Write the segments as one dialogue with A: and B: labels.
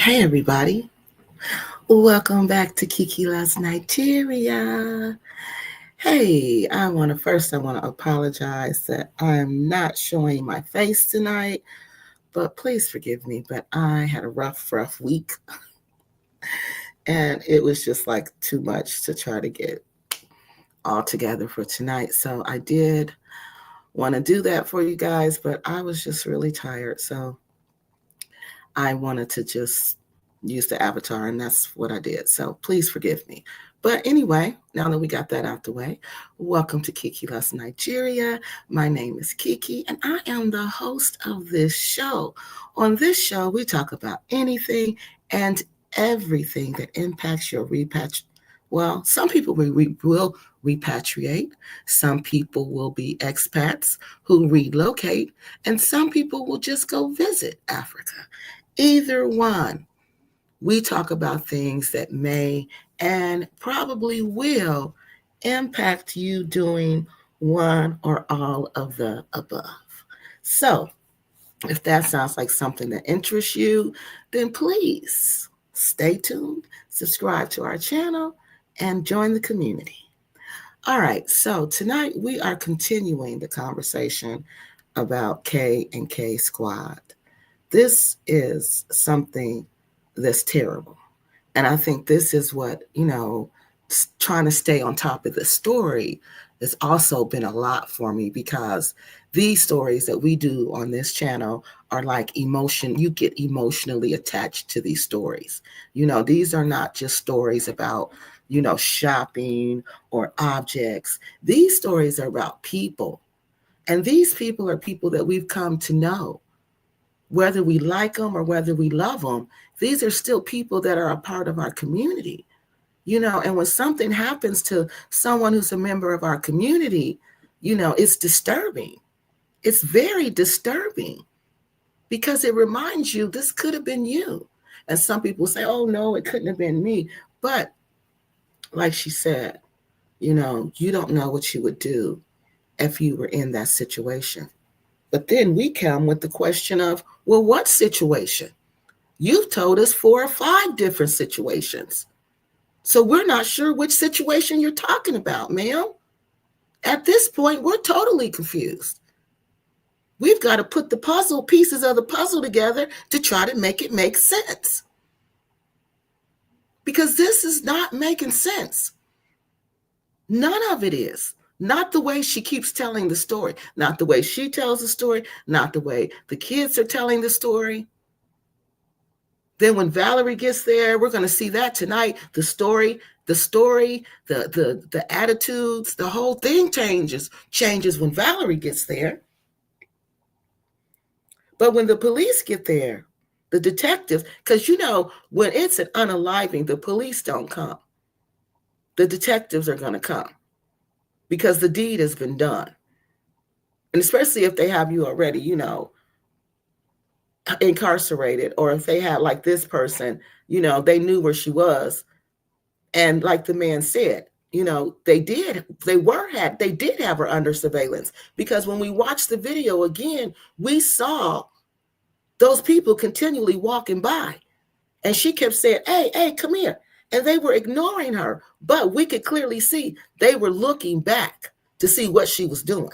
A: Hey everybody, welcome back to Kiki Loves Nigeria. Hey, I want to apologize that I'm not showing my face tonight, but please forgive me. But I had a rough week, and it was just like too much to try to get all together for tonight. So I did want to do that for you guys, but I was just really tired. So I wanted to just use the avatar, and that's what I did. So please forgive me. But anyway, now that we got that out the way, welcome to Kiki Loves Nigeria. My name is Kiki, and I am the host of this show. On this show, we talk about anything and everything that impacts your Well, some people will repatriate, some people will be expats who relocate, and some people will just go visit Africa. Either one, we talk about things that may and probably will impact you doing one or all of the above. So, if that sounds like something that interests you, then please stay tuned, subscribe to our channel, and join the community. All right, so tonight we are continuing the conversation about KNK Squad. This is something that's terrible. And I think this is what, trying to stay on top of the story has also been a lot for me, because these stories that we do on this channel are like emotion. You get emotionally attached to these stories. These are not just stories about, shopping or objects. These stories are about people. And these people are people that we've come to know. Whether we like them or whether we love them, these are still people that are a part of our community. And when something happens to someone who's a member of our community, it's disturbing. It's very disturbing, because it reminds you this could have been you. And some people say, oh, no, it couldn't have been me. But like she said, you don't know what you would do if you were in that situation. But then we come with the question of, well, what situation? You've told us 4 or 5 different situations. So we're not sure which situation you're talking about, ma'am. At this point, we're totally confused. We've got to put the pieces of the puzzle together to try to make it make sense. Because this is not making sense. None of it is. Not the way she keeps telling the story, not the way she tells the story, not the way the kids are telling the story. Then when Valerie gets there, we're going to see that tonight. The story, the attitudes, the whole thing changes when Valerie gets there. But when the police get there, the detectives, because when it's an unaliving, the police don't come. The detectives are going to come, because the deed has been done. And especially if they have you already, incarcerated, or if they had, like this person, they knew where she was. And like the man said, they did have her under surveillance, because when we watched the video again, we saw those people continually walking by, and she kept saying, hey, come here. And they were ignoring her, but we could clearly see they were looking back to see what she was doing.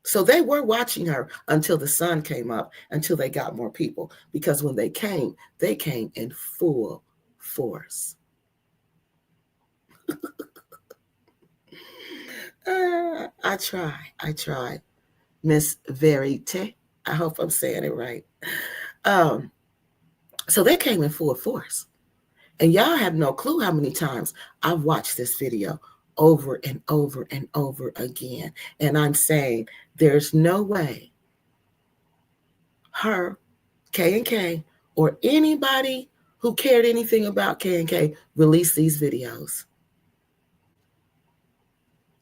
A: So they were watching her until the sun came up, until they got more people, because when they came in full force. I tried. Miss Verite. I hope I'm saying it right. So they came in full force. And y'all have no clue how many times I've watched this video over and over and over again. And I'm saying there's no way her, KNK, or anybody who cared anything about KNK released these videos.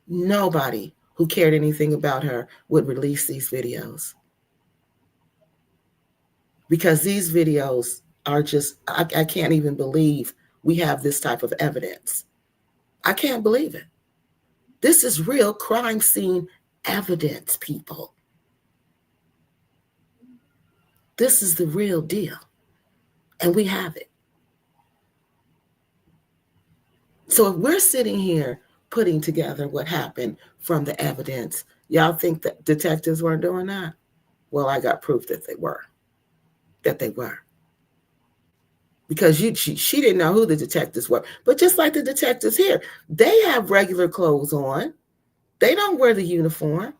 A: Nobody who cared anything about her would release these videos. Because these videos are just, I can't even believe we have this type of evidence. I can't believe it. This is real crime scene evidence, people. This is the real deal. and we have it. So if we're sitting here putting together what happened from the evidence, y'all think that detectives weren't doing that? Well, I got proof that they were. Because she didn't know who the detectives were. But just like the detectives here, they have regular clothes on. They don't wear the uniform.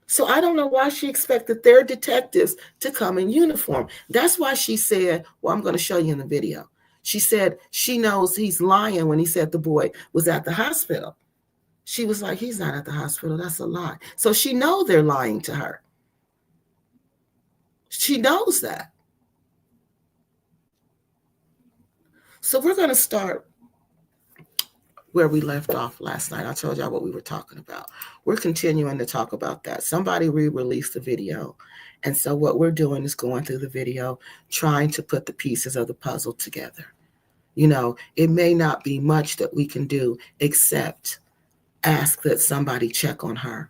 A: So I don't know why she expected their detectives to come in uniform. That's why she said, well, I'm going to show you in the video. She said she knows he's lying when he said the boy was at the hospital. She was like, he's not at the hospital. That's a lie. So she knows they're lying to her. She knows that. So we're going to start where we left off last night. I told y'all what we were talking about. We're continuing to talk about that. Somebody re-released the video. And so what we're doing is going through the video, trying to put the pieces of the puzzle together. You know, it may not be much that we can do except ask that somebody check on her.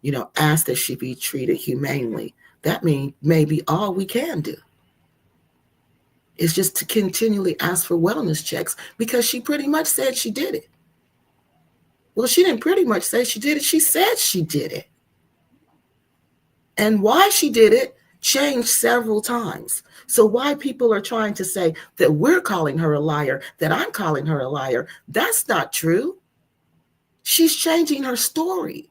A: You know, ask that she be treated humanely. That means maybe all we can do is just to continually ask for wellness checks, because she pretty much said she did it. Well, she didn't pretty much say she did it. She said she did it. And why she did it changed several times. So why people are trying to say that we're calling her a liar, that I'm calling her a liar, that's not true. She's changing her story.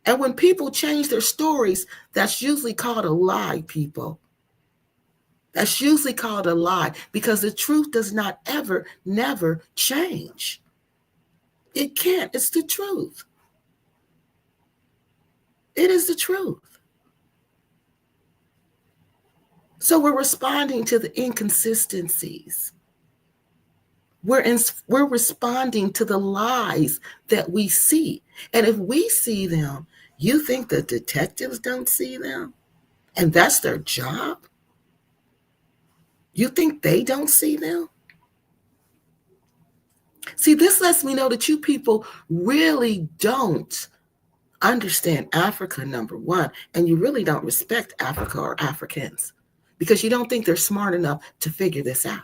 A: And when people change their stories, that's usually called a lie, people. That's usually called a lie, because the truth does not ever, never change. It can't. It's the truth. It is the truth. So we're responding to the inconsistencies. We're responding to the lies that we see. And if we see them, you think the detectives don't see them? And that's their job? You think they don't see them? See, this lets me know that you people really don't understand Africa, number one, and you really don't respect Africa or Africans, because you don't think they're smart enough to figure this out.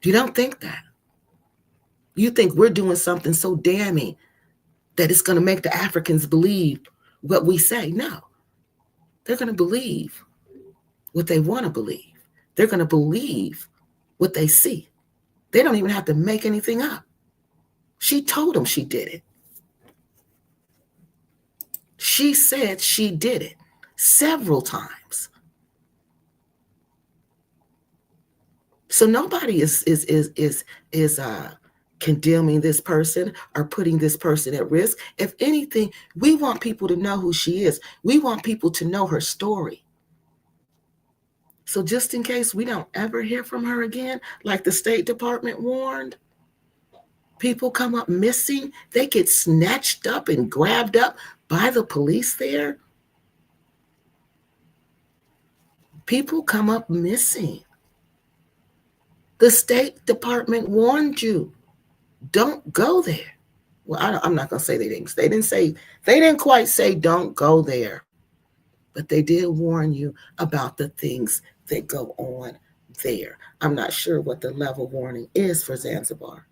A: You don't think that. You think we're doing something so damning that it's going to make the Africans believe what we say. No, they're going to believe what they want to believe. They're going to believe what they see. They don't even have to make anything up. She told them she did it. She said she did it several times. So nobody is condemning this person or putting this person at risk. If anything, we want people to know who she is. We want people to know her story. So just in case we don't ever hear from her again, like the State Department warned, people come up missing, they get snatched up and grabbed up by the police there. People come up missing. The State Department warned you, don't go there. Well, I'm not going to say they didn't. They didn't quite say don't go there. But they did warn you about the things that go on there. I'm not sure what the level warning is for Zanzibar,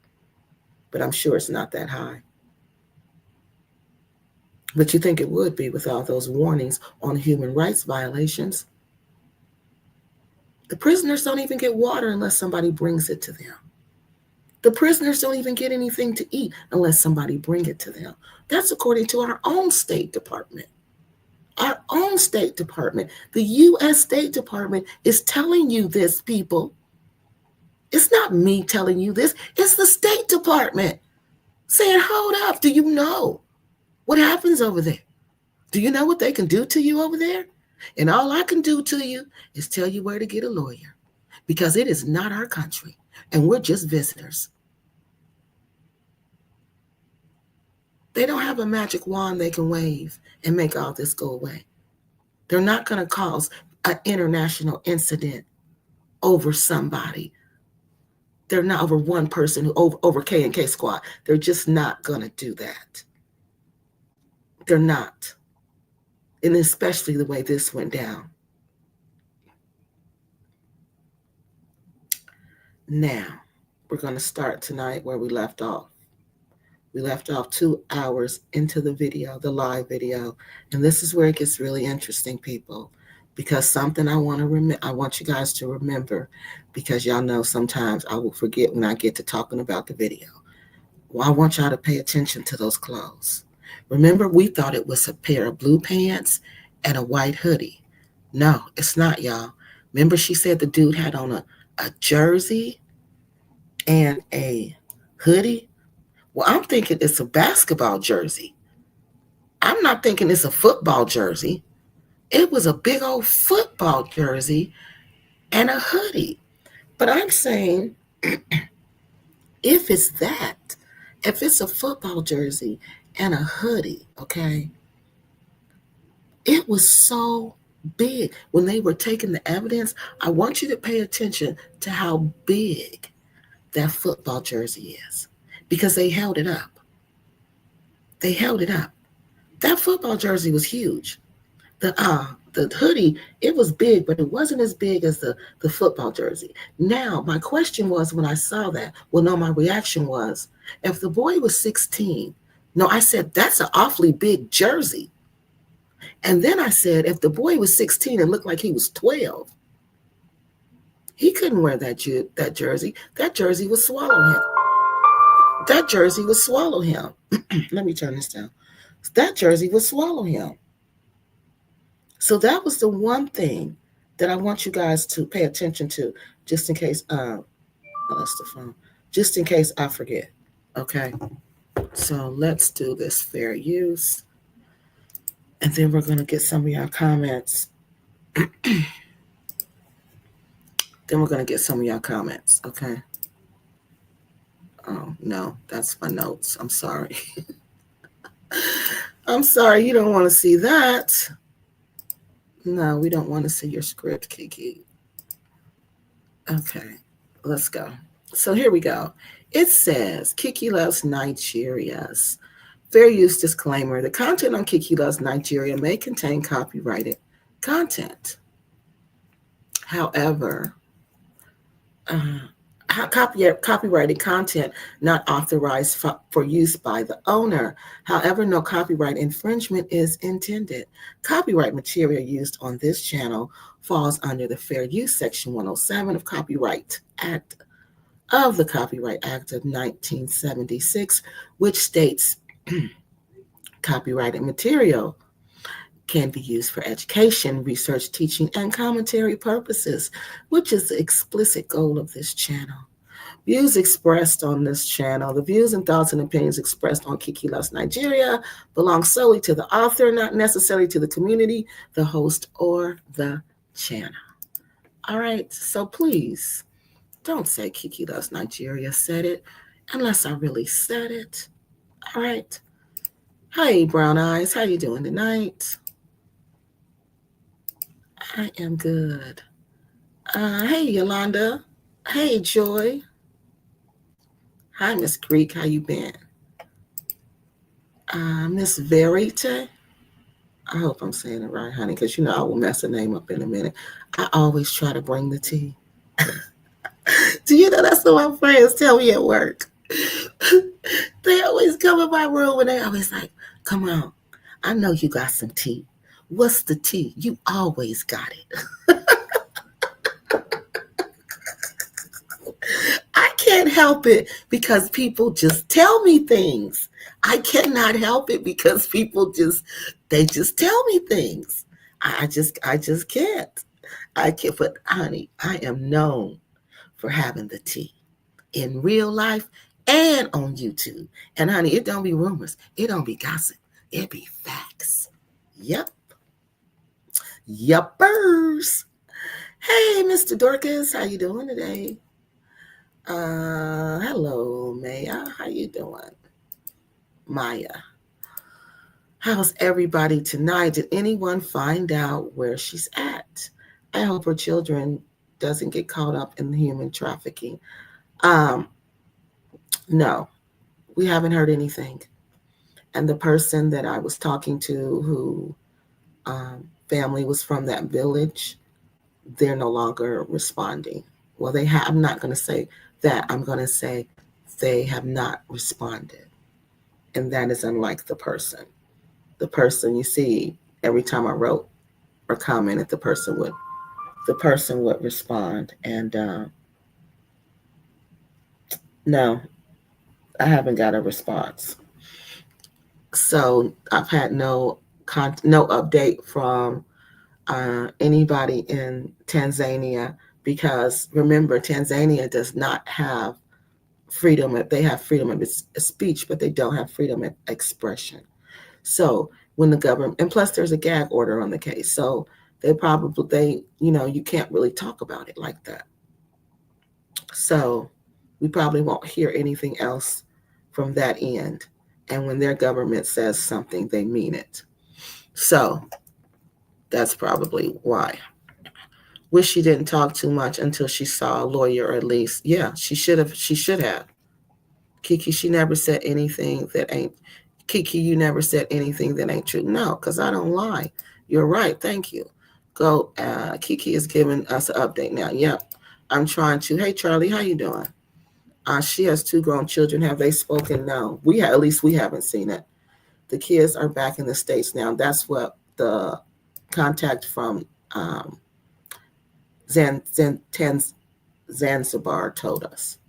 A: but I'm sure it's not that high. But you think it would be with all those warnings on human rights violations. The prisoners don't even get water unless somebody brings it to them. The prisoners don't even get anything to eat unless somebody brings it to them. That's according to our own State Department. Our own State Department, the U.S. State Department, is telling you this, people. It's not me telling you this. It's the State Department saying, hold up, do you know what happens over there? Do you know what they can do to you over there? And all I can do to you is tell you where to get a lawyer, because it is not our country and we're just visitors. They don't have a magic wand they can wave and make all this go away. They're not going to cause an international incident over somebody. They're not over one person, over KNK squad. They're just not going to do that. They're not. And especially the way this went down. Now, we're going to start tonight where we left off. We left off 2 hours into the video, the live video, and this is where it gets really interesting, people, because something I want you guys to remember, because y'all know sometimes I will forget when I get to talking about the video. Well, I want y'all to pay attention to those clothes. Remember, we thought it was a pair of blue pants and a white hoodie. No, it's not, y'all. Remember, she said the dude had on a jersey and a hoodie? Well, I'm thinking it's a basketball jersey. I'm not thinking it's a football jersey. It was a big old football jersey and a hoodie. But I'm saying, if it's that, if it's a football jersey and a hoodie, okay, it was so big. When they were taking the evidence, I want you to pay attention to how big that football jersey is, because they held it up. They held it up. That football jersey was huge. The hoodie, it was big, but it wasn't as big as the football jersey. Now, my question was when I saw that, well, no, my reaction was, if the boy was 16, no, I said, that's an awfully big jersey. And then I said, if the boy was 16 and looked like he was 12, he couldn't wear that jersey. That jersey would swallow him. That jersey would swallow him. Let me turn this down. That jersey would swallow him. So that was the one thing that I want you guys to pay attention to, just in case, that's the phone, just in case I forget. Okay. So let's do this fair use. And then we're going to get some of your comments. Okay. Oh, no, that's my notes. I'm sorry. I'm sorry, you don't want to see that. No, we don't want to see your script, Kiki. Okay, let's go. So here we go. It says, Kiki loves Nigeria's. Fair use disclaimer. The content on Kiki Loves Nigeria may contain copyrighted content. However, copyrighted content not authorized for use by the owner. However, no copyright infringement is intended. Copyright material used on this channel falls under the Fair Use Section 107 of Copyright Act of the Copyright Act of 1976, which states copyrighted material can be used for education, research, teaching, and commentary purposes, which is the explicit goal of this channel. Views expressed on this channel, the views and thoughts and opinions expressed on Kiki Loves Nigeria belong solely to the author, not necessarily to the community, the host, or the channel. All right, so please don't say Kiki Loves Nigeria said it unless I really said it. All right. Hi, Brown Eyes. How you doing tonight? I am good. Hey, Yolanda. Hey, Joy. Hi, Miss Greek. How you been? Miss Verite. I hope I'm saying it right, honey, because I will mess the name up in a minute. I always try to bring the tea. Do you know that's what my friends tell me at work? They always come in my room and they always like, come on, I know you got some tea. What's the tea? You always got it. I can't help it because people just tell me things. I cannot help it because people just tell me things. I just can't. I can't. But honey, I am known for having the tea in real life and on YouTube. And honey, it don't be rumors. It don't be gossip. It be facts. Yep. Yuppers. Hey, Mr. Dorcas, how you doing today? Hello, Maya. How you doing? Maya. How's everybody tonight? Did anyone find out where she's at? I hope her children doesn't get caught up in human trafficking. No, we haven't heard anything. And the person that I was talking to who family was from that village, they're no longer responding. Well, they have. I'm not going to say that. I'm going to say they have not responded, and that is unlike the person. The person, you see, every time I wrote or commented, the person would respond, and no, I haven't got a response. So I've had no update from anybody in Tanzania, because remember, Tanzania does not have freedom. They have freedom of speech, but they don't have freedom of expression. So when the government, and plus there's a gag order on the case, so you can't really talk about it like that. So we probably won't hear anything else from that end. And when their government says something, they mean it. So that's probably why. Wish she didn't talk too much until she saw a lawyer, or at least, yeah, she should have. She should have. Kiki, she never said anything that ain't. Kiki, you never said anything that ain't true. No, because I don't lie. You're right. Thank you. Go. Kiki is giving us an update now. Yep. I'm trying to. Hey, Charlie, how you doing? She has two grown children. Have they spoken? No. At least we haven't seen it. The kids are back in the States now. That's what the contact from Zan, Zan, Tanz, Zanzibar told us.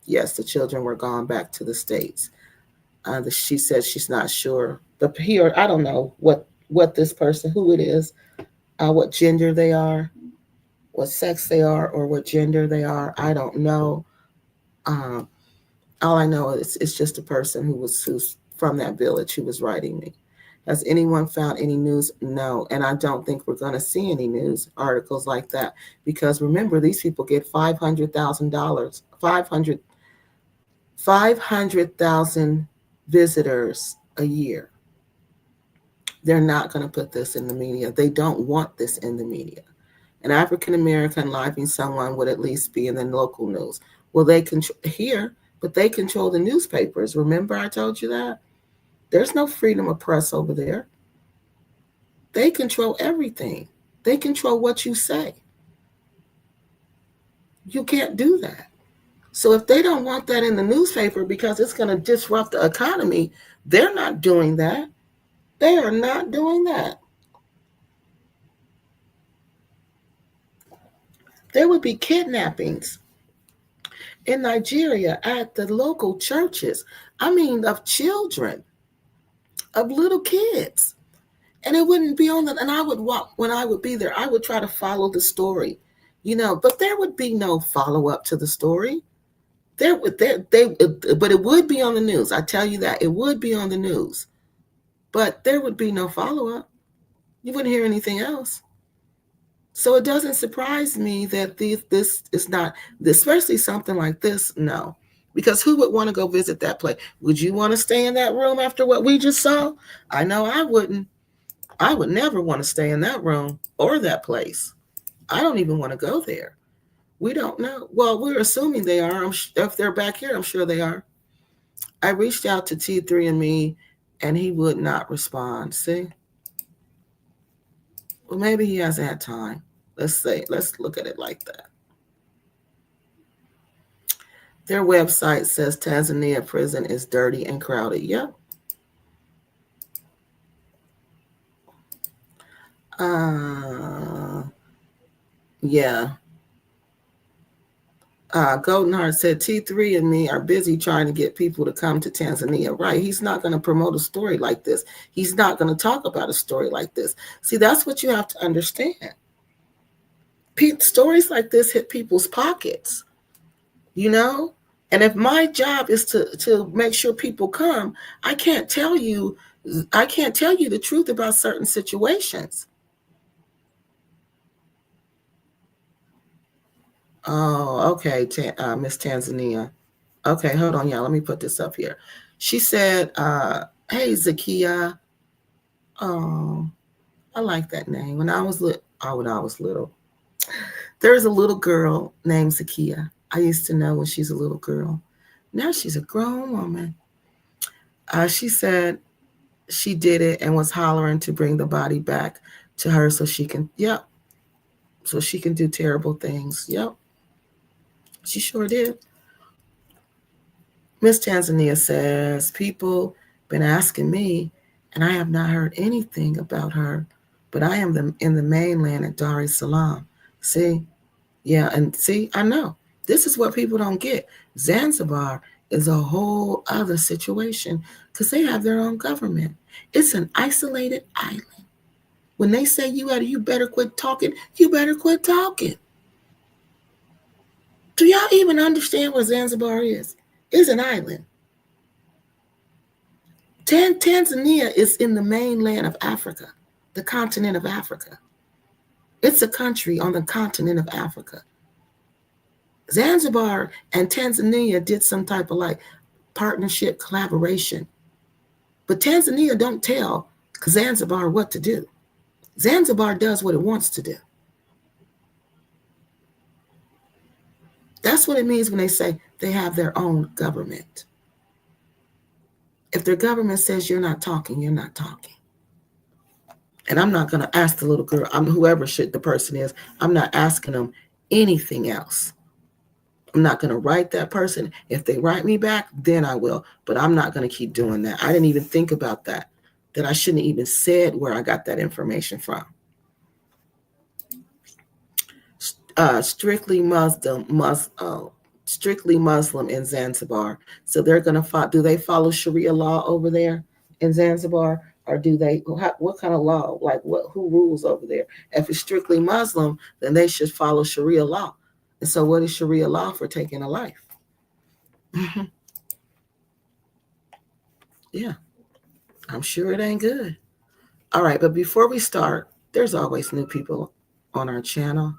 A: Yes, the children were gone back to the States. She said she's not sure. But here, I don't know what this person, who it is, what gender they are, what sex they are, or what gender they are. I don't know. Um, all I know is it's just a person who's from that village who was writing me. Has anyone found any news? No, and I don't think we're going to see any news articles like that, because remember, these people get $500,000, 500,000 visitors a year. They're not going to put this in the media. They don't want this in the media. An African American living someone would at least be in the local news. Well, they control here, but they control the newspapers. Remember, I told you that? There's no freedom of press over there. They control everything. They control what you say. You can't do that. So if they don't want that in the newspaper because it's going to disrupt the economy, they're not doing that. They are not doing that. There would be kidnappings in Nigeria at the local churches. I mean, of children, of little kids. And it wouldn't be on the, and I would walk, when I would be there, I would try to follow the story, but there would be no follow up to the story. But it would be on the news. I tell you that it would be on the news, but there would be no follow up. You wouldn't hear anything else. So it doesn't surprise me that this is not, especially something like this. No, because who would want to go visit that place? Would you want to stay in that room after what we just saw? I know I wouldn't. I would never want to stay in that room or that place. I don't even want to go there. We don't know. Well, we're assuming they are. If they're back here, I'm sure they are. I reached out to T3andMe, and he would not respond. See? Well, maybe he hasn't had time. Let's look at it like that. Their website says Tanzania prison is dirty and crowded. Yep. Yeah. Goldenheart said T3andMe are busy trying to get people to come to Tanzania. Right. He's not going to promote a story like this. He's not going to talk about a story like this. See, that's what you have to understand. Stories like this hit people's pockets, And if my job is to make sure people come, I can't tell you the truth about certain situations. Oh, okay, Miss Tanzania. Okay, hold on, y'all. Let me put this up here. She said, "Hey, Zakia. Oh, I like that name. When I was little, there's a little girl named Zakia. I used to know when she's a little girl. Now she's a grown woman. She said she did it and was hollering to bring the body back to her so she can, yep, so she can do terrible things. Yep. She sure did. Miss Tanzania says, people been asking me, and I have not heard anything about her, but I am in the mainland at Dar es Salaam. See? Yeah, and see, I know. This is what people don't get. Zanzibar is a whole other situation because they have their own government. It's an isolated island. When they say you better quit talking, you better quit talking. Do y'all even understand what Zanzibar is? It's an island. Tanzania is in the mainland of Africa, the continent of Africa. It's a country on the continent of Africa. Zanzibar and Tanzania did some type of like partnership collaboration. But Tanzania don't tell Zanzibar what to do. Zanzibar does what it wants to do. That's what it means when they say they have their own government. If their government says you're not talking, you're not talking. And I'm not going to ask the little girl, whoever the person is, I'm not asking them anything else. I'm not going to write that person. If they write me back, then I will. But I'm not going to keep doing that. I didn't even think about that I shouldn't have even said where I got that information from. Strictly Muslim in Zanzibar. So they're going to do they follow Sharia law over there in Zanzibar? Or do they, what kind of law, like who rules over there? If it's strictly Muslim, then they should follow Sharia law. And so what is Sharia law for taking a life? Yeah, I'm sure it ain't good. All right, but before we start, there's always new people on our channel.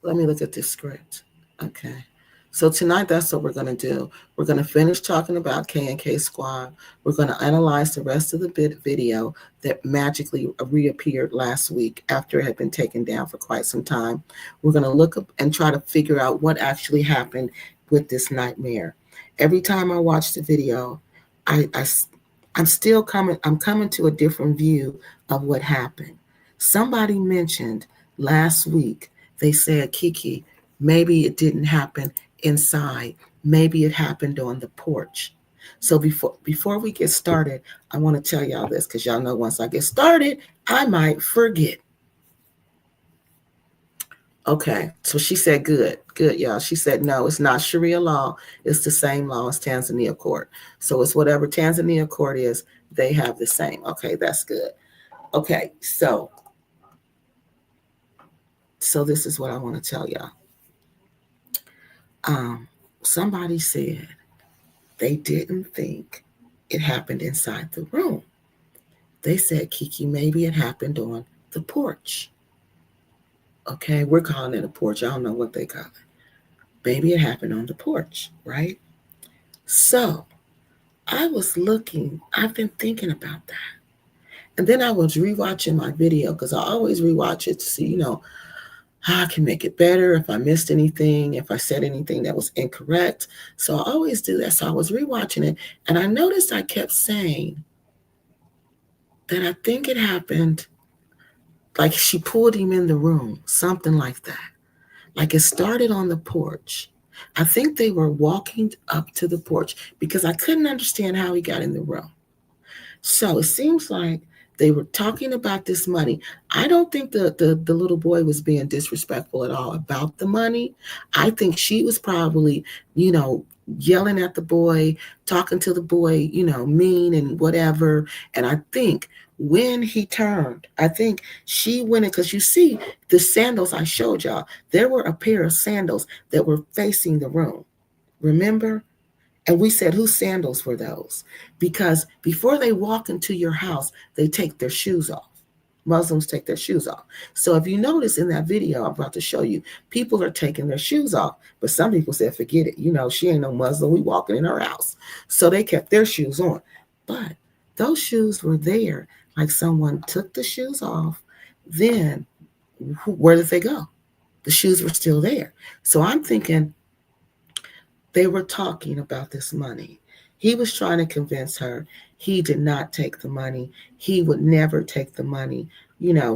A: Let me look at this script. Okay. So tonight, that's what we're going to do. We're going to finish talking about KNK Squad. We're going to analyze the rest of the video that magically reappeared last week after it had been taken down for quite some time. We're going to look up and try to figure out what actually happened with this nightmare. Every time I watch the video, I'm coming to a different view of what happened. Somebody mentioned last week, they said, Kiki, maybe it didn't happen inside. Maybe it happened on the porch. So before we get started, I want to tell y'all this because y'all know once I get started, I might forget. Okay, so she said good, y'all. She said no, it's not Sharia law. It's the same law as Tanzania court. So it's whatever Tanzania court is, they have the same. Okay, that's good. Okay, so this is what I want to tell y'all. Somebody said they didn't think it happened inside the room. They said, Kiki, maybe it happened on the porch. Okay, we're calling it a porch. I don't know what they call it. Maybe it happened on the porch, right? So I was looking, I've been thinking about that. And then I was rewatching my video because I always rewatch it to see, how I can make it better, if I missed anything, if I said anything that was incorrect. So I always do that. So I was rewatching it, and I noticed I kept saying that I think it happened like she pulled him in the room, something like that. Like it started on the porch. I think they were walking up to the porch because I couldn't understand how he got in the room. So it seems like they were talking about this money. I don't think the little boy was being disrespectful at all about the money. I think she was probably, yelling at the boy, talking to the boy, mean and whatever. And I think when he turned, I think she went in, because you see the sandals I showed y'all, there were a pair of sandals that were facing the room. Remember? And we said, whose sandals were those? Because before they walk into your house, they take their shoes off. Muslims take their shoes off. So if you notice in that video I'm about to show you, people are taking their shoes off. But some people said, forget it. She ain't no Muslim. We walking in her house. So they kept their shoes on. But those shoes were there. Like someone took the shoes off. Then where did they go? The shoes were still there. So I'm thinking, they were talking about this money. He was trying to convince her he did not take the money. He would never take the money,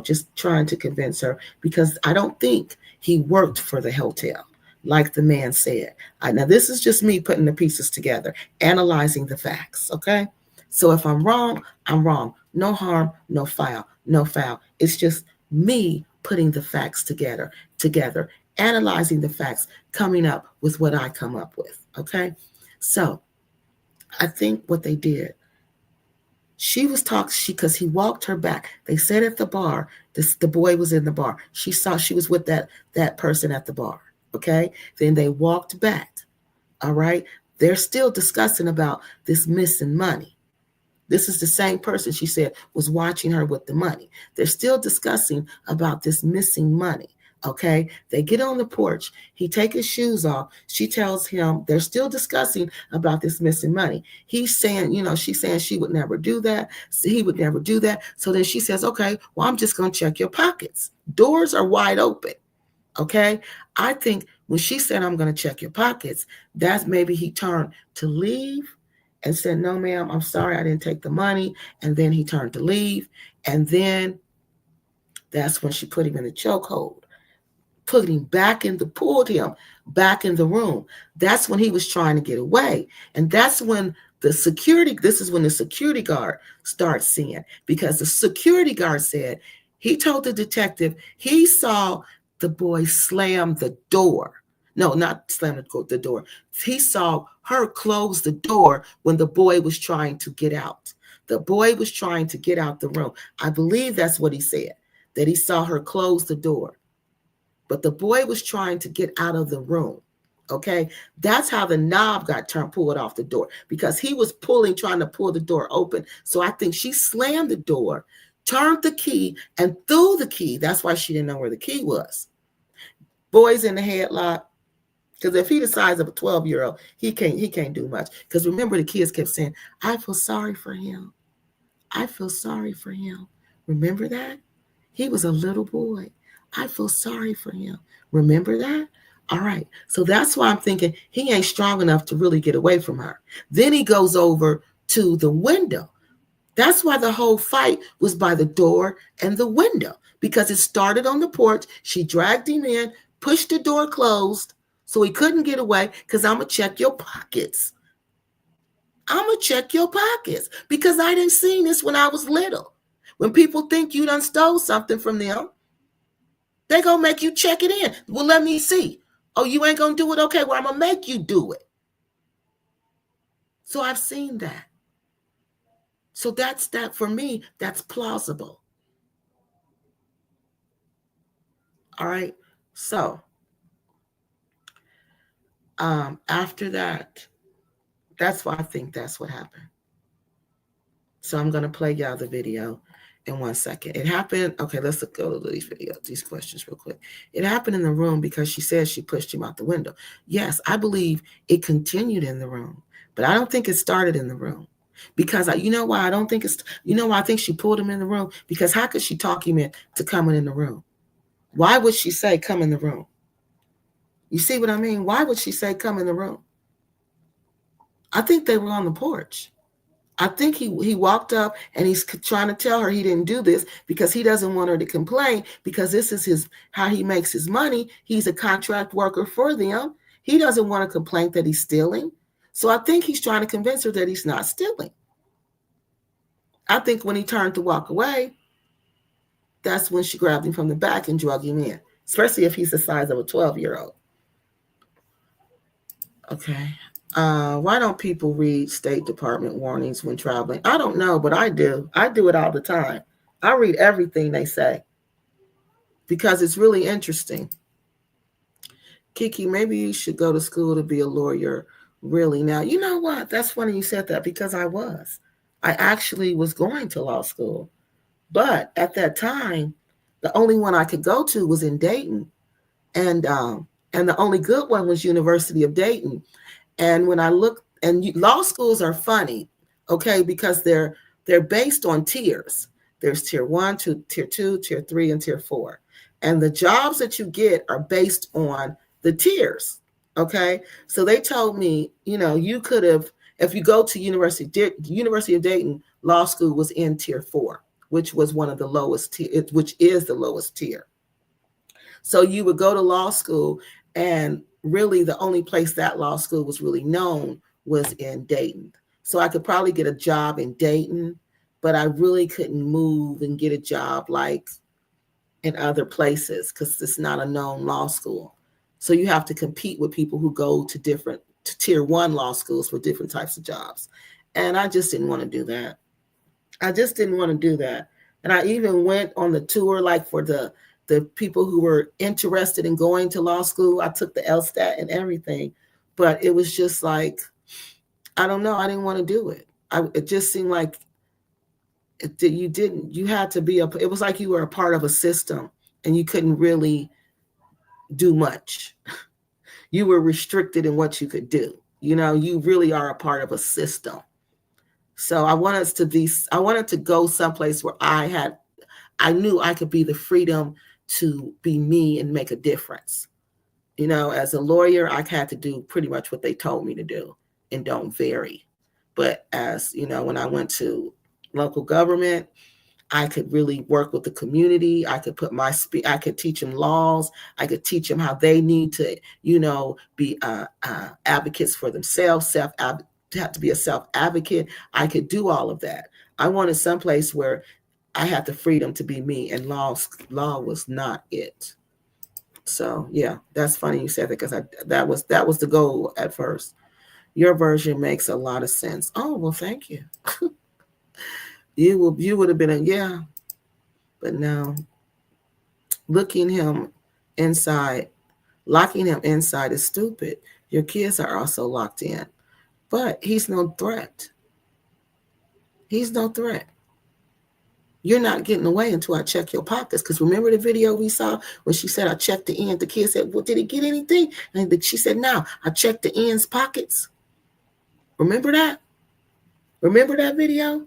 A: just trying to convince her, because I don't think he worked for the hotel. like the man said. Now, this is just me putting the pieces together, analyzing the facts, okay? So if I'm wrong, I'm wrong. No harm, no foul, no foul. It's just me putting the facts together, analyzing the facts, coming up with what I come up with, okay? So I think what they did, she was talking, because he walked her back. They said at the bar, the boy was in the bar. She saw she was with that person at the bar. Okay. Then they walked back. All right. They're still discussing about this missing money. This is the same person she said was watching her with the money. They're still discussing about this missing money. Okay. They get on the porch. He takes his shoes off. She tells him they're still discussing about this missing money. He's saying, she's saying she would never do that. He would never do that. So then she says, okay, well, I'm just going to check your pockets. Doors are wide open. Okay. I think when she said, I'm going to check your pockets, that's maybe he turned to leave and said, no, ma'am, I'm sorry, I didn't take the money. And then he turned to leave. And then that's when she put him in the chokehold, pulled him back in the room. That's when he was trying to get away. And that's when this is when the security guard starts seeing, because the security guard said, he told the detective he saw the boy slam the door. No, not slam the door. He saw her close the door when the boy was trying to get out. The boy was trying to get out the room. I believe that's what he said, that he saw her close the door. But the boy was trying to get out of the room. Okay, that's how the knob got pulled off the door, because he was trying to pull the door open. So I think she slammed the door, turned the key, and threw the key. That's why she didn't know where the key was. Boy's in the headlock, because if he the size of a 12-year-old, he can't do much. Because remember, the kids kept saying, I feel sorry for him. I feel sorry for him. Remember that? He was a little boy. I feel sorry for him. Remember that? All right. So that's why I'm thinking he ain't strong enough to really get away from her. Then he goes over to the window. That's why the whole fight was by the door and the window, because it started on the porch. She dragged him in, pushed the door closed so he couldn't get away, because I'm going to check your pockets. I'm going to check your pockets, because I didn't see this when I was little. When people think you done stole something from them, they going to make you check it in. Well, let me see. Oh, you ain't going to do it? Okay, well, I'm going to make you do it. So I've seen that. So that's that. For me, that's plausible. All right. So after that, that's why I think that's what happened. So I'm going to play y'all the video in 1 second. It happened. Okay, let's go to these questions real quick. It happened in the room because she says she pushed him out the window. Yes, I believe it continued in the room, but I don't think it started in the room. Because you know why I don't think it's, why I think she pulled him in the room? Because how could she talk him into coming in the room? Why would she say, come in the room? You see what I mean? Why would she say, come in the room? I think they were on the porch. I think he walked up and he's trying to tell her he didn't do this because he doesn't want her to complain, because this is how he makes his money. He's a contract worker for them. He doesn't want to complain that he's stealing. So I think he's trying to convince her that he's not stealing. I think when he turned to walk away, that's when she grabbed him from the back and drug him in, especially if he's the size of a 12-year-old. Okay. Why don't people read State Department warnings when traveling? I don't know, but I do. I do it all the time. I read everything they say because it's really interesting. Kiki, maybe you should go to school to be a lawyer. Really? Now, you know what? That's funny you said that, because I actually was going to law school. But at that time, the only one I could go to was in Dayton. And the only good one was University of Dayton. And when I look, and law schools are funny, okay, because they're based on tiers. There's tier 1, tier 2, tier 3, and tier 4. And the jobs that you get are based on the tiers, okay? So they told me, you could have, if you go to University of Dayton, law school was in tier 4, which was one of the lowest tier, which is the lowest tier. So you would go to law school, and really the only place that law school was really known was in Dayton. So I could probably get a job in Dayton, but I really couldn't move and get a job like in other places because it's not a known law school. So you have to compete with people who go to different to tier one law schools for different types of jobs. And I just didn't want to do that. I just didn't want to do that. And I even went on the tour like for the people who were interested in going to law school. I took the LSTAT and everything. But it was just like, I don't know, I didn't want to do it. It just seemed like you had to be it was like you were a part of a system and you couldn't really do much. You were restricted in what you could do. You really are a part of a system. So I wanted to go someplace where I knew I could be the freedom to be me and make a difference. As a lawyer, I had to do pretty much what they told me to do and don't vary. But when I went to local government, I could really work with the community. I could I could teach them laws. I could teach them how they need to, be advocates for themselves, have to be a self advocate. I could do all of that. I wanted someplace where I had the freedom to be me, and law was not it. So yeah, that's funny you said that because that was the goal at first. Your version makes a lot of sense. Oh well, thank you. You would have been yeah, but no, locking him inside is stupid. Your kids are also locked in, but he's no threat. He's no threat. You're not getting away until I check your pockets. Because remember the video we saw when she said, I checked the end. The kid said, well, did he get anything? And she said, no, I checked the end's pockets. Remember that? Remember that video?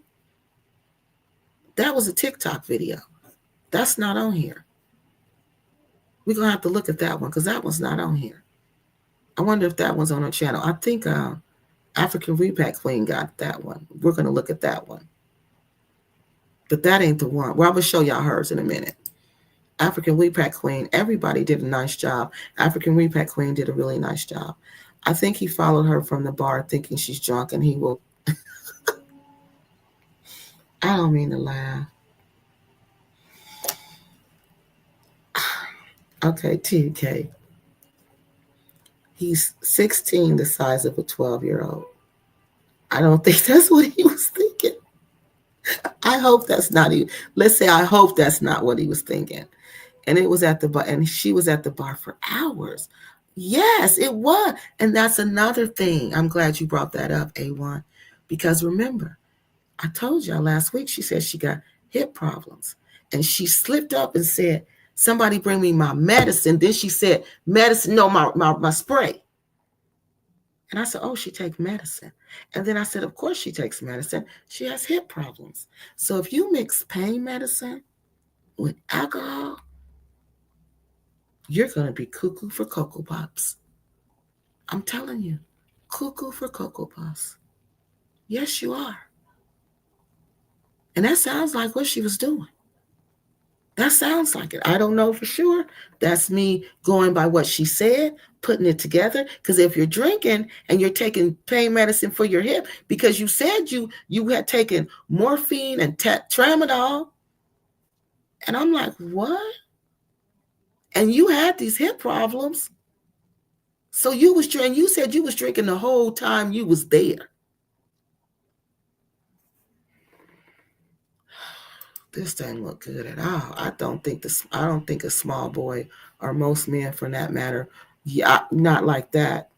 A: That was a TikTok video. That's not on here. We're going to have to look at that one because that one's not on here. I wonder if that one's on her channel. I think African Repack Queen got that one. We're going to look at that one. But that ain't the one. Well, I'm going to show y'all hers in a minute. African Repack Queen, everybody did a nice job. African Repack Queen did a really nice job. I think he followed her from the bar thinking she's drunk and he will. I don't mean to laugh. Okay, TK. He's 16, the size of a 12-year-old. I don't think that's what he was thinking. I hope that's not even. Let's say I hope that's not what he was thinking. And it was at the bar, and she was at the bar for hours. Yes, it was. And that's another thing. I'm glad you brought that up, A1. Because remember, I told y'all last week, she said she got hip problems. And she slipped up and said, somebody bring me my medicine. Then she said, medicine, no, my spray. And I said, oh, she takes medicine. And then I said, of course she takes medicine. She has hip problems. So if you mix pain medicine with alcohol, you're going to be cuckoo for Cocoa Pops. I'm telling you, cuckoo for Cocoa Puffs. Yes, you are. And that sounds like what she was doing. That sounds like it. I don't know for sure. That's me going by what she said, putting it together. Because if you're drinking and you're taking pain medicine for your hip, because you said you had taken morphine and tramadol, and I'm like, what? And you had these hip problems. So you was drinking. You said you was drinking the whole time you was there. This doesn't look good at all. I don't think a small boy, or most men for that matter, yeah, not like that.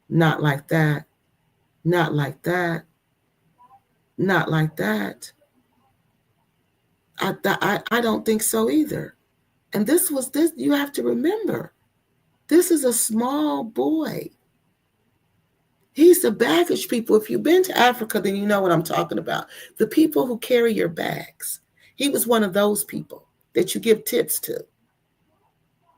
A: Not like that. Not like that. Not like that. I don't think so either. And this you have to remember, this is a small boy. He's the baggage people. If you've been to Africa, then you know what I'm talking about. The people who carry your bags. He was one of those people that you give tips to.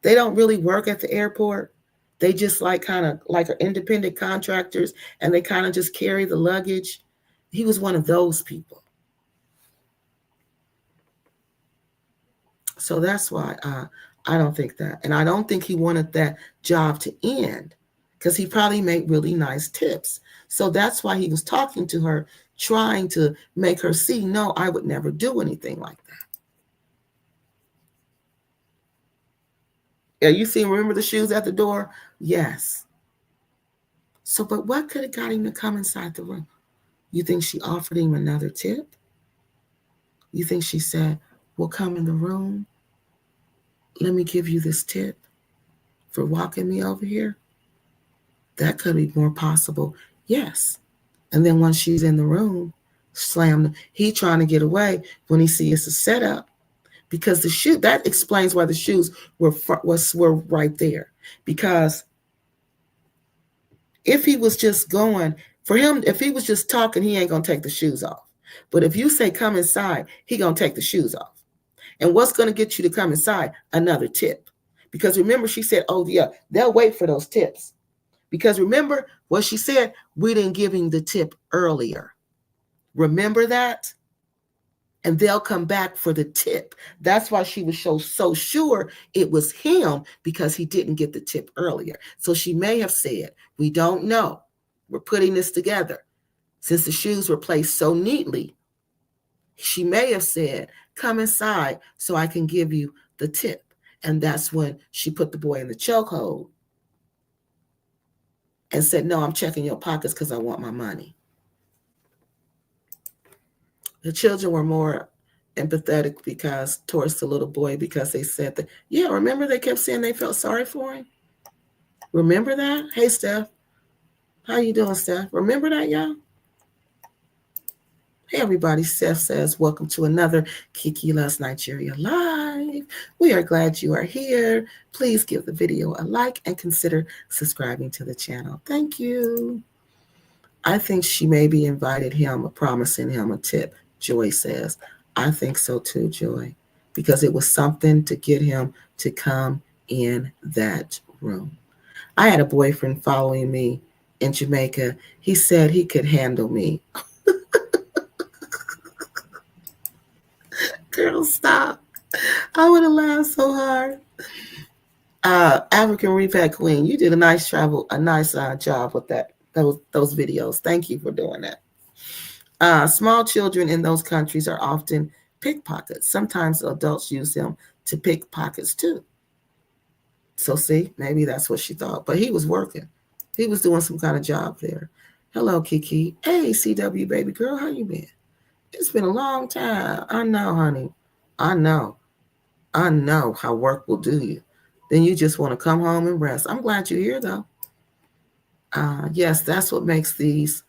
A: They don't really work at the airport. They just kind of are independent contractors, and they kind of just carry the luggage. He was one of those people. So that's why I don't think that. And I don't think he wanted that job to end. because he probably made really nice tips. So that's why he was talking to her, trying to make her see, no, I would never do anything like that. Yeah, you see, remember the shoes at the door? Yes. So, but what could have got him to come inside the room? You think she offered him another tip? You think she said, well, come in the room. Let me give you this tip for walking me over here? That could be more possible. Yes. And then once she's in the room, slam, he trying to get away when he sees it's a setup, because the shoe, that explains why the shoes were right there. Because if he was just going, for him, if he was just talking, he ain't gonna take the shoes off. But if you say come inside, he gonna take the shoes off. And what's gonna get you to come inside? Another tip. Because remember, she said, oh yeah, they'll wait for those tips. Because remember what she said, we didn't give him the tip earlier. Remember that? And they'll come back for the tip. That's why she was so sure it was him, because he didn't get the tip earlier. So she may have said, we don't know. We're putting this together. Since the shoes were placed so neatly, she may have said, come inside so I can give you the tip. And that's when she put the boy in the chokehold and said, no, I'm checking your pockets because I want my money. The children were more empathetic because towards the little boy, because they said that, yeah, remember they kept saying they felt sorry for him? Remember that? Hey, Steph. How you doing, Steph? Remember that, y'all? Hey, everybody. Steph says, welcome to another Kiki Loves Nigeria Live. We are glad you are here. Please give the video a like and consider subscribing to the channel. Thank you. I think she maybe invited him, promising him a tip, Joy says. I think so too, Joy, because it was something to get him to come in that room. I had a boyfriend following me in Jamaica. He said he could handle me. Girl, stop. I would have laughed so hard. African Repat Queen, you did a nice job with those videos. Thank you for doing that. Small children in those countries are often pickpockets. Sometimes adults use them to pickpockets too. So see, maybe that's what she thought. But he was working. He was doing some kind of job there. Hello, Kiki. Hey, CW baby girl, how you been? It's been a long time. I know, honey. I know how work will do you. Then you just want to come home and rest. I'm glad you're here though. Yes, that's what makes sense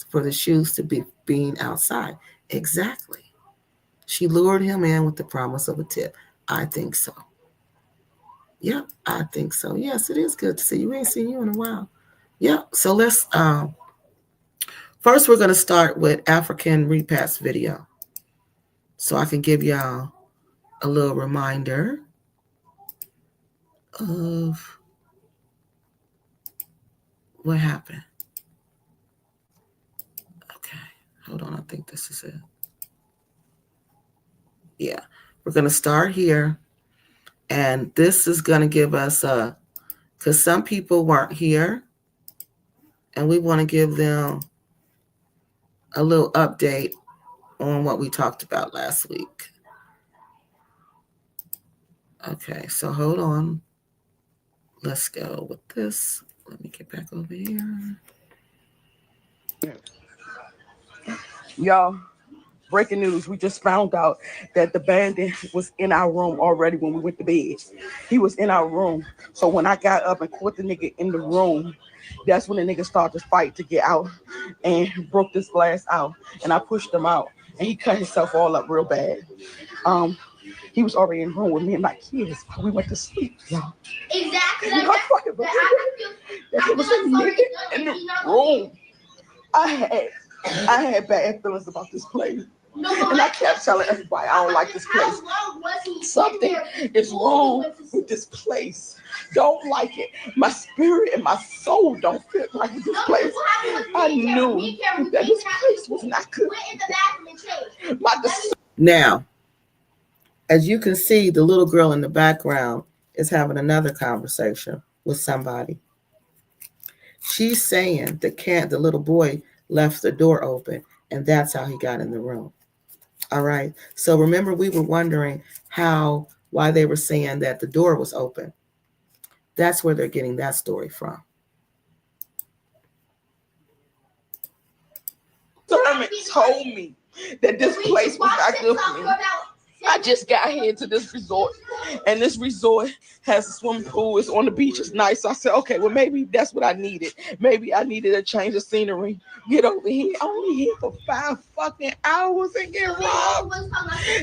A: for the shoes to be being outside. Exactly. She lured him in with the promise of a tip. I think so. Yep, I think so. Yes, it is good to see you. We ain't seen you in a while. Yep. So let's first we're gonna start with African Repat's video. So I can give y'all a little reminder of what happened. Okay, hold on. I think this is it. Yeah, we're going to start here. And this is going to give us because some people weren't here, and we want to give them a little update on what we talked about last week. Okay, so hold on. Let's go with this. Let me get back over here.
B: Y'all, breaking news. We just found out that the bandit was in our room already when we went to bed. He was in our room. So when I got up and caught the nigga in the room, that's when the nigga started to fight to get out and broke this glass out. And I pushed him out. And he cut himself all up real bad. He was already in the room with me and my kids. We went to sleep, y'all. Exactly. That was a nigga in the room. I had bad feelings about this place. And I kept telling everybody I don't like this place. Something is wrong with this place. Don't like it. My spirit and my soul don't fit right with this place. I knew that this place was not good.
A: Now, as you can see, the little girl in the background is having another conversation with somebody. She's saying the little boy left the door open, and that's how he got in the room. All right. So remember, we were wondering why they were saying that the door was open. That's where they're getting that story from.
B: Sermon told me that this place was not good for me. I just got here to this resort, and this resort has a swimming pool. It's on the beach. It's nice. So I said, okay, well, maybe that's what I needed. Maybe I needed a change of scenery. Get over here. Only here for 5 fucking hours and get robbed.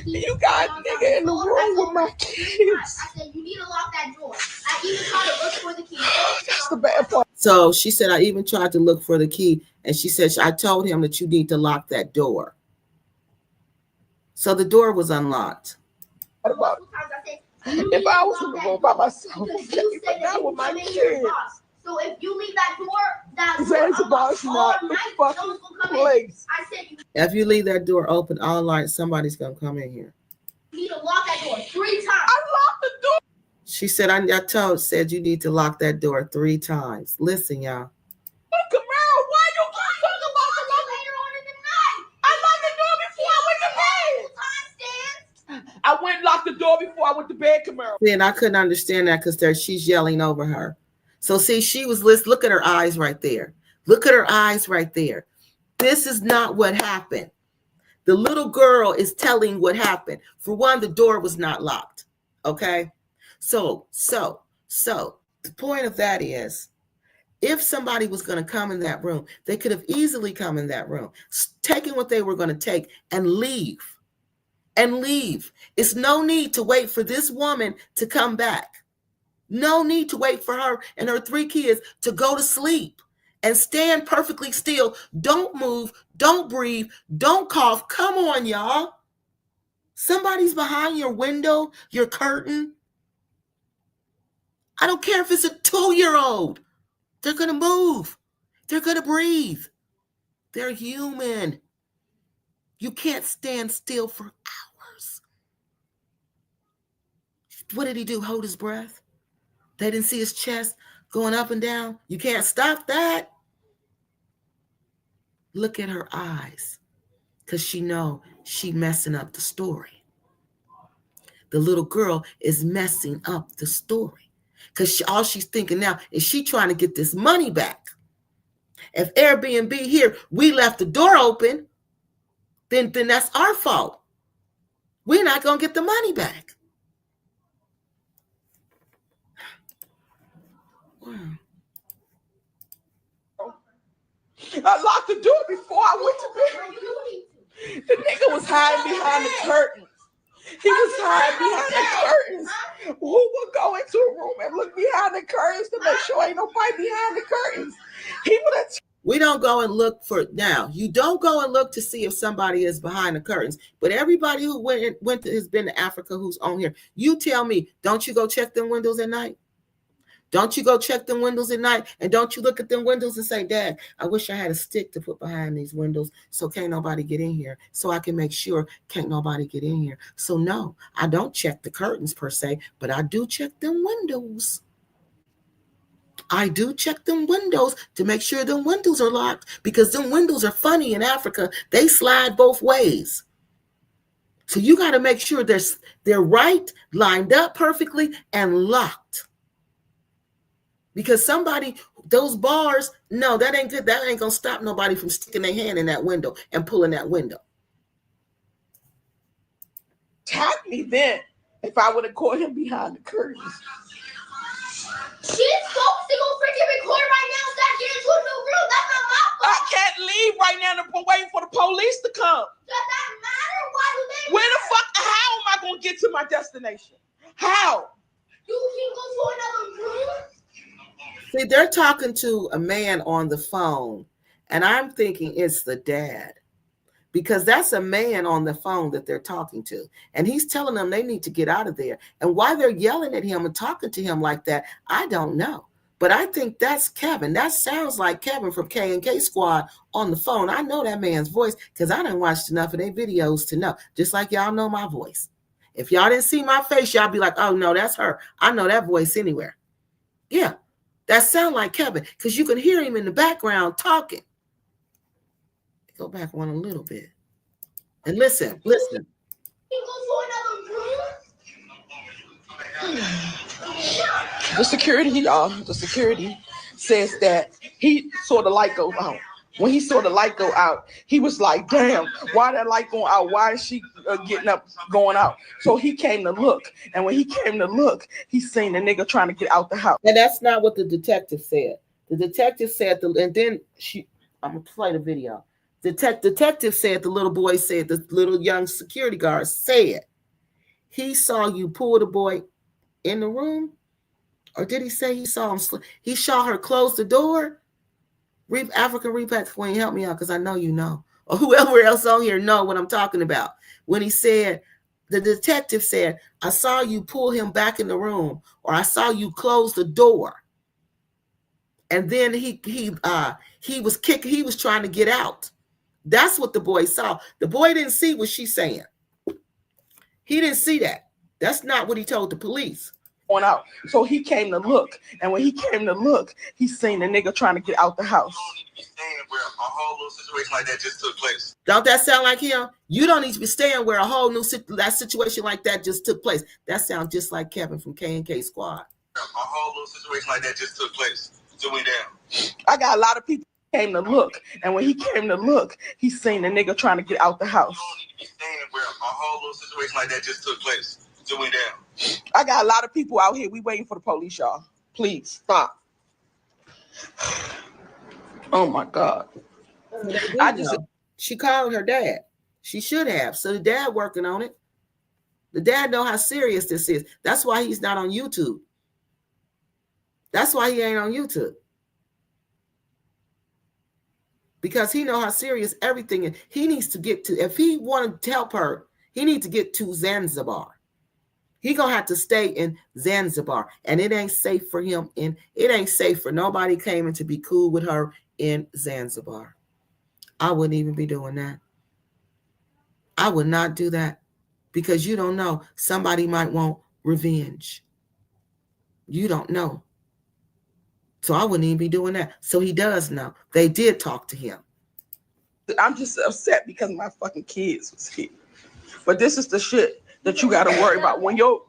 B: You got a nigga in the room with my kids. I said, you need to lock that door. I even tried to look for the key. That's the bad part.
A: So she said, I even tried to look for the key. And she said, I told him that you need to lock that door. So the door was unlocked.
B: If I was in the room by myself, but not with my kids. So if you leave that door, Zanzibar's not the fucking place.
A: If you leave that door open all night, somebody's gonna come in here.
B: You need to lock that door 3 times. I locked the door.
A: She said, said you need to lock that door 3 times. Listen, y'all.
B: I went and locked the door before I went to bed, Camaro.
A: See, and I couldn't understand that because she's yelling over her. So see, she was listening. Look at her eyes right there. Look at her eyes right there. This is not what happened. The little girl is telling what happened. For one, the door was not locked. Okay. So the point of that is, if somebody was going to come in that room, they could have easily come in that room, taken what they were going to take and leave. It's no need to wait for this woman to come back. No need to wait for her and her 3 kids to go to sleep and stand perfectly still. Don't move. Don't breathe. Don't cough. Come on, y'all. Somebody's behind your window, your curtain. I don't care if it's a 2-year-old. They're going to move. They're going to breathe. They're human. You can't stand still for hours. What did he do? Hold his breath? They didn't see his chest going up and down. You can't stop that. Look at her eyes, because she know she messing up the story. The little girl is messing up the story, because all she's thinking now is she trying to get this money back. If Airbnb here, we left the door open, then that's our fault. We're not going to get the money back. Wow.
B: I locked the door before I went to bed. The nigga was hiding behind the curtains. He was hiding behind the curtains. Who would go into a room and look behind the curtains to make sure ain't nobody behind the curtains? He would have.
A: We don't go and look for now. You don't go and look to see if somebody is behind the curtains. But everybody who has been to Africa who's on here, you tell me, don't you go check them windows at night? Don't you go check them windows at night? And don't you look at them windows and say, Dad, I wish I had a stick to put behind these windows so can't nobody get in here, so I can make sure can't nobody get in here. So no, I don't check the curtains per se, but I do check them windows. I do check them windows to make sure them windows are locked, because them windows are funny in Africa. They slide both ways. So you got to make sure they're right, lined up perfectly, and locked. Because those bars, no, that ain't good. That ain't going to stop nobody from sticking their hand in that window and pulling that window.
B: Tap me then if I would have caught him behind the curtains.
C: She's focusing on freaking record right now. Stop getting into a new room. That's not my fault.
B: I can't leave right now. I'm waiting for the police to come.
C: Does that matter? Why do they
B: Where the fuck? How am I going to get to my destination? How?
C: You can go to another room.
A: See, they're talking to a man on the phone, and I'm thinking it's the dad, because that's a man on the phone that they're talking to, and he's telling them they need to get out of there. And why they're yelling at him and talking to him like that, I don't know. But I think that's Kevin. That sounds like Kevin from KNK Squad on the phone. I know that man's voice because I done watched enough of their videos to know, just like y'all know my voice. If y'all didn't see my face, y'all be like, oh, no, that's her. I know that voice anywhere. Yeah. That sound like Kevin, because you can hear him in the background talking. Go back one a little bit. And listen.
C: He go to another room.
B: The security says that he saw the light go out. When he saw the light go out, he was like, damn, why that light going out? Why is she getting up, going out? So he came to look. And when he came to look, he seen the nigga trying to get out the house.
A: And that's not what the detective said. The detective said, and then I'm going to play the video. Detective said, the little boy said, the little young security guard said, he saw you pull the boy in the room? Or did he say he saw him? He saw her close the door? African Repack Queen, help me out, because I know you know. Or whoever else on here know what I'm talking about. When he said, the detective said, I saw you pull him back in the room, or I saw you close the door. And then he was kicking, he was trying to get out. That's what the boy saw. The boy didn't see what she's saying. He didn't see that. That's not what he told the police.
B: Going out. So he came to look. And when he came to look, he seen the nigga trying to get out the house.
D: Where a whole little situation like that just took place.
A: Don't that sound like him? You don't need to be staying where a whole new situation like that just took place. That sounds just like Kevin from KNK Squad.
D: A whole little situation like that just took place. So went down.
B: I got a lot of people came to look. And when he came to look, he seen the nigga trying to get out the house.
D: Where a whole little situation like that just took place. So went down.
B: I got a lot of people out here. We waiting for the police, y'all. Please stop. Oh my God.
A: She called her dad. She should have. So the dad working on it. The dad know how serious this is. That's why he's not on YouTube. That's why he ain't on YouTube. Because he know how serious everything is. He needs to get to, if he wanted to help her, he needs to get to Zanzibar. He gonna have to stay in Zanzibar, and it ain't safe for him. And it ain't safe for nobody claiming to be cool with her in Zanzibar. I wouldn't even be doing that. I would not do that, because you don't know. Somebody might want revenge. You don't know. So I wouldn't even be doing that. So he does know. They did talk to him.
B: I'm just upset because my fucking kids was here. But this is the shit that you got to worry about. When your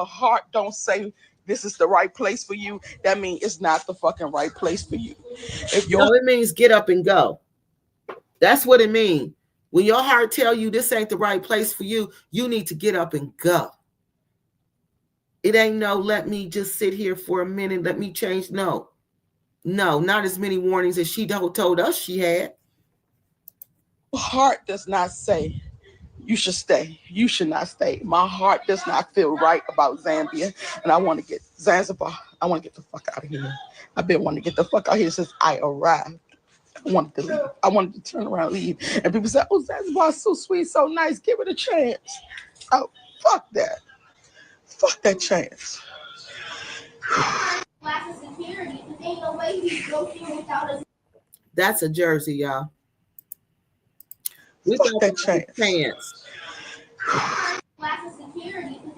B: heart don't say this is the right place for you, that means it's not the fucking right place for you.
A: No, it means get up and go. That's what it means. When your heart tell you this ain't the right place for you, you need to get up and go. It ain't no, let me just sit here for a minute, let me change. No, not as many warnings as she told us she had.
B: Heart does not say you should stay. You should not stay. My heart does not feel right about Zambia, and I want to get Zanzibar. I want to get the fuck out of here. I've been wanting to get the fuck out of here since I arrived. I wanted to leave. I wanted to turn around and leave. And people say, oh, Zanzibar's so sweet, so nice. Give it a chance. Oh, fuck that. Fuck that chance.
A: That's a jersey, y'all.
B: Fuck that chance.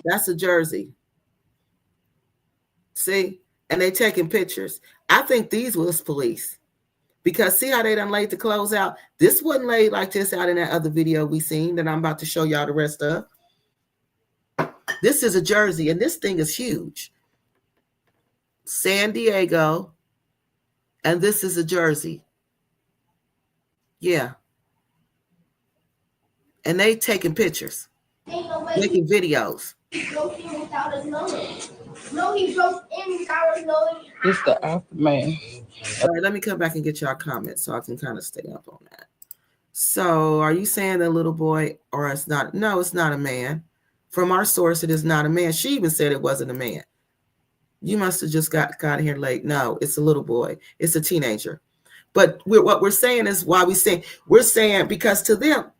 A: That's a jersey. See? And they taking pictures. I think these was police. Because see how they done laid the clothes out? This wasn't laid like this out in that other video we seen that I'm about to show y'all the rest of. This is a jersey, and this thing is huge. San Diego, and this is a jersey. Yeah. And they taking pictures, making videos.
C: No, he broke in without us knowing.
B: It's the aftermath.
A: All right, let me come back and get y'all comments so I can kind of stay up on that. So are you saying that little boy, or it's not? No, it's not a man. From our source, it is not a man. She even said it wasn't a man. You must have just got here late. No, it's a little boy. It's a teenager. But what we're saying is why we're saying because to them,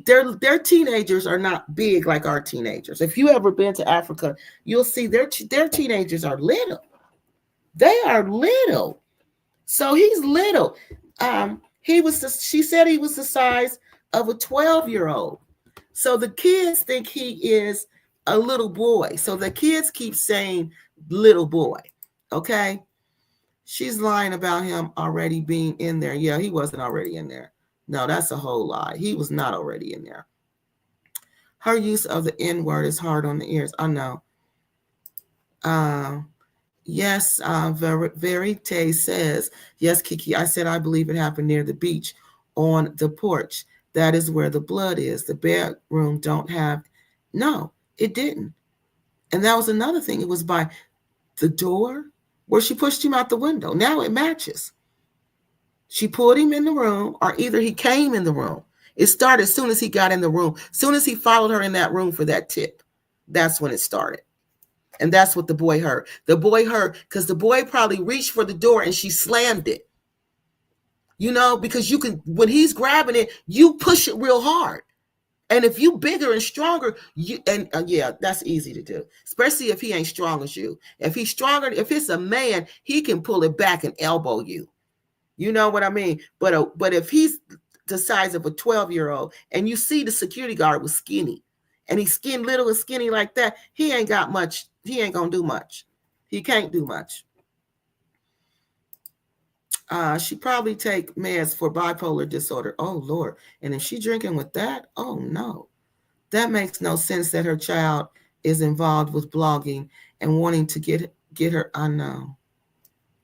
A: their teenagers are not big like our teenagers. If you ever been to Africa, you'll see their teenagers are little. They are little. So he's little. She said he was the size of a 12-year-old. So the kids think he is a little boy. So the kids keep saying little boy. Okay? She's lying about him already being in there. Yeah, he wasn't already in there. No, that's a whole lie. He was not already in there. Her use of the N word is hard on the ears. I know. Uh, yes, Verite says, yes, Kiki, I said I believe it happened near the beach on the porch. That is where the blood is. The bedroom don't have. No, it didn't. And that was another thing. It was by the door where she pushed him out the window. Now it matches. She pulled him in the room, or either he came in the room. It started as soon as he got in the room. As soon as he followed her in that room for that tip. That's when it started. And that's what the boy heard. The boy heard, because the boy probably reached for the door and she slammed it. You know, because you can, when he's grabbing it, you push it real hard. And if you bigger and stronger, yeah, that's easy to do, especially if he ain't strong as you. If he's stronger, if it's a man, he can pull it back and elbow you. You know what I mean? But if he's the size of a 12-year-old and you see the security guard was skinny and he's little and skinny like that, he ain't got much. He ain't going to do much. He can't do much. She probably take meds for bipolar disorder. Oh, Lord. And if she drinking with that, oh, no. That makes no sense that her child is involved with blogging and wanting to get her. I know.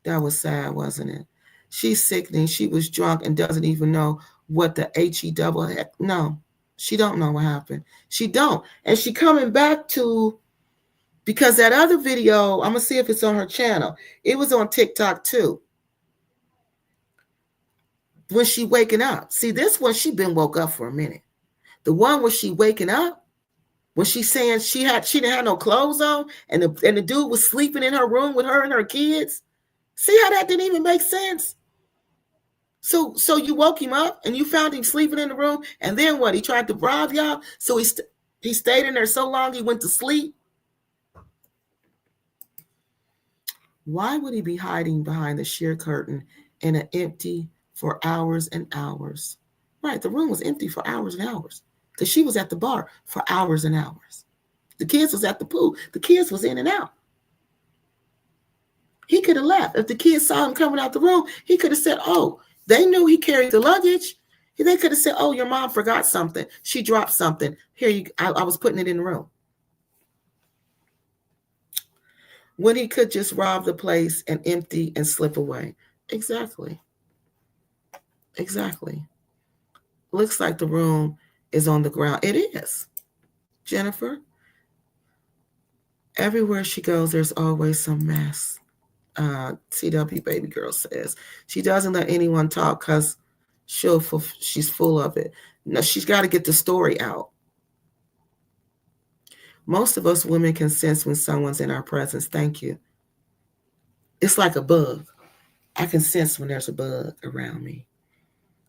A: That was sad, wasn't it? She's sickening. She was drunk and doesn't even know what the HE double heck. No, she don't know what happened. She don't. And she coming back to, because that other video, I'm going to see if it's on her channel. It was on TikTok too. When she waking up. See, this one, she been woke up for a minute. The one where she waking up, when she's saying she didn't have no clothes on, and the dude was sleeping in her room with her and her kids. See how that didn't even make sense? So you woke him up and you found him sleeping in the room, and then what? He tried to rob y'all, so he stayed in there so long he went to sleep. Why would he be hiding behind the sheer curtain in an empty for hours and hours? Right, the room was empty for hours and hours because she was at the bar for hours and hours. The kids was at the pool. The kids was in and out. He could have left. If the kids saw him coming out the room, he could have said, oh, they knew he carried the luggage. They could have said, oh, your mom forgot something. She dropped something. Here, I was putting it in the room. When he could just rob the place and empty and slip away. Exactly. Exactly. Looks like the room is on the ground. It is. Jennifer. Everywhere she goes, there's always some mess. CW baby girl says she doesn't let anyone talk because she's full of it. No, she's got to get the story out. Most of us women can sense when someone's in our presence. Thank you. It's like a bug. I can sense when there's a bug around me.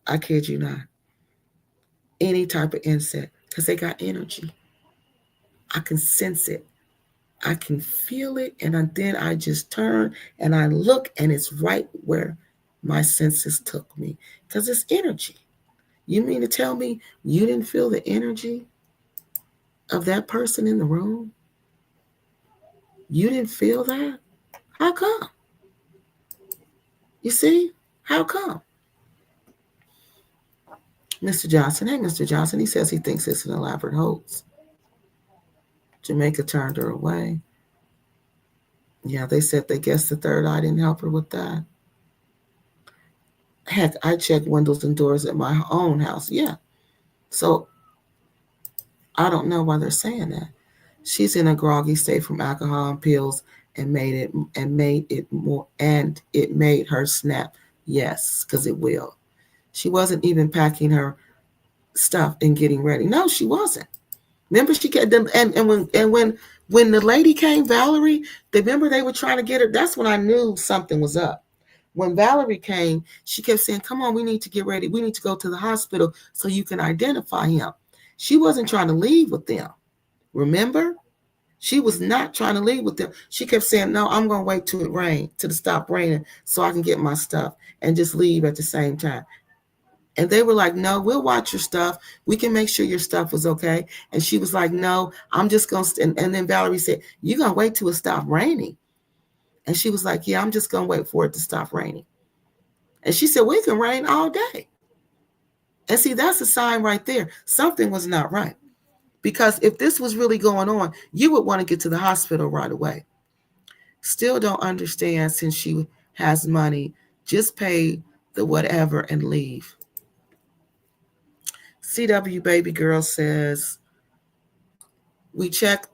A: I kid you not. Any type of insect, because they got energy. I can sense it. I can feel it, and then I just turn and I look, and it's right where my senses took me, because it's energy. You mean to tell me you didn't feel the energy of that person in the room? You didn't feel that? How come? You see? How come? Mr. Johnson, hey, Mr. Johnson, he says he thinks it's an elaborate hoax. Jamaica turned her away. Yeah, they said they guessed the third eye didn't help her with that. Heck, I check windows and doors at my own house. Yeah. So I don't know why they're saying that. She's in a groggy state from alcohol and pills and made her snap. Yes, because it will. She wasn't even packing her stuff and getting ready. No, she wasn't. Remember, she kept them, and when the lady came, Valerie, remember they were trying to get her. That's when I knew something was up. When Valerie came, she kept saying, come on, we need to get ready. We need to go to the hospital so you can identify him. She wasn't trying to leave with them. Remember? She was not trying to leave with them. She kept saying, no, I'm going to wait till it stop raining so I can get my stuff and just leave at the same time. And they were like, no, we'll watch your stuff. We can make sure your stuff was okay. And she was like, no, I'm just going to. And then Valerie said, you're going to wait till it stops raining. And she was like, yeah, I'm just going to wait for it to stop raining. And she said, we can rain all day. And see, that's a sign right there. Something was not right. Because if this was really going on, you would want to get to the hospital right away. Still don't understand since she has money. Just pay the whatever and leave. CW Baby Girl says, we check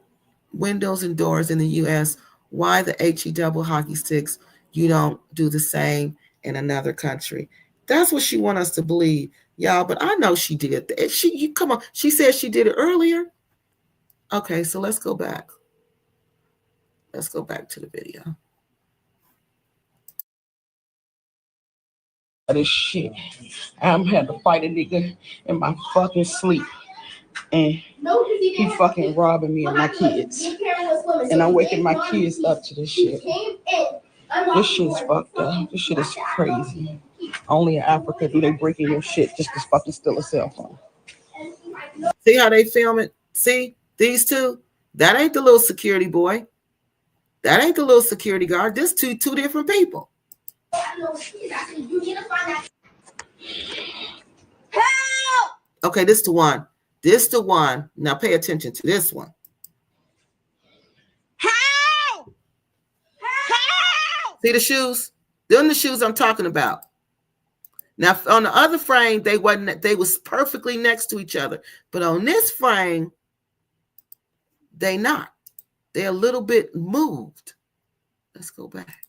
A: windows and doors in the U.S. Why the HE double hockey sticks? You don't do the same in another country. That's what she want us to believe, y'all. But I know she did. Come on. She said she did it earlier. Okay, so let's go back. Let's go back to the video.
B: This shit. I'm had to fight a nigga in my fucking sleep. And he fucking robbing me and my kids. And I'm waking my kids up to this shit. This shit's fucked up. This shit is crazy. Only in Africa do they break in your shit just to fucking steal a cell phone.
A: See how they film it? See? These two? That ain't the little security boy. That ain't the little security guard. This two different people. Help! Okay, this the one. This the one. Now pay attention to this one. Help! Help! See the shoes? Them the shoes I'm talking about. Now on the other frame, they was perfectly next to each other. But on this frame, they not. They're a little bit moved. Let's go back.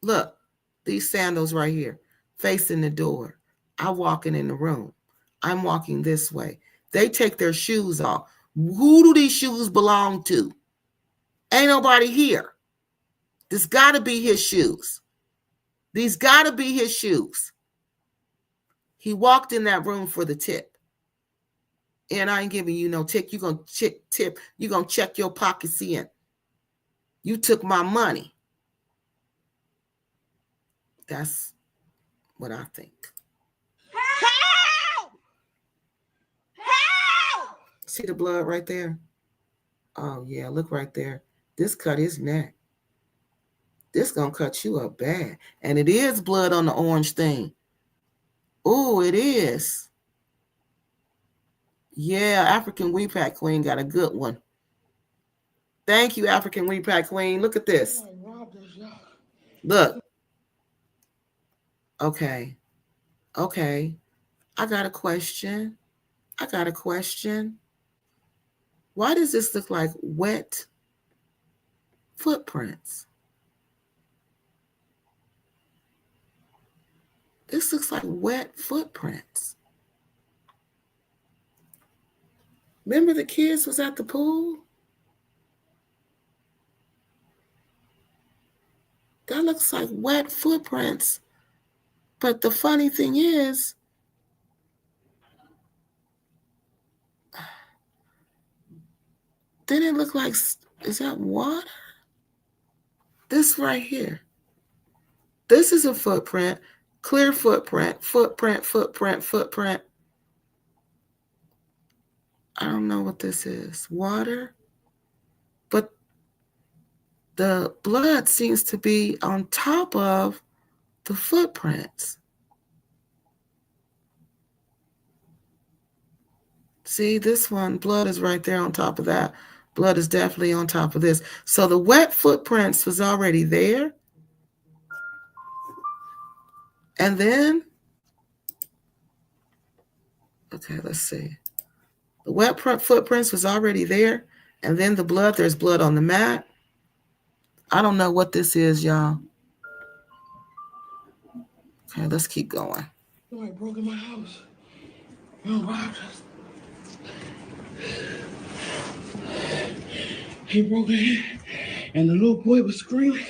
A: Look, these sandals right here, facing the door. I'm walking in the room. I'm walking this way. They take their shoes off. Who do these shoes belong to? Ain't nobody here. This got to be his shoes. These got to be his shoes. He walked in that room for the tip. And I ain't giving you no tip. You're going to tip. You're going to check your pockets in. You took my money. That's what I think. Help! Help! See the blood right there? Oh, yeah, look right there. This cut his neck. This gonna cut you up bad. And it is blood on the orange thing. Oh, it is. Yeah, African Weed Pack Queen got a good one. Thank you, African Weed Pack Queen. Look at this. Look. Okay. Okay. I got a question. Why does this look like wet footprints? This looks like wet footprints. Remember the kids was at the pool? That looks like wet footprints. But the funny thing is, then it look like, is that water? This right here. This is a footprint, clear footprint. I don't know what this is. Water. But the blood seems to be on top of the footprints. See, this one, blood is right there on top of that. Blood is definitely on top of this. So the wet footprints was already there. And then, okay, let's see. The wet footprints was already there. And then the blood, there's blood on the mat. I don't know what this is, y'all. Okay, let's keep going.
B: Somebody broke in my house. Oh, he broke in, and the little boy was screaming.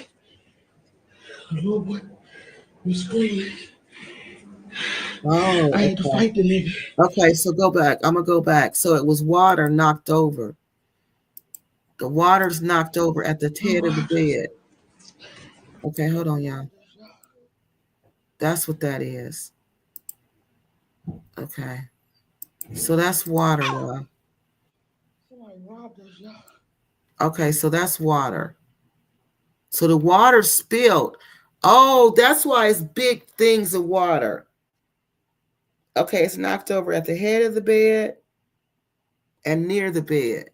A: Oh,
B: I had to fight the nigga.
A: Okay, so go back. I'm going to go back. So it was water knocked over. The water's knocked over at the head of the bed. Okay, hold on, y'all. That's what that is. Okay. So that's water, y'all. Okay, so that's water. So the water spilled. Oh, that's why it's big things of water. Okay, it's knocked over at the head of the bed and near the bed.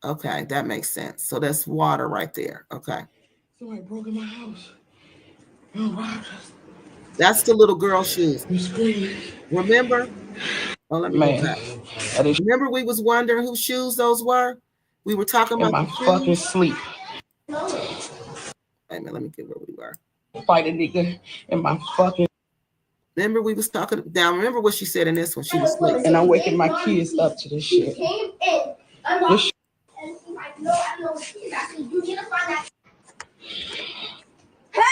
A: Okay, that makes sense. So that's water right there. Okay.
B: Somebody broke in my house. Oh,
A: that's the little girl shoes.
B: You screaming.
A: Remember? Oh, let me
B: Man,
A: go back. Remember we was wondering whose shoes those were? We were talking about
B: my fucking sleep.
A: Wait a minute, let me get where we were.
B: Fight a nigga in my fucking.
A: Remember we was talking down. Remember what she said in this one? She was asleep.
B: And I'm waking my kids up to this shit. This
C: Help!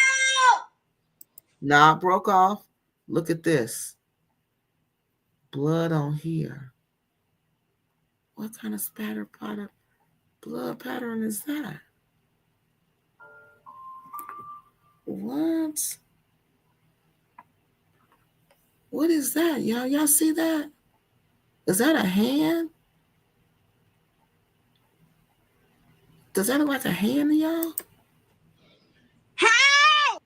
A: Knob broke off. Look at this. Blood on here. What kind of spatter pattern? Blood pattern is that? What? What is that, y'all? Y'all see that? Is that a hand? Does that look like a hand to y'all?
C: Help!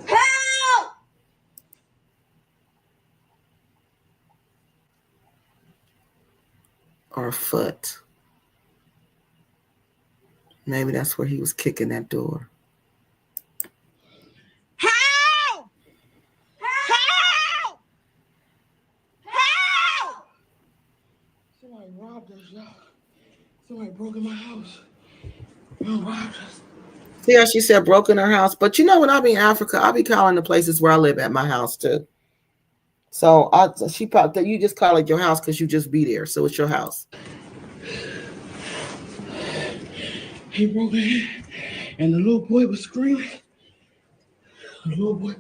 C: Help!
A: Or a foot. Maybe that's where he was kicking that door.
C: Help! Help! Help!
B: Somebody robbed us, y'all. Somebody broke in my house. Robbed us.
A: See how she said broke in her house? But you know, when I be in Africa, I be calling the places where I live at my house too. So she probably, you just call it your house because you just be there. So it's your house.
B: He broke in, and the little boy was screaming. The little boy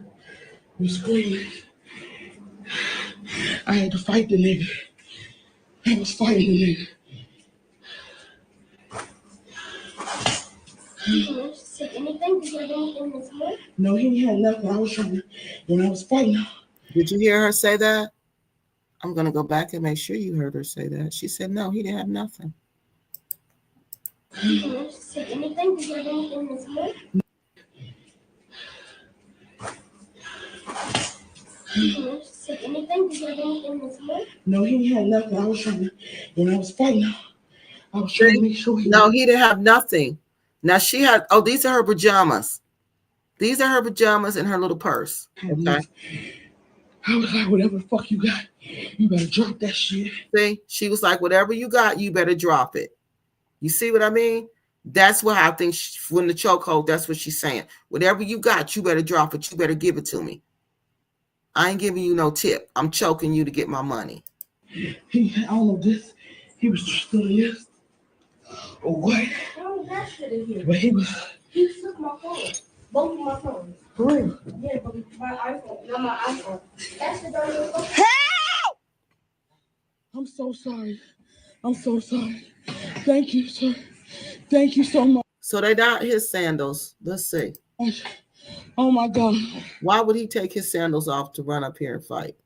B: was screaming. I had to fight the nigga. I was fighting the nigga.
C: Say anything? Did you have anything this morning?
B: No, he had nothing. I was trying to, when I was fighting him.
A: Did you hear her say that? I'm going to go back and make sure you heard her say that. She said, no, he didn't have nothing.
C: Say anything? Did you have anything this morning? Say anything? Did you have anything this morning?
B: No, he had nothing. I was trying to, when I was fighting him, I was trying to make sure he
A: No, he didn't have nothing. Now she had, oh, these are her pajamas. These are her pajamas and her little purse. Okay.
B: I was like, whatever the fuck you got, you better drop that shit.
A: See, she was like, whatever you got, you better drop it. You see what I mean? That's what I think when the chokehold, that's what she's saying. Whatever you got, you better drop it. You better give it to me. I ain't giving you no tip. I'm choking you to get my money.
B: I don't know this. He was stealing this. Or what?
C: Oh, that shit in here.
B: But he
C: took my phone. Both of my phones.
B: For real?
C: Yeah, but my iPhone, not my iPhone. That's the dirty phone. Help!
B: I'm so sorry. I'm so sorry. Thank you, sir. Thank you so much.
A: So they got his sandals. Let's see.
B: Oh my God.
A: Why would he take his sandals off to run up here and fight?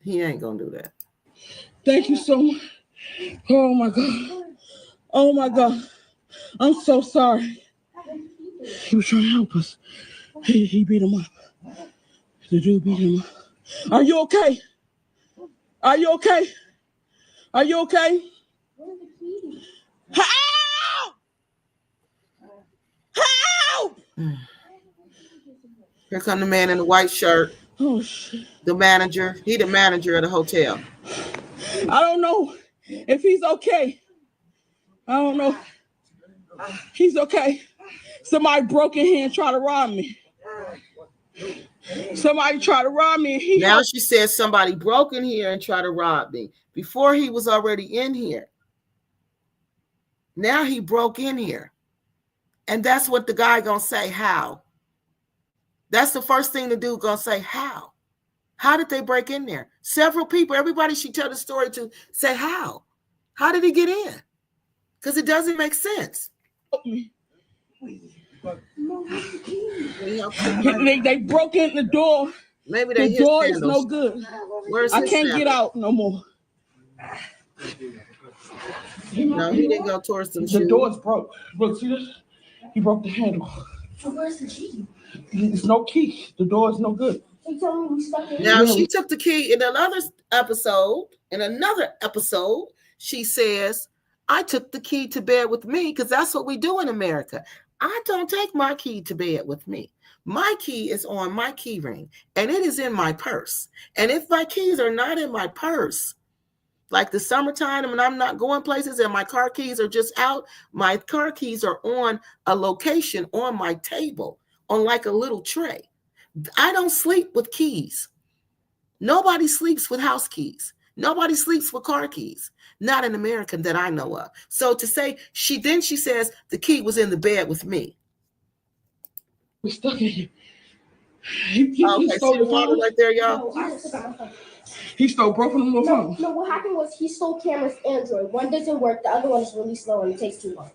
A: He ain't gonna do that.
B: Thank you so much. Oh my God. Oh my God. I'm so sorry. He was trying to help us. He beat him up. The dude beat him up. Are you okay? Are you okay? Are you okay? Help! Help!
A: Here come the man in the white shirt.
B: Oh shit.
A: The manager. He the manager of the hotel.
B: I don't know if he's okay. I don't know. He's okay. Somebody broke in here and tried to rob me. Somebody tried to rob me.
A: Now she says somebody broke in here and tried to rob me. Before he was already in here. Now he broke in here. And that's what the guy gonna say, how? That's the first thing the dude gonna say, how? How did they break in there? Several people, everybody she tell the story to say how? How did he get in? Because it doesn't make sense.
B: They broke in the door.
A: Maybe they
B: the door is no good.
A: Where's
B: I can't get out no more.
A: No, he didn't go towards them
B: The
A: shoes.
B: door's broke. Look, see this? He broke the handle.
C: So where's the key?
B: There's no key. The door is no good.
C: They told me we stuck in.
A: Now she took the key in another episode. In another episode, she says, "I took the key to bed with me because that's what we do in America. I don't take my key to bed with me. My key is on my key ring, and it is in my purse. And if my keys are not in my purse, like the summertime and I'm not going places and my car keys are just out, my car keys are on a location on my table on like a little tray. I don't sleep with keys. Nobody sleeps with house keys. Nobody sleeps with car keys. Not an American that I know of. So to say she says the key was in the bed with me.
B: We stuck in here.
A: Okay, see the water right there, y'all?
C: No, I took out my phone.
B: He stole both of them little phones.
C: No, what happened was he stole camera's Android. One doesn't work, the other one is really slow and it takes too long.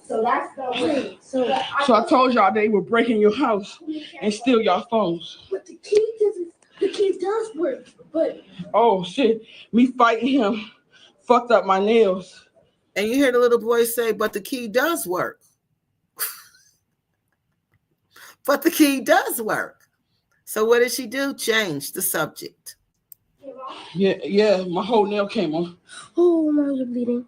C: So that's the way. So
B: I told y'all they were breaking your house and steal y'all phones.
C: But the key doesn't. The key does work, but
B: Oh shit! Me fighting him fucked up my nails.
A: And you hear the little boy say, "But the key does work." But the key does work. So what did she do? Change the subject.
B: Yeah, my whole nail came off.
C: oh, Mom, you're bleeding.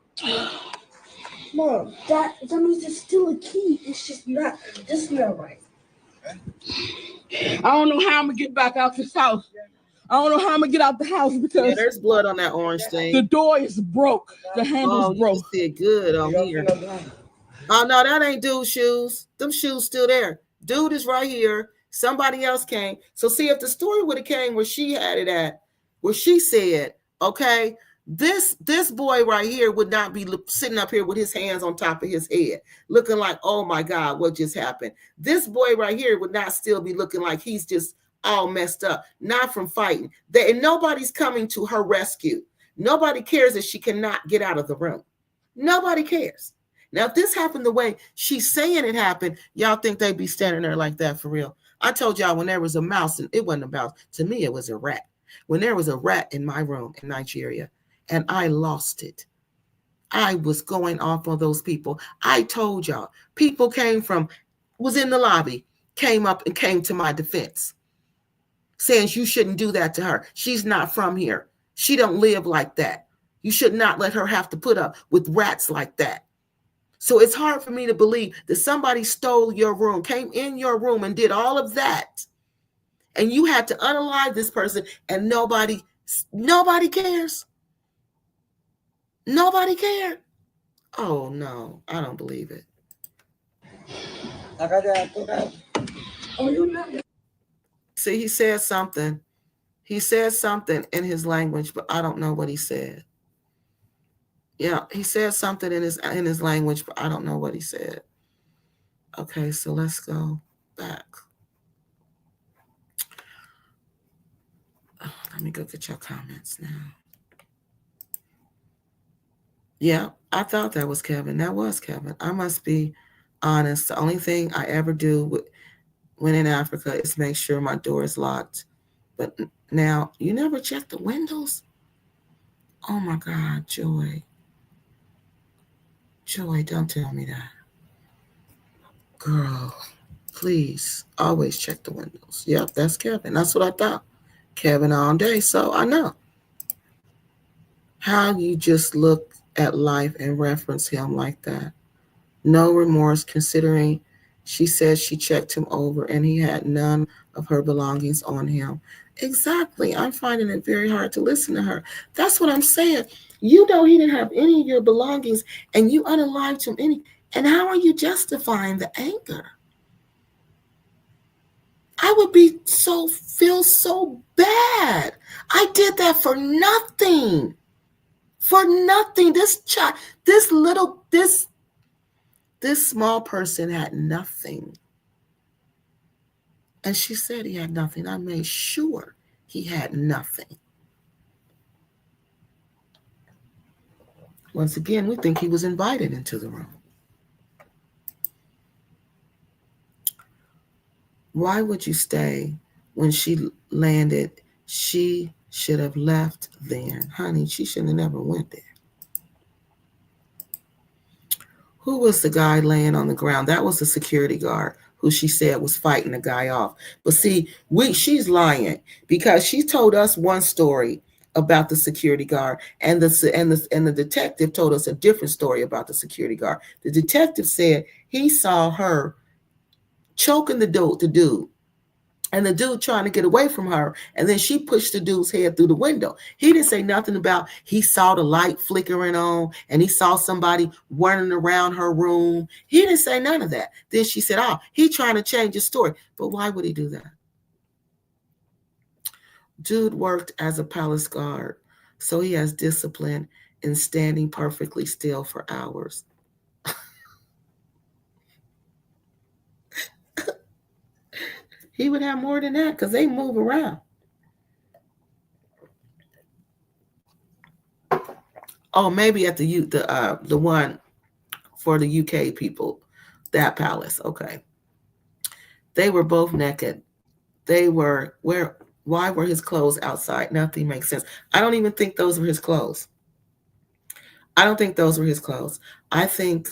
C: Mom, that means there's still a key. It's just not right.
B: I don't know how I'm gonna get back out this house. I don't know how I'm gonna get out the house because
A: there's blood on that orange thing.
B: The door is broke. The handle's broke.
A: You see it good on here. Oh no, that ain't dude's shoes. Them shoes still there. Dude is right here. Somebody else came. So see, if the story would have came where she had it at, where she said, okay, this boy right here would not be sitting up here with his hands on top of his head, looking like, oh my God, what just happened? This boy right here would not still be looking like he's just all messed up, not from fighting. And nobody's coming to her rescue. Nobody cares that she cannot get out of the room. Nobody cares. Now, if this happened the way she's saying it happened, y'all think they'd be standing there like that for real? I told y'all when there was a mouse, and it wasn't a mouse. To me, it was a rat. When there was a rat in my room in Nigeria, and I lost it, I was going off on those people. I told y'all, people was in the lobby, came up and came to my defense, saying you shouldn't do that to her. She's not from here. She don't live like that. You should not let her have to put up with rats like that. So it's hard for me to believe that somebody stole your room, came in your room and did all of that. And you had to unalive this person and nobody cares. Nobody cared. Oh no, I don't believe it. See, he said something. He said something in his language, but I don't know what he said. Yeah, he said something in his language, but I don't know what he said. Okay, so let's go back. Let me go get your comments now. Yeah, I thought that was Kevin. That was Kevin. I must be honest. The only thing I ever do when in Africa is make sure my door is locked. But now, you never check the windows? Oh my God, Joy. Joy, don't tell me that. Girl, please, always check the windows. Yep, that's Kevin. That's what I thought. Kevin all day, so I know. How you just look at life and reference him like that. No remorse, considering she said she checked him over and he had none of her belongings on him. Exactly. I'm finding it very hard to listen to her. That's what I'm saying. You know he didn't have any of your belongings and you unalived him any. And how are you justifying the anger? I would feel so bad. I did that for nothing. For nothing. This small person had nothing. And she said he had nothing. I made sure he had nothing. Once again, we think he was invited into the room. Why would you stay when she landed? She should have left then. Honey, she shouldn't have never went there. Who was the guy laying on the ground? That was the security guard who she said was fighting the guy off. But see, she's lying because she told us one story about the security guard, and the detective told us a different story about the security guard. The detective said he saw her choking the dude, and the dude trying to get away from her, and then she pushed the dude's head through the window. He didn't say nothing about he saw the light flickering on and he saw somebody running around her room. He didn't say none of that. Then she said, oh, he trying to change his story. But why would he do that? Dude worked as a palace guard, so he has discipline in standing perfectly still for hours. He would have more than that because they move around. Oh, maybe at the one for the UK people, that palace. Okay, they were both naked. They were where? Why were his clothes outside? Nothing makes sense. I don't even think those were his clothes. I don't think those were his clothes. I think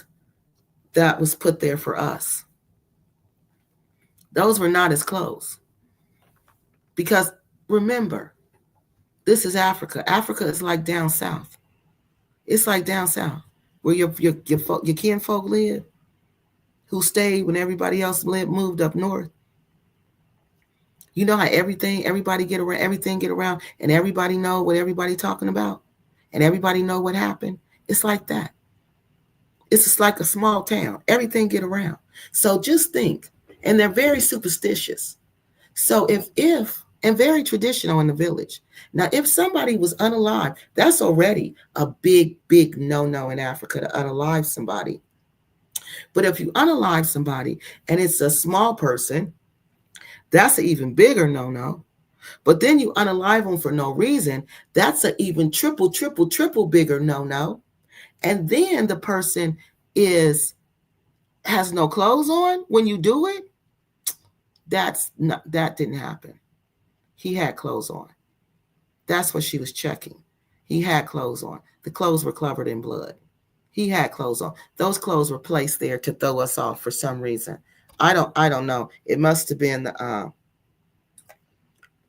A: that was put there for us. Those were not his clothes. Because remember, this is Africa. Africa is like down south. It's like down south where your kinfolk live, who stayed when everybody else moved up north. You know how everything get around, and everybody know what everybody talking about, and everybody know what happened. It's like that. It's just like a small town. Everything get around. So just think, and they're very superstitious. So if and very traditional in the village. Now, if somebody was unalive, that's already a big no in Africa to unalive somebody. But if you unalive somebody and it's a small person, that's an even bigger no. But then you unalive them for no reason, that's an even triple bigger no. And then the person is has no clothes on when you do it. That didn't happen. He had clothes on. That's what she was checking. He had clothes on. The clothes were covered in blood. He had clothes on. Those clothes were placed there to throw us off for some reason. I don't know. It must have been uh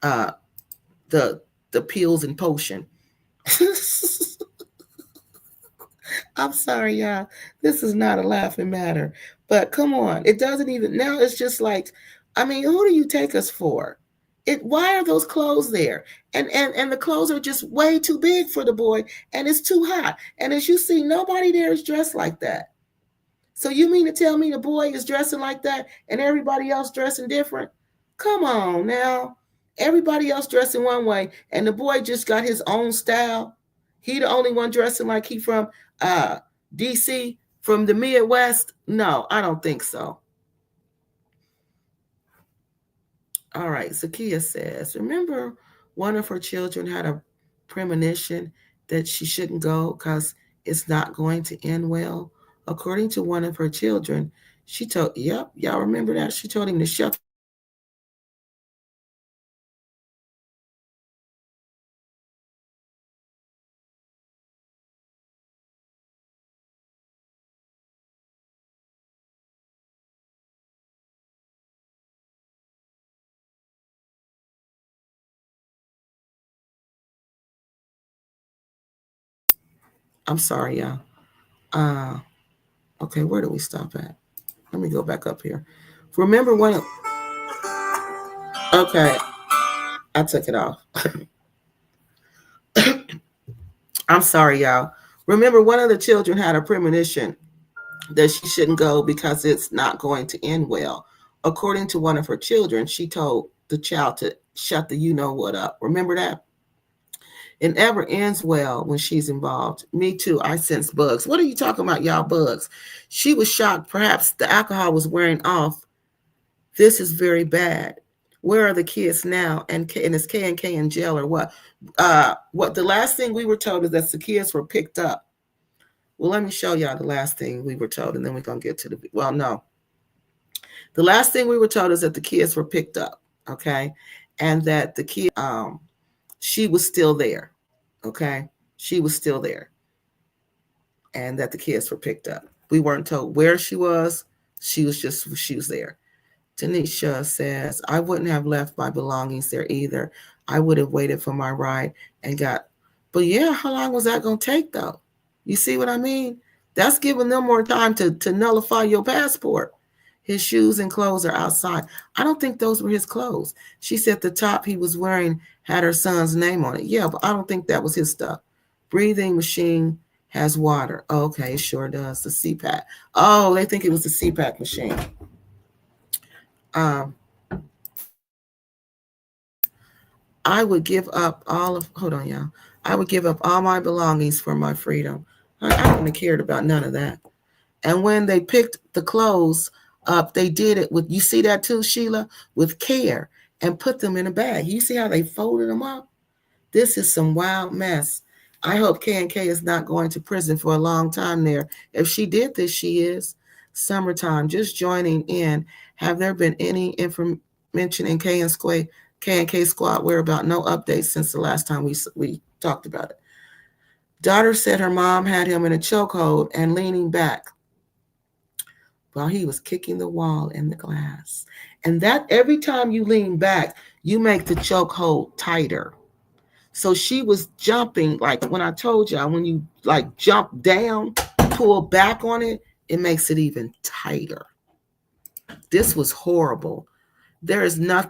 A: the the pills and potion. I'm sorry, y'all. This is not a laughing matter. But come on. It doesn't even now it's just like, I mean, who do you take us for? Why are those clothes there? And the clothes are just way too big for the boy, and it's too hot. And as you see, nobody there is dressed like that. So you mean to tell me the boy is dressing like that and everybody else dressing different? Come on now. Everybody else dressing one way and the boy just got his own style. He the only one dressing like he from uh DC, from the Midwest? No, I don't think so. All right, Zakia says, remember one of her children had a premonition that she shouldn't go because it's not going to end well. According to one of her children, she told, yep, y'all remember that? She told him to shut. I'm sorry, y'all. Uh, okay, where do we stop at? Let me go back up here. Remember one of, okay, I took it off. I'm sorry, y'all. Remember one of the children had a premonition that she shouldn't go because it's not going to end well. According to one of her children, she told the child to shut the you know what up. Remember that? It never ends well when she's involved. Me too. I sense bugs. What are you talking about, y'all? Bugs. She was shocked. Perhaps the alcohol was wearing off. This is very bad. Where are the kids now? And is KNK in jail or what? What the last thing we were told is that the kids were picked up. Well, let me show y'all the last thing we were told, and then we're gonna get to the no. The last thing we were told is that the kids were picked up, okay, and that the kid, she was still there, okay, she was still there, and that the kids were picked up. We weren't told where she was. She was there. Tanisha says, I wouldn't have left my belongings there either. I would have waited for my ride and got. But yeah, how long was that going to take though? You see what I mean? That's giving them more time to nullify your passport. His shoes and clothes are outside. I don't think those were his clothes. She said the top he was wearing had her son's name on it. Yeah, but I don't think that was his stuff. Breathing machine has water. Oh, okay, it sure does. The CPAP. Oh, they think it was the CPAP machine. Um, I would give up all of, hold on, y'all. I would give up all my belongings for my freedom. I wouldn't have cared about none of that. And when they picked the clothes up, they did it with, you see that too, Sheila, with care and put them in a bag. You see how they folded them up? This is some wild mess. I hope KNK is not going to prison for a long time there. If she did this, she is. Summertime, just joining in. Have there been any information in KNK squad whereabout? No updates since the last time we talked about it. Daughter said her mom had him in a chokehold and leaning back while he was kicking the wall in the glass. And that every time you lean back, you make the chokehold tighter. So she was jumping, like when I told y'all, when you like jump down, pull back on it, it makes it even tighter. This was horrible. There is no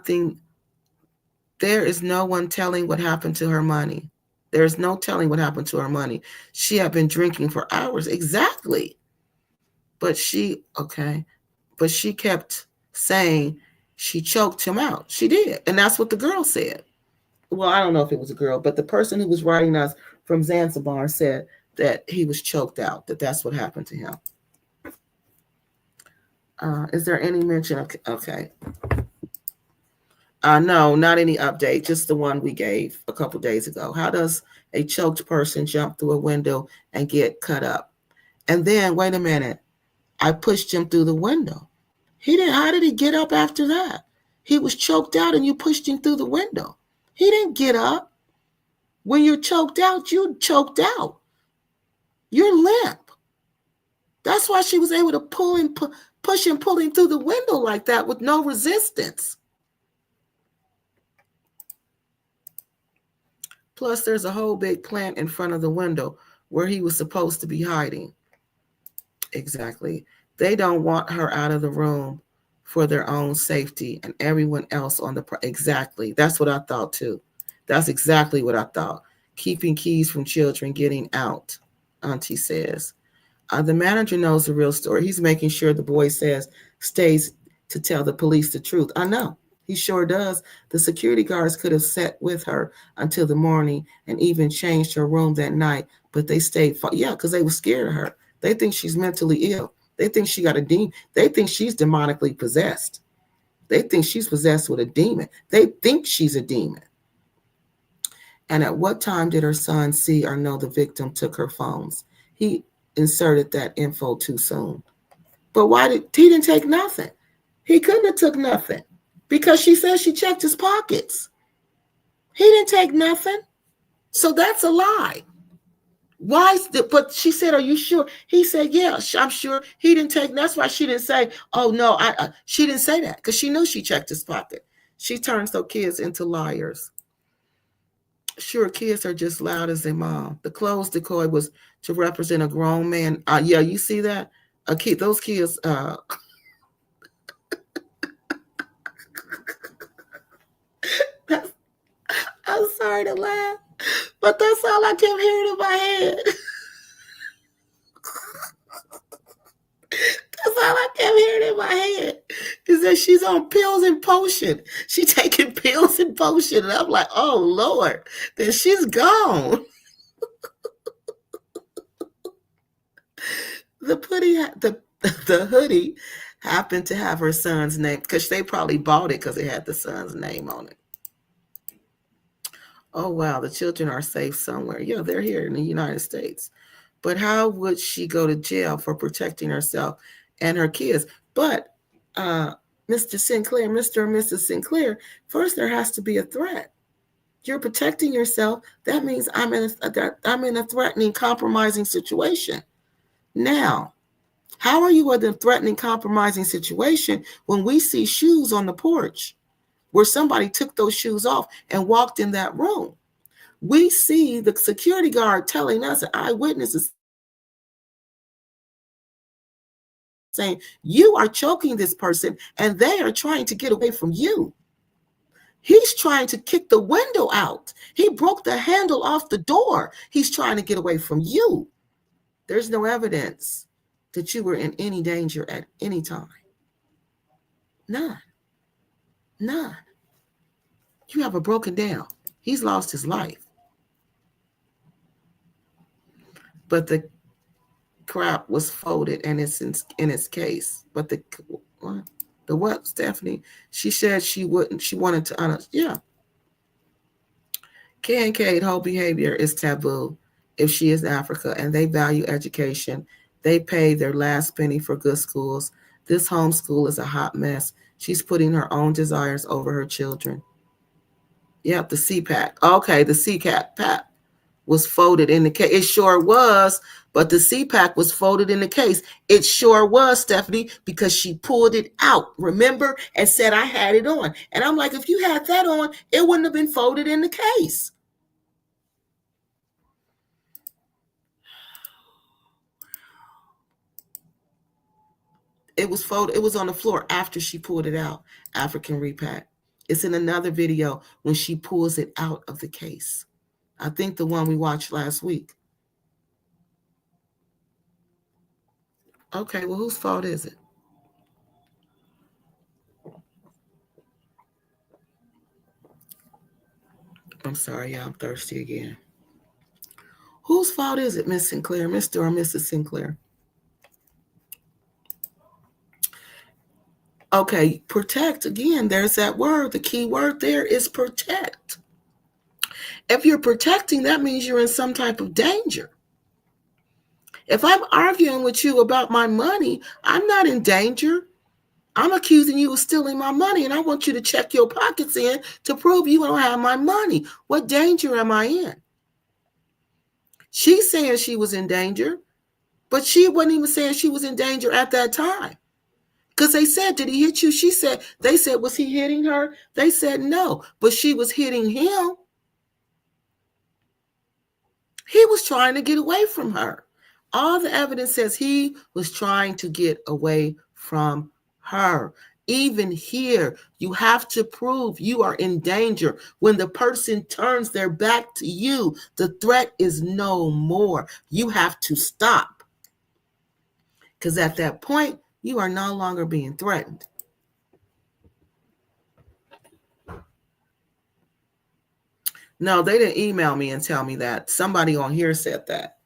A: one telling what happened to her money. There's no telling what happened to her money. She had been drinking for hours. Exactly. But she kept saying she choked him out. She did. And that's what the girl said. Well, I don't know if it was a girl, but the person who was writing us from Zanzibar said that he was choked out, that's what happened to him. Is there any mention of, okay. No, not any update, just the one we gave a couple days ago. How does a choked person jump through a window and get cut up? And then, wait a minute, I pushed him through the window. How did he get up after that? He was choked out and you pushed him through the window. He didn't get up. When you're choked out, you're choked out. You're limp. That's why she was able to push and pull him through the window like that with no resistance. Plus, there's a whole big plant in front of the window where he was supposed to be hiding. Exactly. They don't want her out of the room for their own safety and everyone else on the exactly. That's what I thought too. That's exactly what I thought. Keeping keys from children getting out, Auntie says. The manager knows the real story. He's making sure the boy stays to tell the police the truth. I know. He sure does. The security guards could have sat with her until the morning and even changed her room that night, but they stayed. Yeah, because they were scared of her. They think she's mentally ill. They think she got a demon. They think she's demonically possessed. They think she's possessed with a demon. They think she's a demon. And at what time did her son see or know the victim took her phones? He inserted that info too soon. But he didn't take nothing? He couldn't have took nothing because she said she checked his pockets. He didn't take nothing. So that's a lie. Why? But she said, are you sure? He said, yeah, I'm sure. He didn't take. That's why she didn't say, oh, no, she didn't say that because she knew she checked his pocket. She turns those kids into liars. Sure, kids are just loud as their mom. The clothes decoy was to represent a grown man. Yeah, you see that? Those kids. I'm sorry to laugh, but that's all I kept hearing in my head. That's all I kept hearing in my head is that she's on pills and potion. She's taking pills and potion. And I'm like, oh, Lord, then she's gone. The hoodie happened to have her son's name because they probably bought it because it had the son's name on it. Oh, wow, the children are safe somewhere. Yeah, they're here in the United States. But how would she go to jail for protecting herself and her kids? But Mr. Sinclair, Mr. and Mrs. Sinclair, first there has to be a threat. You're protecting yourself. That means I'm in a threatening, compromising situation. Now, How are you in a threatening, compromising situation when we see shoes on the porch where somebody took those shoes off and walked in that room? We see the security guard telling us, an eyewitness is saying, you are choking this person and they are trying to get away from you. He's trying to kick the window out. He broke the handle off the door. He's trying to get away from you. There's no evidence that you were in any danger at any time. None. None. You have a broken down. He's lost his life. But the crap was folded and it's in its case. But what? The what, Stephanie? She said she wouldn't. She wanted to yeah. KNK whole behavior is taboo if she is Africa and they value education. They pay their last penny for good schools. This homeschool is a hot mess. She's putting her own desires over her children. Yep, the CPAC. Okay, the CPAC was folded in the case. It sure was, but the CPAC was folded in the case. It sure was, Stephanie, because she pulled it out, remember, and said I had it on. And I'm like, if you had that on, it wouldn't have been folded in the case. It was folded. It was on the floor after she pulled it out. African repack. It's in another video when she pulls it out of the case. I think the one we watched last week. Okay, well, whose fault is it? I'm sorry, y'all. I'm thirsty again. Whose fault is it, Miss Sinclair, Mr. or Mrs. Sinclair? Okay, protect. Again, there's that word. The key word there is protect. If you're protecting, that means you're in some type of danger. If I'm arguing with you about my money, I'm not in danger. I'm accusing you of stealing my money, and I want you to check your pockets in to prove you don't have my money. What danger am I in? She's saying she was in danger, but she wasn't even saying she was in danger at that time. Because they said, did he hit you? They said, was he hitting her? They said no, but she was hitting him. He was trying to get away from her. All the evidence says he was trying to get away from her. Even here, you have to prove you are in danger. When the person turns their back to you, the threat is no more. You have to stop. Because at that point, you are no longer being threatened. No, they didn't email me and tell me that. Somebody on here said that.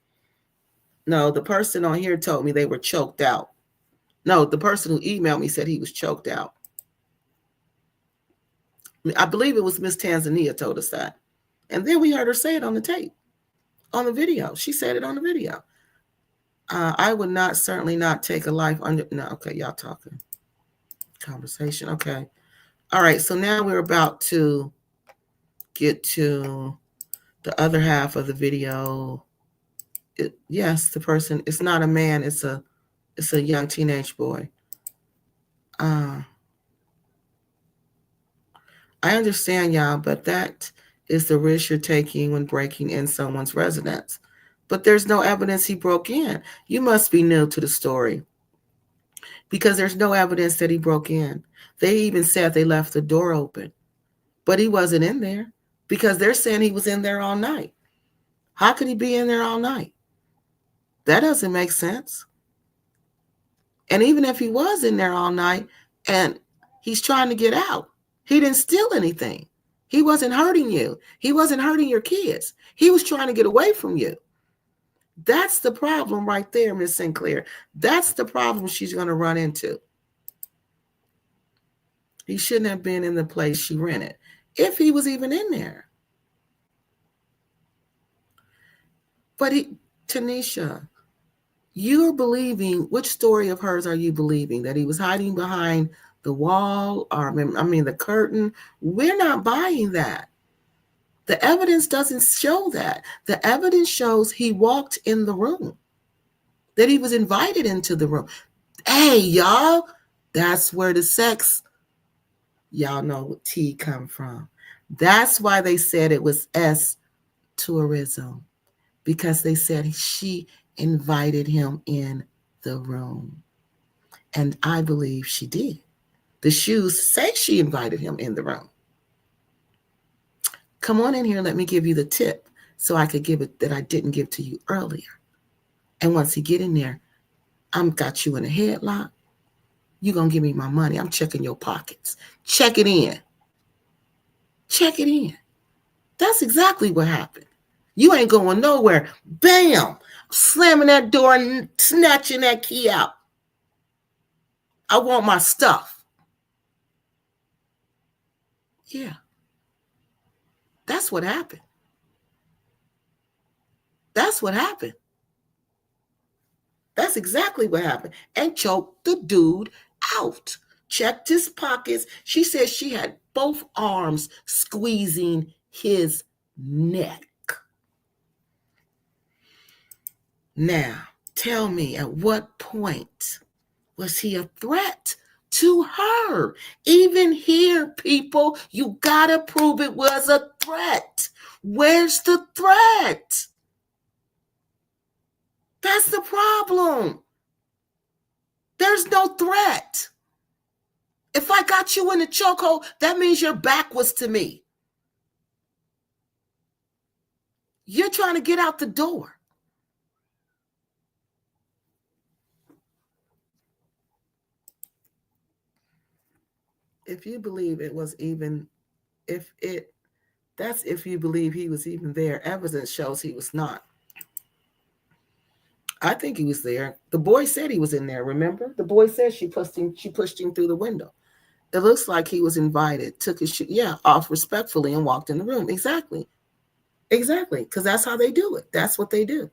A: No, the person on here told me they were choked out. No, the person who emailed me said he was choked out. I believe it was Miss Tanzania told us that. And then we heard her say it on the tape, on the video. She said it on the video. I would certainly not take a life under. No, okay, y'all talking. Conversation, okay. All right, so now we're about to get to the other half of the video. Yes, the person, it's not a man, it's a young teenage boy. I understand, y'all, but that is the risk you're taking when breaking in someone's residence. But there's no evidence he broke in. You must be new to the story because there's no evidence that he broke in. They even said they left the door open, but he wasn't in there because they're saying he was in there all night. How could he be in there all night? That doesn't make sense. And even if he was in there all night and he's trying to get out, he didn't steal anything. He wasn't hurting you. He wasn't hurting your kids. He was trying to get away from you. That's the problem right there, Miss Sinclair. That's the problem she's going to run into. He shouldn't have been in the place she rented, if he was even in there. But Tanisha, you're believing, which story of hers are you believing? That he was hiding behind the wall or, the curtain? We're not buying that. The evidence doesn't show that. The evidence shows he walked in the room. that he was invited into the room. Hey, y'all, that's where the sex, y'all know what T come from. That's why they said it was S tourism, because they said she invited him in the room. And I believe she did. The shoes say she invited him in the room. Come on in here, let me give you the tip so I could give it that I didn't give to you earlier. And once he get in there, I'm got you in a headlock. You're going to give me my money. I'm checking your pockets. Check it in. Check it in. That's exactly what happened. You ain't going nowhere. Bam! Slamming that door and snatching that key out. I want my stuff. Yeah. That's what happened. That's what happened. That's exactly what happened. And choked the dude out. Checked his pockets. She said she had both arms squeezing his neck. Now, tell me, at what point was he a threat to her? Even here, people, you gotta prove it was a threat. Where's the threat? That's the problem. There's no threat. If I got you in a chokehold, that means your back was to me. You're trying to get out the door. If you believe it was even, that's if you believe he was even there. Evidence shows he was not. I think he was there. The boy said he was in there, remember? The boy said she pushed him through the window. It looks like he was invited, took his shoe, off respectfully and walked in the room. Exactly. Exactly. Because that's how they do it. That's what they do.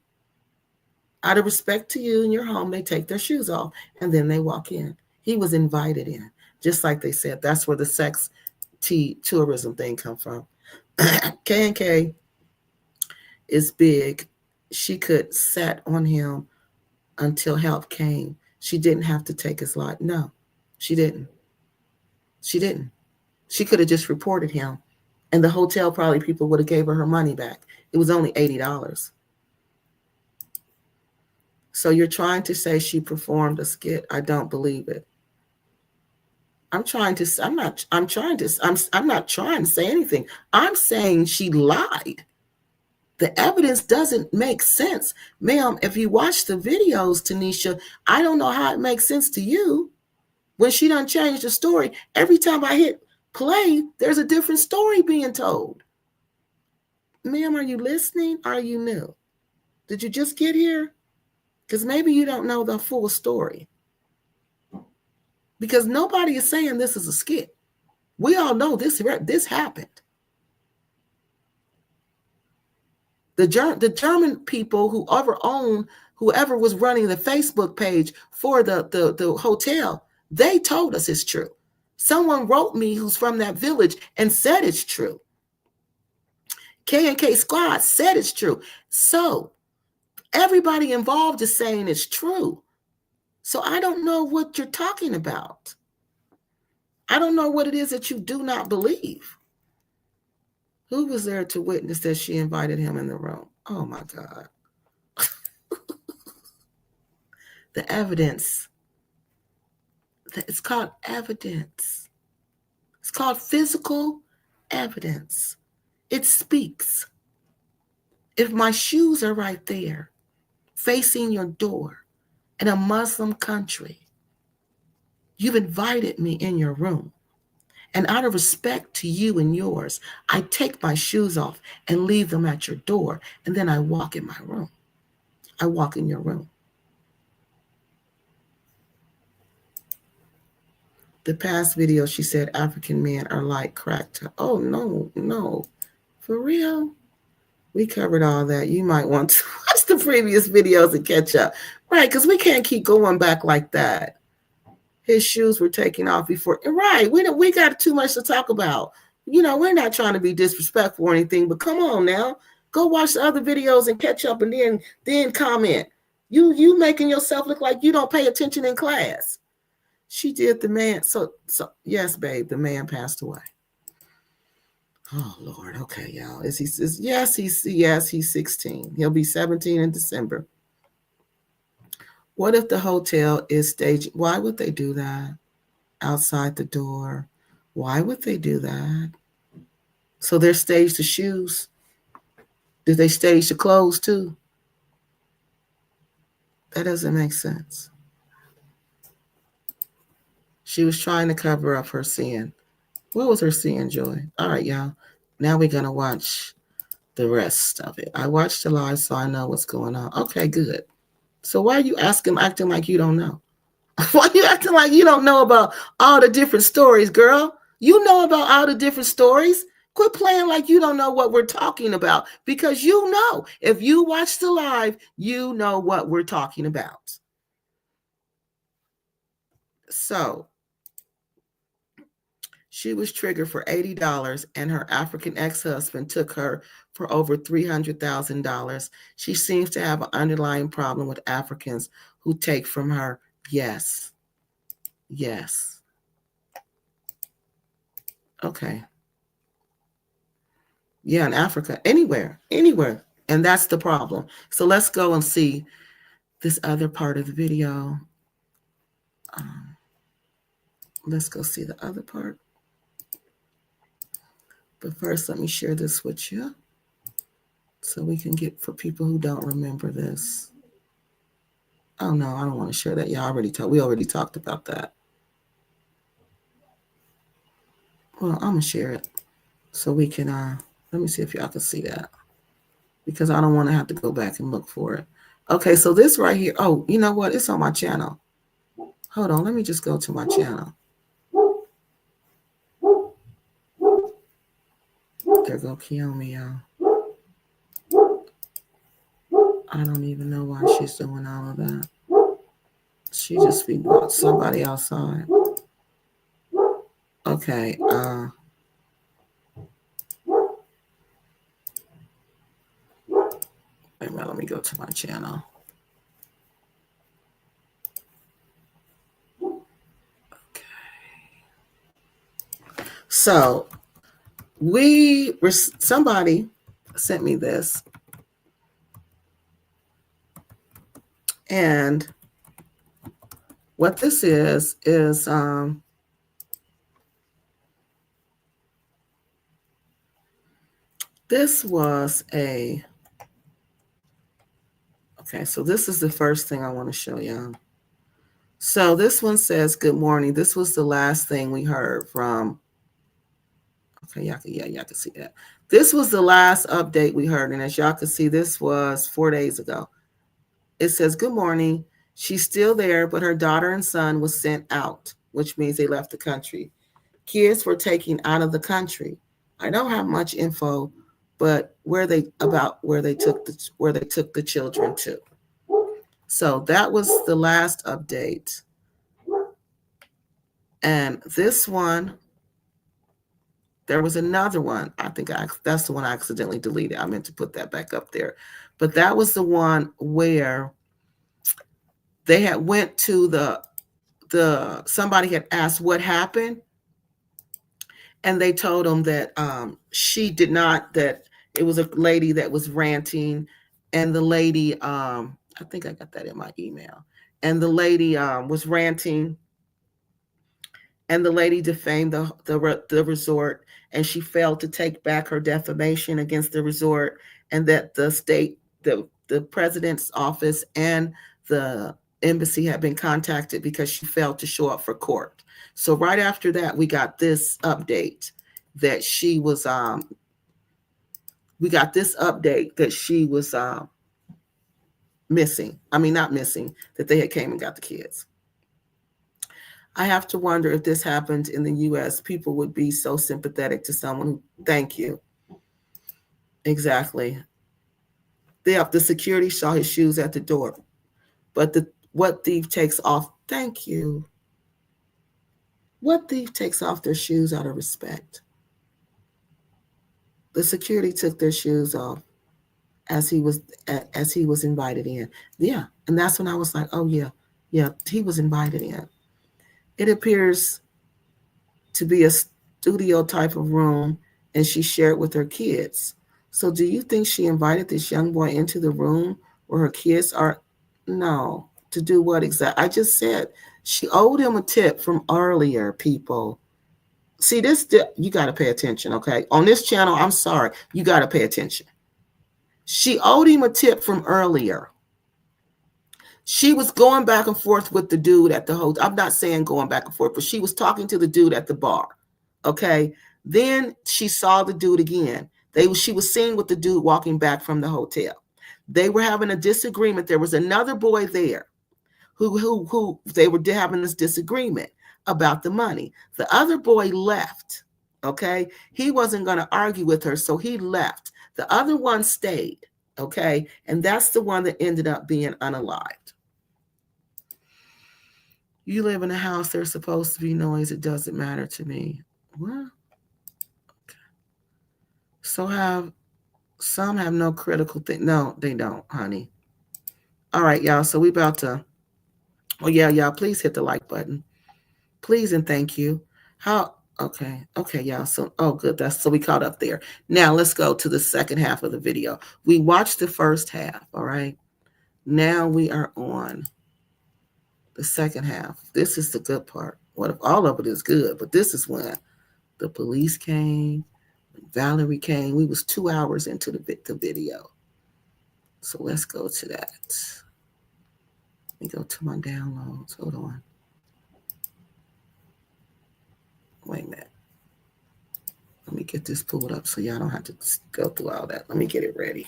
A: Out of respect to you and your home, they take their shoes off and then they walk in. He was invited in. Just like they said, that's where the sex tourism thing come from. KNK is big. She could sat on him until help came. She didn't have to take his life. No, she didn't. She didn't. She could have just reported him, and the hotel probably people would have gave her money back. It was only $80. So you're trying to say she performed a skit? I don't believe it. I'm not trying to say anything. I'm saying she lied. The evidence doesn't make sense. Ma'am, if you watch the videos, Tanisha, I don't know how it makes sense to you. When she done changed the story, every time I hit play, there's a different story being told. Ma'am, are you listening? Are you new? Did you just get here? Because maybe you don't know the full story. Because nobody is saying this is a skit. We all know this happened. The German people whoever was running the Facebook page for the hotel, they told us it's true. Someone wrote me who's from that village and said it's true. KNK squad said it's true. So everybody involved is saying it's true. So I don't know what you're talking about. I don't know what it is that you do not believe. Who was there to witness that she invited him in the room? Oh my God. The evidence. It's called evidence. It's called physical evidence. It speaks. If my shoes are right there, facing your door in a Muslim country, you've invited me in your room. And out of respect to you and yours, I take my shoes off and leave them at your door. And then I walk in my room. I walk in your room. The past video, she said African men are like crack. Oh, no. For real? We covered all that. You might want to watch the previous videos and catch up. Right, because we can't keep going back like that. His shoes were taken off before. Right, we got too much to talk about. We're not trying to be disrespectful or anything, but come on now. Go watch the other videos and catch up and then comment. You making yourself look like you don't pay attention in class. She did the man. So yes, babe, the man passed away. Oh Lord, okay, y'all. He's 16. He'll be 17 in December. What if the hotel is staging? Why would they do that outside the door? Why would they do that? So they're staged the shoes. Did they stage the clothes too? That doesn't make sense. She was trying to cover up her sin. What was her sin, Joy? All right, y'all. Now we're gonna watch the rest of it. I watched the live, so I know what's going on. Okay, good. So why are you acting like you don't know? Why are you acting like you don't know about all the different stories, girl? You know about all the different stories. Quit playing like you don't know what we're talking about, because you know. If you watch the live, you know what we're talking about. So she was triggered for $80, and her African ex-husband took her for over $300,000. She seems to have an underlying problem with Africans who take from her. Yes. Yes. Okay. Yeah, in Africa, anywhere. And that's the problem. So let's go and see this other part of the video. Let's go see the other part. But first, let me share this with you so we can get, for people who don't remember this. Oh no, I don't want to share that. Yeah, we already talked about that. Well, I'm gonna share it so we can let me see if y'all can see that, because I don't want to have to go back and look for it. Okay, so this right here. Oh, you know what? It's on my channel. Hold on, let me just go to my channel. There go Kiyomi, y'all. I don't even know why she's doing all of that. She just be somebody outside. Okay, wait a minute, let me go to my channel. Okay. So somebody sent me this, and what this is this was a, okay, so this is the first thing I want to show y'all. So this one says, good morning. This was the last thing we heard from, okay, y'all can see that. This was the last update we heard. And as y'all can see, this was 4 days ago. It says, good morning. She's still there, but her daughter and son was sent out, which means they left the country. Kids were taken out of the country. I don't have much info, but where they took the children to. So that was the last update. And this one, there was another one. I think that's the one I accidentally deleted. I meant to put that back up there. But that was the one where they had went to somebody had asked what happened. And they told them that she did not, that it was a lady that was ranting. And the lady, I think I got that in my email. And the lady was ranting. And the lady defamed the resort, and she failed to take back her defamation against the resort, and that the state, the president's office and the embassy had been contacted because she failed to show up for court. So right after that, we got this update that she was missing. I mean, not missing, that they had came and got the kids. I have to wonder if this happened in the U.S., people would be so sympathetic to someone who, thank you. Exactly. The security saw his shoes at the door. But what thief takes off, thank you. What thief takes off their shoes out of respect? The security took their shoes off as he was invited in. Yeah, and that's when I was like, oh yeah, he was invited in. It appears to be a studio type of room, and she shared with her kids. So do you think she invited this young boy into the room where her kids are? No. To do what exactly? I just said she owed him a tip from earlier, people. See, you got to pay attention, okay? On this channel, I'm sorry, you got to pay attention. She owed him a tip from earlier. She was going back and forth with the dude at the hotel. I'm not saying going back and forth, but she was talking to the dude at the bar. Okay. Then she saw the dude again. She was seen with the dude walking back from the hotel. They were having a disagreement. There was another boy there who they were having this disagreement about the money. The other boy left. Okay. He wasn't going to argue with her, so he left. The other one stayed. Okay. And that's the one that ended up being unalived. You live in a house, there's supposed to be noise. It doesn't matter to me. What? Okay. So some have no critical thing. No, they don't, honey. All right, y'all. So we about to. Oh yeah, y'all. Please hit the like button, please, and thank you. Okay, y'all. So good. So we caught up there. Now let's go to the second half of the video. We watched the first half. All right. Now we are on the second half. This is the good part. What if all of it is good? But this is when the police came, when Valerie came. We was 2 hours into the video. So let's go to that. Let me go to my downloads. Hold on. Wait a minute. Let me get this pulled up so y'all don't have to go through all that. Let me get it ready.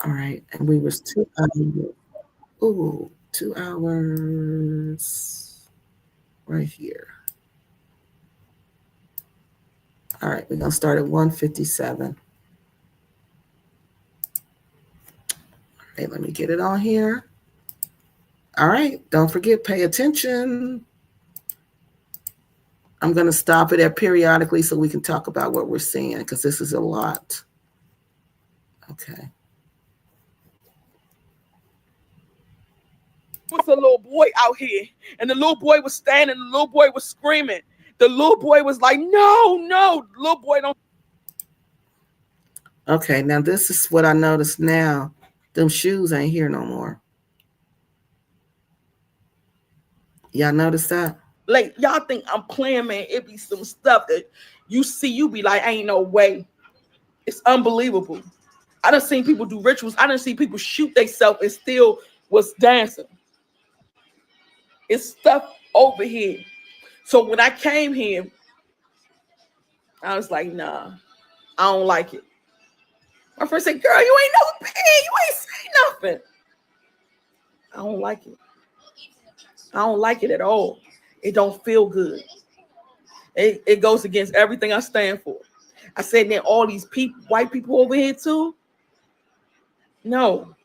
A: All right. And we was 2 hours. Ooh, 2 hours right here. All right, we're going to start at 1:57. All right, let me get it on here. All right, don't forget, pay attention. I'm going to stop it at periodically so we can talk about what we're seeing, because this is a lot. Okay.
B: Was a little boy out here, and the little boy was standing, the little boy was screaming. The little boy was like, no, the little boy don't.
A: Okay, now this is what I noticed now. Them shoes ain't here no more. Y'all notice that?
B: Like, y'all think I'm playing, man. It be some stuff that you see, you be like, ain't no way. It's unbelievable. I done seen people do rituals. I done seen people shoot themselves and still was dancing. It's stuff over here. So when I came here, I was like, nah, I don't like it. My friend said, girl, you ain't no pig. You ain't saying nothing. I don't like it. I don't like it at all. It don't feel good. It goes against everything I stand for. I said, then all these people, white people over here too. No.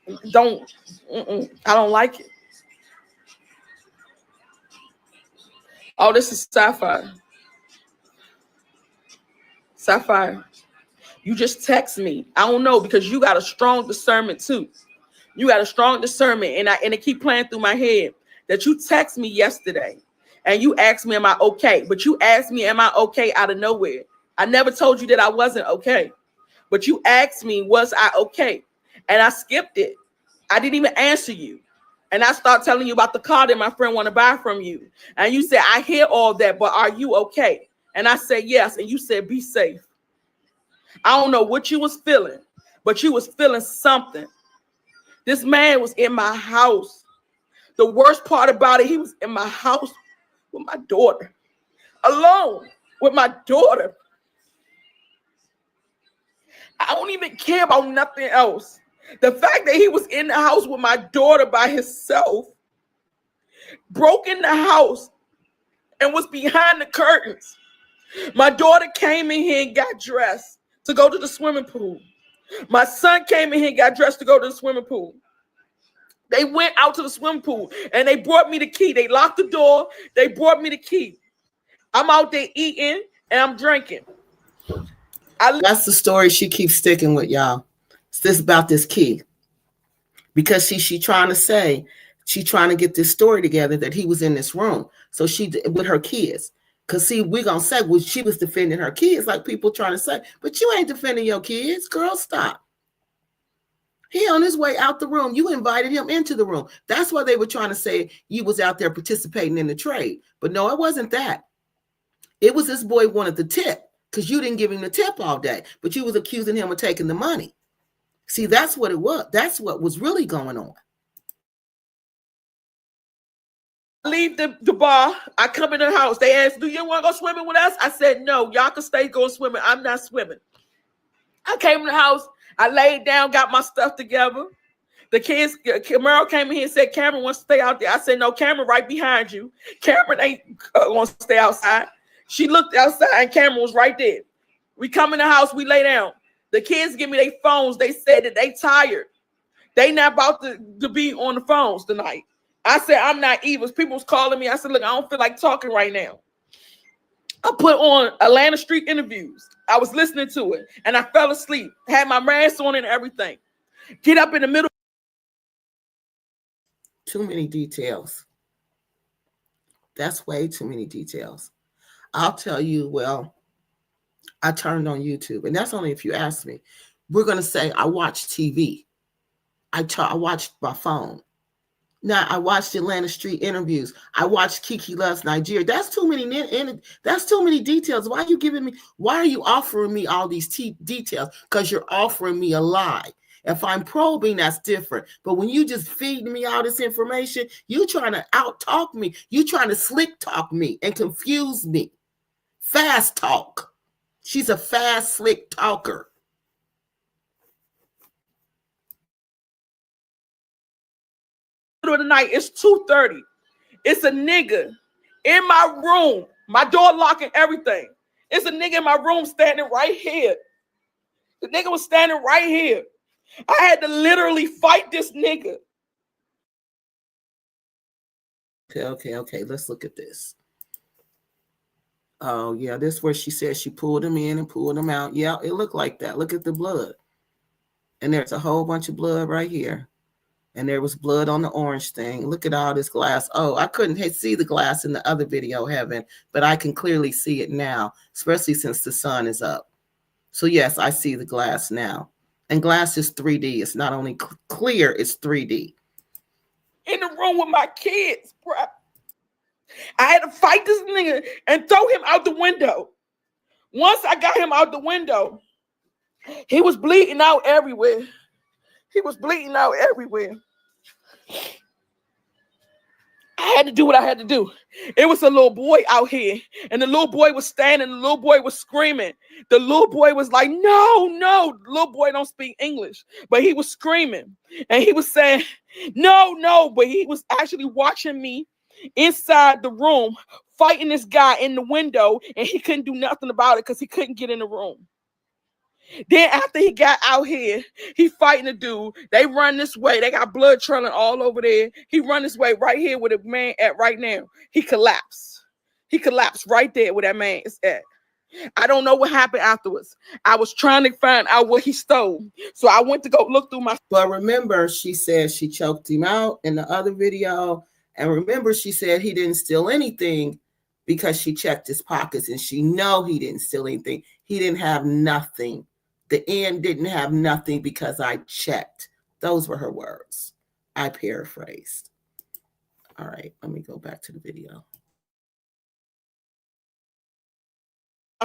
B: I don't like it. Oh, this is Sapphire. Sapphire, you just text me. I don't know, because you got a strong discernment too. You got a strong discernment, and it keep playing through my head that you text me yesterday, and you asked me, am I okay? But you asked me, am I okay, out of nowhere. I never told you that I wasn't okay. But you asked me, was I okay? And I skipped it. I didn't even answer you. And I start telling you about the car that my friend want to buy from you. And you said, I hear all that, but are you okay? And I said, yes. And you said, be safe. I don't know what you was feeling, but you was feeling something. This man was in my house. The worst part about it, he was in my house with my daughter. Alone with my daughter. I don't even care about nothing else. The fact that he was in the house with my daughter by himself, broke in the house and was behind the curtains. My daughter came in here and got dressed to go to the swimming pool. My son came in here and got dressed to go to the swimming pool. They went out to the swimming pool and they brought me the key. They locked the door. They brought me the key. I'm out there eating and I'm drinking.
A: That's the story she keeps sticking with, y'all. It's this about this key. Because she trying to say, she trying to get this story together that he was in this room. So she, with her kids. Because see, we're going to say, well, she was defending her kids like people trying to say, but you ain't defending your kids. Girl, stop. He on his way out the room. You invited him into the room. That's why they were trying to say you was out there participating in the trade. But no, it wasn't that. It was this boy wanted the tip because you didn't give him the tip all day, but you was accusing him of taking the money. See, that's what it was. That's what was really going on.
B: I leave the bar. I come in the house. They asked, do you want to go swimming with us? I said, no, y'all can stay going swimming. I'm not swimming. I came in the house. I laid down, got my stuff together. The kids, Camaro came in here and said, Cameron wants to stay out there. I said, no, Cameron right behind you. Cameron ain't wants to stay outside. She looked outside and Cameron was right there. We come in the house, we lay down. The kids give me their phones. They said that they tired. They not about to be on the phones tonight. I said, I'm not evil. People was calling me. I said, look, I don't feel like talking right now. I put on Atlanta Street Interviews. I was listening to it and I fell asleep. Had my mask on and everything. Get up in the middle.
A: Too many details. That's way too many details. I'll tell you, well, I turned on YouTube, and that's only if you ask me. We're going to say I watch TV. I watched my phone. Now I watched Atlanta Street Interviews. I watched Kiki Loves Nigeria. That's too many. That's too many details. Why are you giving me? Why are you offering me all these details? Because you're offering me a lie. If I'm probing, that's different. But when you just feed me all this information, you trying to out-talk me. You trying to slick talk me and confuse me. Fast talk. She's a fast, slick talker.
B: Of the night, it's 2:30. It's a nigga in my room. My door locking everything. It's a nigga in my room standing right here. The nigga was standing right here. I had to literally fight this nigga.
A: Okay. Let's look at this. Oh, yeah, this is where she said she pulled him in and pulled him out. Yeah, it looked like that. Look at the blood. And there's a whole bunch of blood right here. And there was blood on the orange thing. Look at all this glass. Oh, I couldn't see the glass in the other video, Heaven, but I can clearly see it now, especially since the sun is up. So, yes, I see the glass now. And glass is 3D. It's not only clear, it's 3D.
B: In the room with my kids, bro. I had to fight this nigga and throw him out the window. Once I got him out the window, he was bleeding out everywhere. He was bleeding out everywhere. I had to do what I had to do. It was a little boy out here, and the little boy was standing, the little boy was screaming. The little boy was like, no. The little boy don't speak English, but he was screaming, and he was saying, no, but he was actually watching me inside the room, fighting this guy in the window, and he couldn't do nothing about it because he couldn't get in the room. Then after he got out here, he fighting the dude. They run this way. They got blood trailing all over there. He run this way right here where the man at right now. He collapsed. He collapsed right there where that man is at. I don't know what happened afterwards. I was trying to find out what he stole. So I went to go look through my...
A: But remember, she said she choked him out in the other video. And remember, she said he didn't steal anything because she checked his pockets and she know he didn't steal anything. He didn't have nothing. The end didn't have nothing because I checked. Those were her words. I paraphrased. All right, let me go back to the video.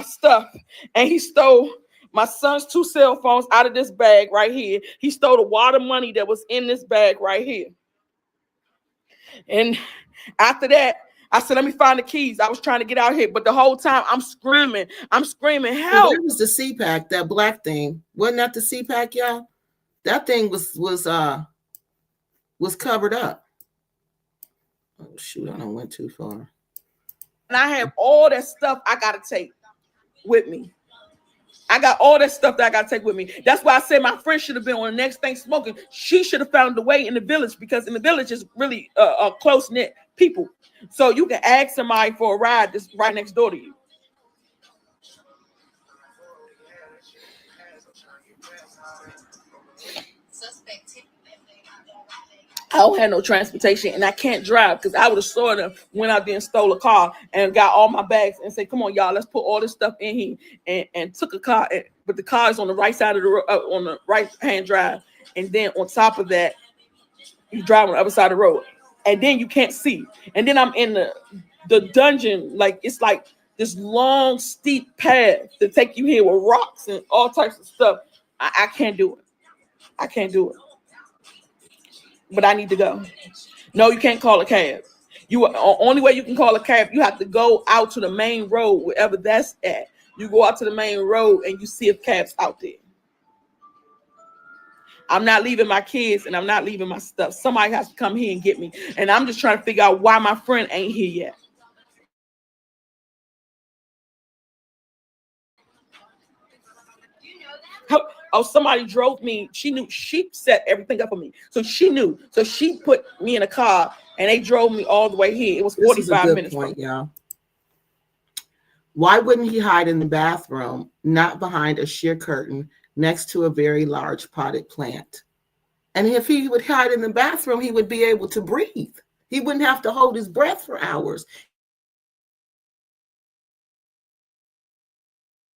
B: Stuff, and he stole my son's 2 cell phones out of this bag right here. He stole the water money that was in this bag right here. And after that, I said, let me find the keys. I was trying to get out here, but the whole time I'm screaming, help.
A: It was the CPAC, that black thing. Wasn't that the CPAC, y'all? That thing was covered up. Oh, shoot, I done went too far.
B: And I have all that stuff I got to take with me. I got all that stuff that I got to take with me. That's why I said my friend should have been on the next thing smoking. She should have found the way in the village, because in the village is really close-knit people. So you can ask somebody for a ride that's right next door to you. don't have no transportation and I can't drive because I would have saw them, went out there and stole a car and got all my bags and said, come on, y'all, let's put all this stuff in here and took a car. But the car is on the right side of the road, on the right hand drive. And then on top of that, you drive on the other side of the road. And then you can't see. And then I'm in the dungeon, like it's like this long, steep path to take you here with rocks and all types of stuff. I can't do it. I can't do it. But I need to go. No, you can't call a cab. Only way you can call a cab, you have to go out to the main road, wherever that's at. You go out to the main road and you see if cabs out there. I'm not leaving my kids and I'm not leaving my stuff. Somebody has to come here and get me. And I'm just trying to figure out why my friend ain't here yet. Oh, somebody drove me. She knew. She set everything up for me. So she knew. So she put me in a car and they drove me all the way here. It was 45 minutes.
A: Point, y'all. Why wouldn't he hide in the bathroom, not behind a sheer curtain next to a very large potted plant? And if he would hide in the bathroom, he would be able to breathe. He wouldn't have to hold his breath for hours.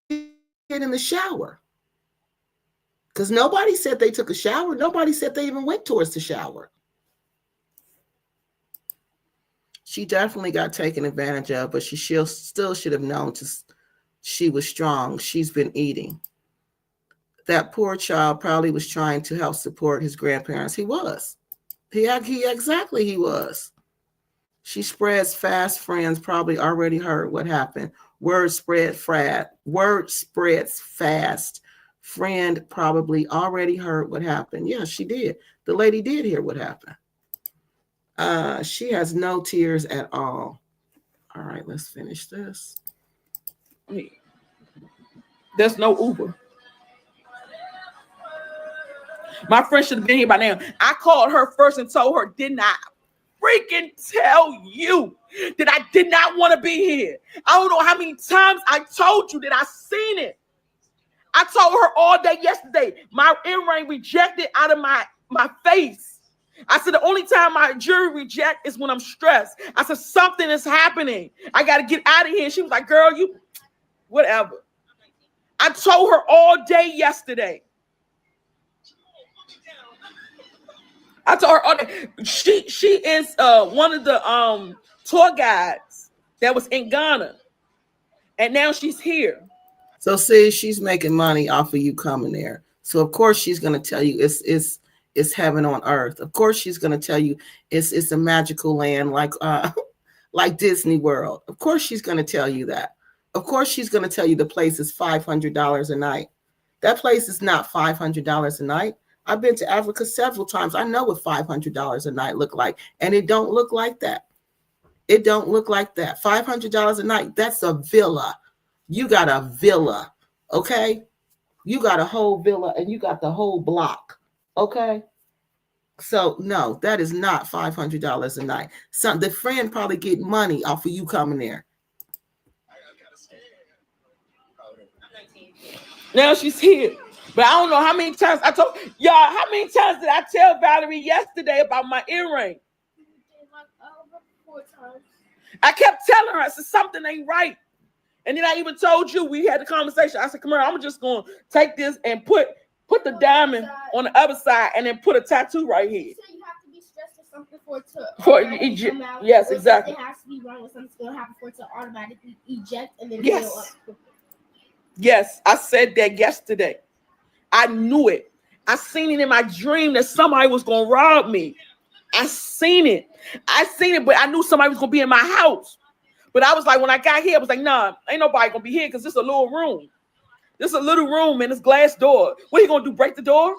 A: Get in the shower. Because nobody said they took a shower. Nobody said they even went towards the shower. She definitely got taken advantage of, but she still should have known she was strong. She's been eating. That poor child probably was trying to help support his grandparents. He was. He was. She spreads fast. Friends probably already heard what happened. Word spreads fast. Friend probably already heard what happened. Yeah, she did. The lady did hear what happened. She has no tears at all. All right, let's finish this.
B: There's no Uber. My friend should have been here by now. I called her first and told her, didn't I freaking tell you that I did not want to be here? I don't know how many times I told you that I seen it. I told her all day yesterday, my earring rejected out of my face. I said, the only time my jewelry reject is when I'm stressed. I said, something is happening. I got to get out of here. She was like, girl, you, whatever. I told her all day yesterday. I told her all day. She is one of the tour guides that was in Ghana. And now she's here.
A: So see, she's making money off of you coming there. So of course she's gonna tell you it's heaven on earth. Of course she's gonna tell you it's a magical land like Disney World. Of course she's gonna tell you that. Of course she's gonna tell you the place is $500 a night. That place is not $500 a night. I've been to Africa several times. I know what $500 a night look like, and it don't look like that. It don't look like that. $500 a night. That's a villa. You got a villa, okay? You got a whole villa and you got the whole block, okay? So no, that is not $500 a night. The friend probably get money off of you coming there.
B: Now she's here. But I don't know how many times I told y'all, how many times did I tell Valerie yesterday about my earring?
C: Like over 4 times.
B: I kept telling her, I said, something ain't right. And then I even told you, we had the conversation. I said, come here, I'm just going to take this and put the diamond on the other side and then put a tattoo right here.
C: So you have to be stressed or something for it to come out.
B: Yes, exactly.
C: It has to be wrong or something's going to happen for it to automatically eject and then
B: yes.
C: Up.
B: Yes, I said that yesterday. I knew it. I seen it in my dream that somebody was going to rob me. I seen it, but I knew somebody was going to be in my house. But I was like, when I got here, I was like, nah, ain't nobody going to be here because this is a little room. This is a little room and this glass door. What are you going to do, break the door?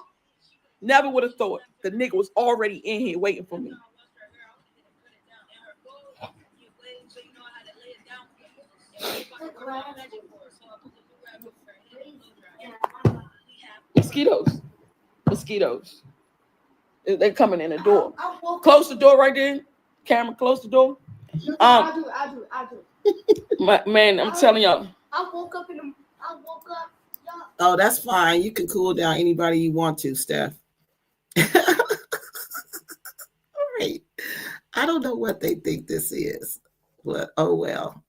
B: Never would have thought. The nigga was already in here waiting for me. Mosquitoes. They're coming in the door. Close the door right there. Camera, close the door.
C: I do.
B: Man, I'm telling y'all.
C: I woke up.
A: Oh, that's fine. You can cool down anybody you want to, Steph. I don't know what they think this is, but oh well.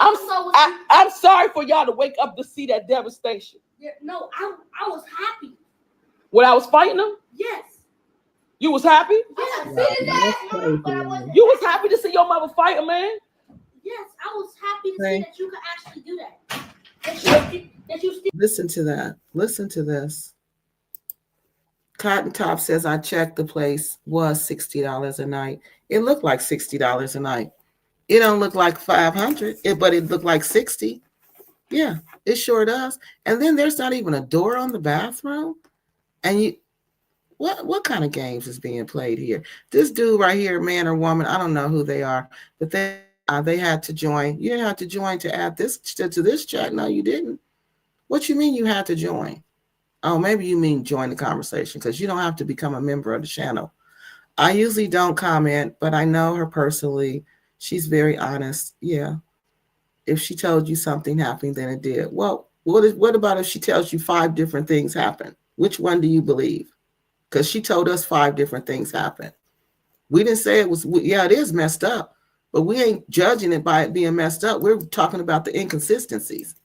B: I'm sorry for y'all to wake up to see that devastation.
C: Yeah, no, I was happy.
B: When I was fighting them?
C: Yes.
B: You was happy?
C: Yes.
B: You was happy to see your mother fight a man?
C: Yes, I was happy to see that you could actually do that. That you still
A: Listen to that. Listen to this. Cotton Top says, I checked, the place was $60 a night. It looked like $60 a night. It don't look like 500, but it looked like 60. Yeah, it sure does. And then there's not even a door on the bathroom. And you, what kind of games is being played here? This dude right here, man or woman, I don't know who they are, but they had to join. You didn't have to join to add this to this chat. No, you didn't. What you mean you had to join? Oh, maybe you mean join the conversation, because you don't have to become a member of the channel. I usually don't comment, but I know her personally. She's very honest. Yeah. If she told you something happened, then it did. Well, what about if she tells you 5 different things happened? Which one do you believe? Because she told us 5 different things happened. We didn't say it was, yeah, it is messed up, but we ain't judging it by it being messed up. We're talking about the inconsistencies.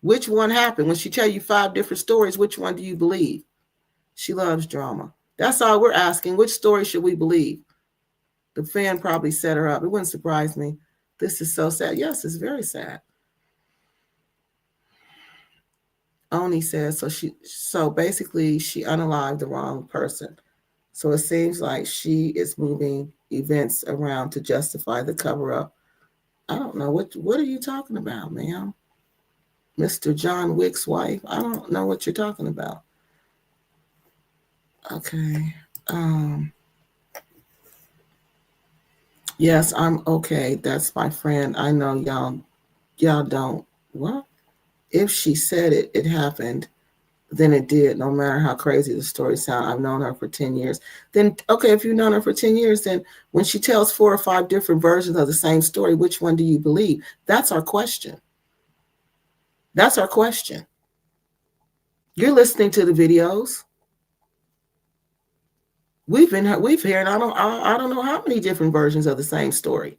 A: Which one happened? When she tell you 5 different stories, which one do you believe? She loves drama. That's all we're asking. Which story should we believe? The fan probably set her up. It wouldn't surprise me. This is so sad. Yes, it's very sad. Oni says, so basically she unalived the wrong person. So it seems like she is moving events around to justify the cover up. I don't know. What are you talking about, ma'am? Mr. John Wick's wife? I don't know what you're talking about. Okay. Yes, I'm okay. That's my friend. I know y'all don't. What? If she said it happened, then it did, no matter how crazy the story sounds. I've known her for 10 years. Then, okay, if you've known her for 10 years, then when she tells 4 or 5 different versions of the same story, which one do you believe? That's our question. That's our question. You're listening to the videos. We've heard I don't know how many different versions of the same story.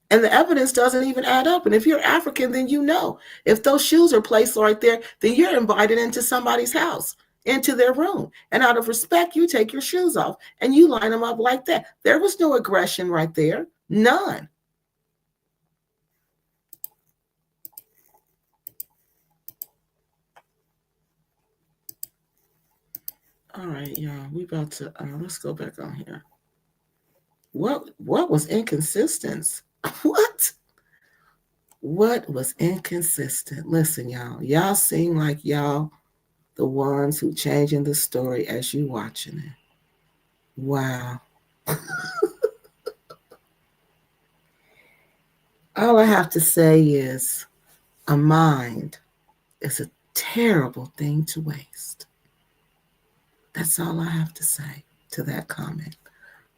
A: And the evidence doesn't even add up. And if you're African, then you know. If those shoes are placed right there, then you're invited into somebody's house, into their room. And out of respect, you take your shoes off and you line them up like that. There was no aggression right there. None. All right, y'all. We about to let's go back on here. What was inconsistent? What was inconsistent? Listen, y'all seem like y'all the ones who changing the story as you watching it. Wow. All I have to say is a mind is a terrible thing to waste. That's all I have to say to that comment.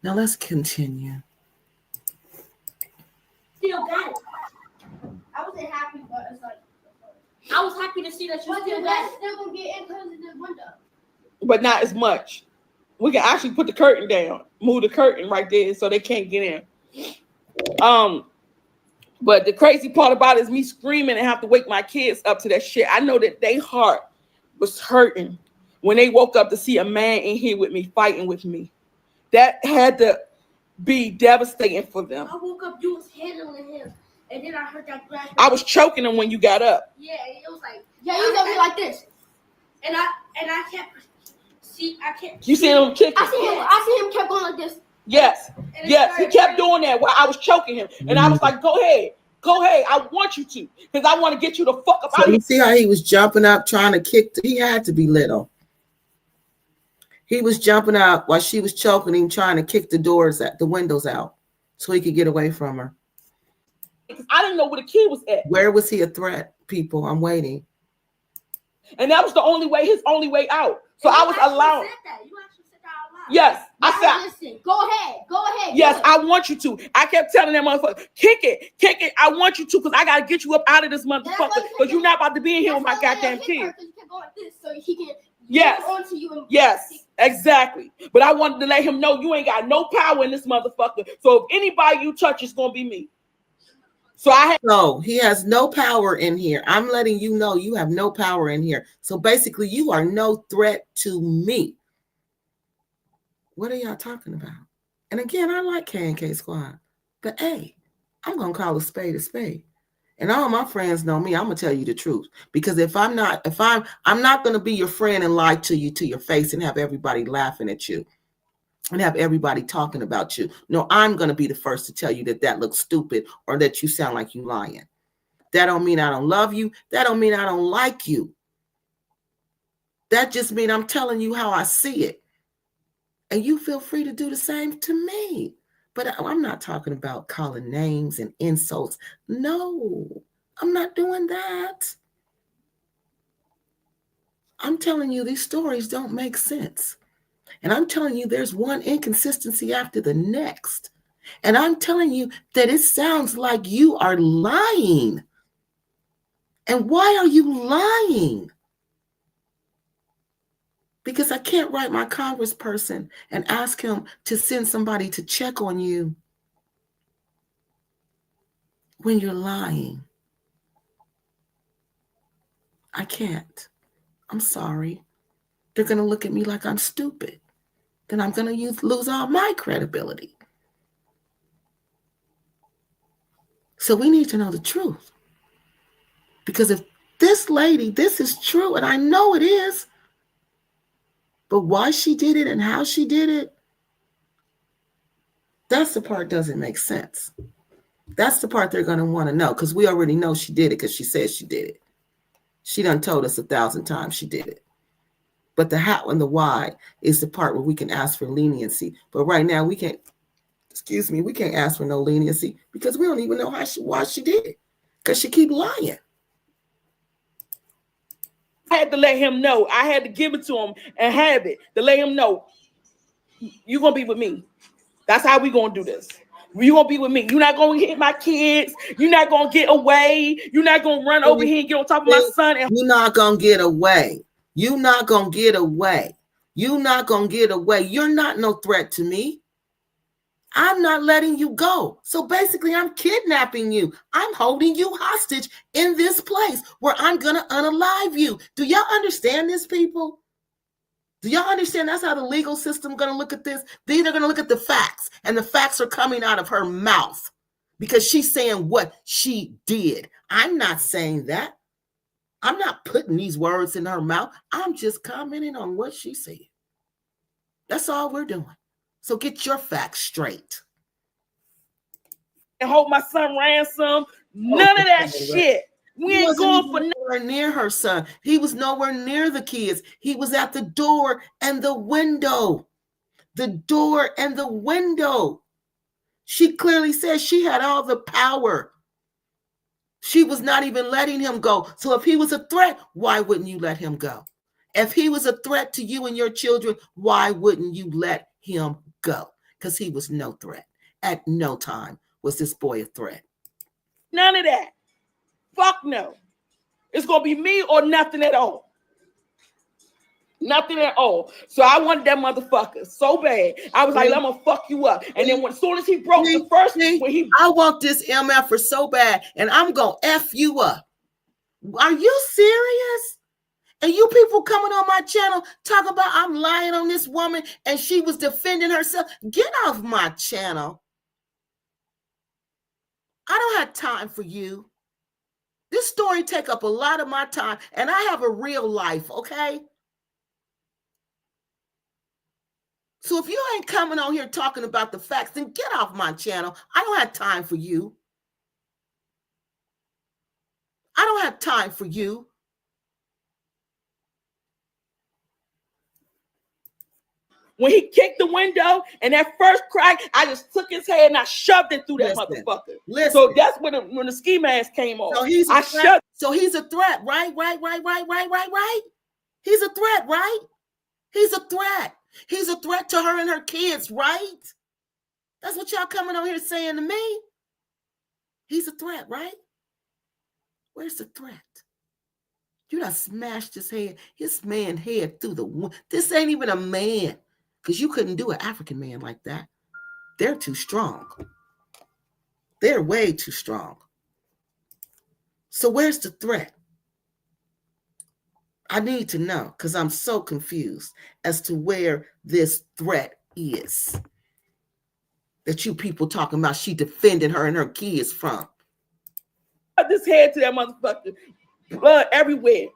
A: Now let's continue.
C: still got it. I wasn't happy, but it's like I was happy to see that you still got it. Still gonna get in because of the window.
B: But not as much. We can actually put the curtain down, move the curtain right there so they can't get in. But the crazy part about it is me screaming and have to wake my kids up to that shit. I know that their heart was hurting when they woke up to see a man in here with me, fighting with me. That had to be devastating for them.
C: I woke up, you was handling him, and then I heard that glass.
B: I was choking him when you got up.
C: Yeah, it was like, yeah, you gonna be like this, and I kept. I can't.
B: You see him kicking?
C: I see him kept going like this.
B: Yes, yes, he kept doing that while I was choking him, and I was like, "Go ahead, I want you to, because I want to get you the fuck up out of here."
A: You see how he was jumping up, trying to kick? He had to be little. He was jumping up while she was choking him, trying to kick the windows out, so he could get away from her.
B: I didn't know where the kid was at.
A: Where was he a threat? People, I'm waiting.
B: And that was his only way out. So I was allowed.
C: You actually said that out loud.
B: Yes, I said.
C: Listen, go ahead.
B: Yes, I want you to. I kept telling that motherfucker, kick it. I want you to, because I gotta get you up out of this motherfucker, because you're not about to be in here with my goddamn kid.
C: Because you kept going like this, so he can.
B: Yes.
C: Onto you and
B: Yes. Exactly. But I wanted to let him know you ain't got no power in this motherfucker. So if anybody you touch, it's going to be me. So
A: No, he has no power in here. I'm letting you know you have no power in here. So basically, you are no threat to me. What are y'all talking about? And again, I like KNK Squad. But hey, I'm going to call a spade a spade. And all my friends know me. I'm going to tell you the truth. Because I'm not going to be your friend and lie to you to your face and have everybody laughing at you and have everybody talking about you. No, I'm going to be the first to tell you that looks stupid or that you sound like you lying. That don't mean I don't love you. That don't mean I don't like you. That just means I'm telling you how I see it. And you feel free to do the same to me. But I'm not talking about calling names and insults. No, I'm not doing that. I'm telling you these stories don't make sense. And I'm telling you there's one inconsistency after the next. And I'm telling you that it sounds like you are lying. And why are you lying? Because I can't write my congressperson and ask him to send somebody to check on you when you're lying. I can't. I'm sorry. They're going to look at me like I'm stupid. Then I'm going to lose all my credibility. So we need to know the truth. Because if this lady, this is true, and I know it is, but why she did it and how she did it, that's the part doesn't make sense. That's the part they're going to want to know, because we already know she did it because she said she did it. She done told us 1,000 times she did it. But the how and the why is the part where we can ask for leniency. But right now we can't ask for no leniency because we don't even know why she did it. Because she keep lying.
B: I had to let him know. I had to give it to him and have it to let him know you're going to be with me. That's how we going to do this. You're going to be with me. You're not going to hit my kids. You're not going to get away. You're not going to run over here and get on top of my son.
A: You're not going to get away. You're not going to get away. You're not going to get away. You're not no threat to me. I'm not letting you go. So basically, I'm kidnapping you. I'm holding you hostage in this place where I'm going to unalive you. Do y'all understand this, people? Do y'all understand that's how the legal system going to look at this? They're going to look at the facts, and the facts are coming out of her mouth because she's saying what she did. I'm not saying that. I'm not putting these words in her mouth. I'm just commenting on what she said. That's all we're doing. So get your facts straight.
B: And hold my son ransom. None of that shit. We ain't going for
A: nowhere near her son. He was nowhere near the kids. He was at the door and the window. The door and the window. She clearly said she had all the power. She was not even letting him go. So if he was a threat, why wouldn't you let him go? If he was a threat to you and your children, why wouldn't you let him go? Because he was no threat. At no time was this boy a threat.
B: None of that. Fuck no. It's going to be me or nothing at all. Nothing at all. So I wanted that motherfucker so bad. I was like, I'm going to fuck you up. And then as soon as he broke the first,
A: I want this MF so bad, and I'm going to F you up. Are you serious? And you people coming on my channel talking about I'm lying on this woman and she was defending herself. Get off my channel. I don't have time for you. This story take up a lot of my time, and I have a real life, okay? So if you ain't coming on here talking about the facts, then get off my channel. I don't have time for you. I don't have time for you.
B: When he kicked the window and that first crack, I just took his head and I shoved it through that motherfucker. So that's when the ski mask came off.
A: So he's a threat. So he's a threat, right? He's a threat, right? He's a threat. He's a threat to her and her kids, right? That's what y'all coming on here saying to me. He's a threat, right? Where's the threat? You done smashed his man head through the wound. This ain't even a man. Because you couldn't do an African man like that. They're too strong. They're way too strong. So where's the threat? I need to know because I'm so confused as to where this threat is. That you people talking about she defended her and her kids from.
B: This head to that motherfucker. Blood everywhere.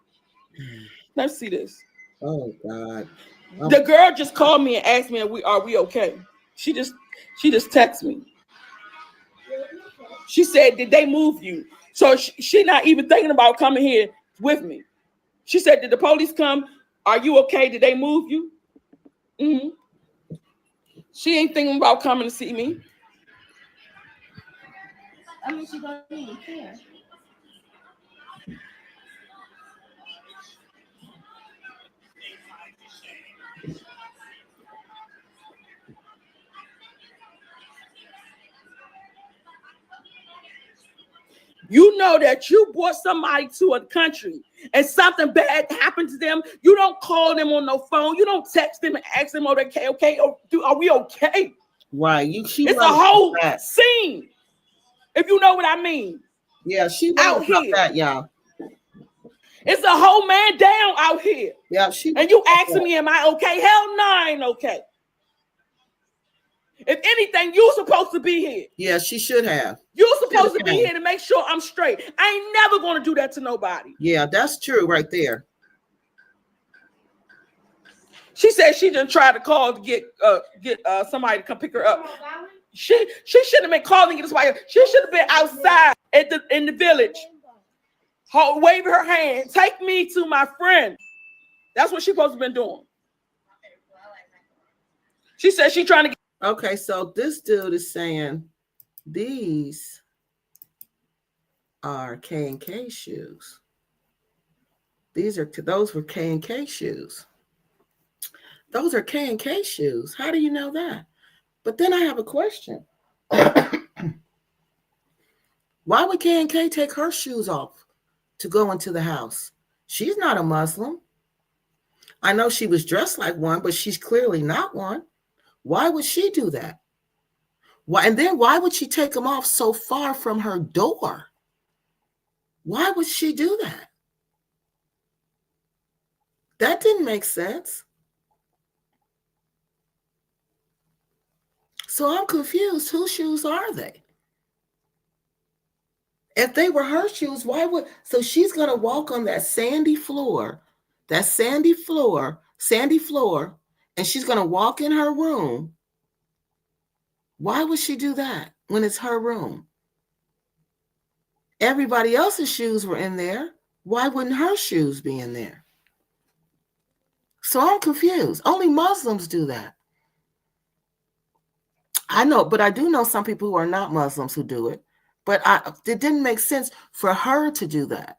B: Let's see this.
A: Oh God.
B: The girl just called me and asked me, are we okay? She just texted me. She said, did they move you? So she not even thinking about coming here with me. She said, did the police come? Are you okay? Did they move you? Mm-hmm. She ain't thinking about coming to see me.
C: I mean, she don't even care.
B: You know that you brought somebody to a country and something bad happened to them. You don't call them on no phone. You don't text them and ask them, are they okay? Are we okay?
A: Right.
B: It's a whole scene. If you know what I mean.
A: Yeah, she out here. That, y'all.
B: It's a whole man down out here.
A: Yeah,
B: and you asking me, am I okay? Hell no, I ain't okay. If anything, you supposed to be here.
A: Yeah, she should have.
B: You're supposed to be here to make sure I'm straight. I ain't never going to do that to nobody.
A: Yeah, that's true right there.
B: She said she didn't try to call to get somebody to come pick her up. She shouldn't have been calling this way. She should have been outside in the village, waving her hand. Take me to my friend. That's what she's supposed to have been doing. She said she's trying to get.
A: Okay, so this dude is saying these are KNK shoes. Those were KNK shoes. Those are KNK shoes. How do you know that? But then I have a question. Why would KNK take her shoes off to go into the house? She's not a Muslim. I know she was dressed like one, but she's clearly not one. Why would she do that? Why? And then why would she take them off so far from her door? Why would she do that? That didn't make sense. So I'm confused. Whose shoes are they? If they were her shoes, why would... So she's going to walk on that sandy floor, and she's going to walk in her room. Why would she do that when it's her room? Everybody else's shoes were in there. Why wouldn't her shoes be in there? So I'm confused. Only Muslims do that. I know, but I do know some people who are not Muslims who do it. But it didn't make sense for her to do that.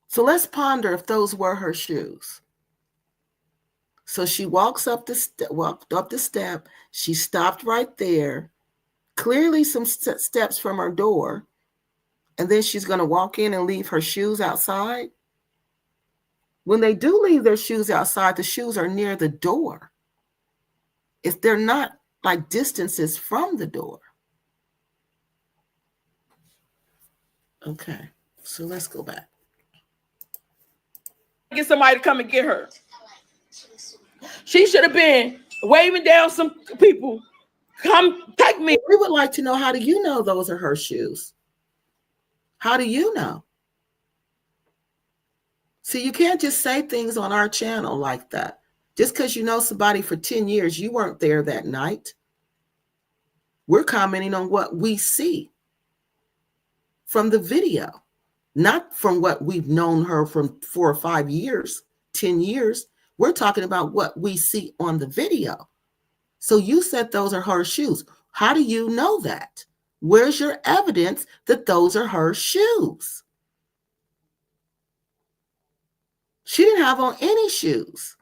A: So let's ponder if those were her shoes. So she walked up the step. She stopped right there. Clearly some steps from her door. And then she's going to walk in and leave her shoes outside. When they do leave their shoes outside, the shoes are near the door. If they're not like distances from the door. Okay, so let's go back.
B: Get somebody to come and get her. She should have been waving down some people. Come take me.
A: We would like to know, how do you know those are her shoes? How do you know? See, you can't just say things on our channel like that. Just because you know somebody for 10 years, you weren't there that night. We're commenting on what we see from the video, not from what we've known her from 4 or 5 years, 10 years. We're talking about what we see on the video. So you said those are her shoes. How do you know that? Where's your evidence that those are her shoes? She didn't have on any shoes.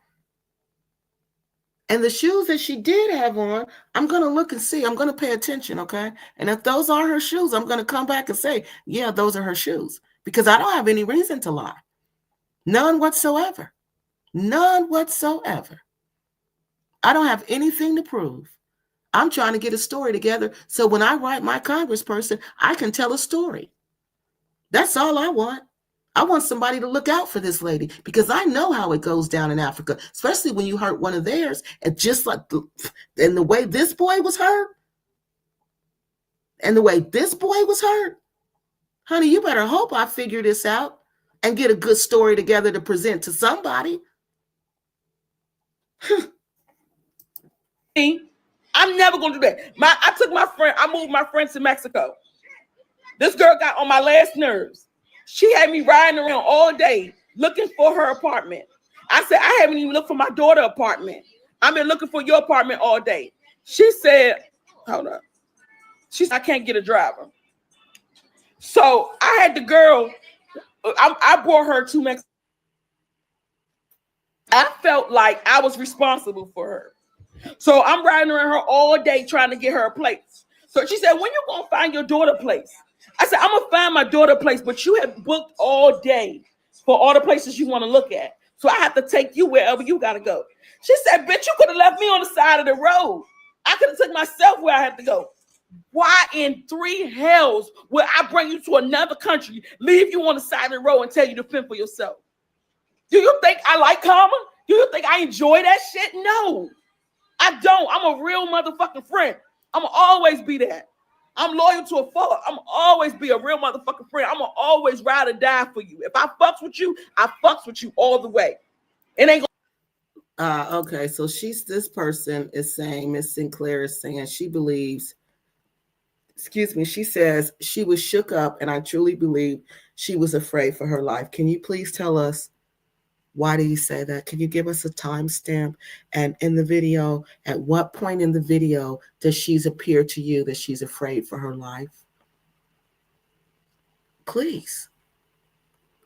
A: And the shoes that she did have on, I'm going to look and see. I'm going to pay attention, okay? And if those are her shoes, I'm going to come back and say, yeah, those are her shoes. because I don't have any reason to lie. None whatsoever. None whatsoever. I don't have anything to prove. I'm trying to get a story together so when I write my congressperson, I can tell a story. That's all I want. I want somebody to look out for this lady because I know how it goes down in Africa, especially when you hurt one of theirs. And just like the way this boy was hurt, honey, you better hope I figure this out and get a good story together to present to somebody.
B: I'm never going to do that. I moved my friend to Mexico. This girl got on my last nerves. She had me riding around all day looking for her apartment. I said, I haven't even looked for my daughter's apartment. I've been looking for your apartment all day. She said, hold up. She said, I can't get a driver. So I had the girl, I brought her to Mexico. I felt like I was responsible for her. So I'm riding around her all day trying to get her a place. So she said, when you going to find your daughter a place? I said, I'm going to find my daughter a place, but you have booked all day for all the places you want to look at. So I have to take you wherever you got to go. She said, bitch, you could have left me on the side of the road. I could have took myself where I had to go. Why in three hells would I bring you to another country, leave you on the side of the road and tell you to fend for yourself? Do you think I like karma? Do you think I enjoy that shit? No, I don't. I'm a real motherfucking friend. I'm going to always be that. I'm loyal to a fault. I'm always be a real motherfucking friend. I'm going to always ride or die for you. If I fucks with you, I fucks with you all the way. It ain't
A: okay, so this person is saying, Miss Sinclair is saying she believes, she says she was shook up and I truly believe she was afraid for her life. Can you please tell us, why do you say that? Can you give us a timestamp? And in the video, at what point in the video does she appear to you that she's afraid for her life? Please.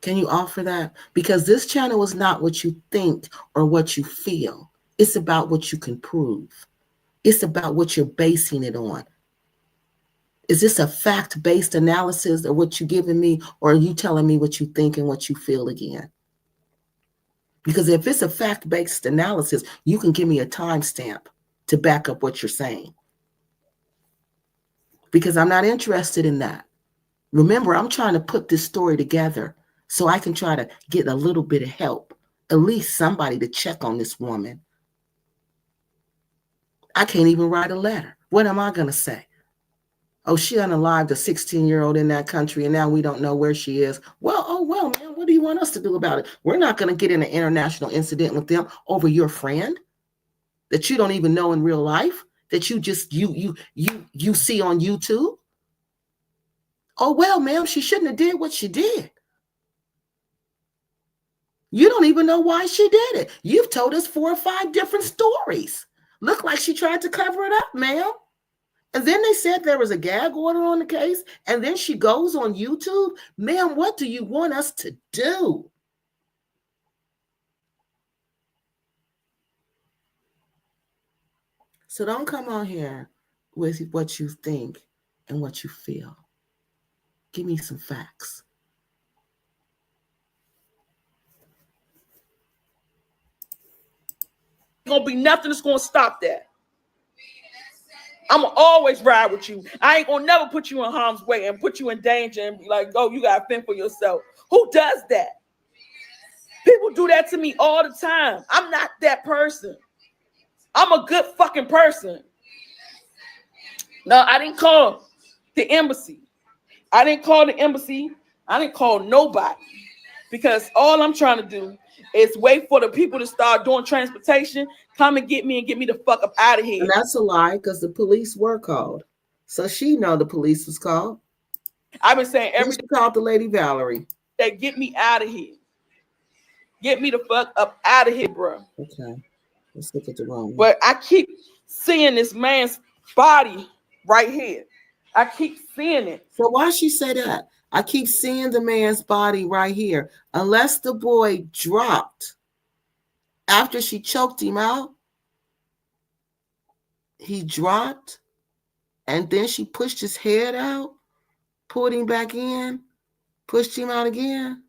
A: Can you offer that? Because this channel is not what you think or what you feel. It's about what you can prove. It's about what you're basing it on. Is this a fact-based analysis of what you're giving me, or are you telling me what you think and what you feel again? Because if it's a fact-based analysis, you can give me a timestamp to back up what you're saying. Because I'm not interested in that. Remember, I'm trying to put this story together so I can try to get a little bit of help, at least somebody to check on this woman. I can't even write a letter. What am I going to say? Oh, she unalived a 16-year-old in that country, and now we don't know where she is. Well, man, what do you want us to do about it? We're not going to get in an international incident with them over your friend that you don't even know in real life, that you just you see on YouTube. Oh, well, ma'am, she shouldn't have did what she did. You don't even know why she did it. You've told us 4 or 5 different stories. Look like she tried to cover it up, ma'am. And then they said there was a gag order on the case. And then she goes on YouTube. Ma'am, what do you want us to do? So don't come on here with what you think and what you feel. Give me some facts.
B: gonna be nothing that's gonna stop that. I'm gonna always ride with you. I ain't gonna never put you in harm's way and put you in danger and be like, oh, you gotta fend for yourself. Who does that? People do that to me all the time. I'm not that person. I'm a good fucking person. No, I didn't call the embassy. I didn't call the embassy. I didn't call nobody, because all I'm trying to do is wait for the people to start doing transportation, come and get me the fuck up out of here.
A: And that's a lie, because the police were called. So she know the police was called.
B: I've been saying every
A: day. She called the lady Valerie.
B: That get me out of here. Get me the fuck up out of here, bro.
A: Okay. Let's look at the wrong one.
B: But I keep seeing this man's body right here. I keep seeing it.
A: So why she say that? I keep seeing the man's body right here. Unless the boy dropped after she choked him out, he dropped, and then she pushed his head out, pulled him back in, Pushed him out again?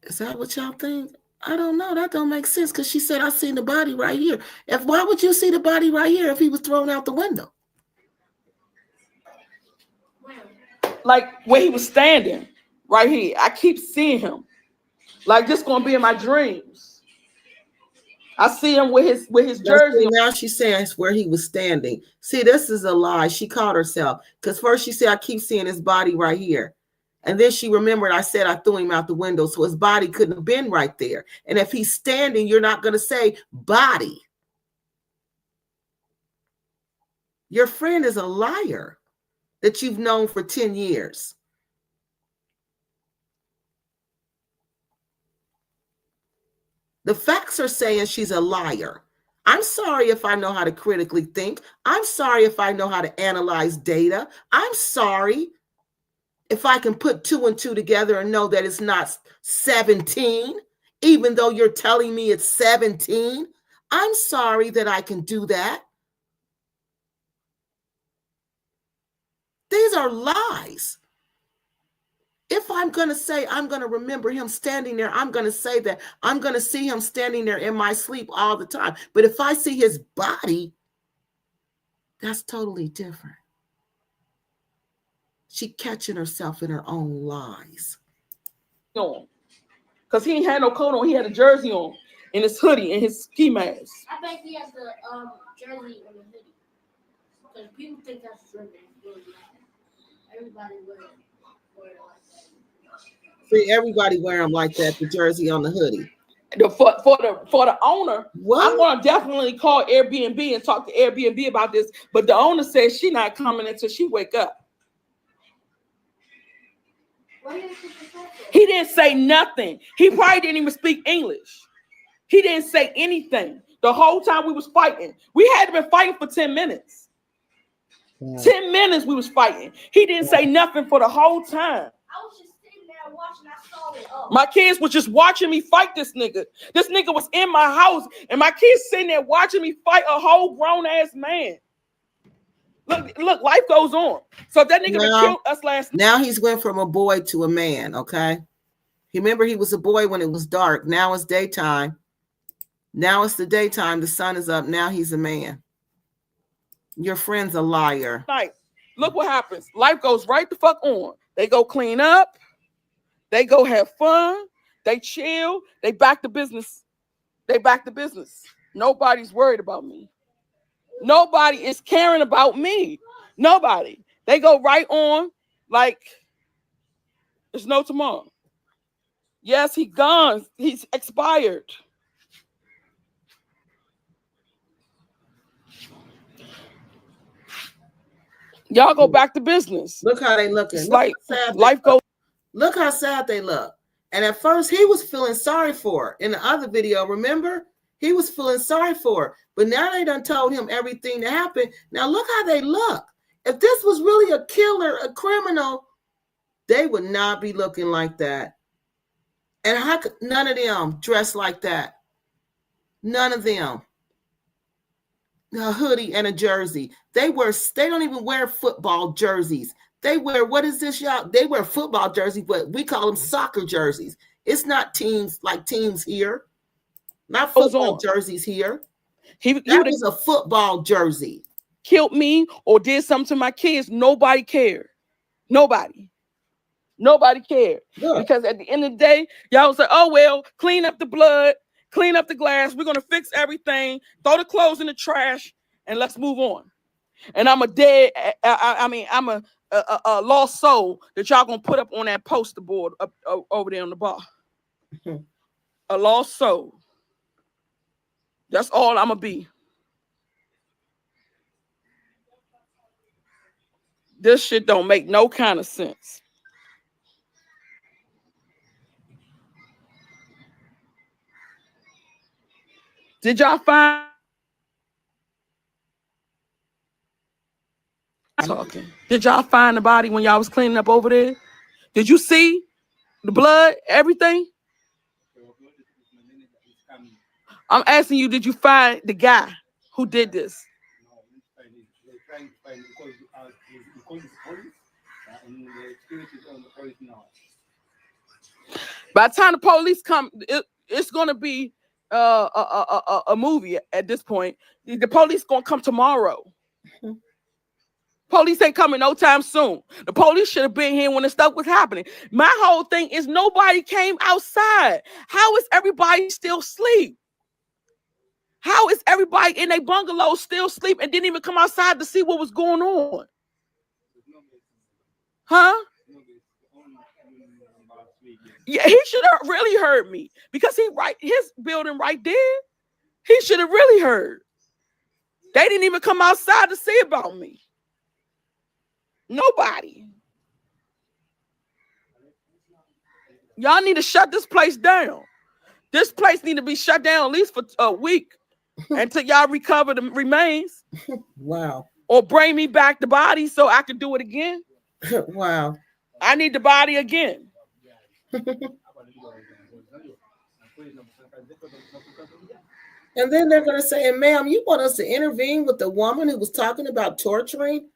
A: Is that what y'all think? I don't know. That don't make sense because she said, I seen the body right here. Why would you see the body right here if he was thrown out the window?
B: Like where he was standing, right here. I keep seeing him. Like this gonna be in my dreams. I see him with his jersey.
A: Now she's saying it's where he was standing. See, this is a lie. She caught herself. Because first she said, I keep seeing his body right here. And then she remembered I said I threw him out the window. So his body couldn't have been right there. And if he's standing, you're not going to say body. Your friend is a liar that you've known for 10 years. The facts are saying she's a liar. I'm sorry if I know how to critically think. I'm sorry if I know how to analyze data. I'm sorry if I can put 2 and 2 together and know that it's not 17, even though you're telling me it's 17. I'm sorry that I can do that. These are lies. If I'm going to say I'm going to remember him standing there, I'm going to say that I'm going to see him standing there in my sleep all the time. But if I see his body, that's totally different. She catching herself in her own lies.
B: Because he ain't had no coat on. He had a jersey on and his hoodie and his ski mask.
C: I think he has the jersey on the hoodie. Because people think that's really bad. Everybody wears it like that.
A: See, everybody wear them like that, the jersey on the hoodie.
B: For the owner,
A: what?
B: I'm gonna definitely call Airbnb and talk to Airbnb about this. But the owner says she's not coming until she wake up. He didn't say nothing. He probably didn't even speak English. He didn't say anything the whole time we was fighting. We had been fighting for 10 minutes. Yeah. 10 minutes we was fighting. He didn't say nothing for the whole time.
C: I was just sitting there watching. I saw it. Oh.
B: My kids were just watching me fight this nigga. This nigga was in my house, and my kids sitting there watching me fight a whole grown-ass man. Look, life goes on. So that nigga that killed us last night.
A: Now he's went from a boy to a man, okay? Remember, he was a boy when it was dark. Now it's daytime. Now it's the daytime. The sun is up. Now he's a man. Your friend's a liar.
B: Right. Look what happens. Life goes right the fuck on. They go clean up. They go have fun. They chill. They back to business. Nobody's worried about me. Nobody is caring about me. Nobody. They go right on like there's no tomorrow. Yes, he gone. He's expired. Y'all go back to business.
A: Look how they looking.
B: It's like life goes.
A: Look how sad they look. And at first he was feeling sorry for her. In the other video, remember? He was feeling sorry for her. But now they done told him everything that happened. Now look how they look. If this was really a killer, a criminal, they would not be looking like that. And how could none of them dress like that? None of them. A hoodie and a jersey. They don't even wear football jerseys. They wear, what is this, y'all? They wear football jerseys, but we call them soccer jerseys. It's not teams like teams here. Not football jerseys here. That was a football jersey.
B: Killed me or did something to my kids. Nobody cared. Nobody cared. Yeah. Because at the end of the day, y'all say, oh, well, clean up the blood, clean up the glass. We're going to fix everything. Throw the clothes in the trash and let's move on. And I'm I'm a lost soul that y'all going to put up on that poster board up over there on the bar. A lost soul. That's all I'm going to be. This shit don't make no kind of sense. Did y'all find talking? Did y'all find the body when y'all was cleaning up over there? Did you see the blood, everything? I'm asking you, did you find the guy who did this? By the time the police come, it's gonna be a movie at this point. The police gonna come tomorrow. Police ain't coming no time soon. The police should have been here when the stuff was happening. My whole thing is nobody came outside. How is everybody still asleep? How is everybody in a bungalow still asleep and didn't even come outside to see what was going on? Huh? Yeah, he should have really heard me because his building right there. He should have really heard. They didn't even come outside to see about me. Nobody. Y'all need to shut this place down. This place need to be shut down at least for a week until y'all recover the remains.
A: Wow.
B: Or bring me back the body so I can do it again.
A: Wow.
B: I need the body again.
A: And then they're going to say, ma'am, you want us to intervene with the woman who was talking about torturing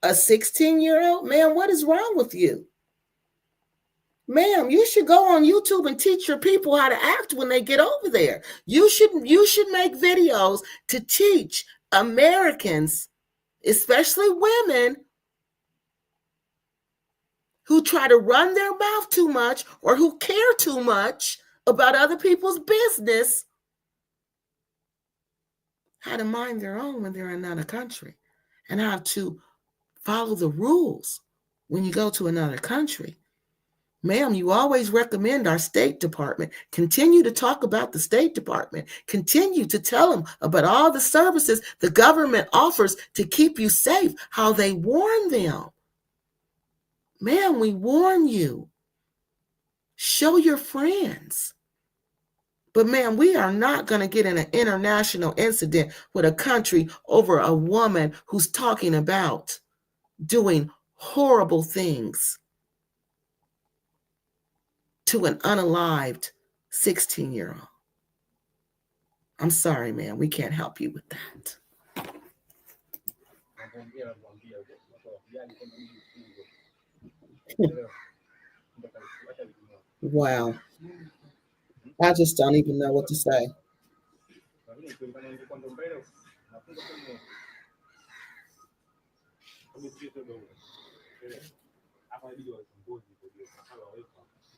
A: a 16-year-old? Ma'am, what is wrong with you? Ma'am, you should go on YouTube and teach your people how to act when they get over there. You should make videos to teach Americans, especially women, who try to run their mouth too much or who care too much about other people's business, how to mind their own when they're in another country and how to follow the rules when you go to another country. Ma'am, you always recommend our State Department. Continue to talk about the State Department. Continue to tell them about all the services the government offers to keep you safe, how they warn them. Ma'am, we warn you. Show your friends. But ma'am, we are not going to get in an international incident with a country over a woman who's talking about doing horrible things to an unalived 16-year-old. I'm sorry, ma'am. We can't help you with that. Wow. I just don't even know what to say.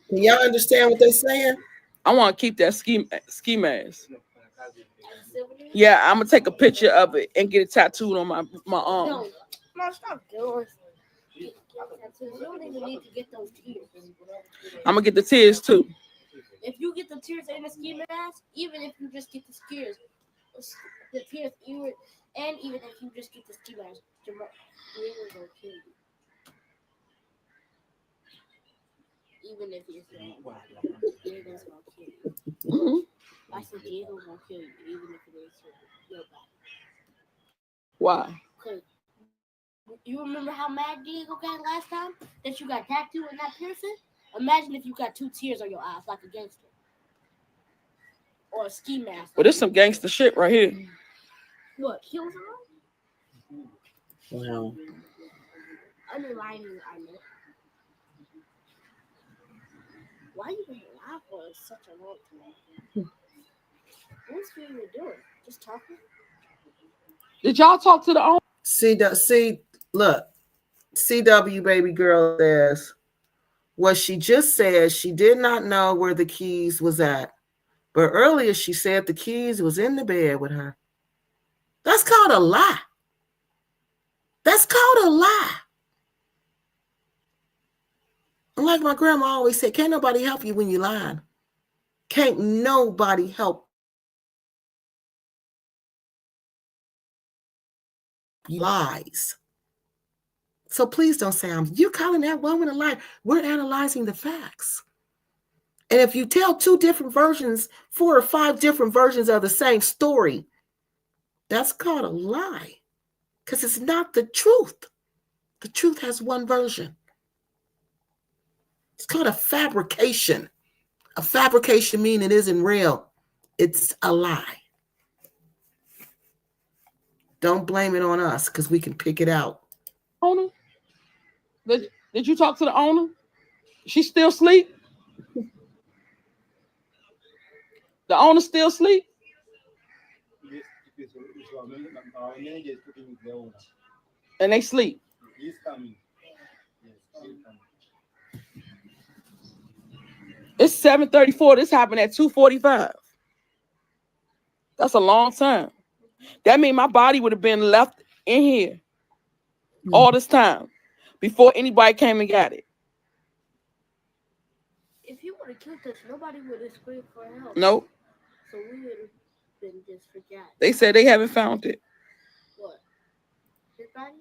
A: Can y'all understand what they're saying?
B: I want to keep that ski mask. Yeah, I'm gonna take a picture of it and get it tattooed on my arm.
C: No, stop doing it. You don't even need to get those tears.
B: I'm gonna get the tears too.
C: If you get the tears and the ski mask, even if you just get the tears, even if you just get the ski mask, Diego will kill you. Even if it's Diego's gonna kill you. I said Diego's gonna kill you, even if it is your body.
B: Why?
C: Because you remember how mad Diego got last time? That you got tattooed and that piercing? Imagine if you got 2 tears on your eyes like a gangster. Or a ski mask.
B: Well, there's some gangster shit right here.
C: What, kill someone?
A: Wow.
C: Underlining, I meant. Why you been alive for such a long time? What's you doing? Just talking?
B: Did y'all talk to the owner?
A: Look, CW baby girl says, what she just said, she did not know where the keys was at. But earlier she said the keys was in the bed with her. That's called a lie. That's called a lie. And like my grandma always said, can't nobody help you when you're lying. Can't nobody help you lies. So please don't say, you're calling that woman a liar. We're analyzing the facts. And if you tell 2 different versions, 4 or 5 different versions of the same story, that's called a lie. Because it's not the truth. The truth has one version. It's called a fabrication. A fabrication means it isn't real. It's a lie. Don't blame it on us because we can pick it out.
B: Owner? Did Did you talk to the owner? She still sleep? The owner still sleep? And they sleep. It's 7:34. This happened at 2:45. That's a long time. That means my body would have been left in here all this time before anybody came and got it.
C: If you would have killed us, nobody would have screamed for help.
B: Nope.
C: So we would have been just forgotten.
B: They said they haven't found it.
C: What? His body?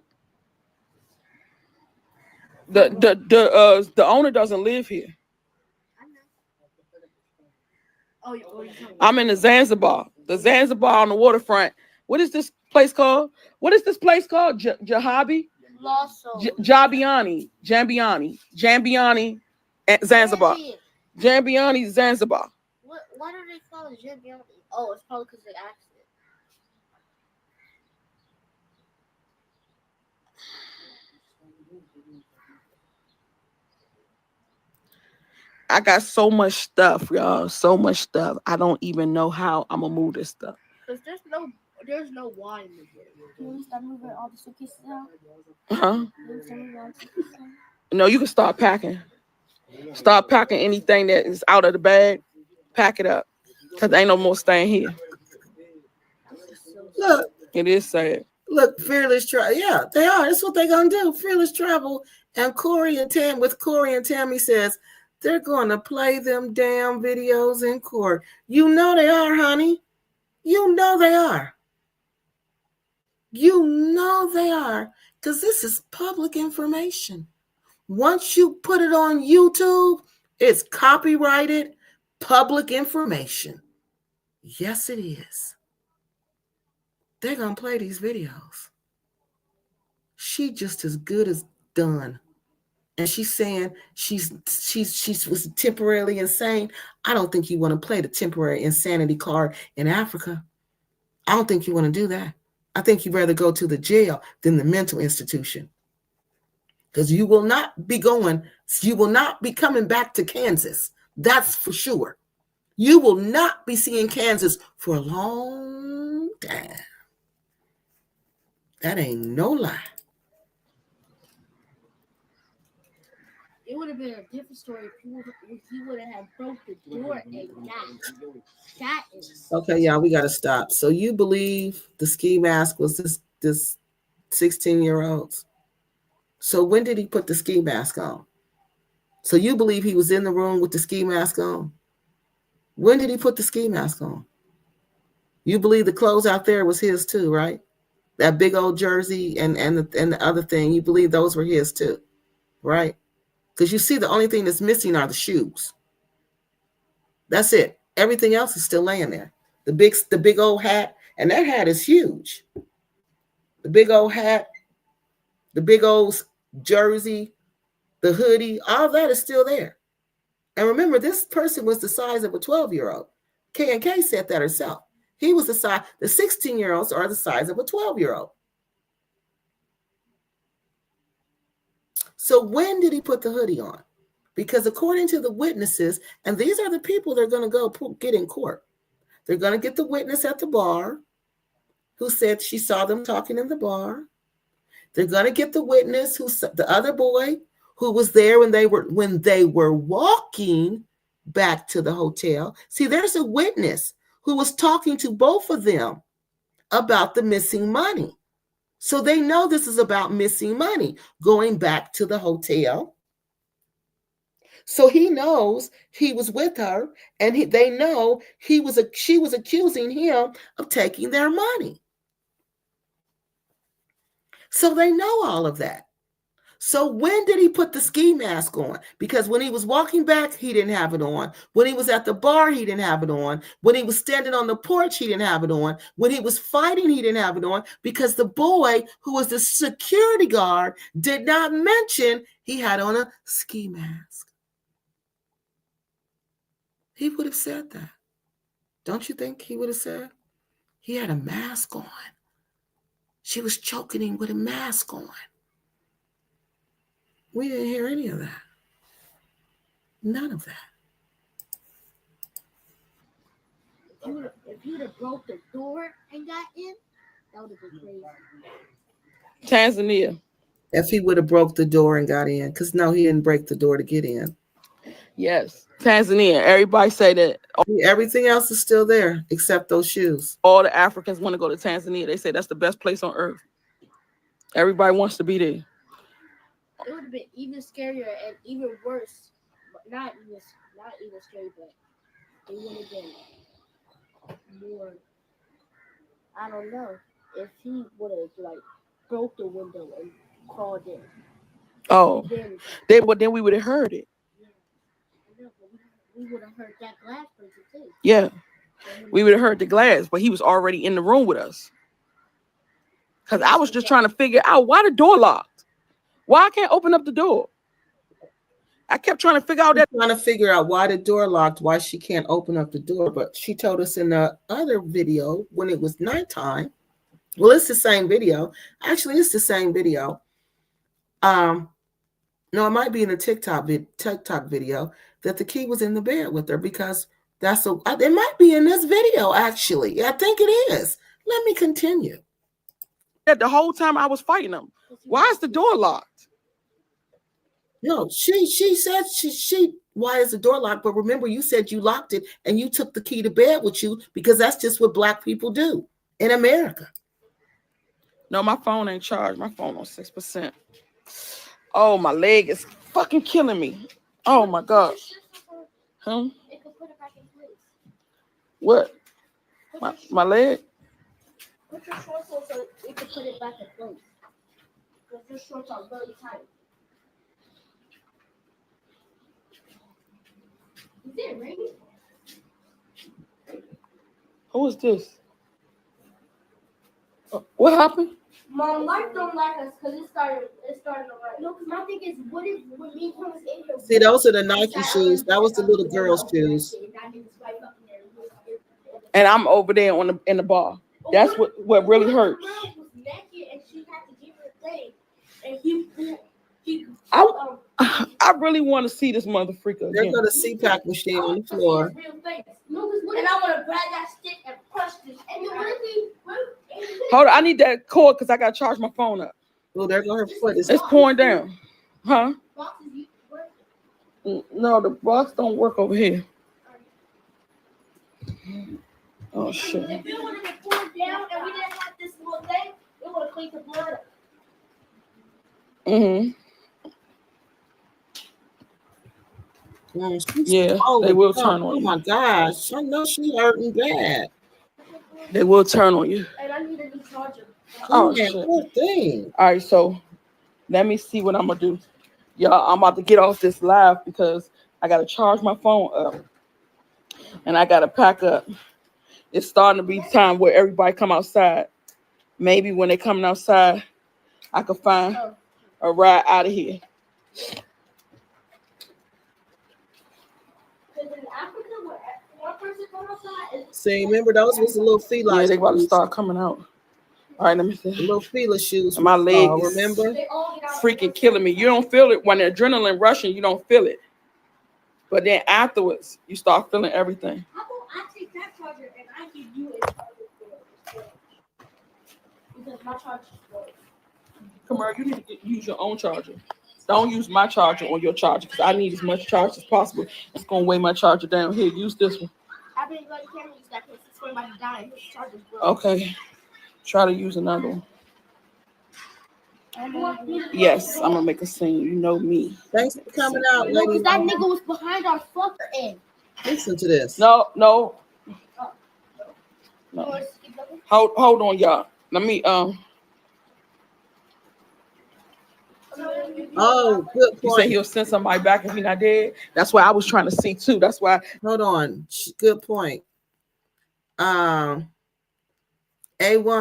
B: The owner doesn't live here.
C: I know. Oh, you're
B: I'm in the Zanzibar. The Zanzibar on the waterfront. What is this place called? What is this place called? Jahabi? Jambiani, Zanzibar. Jambiani, Zanzibar.
C: Why do they call it Jambiani? Oh, it's probably because of the accent.
B: I got so much stuff, y'all. So much stuff. I don't even know how I'm gonna move this stuff.
C: Because there's no wine in the game. Can we start moving all the suitcases out?
B: Huh? No, you can start packing. Start packing anything that is out of the bag. Pack it up. Because there ain't no more staying here.
A: Look.
B: It is sad.
A: Look, Fearless Travel. Yeah, they are. That's what they're going to do. Fearless Travel. And Corey and Tammy says, they're going to play them damn videos in court. You know they are, honey. You know they are. You know they are. Because this is public information. Once you put it on YouTube, it's copyrighted public information. Yes, it is. They're going to play these videos. She just as good as done. And she's saying she was temporarily insane. I don't think you want to play the temporary insanity card in Africa. I don't think you want to do that. I think you'd rather go to the jail than the mental institution. Because you will not be coming back to Kansas. That's for sure. You will not be seeing Kansas for a long time. That ain't no lie.
C: It would have been a different story if he would have broke the door and got it.
A: Okay, y'all, we got to stop. So you believe the ski mask was this 16-year-old's? So when did he put the ski mask on? So you believe he was in the room with the ski mask on? When did he put the ski mask on? You believe the clothes out there was his too, right? That big old jersey and the other thing, you believe those were his too, right? Because you see the only thing that's missing are the shoes. That's it. Everything else is still laying there. The big old hat, and that hat is huge. The big old hat, the big old jersey, the hoodie, all that is still there. And remember, this person was the size of a 12-year-old. KNK said that herself. He was the 16-year-olds are the size of a 12-year-old. So when did he put the hoodie on? Because according to the witnesses, and these are the people they're going to go get in court. They're going to get the witness at the bar who said she saw them talking in the bar. They're going to get the witness the other boy who was there when they were walking back to the hotel. See, there's a witness who was talking to both of them about the missing money. So they know this is about missing money, going back to the hotel. So he knows he was with her, and they know she was accusing him of taking their money. So they know all of that. So when did he put the ski mask on? Because when he was walking back, he didn't have it on. When he was at the bar, he didn't have it on. When he was standing on the porch, he didn't have it on. When he was fighting, he didn't have it on because the boy who was the security guard did not mention he had on a ski mask. He would have said that. Don't you think he would have said? He had a mask on. She was choking him with a mask on. We didn't hear any of that. None of that.
C: If you would have broke the door and got in, that would have been crazy.
B: Tanzania.
A: If he would have broke the door and got in, because no, he didn't break the door to get in.
B: Yes, Tanzania. Everybody say that
A: Everything else is still there except those shoes.
B: all the Africans want to go to Tanzania. They say that's the best place on earth. Everybody wants to be there.
C: It would have been even scarier and even worse. But not even scary, but it would have been more. I don't know if he would have like broke the window and crawled in.
B: Oh,
C: Then,
B: then we would have heard it.
C: yeah, I know, but we would have heard that glass breaking too.
B: Yeah, we would have heard the glass, but he was already in the room with us. Because I was just trying to figure out why the door locked. Why I can't open up the door? I kept trying to figure out that.
A: Trying to figure out why the door locked, why she can't open up the door. But she told us in the other video when it was nighttime. Well, it's the same video. Actually, it's the same video. No, it might be in the TikTok video that the key was in the bed with her because it might be in this video. Actually, I think it is. Let me continue.
B: The whole time I was fighting him. Why is the door locked?
A: No, she said she why is the door locked? But remember, you said you locked it and you took the key to bed with you because that's just what Black people do in America.
B: No, my phone ain't charged. My phone on 6%. Oh, my leg is fucking killing me. Oh my gosh. Huh? What? My leg?
C: Put your shorts on so you can put it back in place. Because your shorts are really tight. Is it raining?
B: Who is this? What happened?
C: Mom, life don't like us because it started to rain. No, because my thing is, what if when me and him was in here?
A: See, those are the Nike shoes. That was the little girl's shoes.
B: And I'm over there in the bar. That's what really hurts. I really want to see this mother freaker.
A: There's got a CPAC machine on the floor.
C: And I want to grab that stick and punch this.
B: Hold on, I need that cord because I got to charge my phone up.
A: Oh, there go her foot.
B: It's pouring down. Huh? No, the box don't work over here. Oh, shit.
C: If it would have been poured down and we didn't have this little thing, it would have cleaned the blood up.
B: Mm-hmm. Yeah, they will turn on you.
A: Oh my gosh, I know she hurting bad.
B: They will turn on you.
C: And I need a new charger.
B: Oh,
A: man,
B: shit.
A: poor thing.
B: All right, so let me see what I'm going to do. Y'all, I'm about to get off this live because I got to charge my phone up. And I got to pack up. It's starting to be time where everybody come outside. Maybe when they coming outside, I could find a ride out of here.
A: See, remember those was the little feline.
B: Yeah, they about to start coming out. All right, let me see.
A: The little feline shoes.
B: And my leg is
A: remember?
B: freaking killing me. You don't feel it when the adrenaline rushing. You don't feel it, but then afterwards, you start feeling everything.
C: How about I take that charger and I give you a charger because my charger is broke.
B: Come on, you need to use your own charger. Don't use my charger on your charger because I need as much charge as possible. It's gonna weigh my charger down. Here, use this one.
C: I've been letting Cameron use that because it's going to die. His charger's broke.
B: Okay, try to use another one. Yes, I'm gonna make a scene. You know me.
A: Thanks for coming out,
C: No,
A: lady.
C: because that nigga was behind our fucker end.
A: Listen to this.
B: No. Hold on, y'all. Let me
A: Oh, good
B: You say
A: point.
B: he'll send somebody back if he's not dead. That's why I was trying to see too. That's why.
A: Hold on. Good point. A1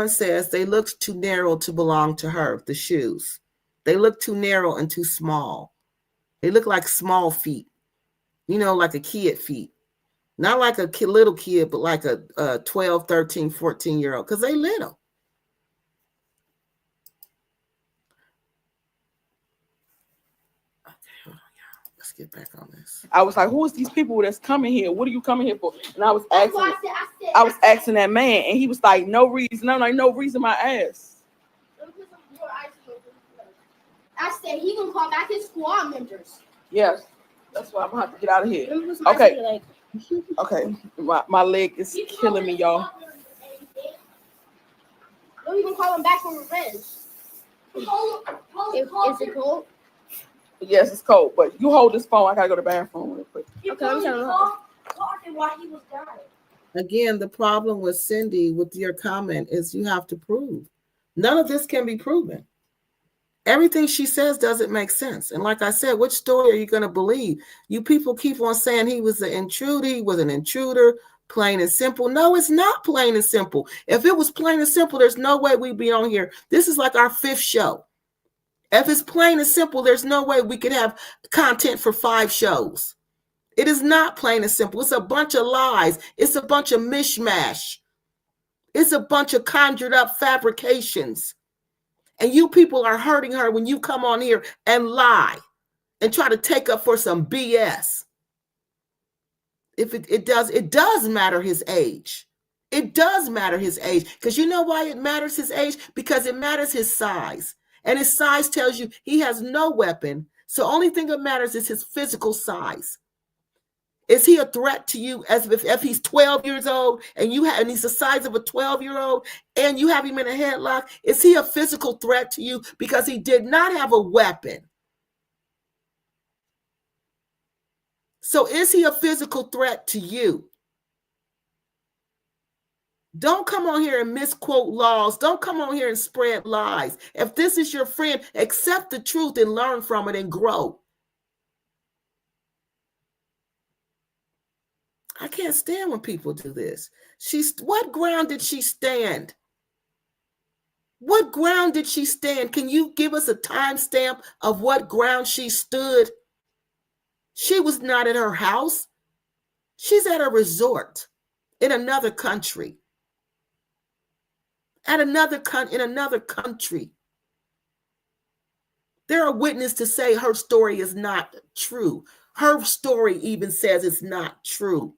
A: says they look too narrow to belong to her, the shoes. They look too narrow and too small. They look like small feet. You know, like a kid feet. Not like a little kid, but like a 12, 13, 14-year-old, because they little. Let's get back on this.
B: I was like, who is these people that's coming here? What are you coming here for? And I was asking that man, and he was like, no reason. I'm like, no reason my ass.
C: I said he gonna call back his squad members.
B: Yes. That's why I'm gonna have to get out of here. Okay. Okay. My leg is killing me, y'all.
C: Don't even call him back for revenge. Is it cold?
B: Yes, it's cold, but you hold this phone. I gotta go to the bathroom real quick.
C: Okay, I'm talking while he was dying.
A: Again, the problem with Cindy, with your comment, is you have to prove. None of this can be proven. Everything she says doesn't make sense. And like I said, which story are you going to believe? You people keep on saying he was an intruder. He was an intruder, plain and simple. No, it's not plain and simple. If it was plain and simple, there's no way we'd be on here. This is like our 5th show. If it's plain and simple, there's no way we could have content for 5 shows. It is not plain and simple. It's a bunch of lies. It's a bunch of mishmash. It's a bunch of conjured up fabrications. And you people are hurting her when you come on here and lie and try to take up for some BS. If it does matter his age. It does matter his age. Because you know why it matters his age? Because it matters his size. And his size tells you he has no weapon. So only thing that matters is his physical size. Is he a threat to you as if he's 12 years old and he's the size of a 12-year-old and you have him in a headlock? Is he a physical threat to you because he did not have a weapon? So is he a physical threat to you? Don't come on here and misquote laws. Don't come on here and spread lies. If this is your friend, accept the truth and learn from it and grow. I can't stand when people do this. What ground did she stand? What ground did she stand? Can you give us a timestamp of what ground she stood? She was not at her house. She's at a resort in another country. In another country. There are witnesses to say her story is not true. Her story even says it's not true.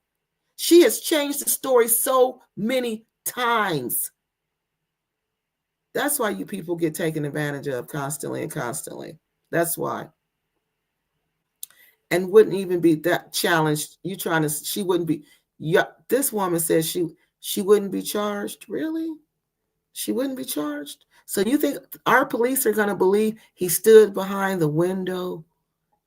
A: She has changed the story so many times. That's why you people get taken advantage of constantly and constantly. That's why. And wouldn't even be that challenged. She wouldn't be. Yeah, this woman says she wouldn't be charged. Really? She wouldn't be charged? So you think our police are going to believe he stood behind the window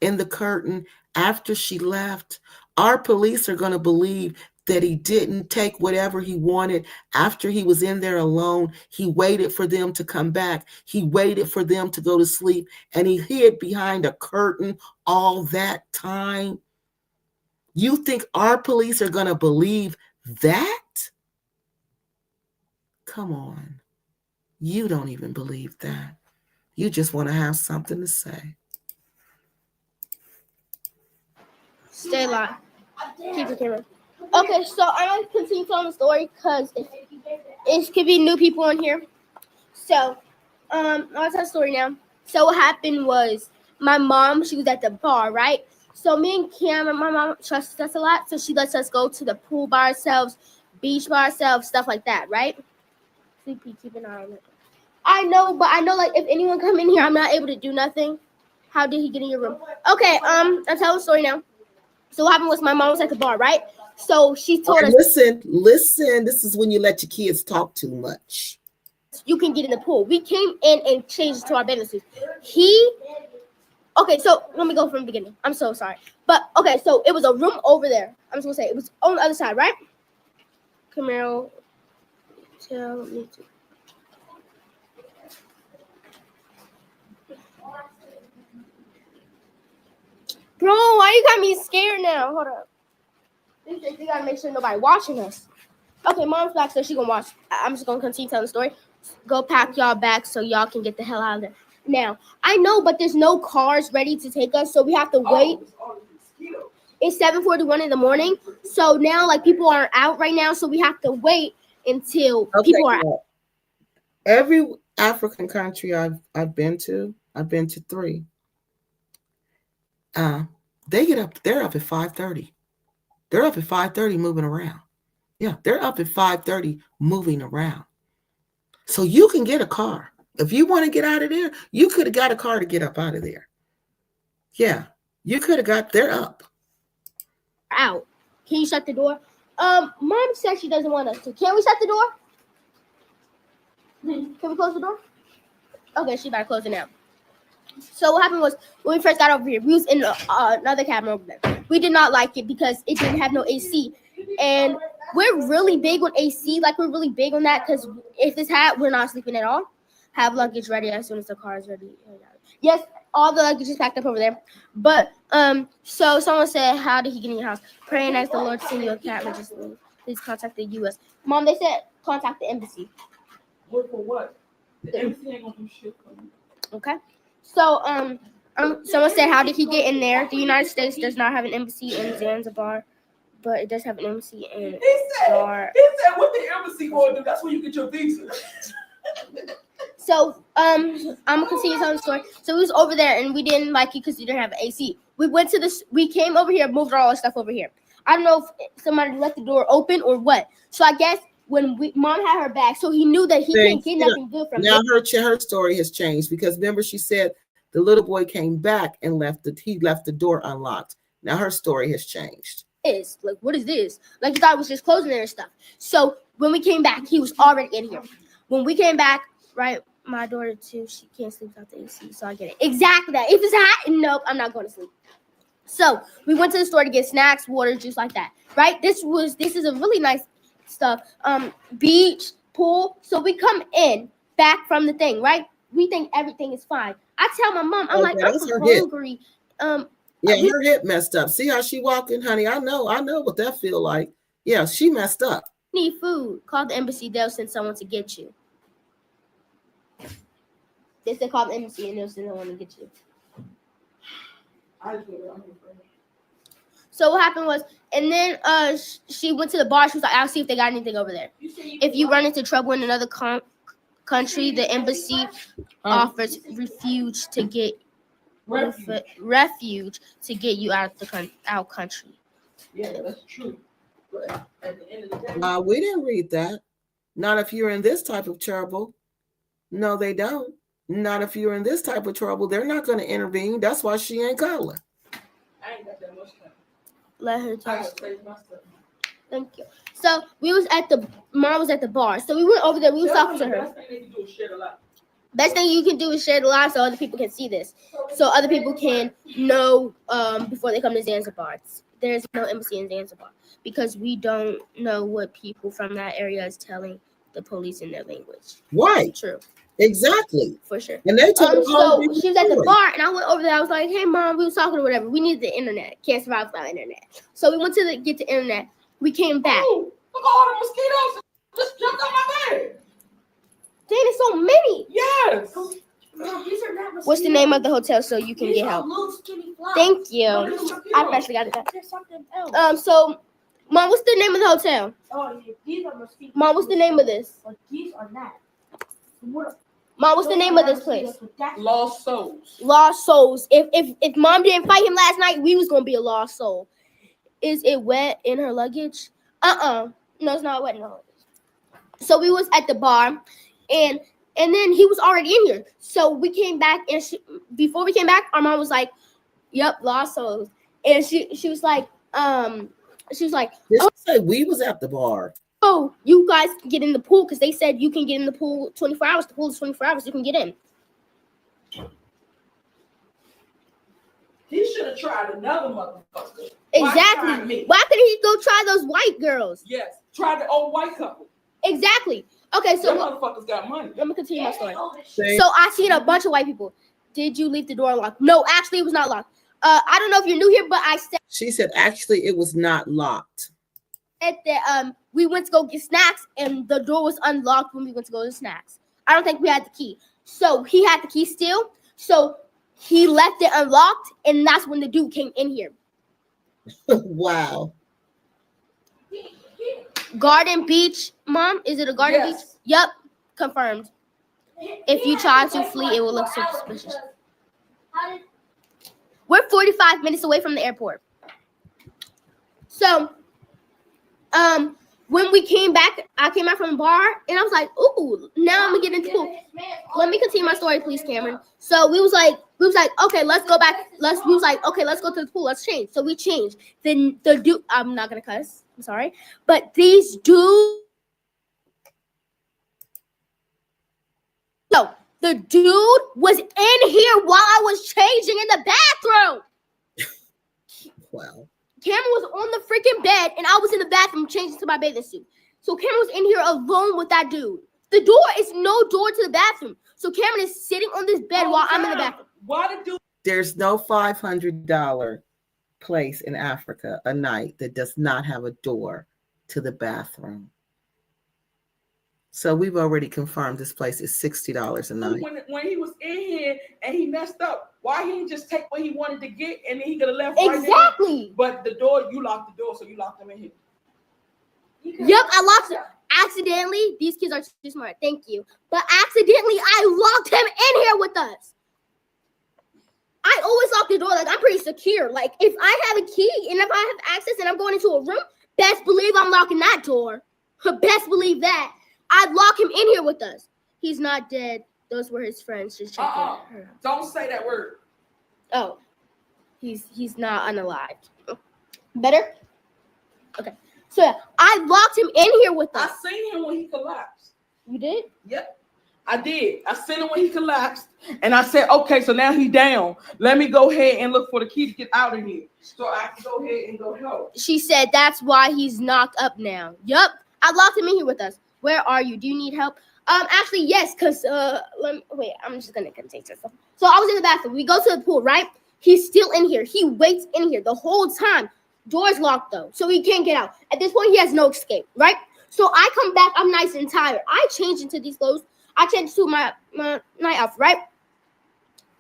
A: in the curtain after she left? Our police are going to believe that he didn't take whatever he wanted after he was in there alone. He waited for them to come back. He waited for them to go to sleep, and he hid behind a curtain all that time. You think our police are going to believe that? Come on. You don't even believe that. You just want to have something to say.
C: Stay live. Keep the camera. Okay, so I'm going to continue telling the story because it could be new people in here. So, I'll tell the story now. So what happened was my mom, she was at the bar, right? So me and Cameron, my mom trusts us a lot, so she lets us go to the pool by ourselves, beach by ourselves, stuff like that, right? CP, keep an eye on it. I know, but I know, like, if anyone come in here, I'm not able to do nothing. How did he get in your room? Okay, I'll tell the story now. So what happened was my mom was at the bar, right? So she told us.
A: Listen. This is when you let your kids talk too much.
C: You can get in the pool. We came in and changed to our bathing suits. Okay, so let me go from the beginning. I'm so sorry. But, okay, so it was a room over there. I'm just going to say it was on the other side, right? Camaro, tell me to. Bro, why you got me scared now? Hold up. They got to make sure nobody watching us. Okay, mom's back, so she going to watch. I'm just going to continue telling the story. Go pack y'all back so y'all can get the hell out of there. Now, I know, but there's no cars ready to take us, so we have to wait. It's 7:41 in the morning, so now, like, people aren't out right now, so we have to wait until people are out.
A: Every African country I've been to 3. They're up at 5:30. They're up at 5:30 moving around. Yeah, they're up at 5:30 moving around. So you can get a car. If you want to get out of there, you could have got a car to get up out of there. Yeah, you could have got, they're up.
C: Out. Can you shut the door? Mom said she doesn't want us to. Can we shut the door? Can we close the door? Okay, she better close it now. So what happened was, when we first got over here, we was in another cabin over there. We did not like it because it didn't have no AC. And we're really big on AC. Like, we're really big on that because if it's hot, we're not sleeping at all. Have luggage ready as soon as the car is ready. Yes, all the luggage is packed up over there. But, so someone said, how did he get in your house? Pray and ask the Lord to send you a cat magician. Please contact the U.S. Mom, they said contact the embassy.
B: What for what? The embassy ain't gonna do shit for me.
C: Okay. So, someone said, how did he get in there? The United States does not have an embassy in Zanzibar, but it does have an embassy in Dar.
B: He said, what the embassy gonna do? That's where you get your visa.
C: So, I'm gonna continue telling the story. So we was over there and we didn't like it because we didn't have AC. We came over here, moved all our stuff over here. I don't know if somebody left the door open or what. So I guess when Mom had her back, so he knew that he can't get nothing good from
A: now
C: it.
A: Her story has changed because remember she said the little boy came back and he left the door unlocked. Now her story has changed.
C: Is like, what is this? Like, you thought it was just closing there and stuff. So when we came back, he was already in here. When we came back, right, my daughter too, she can't sleep without the AC, so I get it. Exactly that. If it's hot, nope, I'm not going to sleep. So we went to the store to get snacks, water, juice, like that. Right? This is a really nice stuff. Beach, pool. So we come in back from the thing, right? We think everything is fine. I tell my mom, I'm like, I'm hungry.
A: Yeah, her hip messed up. See how she walking, honey? I know what that feel like. Yeah, she messed up.
C: Need food. Call the embassy. They'll send someone to get you. They said call the embassy and they'll send someone to get you. So what happened was, and then she went to the bar. She was like, I'll see if they got anything over there. If you run into trouble in another country, the embassy offers refuge to get you out of the country.
B: Yeah, that's true. But at the end of the day,
A: we didn't read that. Not if you're in this type of trouble. No, they don't. Not if you're in this type of trouble. They're not going to intervene. That's why she ain't calling.
B: I ain't got that much time.
C: Let her
B: I
C: tell.
B: gotta save myself.
C: Thank you. So Mom was at the bar. So we went over there. We was talking to her.
B: Best thing they can do is share the light.
C: Best thing you can do is share the live so other people can see this. So other people can know before they come to Zanzibar. There's no embassy in Zanzibar because we don't know what people from that area is telling the police in their language.
A: Right.
C: True.
A: Exactly.
C: For sure.
A: And they told her
C: so she was at the bar and I went over there. I was like, hey Mom, we was talking or whatever. We need the internet. Can't survive without internet. So we went to get the internet. We came back.
B: Oh, look at all the mosquitoes. Just jumped on my bed.
C: Dang, there's so many.
B: Yes.
C: What's the name of the hotel so you can get help? Thank you. I actually got it.
E: There's something else.
C: So, Mom, what's the name of the hotel?
E: Oh, these are mosquitoes.
C: Mom, what's the name of this?
E: But these are not. What?
C: Mom, what's the name of this place?
B: Lost souls.
C: Lost Souls. If Mom didn't fight him last night, we was gonna be a lost soul. Is it wet in her luggage? No, it's not wet in her luggage. So we was at the bar, and then he was already in here. So we came back, and before we came back, our mom was like, "Yep, lost souls," and she was like,
A: Did she say we was at the bar?
C: "Oh, you guys can get in the pool because they said you can get in the pool 24 hours. The pool is 24 hours. You can get in."
B: He should have tried another motherfucker.
C: Exactly. Why couldn't he go try those white girls?
B: Yes. Try the old white couple.
C: Exactly. Okay, so
B: Them motherfuckers got money.
C: let me continue my story.
A: Same.
C: So I seen a bunch of white people. Did you leave the door unlocked? No, actually it was not locked. I don't know if you're new here, but I said
A: She said actually it was not locked.
C: that we went to go get snacks and the door was unlocked when we went to go get snacks. I don't think we had the key. So he had the key still. So he left it unlocked, and that's when the dude came in here.
A: Wow.
C: Garden Beach, Mom? Is it a Garden Beach? Yep, confirmed. If you try to flee, it will look suspicious. We're 45 minutes away from the airport. So, when we came back, I came out from the bar, and I was like, ooh, now I'm gonna get into pool. Let me continue my story, please, Cameron. So we was like, okay, let's go back. We was like, okay, let's go to the pool. Let's change. So we changed. Then the dude, I'm not gonna cuss. I'm sorry, but these dudes. So the dude was in here while I was changing in the bathroom.
A: Wow.
C: Cameron was on the freaking bed, and I was in the bathroom changing to my bathing suit. So Cameron was in here alone with that dude. The door is no door to the bathroom. So Cameron is sitting on this bed while I'm in the bathroom.
B: Why the dude?
A: There's no $500 place in Africa a night that does not have a door to the bathroom. So we've already confirmed this place is $60 a night.
B: When he was in here and he messed up, why he didn't just take what he wanted to get and then he could have left right
C: Exactly.
B: there? But the door, you locked the door, so you locked him in here.
C: Yep, I locked him. Accidentally, these kids are too smart. Thank you. But accidentally, I locked him in here with us. I always lock the door. Like, I'm pretty secure. Like, if I have a key and if I have access and I'm going into a room, best believe I'm locking that door. Best believe that. I'd lock him in here with us. He's not dead. Those were his friends. Just checking.
B: Don't say that word.
C: Oh, he's not unalived. Better? Okay. So yeah, I locked him in here with us.
B: I seen him when he collapsed.
C: You did?
B: Yep, I did. I seen him when he collapsed, and I said, okay, so now he's down. Let me go ahead and look for the key to get out of here, so I can go ahead and go help.
C: She said that's why he's knocked up now. Yup, I locked him in here with us. Where are you? Do you need help? Actually, yes, because wait, I'm just gonna take this stuff. So I was in the bathroom. We go to the pool, right? He's still in here. He waits in here the whole time. Door's locked though, so he can't get out. At this point, he has no escape, right? So I come back. I'm nice and tired. I change into these clothes. I change to my night outfit, right?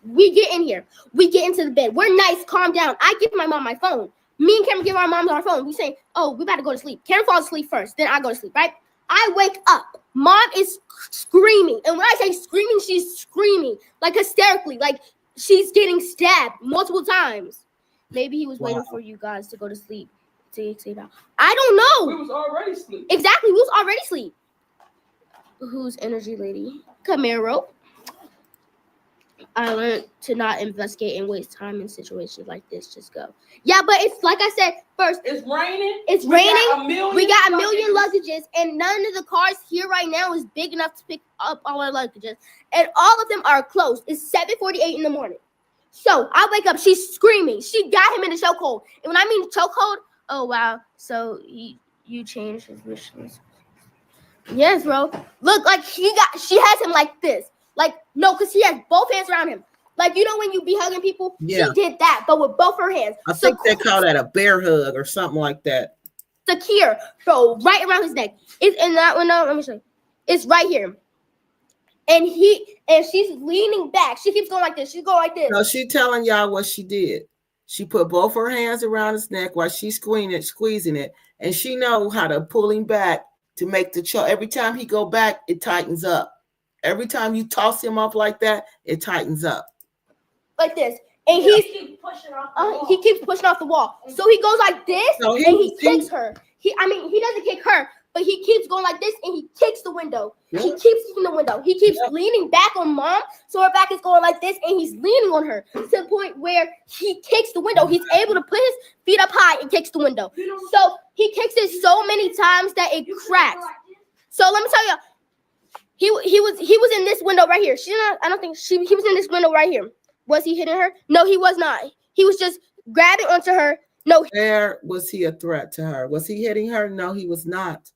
C: We get in here. We get into the bed. We're nice, calm down. I give my mom my phone. Me and Cameron give our moms our phone. We say, oh, we about to go to sleep. Cameron falls asleep first. Then I go to sleep, right? I wake up. Mom is screaming. And when I say screaming, she's screaming. Like hysterically. Like she's getting stabbed multiple times. Maybe he was waiting for you guys to go to sleep. To sleep out. I don't know.
B: We was already asleep.
C: Exactly. We was already asleep. Who's energy lady? Camaro. I learned to not investigate and waste time in situations like this. Just go. Yeah, but it's like I said first.
B: It's raining.
C: It's raining. We got a million luggages, and none of the cars here right now is big enough to pick up all our luggages. And all of them are closed. It's 7:48 in the morning. So I wake up. She's screaming. She got him in a chokehold. And when I mean chokehold, oh wow. So you changed his wish list. Yes, bro. Look, like she has him like this. Like, no, because he has both hands around him. Like, you know when you be hugging people? Yeah. She did that, but with both her hands.
A: I think they call that a bear hug or something like that.
C: Secure. So right around his neck. It's in that one. No, let me show you. It's right here. And she's leaning back. She keeps going like this. She's going like this.
A: No, she telling y'all what she did. She put both her hands around his neck while she's squeezing it. And she know how to pull him back to make the choke. Every time he go back, it tightens up. Every time you toss him off like that, it tightens up.
C: Like this. And he keeps pushing off the wall. So he goes like this, and he kicks her. He doesn't kick her, but he keeps going like this, and he kicks the window. Yep. He keeps kicking the window. He keeps leaning back on mom, so her back is going like this, and he's leaning on her to the point where he kicks the window. He's able to put his feet up high and kicks the window. So he kicks it so many times that it cracks. So let me tell you. He was in this window right here. He was in this window right here. Was he hitting her? No, he was not. He was just grabbing onto her. No.
A: Where was he a threat to her? Was he hitting her? No, he was not.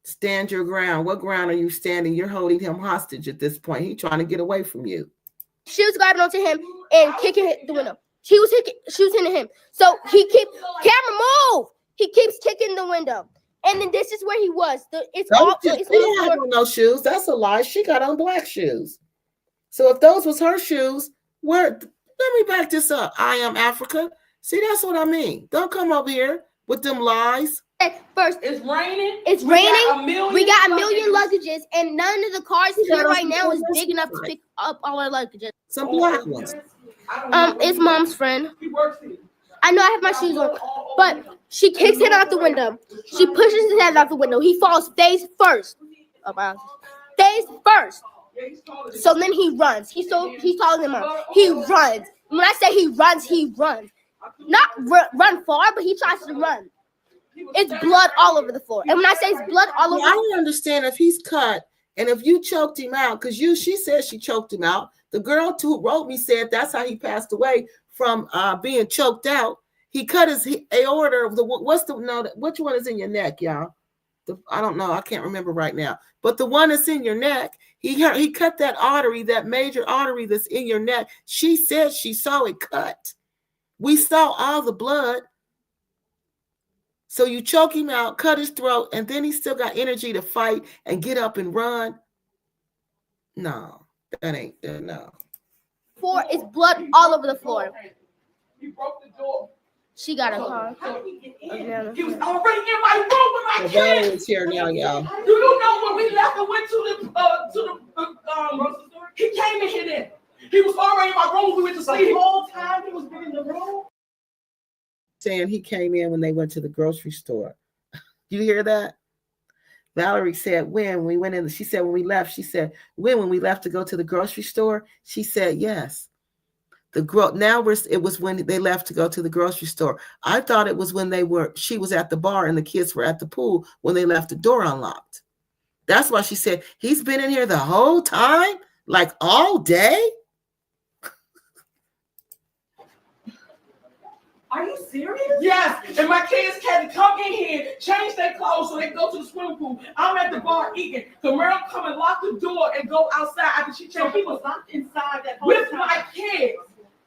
A: Stand your ground. What ground are you standing? You're holding him hostage at this point. He's trying to get away from you.
C: She was grabbing onto him and kicking the window. She was hitting him. So camera move. He keeps kicking the window. And then this is where he was. She didn't have
A: no shoes. That's a lie. She got on black shoes. So if those was her shoes, let me back this up. I am Africa. See, that's what I mean. Don't come over here with them lies.
C: First,
B: it's raining.
C: It's raining. We got a million luggages, and none of the cars here right now is big enough to pick up all our luggages.
A: Some black ones.
C: It's mom's friend.
B: He works here.
C: I know I have my shoes on, but she kicks him out the window. She pushes his head out the window. He falls face first. Oh, wow. Face first. So then he runs. He's taller than mom. He runs. When I say he runs, he runs. Not run far, but he tries to run. It's blood all over the floor. And when I say it's blood all over,
A: I don't understand if he's cut and if you choked him out, because she said she choked him out. The girl who wrote me said that's how he passed away from being choked out. He cut his aorta of which one is in your neck, y'all? I don't know. I can't remember right now. But the one that's in your neck, he cut that artery, that major artery that's in your neck. She said she saw it cut. We saw all the blood. So you choke him out, cut his throat, and then he still got energy to fight and get up and run. No, that ain't no.
C: Floor is blood all over the floor.
B: He broke the door.
C: She got a car.
B: He was already in my room with my kids.
A: Valerie here now, y'all.
B: Do you know when we left and went to the he came in here then. He was already in my room. We went to sleep. The whole time he was in the room.
A: Saying he came in when they went to the grocery store. You hear that? Valerie said when we went in. She said when we left. She said when we left to go to the grocery store. She said yes. It was when they left to go to the grocery store. I thought it was when she was at the bar and the kids were at the pool when they left the door unlocked. That's why she said he's been in here the whole time, like all day.
B: Are you serious? Yes. And my kids had to come in here, change their clothes so they can go to the swimming pool. I'm at the bar eating. Camille come and lock the door and go outside after she changed. So he was locked inside that whole with time. My kids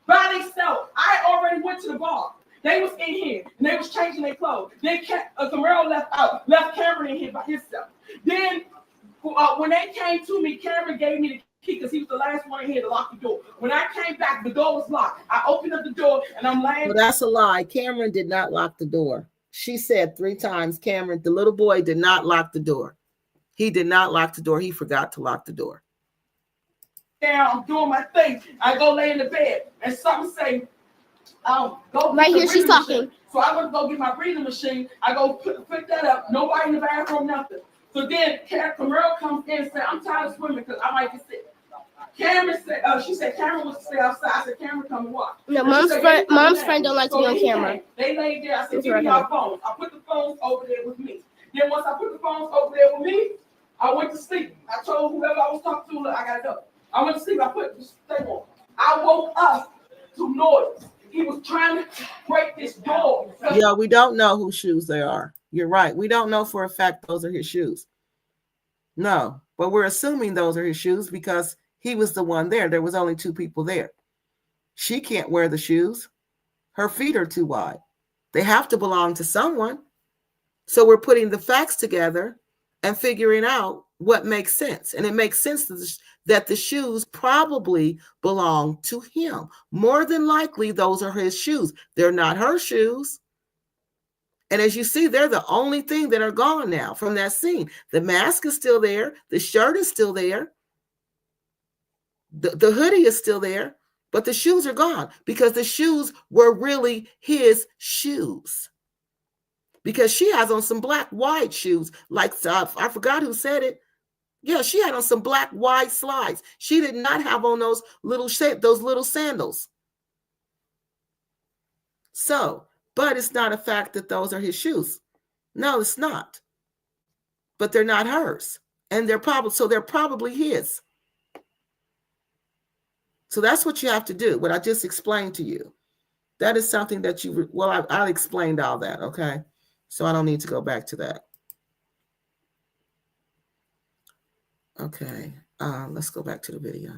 B: by themselves. I already went to the bar. They was in here and they was changing their clothes. Then Camille left Cameron in here by himself. Then when they came to me, Cameron gave me the key because he was the last one in here to lock the door. When I came back, the door was locked. I opened up the door and I'm laying.
A: Well, that's a lie. Cameron did not lock the door. She said 3 times, Cameron, the little boy, did not lock the door. He did not lock the door. He forgot to lock the door.
B: Down, I'm doing my thing. I go lay in the bed and something say, go
C: right here, she's talking.
B: Machine. So I went to go get my breathing machine. I go pick that up. Nobody in the bathroom, nothing. So then Camille comes in and said, I'm tired of swimming because I might get sick. Cameron said, she said Cameron was to stay outside. I said, Cameron, come and watch.
C: No, mom's friend don't like to be on camera.
B: They laid there. I said, give me your phones. I put the phones over there with me. Then once I put the phones over there with me, I went to sleep. I told whoever I was talking to, look, I gotta go. I went to sleep. I put the thing on. I woke up to noise. He was trying to break this door.
A: Yeah, we don't know whose shoes they are. You're right. We don't know for a fact those are his shoes. No, but we're assuming those are his shoes because he was the one there. There was only 2 people there. She can't wear the shoes. Her feet are too wide. They have to belong to someone. So we're putting the facts together and figuring out what makes sense. And it makes sense that the shoes probably belong to him. More than likely, those are his shoes. They're not her shoes. And as you see, they're the only thing that are gone now from that scene. The mask is still there. The shirt is still there. The hoodie is still there. But the shoes are gone because the shoes were really his shoes. Because she has on some black wide shoes. Like, I forgot who said it. Yeah, she had on some black wide slides. She did not have on those little sandals. So, but it's not a fact that those are his shoes. No, it's not. But they're not hers. And they're probably his. So that's what you have to do. What I just explained to you. That is something that I explained all that, okay? So I don't need to go back to that. Okay, let's go back to the video.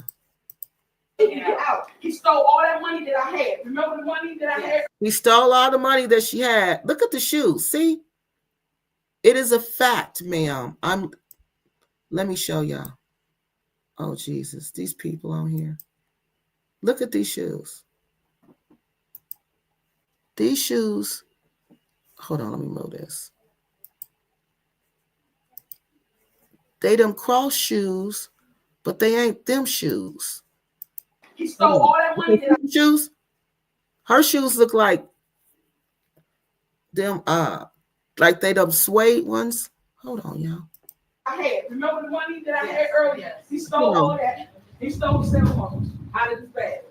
B: He stole all that money that I had. Remember the money that I had?
A: He stole all the money that she had. Look at the shoes. See? It is a fact, ma'am. Let me show y'all. Oh, Jesus. These people on here. Look at these shoes. These shoes. Hold on, let me move this. They them cross shoes, but they ain't them shoes.
B: He stole all that money.
A: Shoes. Her shoes look like them. Like they them suede ones. Hold on, y'all.
B: I had. Remember the money that I had earlier? He stole all that. He stole the cell phones out of his bag.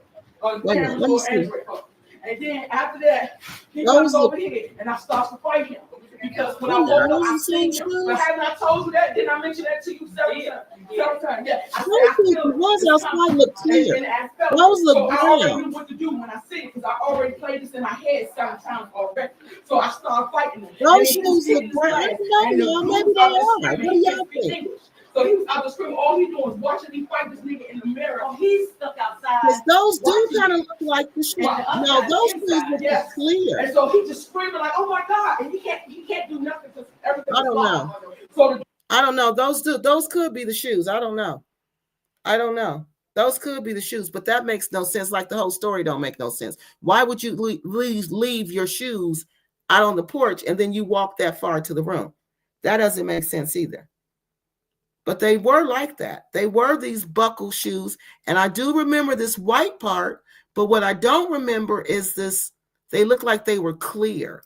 B: Or the cameras or Android phone. And then after that, he comes over here and I start to fight him. Because when I woke up, I seen him. But haven't I told you that? Didn't I mention that to you several times? Yeah.
A: Those outside look clear. Those look
B: I already knew what to do when I see it because I already played this in my head 7 times already. So I started fighting him.
A: Those shoes look bright. I don't know, maybe they are. What do y'all think?
B: So he was out the screen. All he doing is watching me fight this nigga in the mirror. Oh, he's stuck outside.
A: Because those do kind of look like the shoes. No, those shoes look clear.
B: And so he just screaming like, "Oh my God!" And he can't do nothing because everything.
A: I don't know.
B: So
A: I don't know. Those could be the shoes. I don't know. Those could be the shoes, but that makes no sense. Like the whole story don't make no sense. Why would you leave your shoes out on the porch and then you walk that far to the room? That doesn't make sense either. But they were like that. They were these buckle shoes. And I do remember this white part, but what I don't remember is this. They look like they were clear.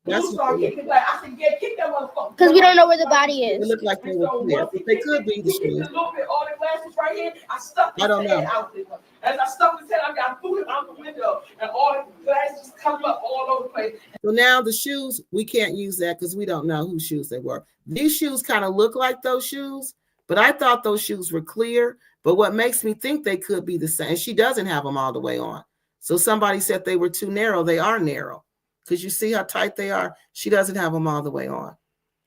B: That's what kicking like, I said, yeah, kick that motherfucker.
C: Because we don't know where the body is.
A: They look like they were clear. But they could be the shoes.
B: All the glasses right here, I stuck his head out there. As I stuck his head, I got food out the window, and all the glasses just come up all over the place.
A: So now the shoes, we can't use that because we don't know whose shoes they were. These shoes kind of look like those shoes, but I thought those shoes were clear. But what makes me think they could be the same, she doesn't have them all the way on. So somebody said they were too narrow. They are narrow because you see how tight they are. She doesn't have them all the way on.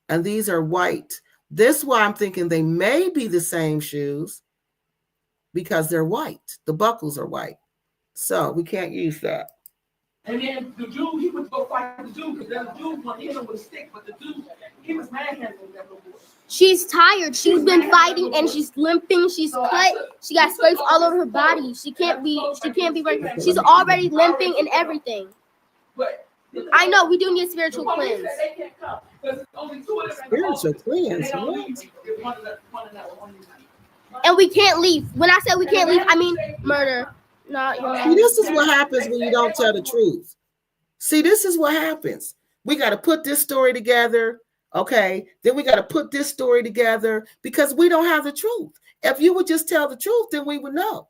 A: And these are white. This is why I'm thinking they may be the same shoes because they're white. The buckles are white. So we can't use that.
B: And then the dude, he would go fight the dude because the dude wanted to hit him with a stick, but the dude, he was manhandling that little boy.
C: She's tired. She's been fighting and she's limping. She's cut. She got scrapes all over her body. She can't be right. She's already limping and everything.
B: But
C: I know we do need a spiritual cleanse.
A: Spiritual cleanse.
C: And we can't leave. When I said we can't leave, I mean murder. No,
A: See, this is what happens when you don't tell the truth. See, this is what happens. We got to put this story together. Okay, then we got to put this story together because we don't have the truth. If you would just tell the truth, then we would know.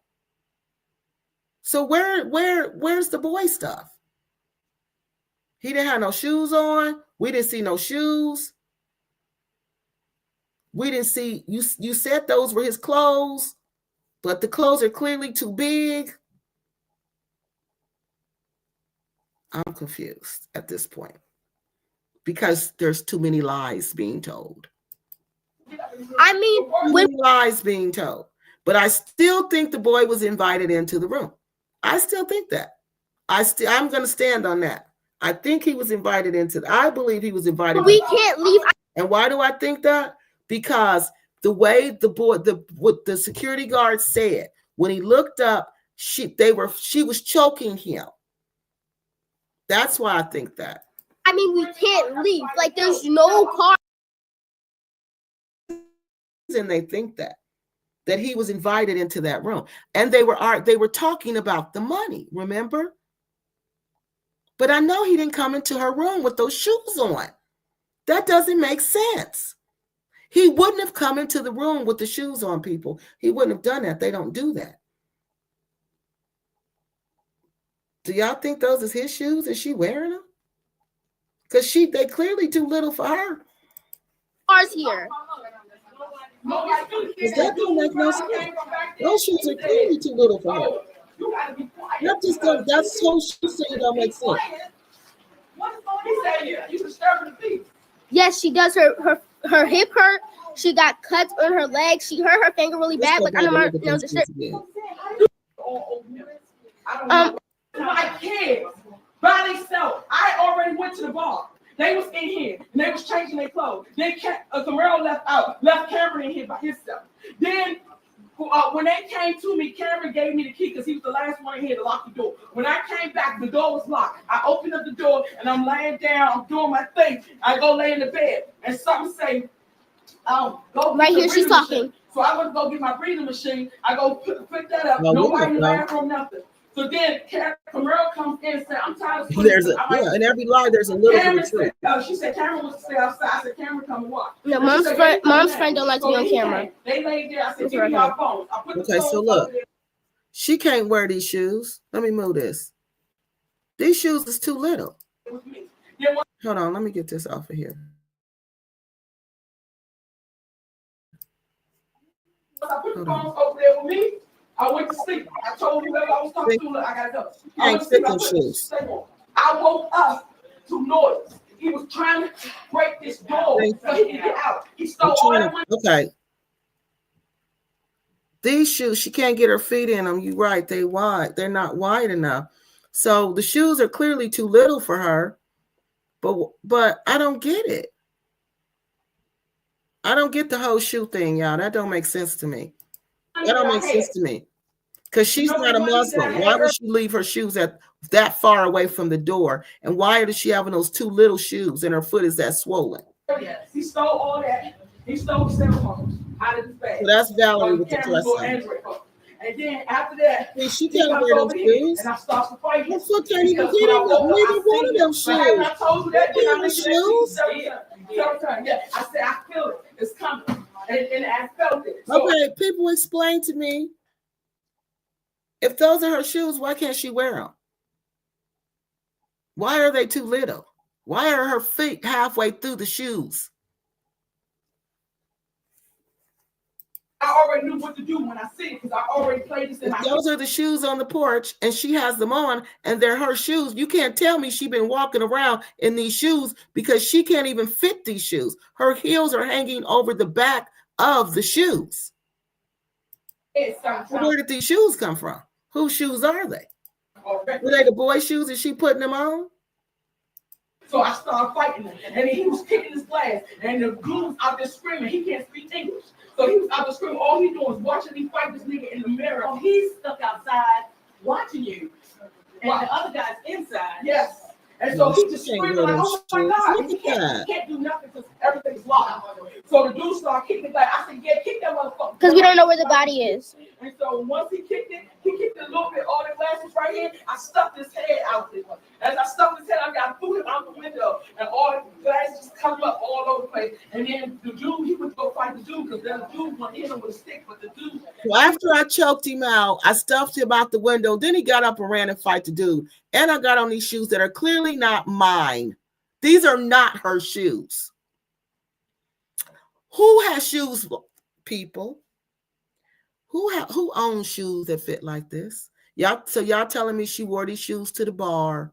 A: So where's the boy stuff? He didn't have no shoes on. We didn't see no shoes. We didn't see, you said those were his clothes, but the clothes are clearly too big. I'm confused at this point because there's too many lies being told.
C: I mean, when
A: lies being told, but I still think the boy was invited into the room. I still think that. I'm going to stand on that. I think he was invited into. I believe he was invited.
C: We can't leave.
A: And why do I think that? Because the way what the security guard said when he looked up, she was choking him. That's why I think that.
C: I mean, we can't leave. Like, there's no car.
A: And they think that he was invited into that room, and they were talking about the money. Remember? But I know he didn't come into her room with those shoes on. That doesn't make sense. He wouldn't have come into the room with the shoes on, people. He wouldn't have done that. They don't do that. Do y'all think those is his shoes? Is she wearing them? Because they clearly too little for her.
C: Cars here.
A: Because that don't make no sense. Those shoes are clearly too little for her. That's whole shoe saying don't make sense.
C: Yes, she does. Her hip hurt. She got cuts on her leg. She hurt her finger really bad. Like I don't know the shirt.
B: My kids by themselves. I already went to the bar. They was in here and they was changing their clothes. Then Camaro left Cameron in here by himself. Then when they came to me, Cameron gave me the key because he was the last one in here to lock the door. When I came back, the door was locked. I opened up the door and I'm laying down. I'm doing my thing. I go lay in the bed and something say, go
C: right here. She's talking.
B: So I went to go get my breathing machine. I go pick that up.
A: No,
B: Nobody in the bathroom, nothing. So then Camille comes in and said, I'm tired of
A: there's a in every lie there's a little bit of truth.
B: She said Cameron was to stay outside. I said, Cameron, come and watch.
C: No, mom's friend don't like to be on camera.
B: They laid there. I said, give me my phone. I put
A: Okay, so look. She can't wear these shoes. Let me move this. These shoes is too little. Hold on, let me get this off of here.
B: I put the phone over there with me. I went to sleep. I told whoever I was talking to, I gotta go. I went to sleep.
A: Shoes.
B: I woke up to noise. He was trying to break this door so he can get out. He stole all that money.
A: Okay. These shoes, she can't get her feet in them. You're right. They wide. They're not wide enough. So the shoes are clearly too little for her. But I don't get it. I don't get the whole shoe thing, y'all. That don't make sense to me. That don't make sense to me. Because she's not a Muslim. Why would she leave her shoes at that far away from the door? And why does she having those too little shoes and her foot is that swollen?
B: Yes, he stole all that. He stole the cell phones out of his bag.
A: So that's Valerie with the dress on.
B: And then after that,
A: she can't wear those shoes.
B: And I started to fight.
A: Her foot can't even get in neither one of them shoes.
B: I told you that.
A: The shoes?
B: Yeah, I said I feel it. It's coming, and I felt it. So,
A: okay, people explain to me. If those are her shoes, why can't she wear them? Why are they too little? Why are her feet halfway through the shoes?
B: I already knew what to do when I see it because I already played this in my.
A: Those are the shoes on the porch, and she has them on, and they're her shoes. You can't tell me she's been walking around in these shoes because she can't even fit these shoes. Her heels are hanging over the back of the shoes. Where did these shoes come from? Whose shoes are they? Were they the boy shoes? Is she putting them on?
B: So I started fighting him, and he was kicking his glass, and the dude was out there screaming. He can't speak English, so he was out there screaming. All he doing is watching me fight this nigga in the mirror.
F: Oh, he's stuck outside watching you, and the other guy's inside.
B: Yes. And so he just screaming like, oh my God, he can't do nothing because everything's locked. So the dude started kicking the glass. I said, yeah, kick that motherfucker.
C: Because we don't know where the body is.
B: And so once he kicked it a little bit, all the glasses right here, I stuffed his head out there. As I stuffed his head, I got threw him out the window, and all the glasses just come up all over the place. And then the dude, he would go fight the dude because then the dude went in him with a stick, but the dude.
A: Well, after I choked him out, I stuffed him out the window. Then he got up and ran and fight the dude. And I got on these shoes that are clearly not mine. These are not her shoes. Who has shoes, people? Who owns shoes that fit like this? Y'all telling me she wore these shoes to the bar.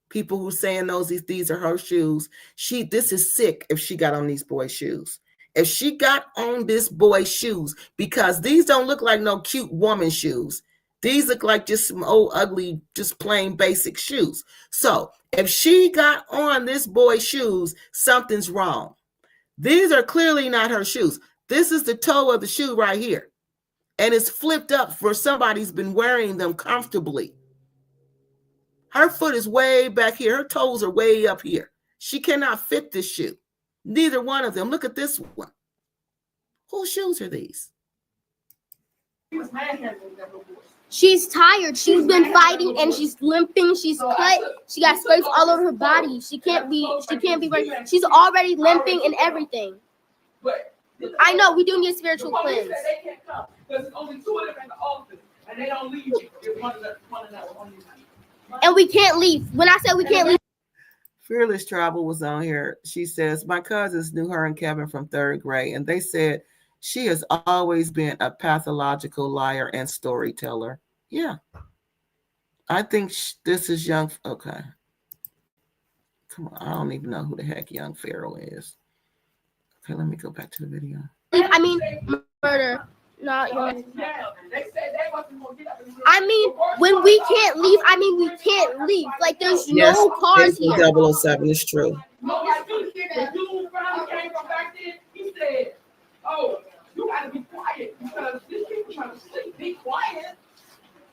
A: People who saying these are her shoes. This is sick if she got on these boy shoes. If she got on this boy's shoes, because these don't look like no cute woman shoes. These look like just some old, ugly, just plain basic shoes. So if she got on this boy's shoes, something's wrong. These are clearly not her shoes. This is the toe of the shoe right here. And it's flipped up for somebody's been wearing them comfortably. Her foot is way back here. Her toes are way up here. She cannot fit this shoe. Neither one of them. Look at this one. Whose shoes are these?
C: She's tired. She's been fighting and she's limping. She's cut. She got scrapes all over her body. She can't be right. She's already limping and everything. I know we do need a spiritual cleanse.
B: They can't come because there's only two of them in the office and they don't leave if one another.
C: And we can't leave. When I said we can't leave.
A: Fearless Travel was on here. She says, my cousins knew her and Kevin from 3rd grade, and they said she has always been a pathological liar and storyteller. Yeah. I think this is young. Okay. Come on. I don't even know who the heck young Pharaoh is. Okay, let me go back to the video.
C: I mean, murder. Not young. I mean, when we can't leave, I mean, we can't leave. Like, there's no cars here.
A: 007 is true.
B: The dude finally came from back then. He said, oh, you got to be quiet because these people trying to sleep. Be quiet.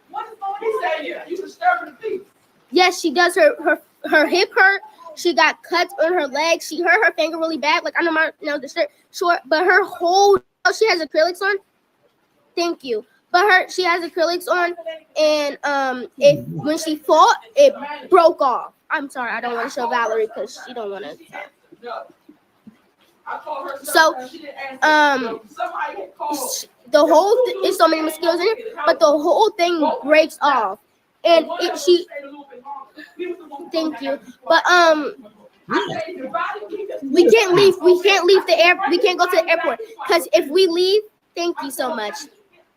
B: What is going on? He said, yeah, you disturbing the peace.
C: Yes, she does. Her hip hurt. She got cuts on her leg. She hurt her finger really bad. Like, I know my nails are short, but her whole
G: Oh, she has acrylics on. Thank you. But she has acrylics on, and when she fought, it broke off. I'm sorry, I don't want to show Valerie because she don't want to. So the whole it's so many mosquitoes in it, but the whole thing breaks off, and Thank you, but we can't leave. We can't leave the air. We can't go to the airport because if we leave, thank you so much.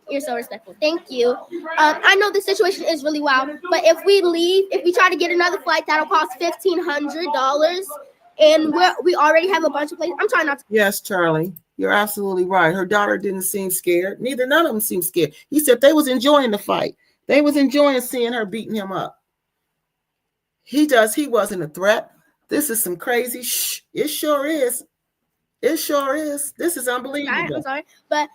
G: You're so respectful. Thank you. I know the situation is really wild, but if we leave, if we try to get another flight, that'll cost $1,500, and we already have a bunch of places. I'm trying not to.
A: Yes, Charlie, you're absolutely right. Her daughter didn't seem scared. None of them seemed scared. He said they was enjoying the fight. They was enjoying seeing her beating him up. He wasn't a threat. This is some crazy it sure is. It sure is. This is unbelievable.
G: I'm sorry, but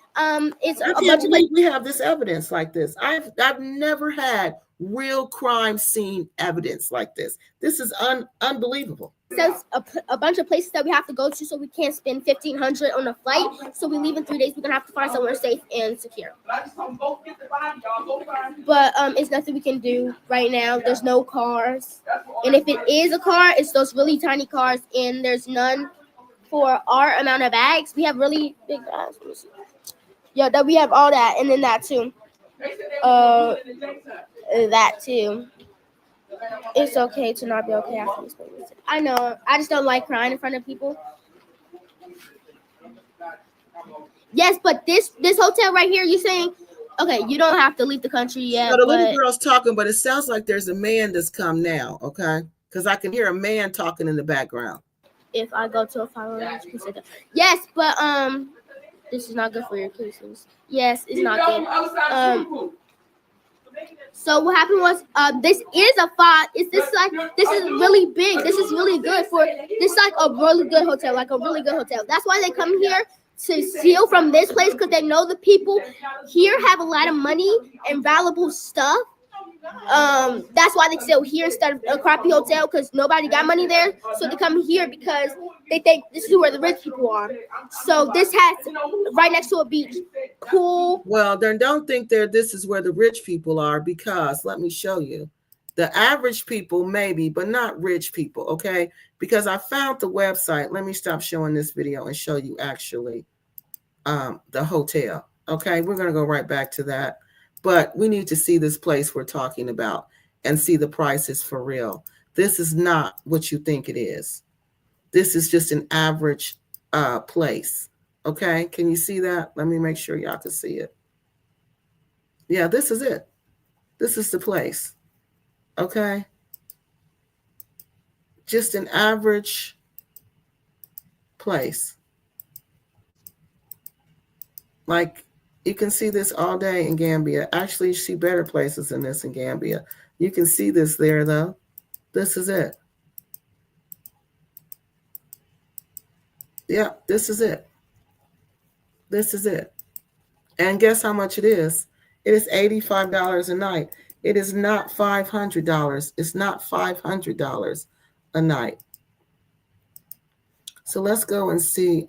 G: it's a bunch of
A: we have this evidence like this. I've never had real crime scene evidence like this. This is unbelievable.
G: Says a bunch of places that we have to go to, so we can't spend $1,500 on a flight. So we leave in 3 days. We're gonna have to find somewhere safe and secure. But it's nothing we can do right now. There's no cars, and if it is a car, it's those really tiny cars, and there's none for our amount of bags. We have really big bags. Yeah, that we have all that, and then that too. That too. It's okay to not be okay after this. I know. I just don't like crying in front of people. Yes, but this hotel right here, you're saying, okay, you don't have to leave the country yet.
A: So the little girl's talking, but it sounds like there's a man that's come now, okay? Because I can hear a man talking in the background.
G: If I go to a final yes, but this is not good for your cases. Yes, it's not good. So what happened was this is a five. This is really big. This is really good for this like a really good hotel, That's why they come here to steal from this place, because they know the people here have a lot of money and valuable stuff. That's why they steal here instead of a crappy hotel, because nobody got money there. So they come here because they think this is where the rich people are. So this has right next to a beach. Cool.
A: Well, then don't think this is where the rich people are, because let me show you. The average people maybe, but not rich people, okay? Because I found the website. Let me stop showing this video and show you actually the hotel. Okay, we're going to go right back to that. But we need to see this place we're talking about and see the prices for real. This is not what you think it is. This is just an average place. Okay, can you see that? Let me make sure y'all can see it. Yeah, this is it. This is the place. Okay. Just an average place. Like, you can see this all day in Gambia. Actually, you see better places than this in Gambia. You can see this there, though. This is it. Yeah, this is it. This is it. And guess how much it is? It is $85 a night. It is not $500. It's not $500 a night. So let's go and see.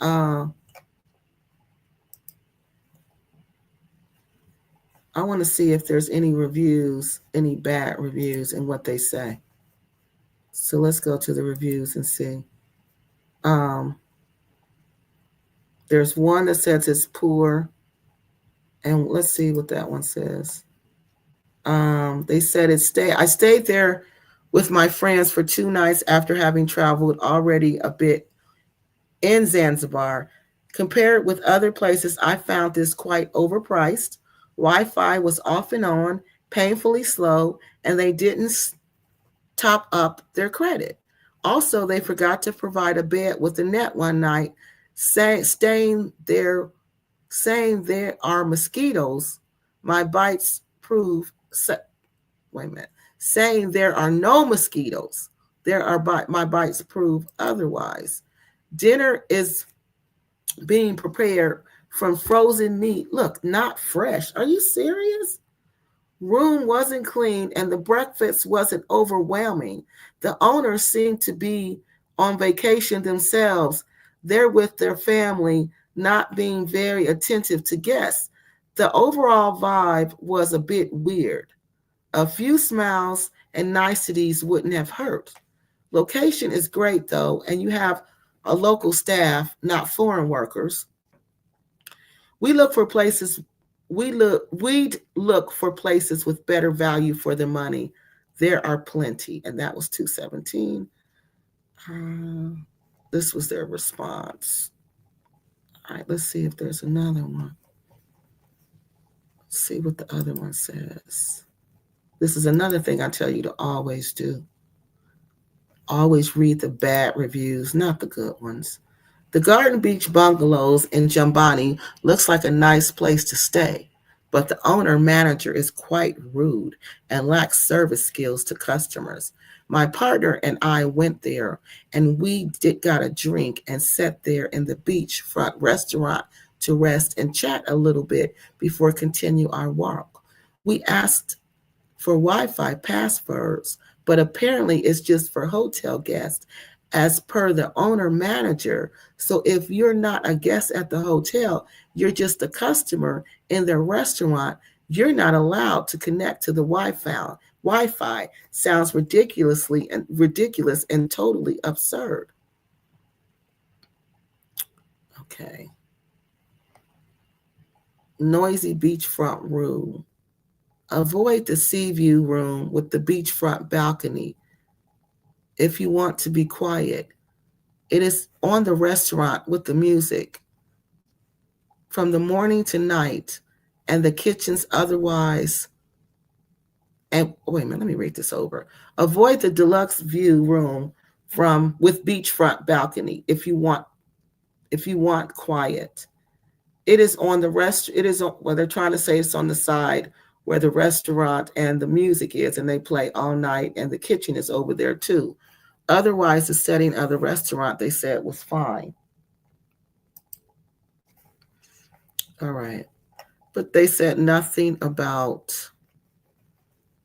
A: I want to see if there's any reviews, any bad reviews, and what they say. So let's go to the reviews and see. There's one that says it's poor. And let's see what that one says. They said I stayed there with my friends for 2 nights after having traveled already a bit in Zanzibar. Compared with other places, I found this quite overpriced. Wi-Fi was off and on, painfully slow, and they didn't top up their credit. Also, they forgot to provide a bed with a net one night, saying there are mosquitoes. My bites prove. Saying there are no mosquitoes. My bites prove otherwise. Dinner is being prepared from frozen meat. Look, not fresh. Are you serious? Room wasn't clean and the breakfast wasn't overwhelming. The owners seemed to be on vacation themselves. They're with their family. not being very attentive to guests. The overall vibe was a bit weird. A few smiles and niceties wouldn't have hurt. Location is great though, and you have a local staff, not foreign workers. We look for places we'd look for places with better value for the money. There are plenty. And that was 217. This was their response. All right, let's see if there's another one. Let's see what the other one says. This is another thing I tell you to always do. Always read the bad reviews, not the good ones. The Garden Beach Bungalows in Jambani looks like a nice place to stay, but the owner-manager is quite rude and lacks service skills to customers. My partner and I went there, and we got a drink and sat there in the beachfront restaurant to rest and chat a little bit before continue our walk. We asked for Wi-Fi passwords, but apparently it's just for hotel guests as per the owner-manager. So if you're not a guest at the hotel, you're just a customer in their restaurant, you're not allowed to connect to the Wi-Fi. Sounds ridiculous and totally absurd. Okay. Noisy beachfront room. Avoid the sea view room with the beachfront balcony if you want to be quiet. It is on the restaurant with the music from the morning to night, and the kitchens otherwise. And wait a minute, let me read this over. Avoid the deluxe view room with beachfront balcony if you want quiet. It is on the they're trying to say it's on the side where the restaurant and the music is, and they play all night, and the kitchen is over there too. Otherwise, the setting of the restaurant, they said, was fine. All right. But they said nothing about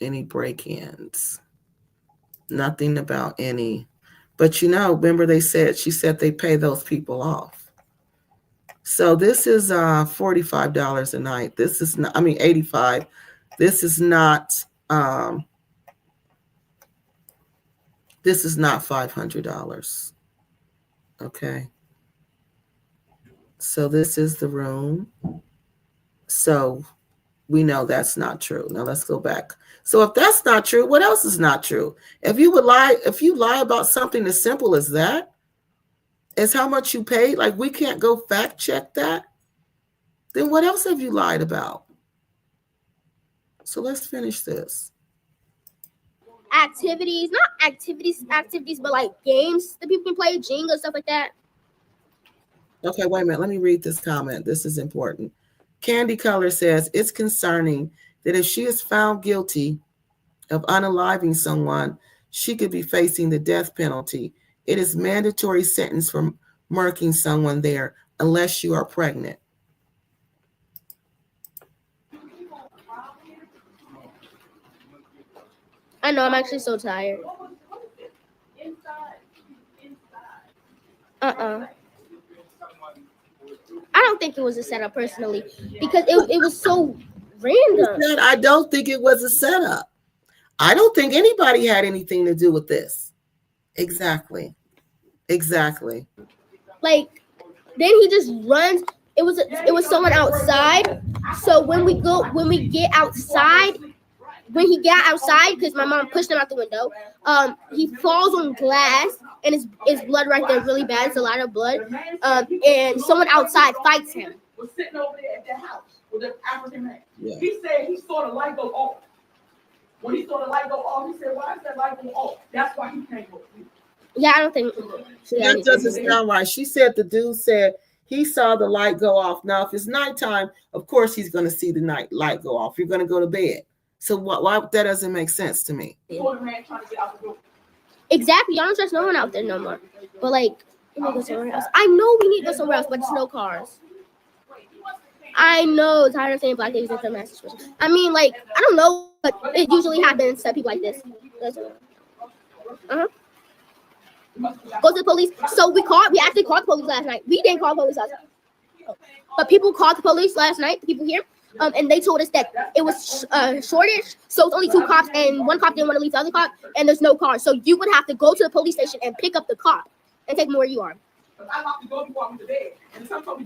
A: any break-ins. Nothing about any. But remember she said they pay those people off. So this is $45 a night. This is not, $85. This is not $500. Okay. So this is the room. So we know that's not true. Now let's go back. So if that's not true, what else is not true? If you lie about something as simple as that, as how much you paid, like we can't go fact check that, then what else have you lied about? So let's finish this.
G: Activities, not activities, but like games that people can play, Jenga, stuff like that.
A: Okay, wait a minute. Let me read this comment. This is important. Candy Color says, it's concerning that if she is found guilty of unaliving someone, she could be facing the death penalty. It is mandatory sentence for murking someone there unless you are pregnant.
G: I know, I'm actually so tired. I don't think it was a setup personally, because it was so random.
A: I don't think it was a setup. I don't think anybody had anything to do with this. Exactly.
G: Like, then he just runs. It was someone outside. So when he got outside, because my mom pushed him out the window, he falls on glass, and his blood right there really bad. It's a lot of blood. And someone outside fights him.
B: Was sitting over there at that house with the African man.
A: Yeah.
B: He said he saw the light go off. When he saw the light go off, he said, "Why is that light go off?" That's why he can't go sleep.
G: Yeah, I don't think
A: that doesn't sound right. She said the dude said he saw the light go off. Now, if it's nighttime, of course he's going to see the light go off. You're going to go to bed. So why that doesn't make sense to me.
G: Exactly. Y'all don't trust no one out there no more. But like, we need to go somewhere else. I know we need to go somewhere else, but there's no cars. I know, tired of saying black ladies in Massachusetts. I mean, like, I don't know, but it usually happens to people like this. Go to the police. So we actually called the police last night. We didn't call the police last night. But people called the police last night. The people here, and they told us that it was shortage, so it's only 2 cops, and 1 cop didn't want to leave the other cop, and there's no car, so you would have to go to the police station and pick up the cop and take them where you are.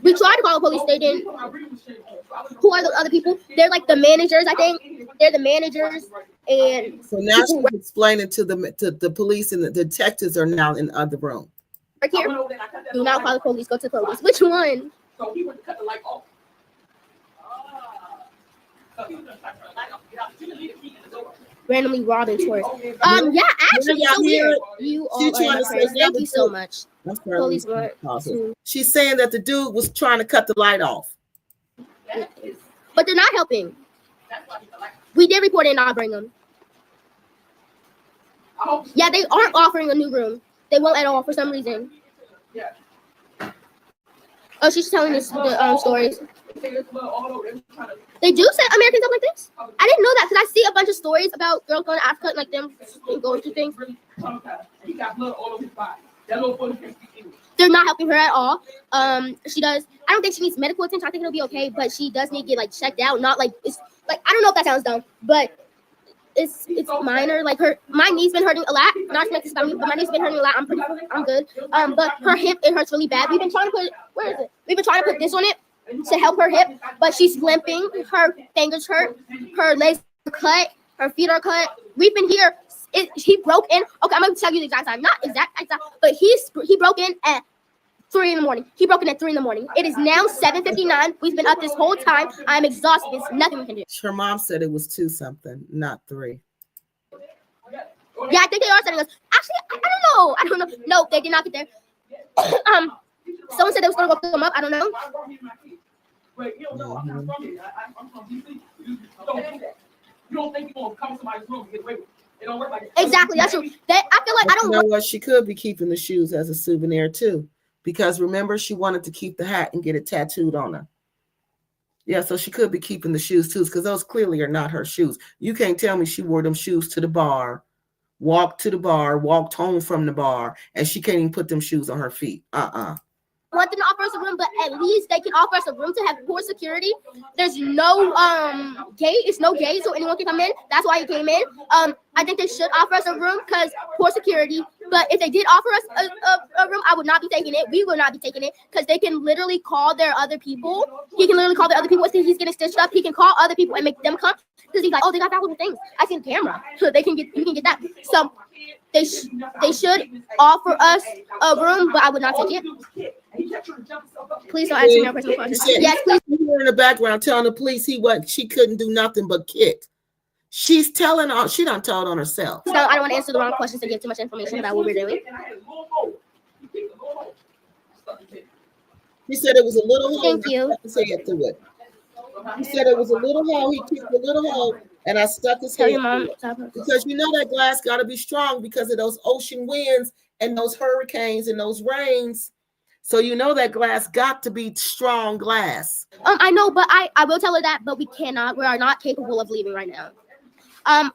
G: We tried to call the police. They didn't. Who are the other people? They're like the managers, I think. They're the managers. And
A: so now she's explaining to the police, and the detectives are now in the other room.
G: Right here. Do not call the police. Go to the police. Which one?
F: So he would cut the light off. So he was gonna cut the light off. You can leave the key in the door.
G: Randomly robbing tourists. Yeah, actually, so weird. You all are my friends. Thank you so much. Police want to.
A: She's saying that the dude was trying to cut the light off.
G: But they're not helping. We did report it and not bring them. Yeah, they aren't offering a new room. They won't at all for some reason. Oh, she's telling us the stories. They do set Americans up like this? I didn't know that because I see a bunch of stories about girls going to Africa and like them going through things.
F: He got blood all over his body. That little boy can't speak English.
G: They're not helping her at all. She does. I don't think she needs medical attention. I think it'll be okay, but she does need to get like checked out. Not like it's like I don't know if that sounds dumb, but it's minor. Like my knee's been hurting a lot. Not to make this about me, but my knee's been hurting a lot. I'm good. But her hip, it hurts really bad. We've been trying to put We've been trying to put this on it to help her hip, but she's limping. Her fingers hurt. Her legs are cut. Her feet are cut. We've been here. He broke in. Okay, I'm gonna tell you the exact time. Not exact, but he broke in at 3 in the morning. He broke in at 3 in the morning. It is now 7:59. We've been up this whole time. I'm exhausted. There's nothing we can do.
A: Her mom said it was 2 something, not 3.
G: Yeah, I think they are sending us. Actually, I don't know. No, they did not get there. Someone said they was gonna go pick them up. I don't know.
F: You don't think you're gonna come to somebody's room and get away with it. It don't work like that.
G: Exactly, that's true. I feel like I don't
A: know what, she could be keeping the shoes as a souvenir too. Because remember, she wanted to keep the hat and get it tattooed on her. Yeah, so she could be keeping the shoes too, because those clearly are not her shoes. You can't tell me she wore them shoes to the bar, walked to the bar, walked home from the bar, and she can't even put them shoes on her feet.
G: Want them to offer us a room, but at least they can offer us a room to have poor security. There's no gate. It's no gate, so anyone can come in. That's why he came in. I think they should offer us a room because poor security. But if they did offer us a room, I would not be taking it. We would not be taking it because they can literally call their other people. He can literally call their other people. If he's getting stitched up, he can call other people and make them come because he's like, oh, they got valuable things. I see the camera, so you can get that. So they should offer us a room, but I would not take it. Please don't answer your personal questions. Yes, please.
A: You were in the background telling the police she couldn't do nothing but kick. She done told on herself.
G: So I don't want to answer the wrong questions to give too much information about what we're doing.
A: He said it was a little hole.
G: Thank you.
A: Say it to it. He said it was a little hole. He kicked a little hole, and I stuck his
G: Tell
A: head.
G: your mom.
A: Because you know that glass got to be strong because of those ocean winds and those hurricanes and those rains. So you know that glass got to be strong glass.
G: I know, but I will tell her that, but we cannot. We are not capable of leaving right now.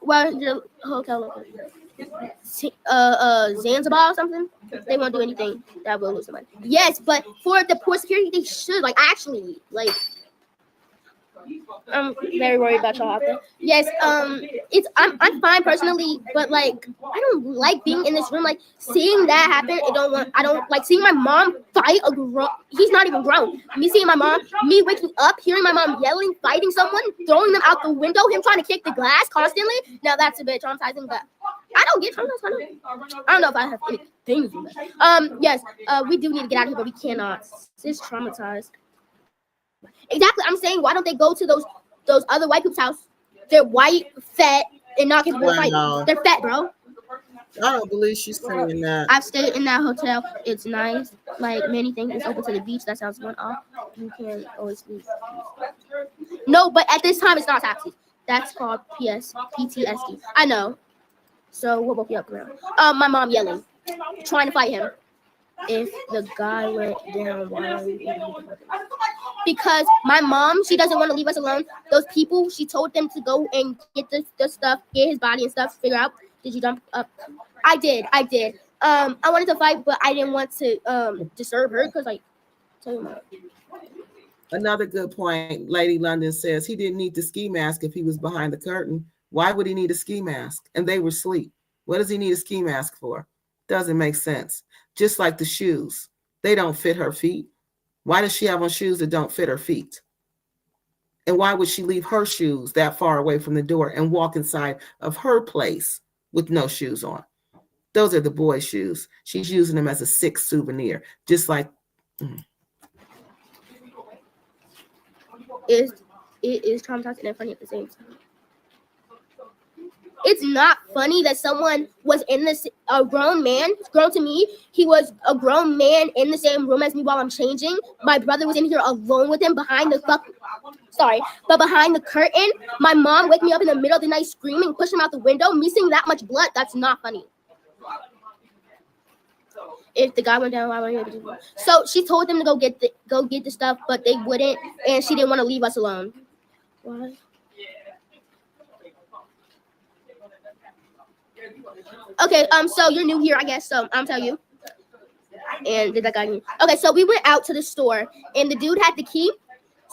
G: Where the hotel Zanzibar or something? They won't do anything that will lose somebody. Yes, but for the poor security, they should. I'm very worried about y'all out there. Yes, I'm fine personally, but I don't like being in this room. Seeing that happen, I don't like seeing my mom fight a grown. He's not even grown. Me seeing my mom, me waking up, hearing my mom yelling, fighting someone, throwing them out the window, him trying to kick the glass constantly. Now that's a bit traumatizing, but I don't get traumatized. I don't know if I have anything to do that. Yes, we do need to get out of here, but we cannot. It's traumatized. Exactly. I'm saying, why don't they go to those other white people's house? They're white, fat, and not capable of fighting. They're fat, bro.
A: I don't believe she's saying that.
G: I've stayed in that hotel. It's nice. Many things. It's open to the beach. That sounds one off. You can always leave. No, but at this time, it's not taxi. That's called PTSD. I know. So we'll both be up around. My mom yelling, trying to fight him. If the guy went down, because my mom, she doesn't want to leave us alone. Those people, she told them to go and get the stuff, get his body and stuff, figure out. Did you jump up? I did. I wanted to fight, but I didn't want to disturb her because tell your mom.
A: Another good point. Lady London says he didn't need the ski mask if he was behind the curtain. Why would he need a ski mask? And they were asleep. What does he need a ski mask for? Doesn't make sense. Just like the shoes. They don't fit her feet. Why does she have on shoes that don't fit her feet? And why would she leave her shoes that far away from the door and walk inside of her place with no shoes on? Those are the boys' shoes. She's using them as a sick souvenir. Just like...
G: It is traumatizing and funny at the same time. It's not funny that someone was in this, a grown man, grown to me. He was a grown man in the same room as me while I'm changing. My brother was in here alone with him behind the behind the curtain. My mom waked me up in the middle of the night screaming, push him out the window. Me seeing that much blood, that's not funny. If the guy went down, why wouldn't he do that? So she told them to go get the stuff, but they wouldn't, and she didn't want to leave us alone. Why? Okay, so you're new here, I guess. So I'll tell you. And did that guy? Okay, so we went out to the store, and the dude had the key.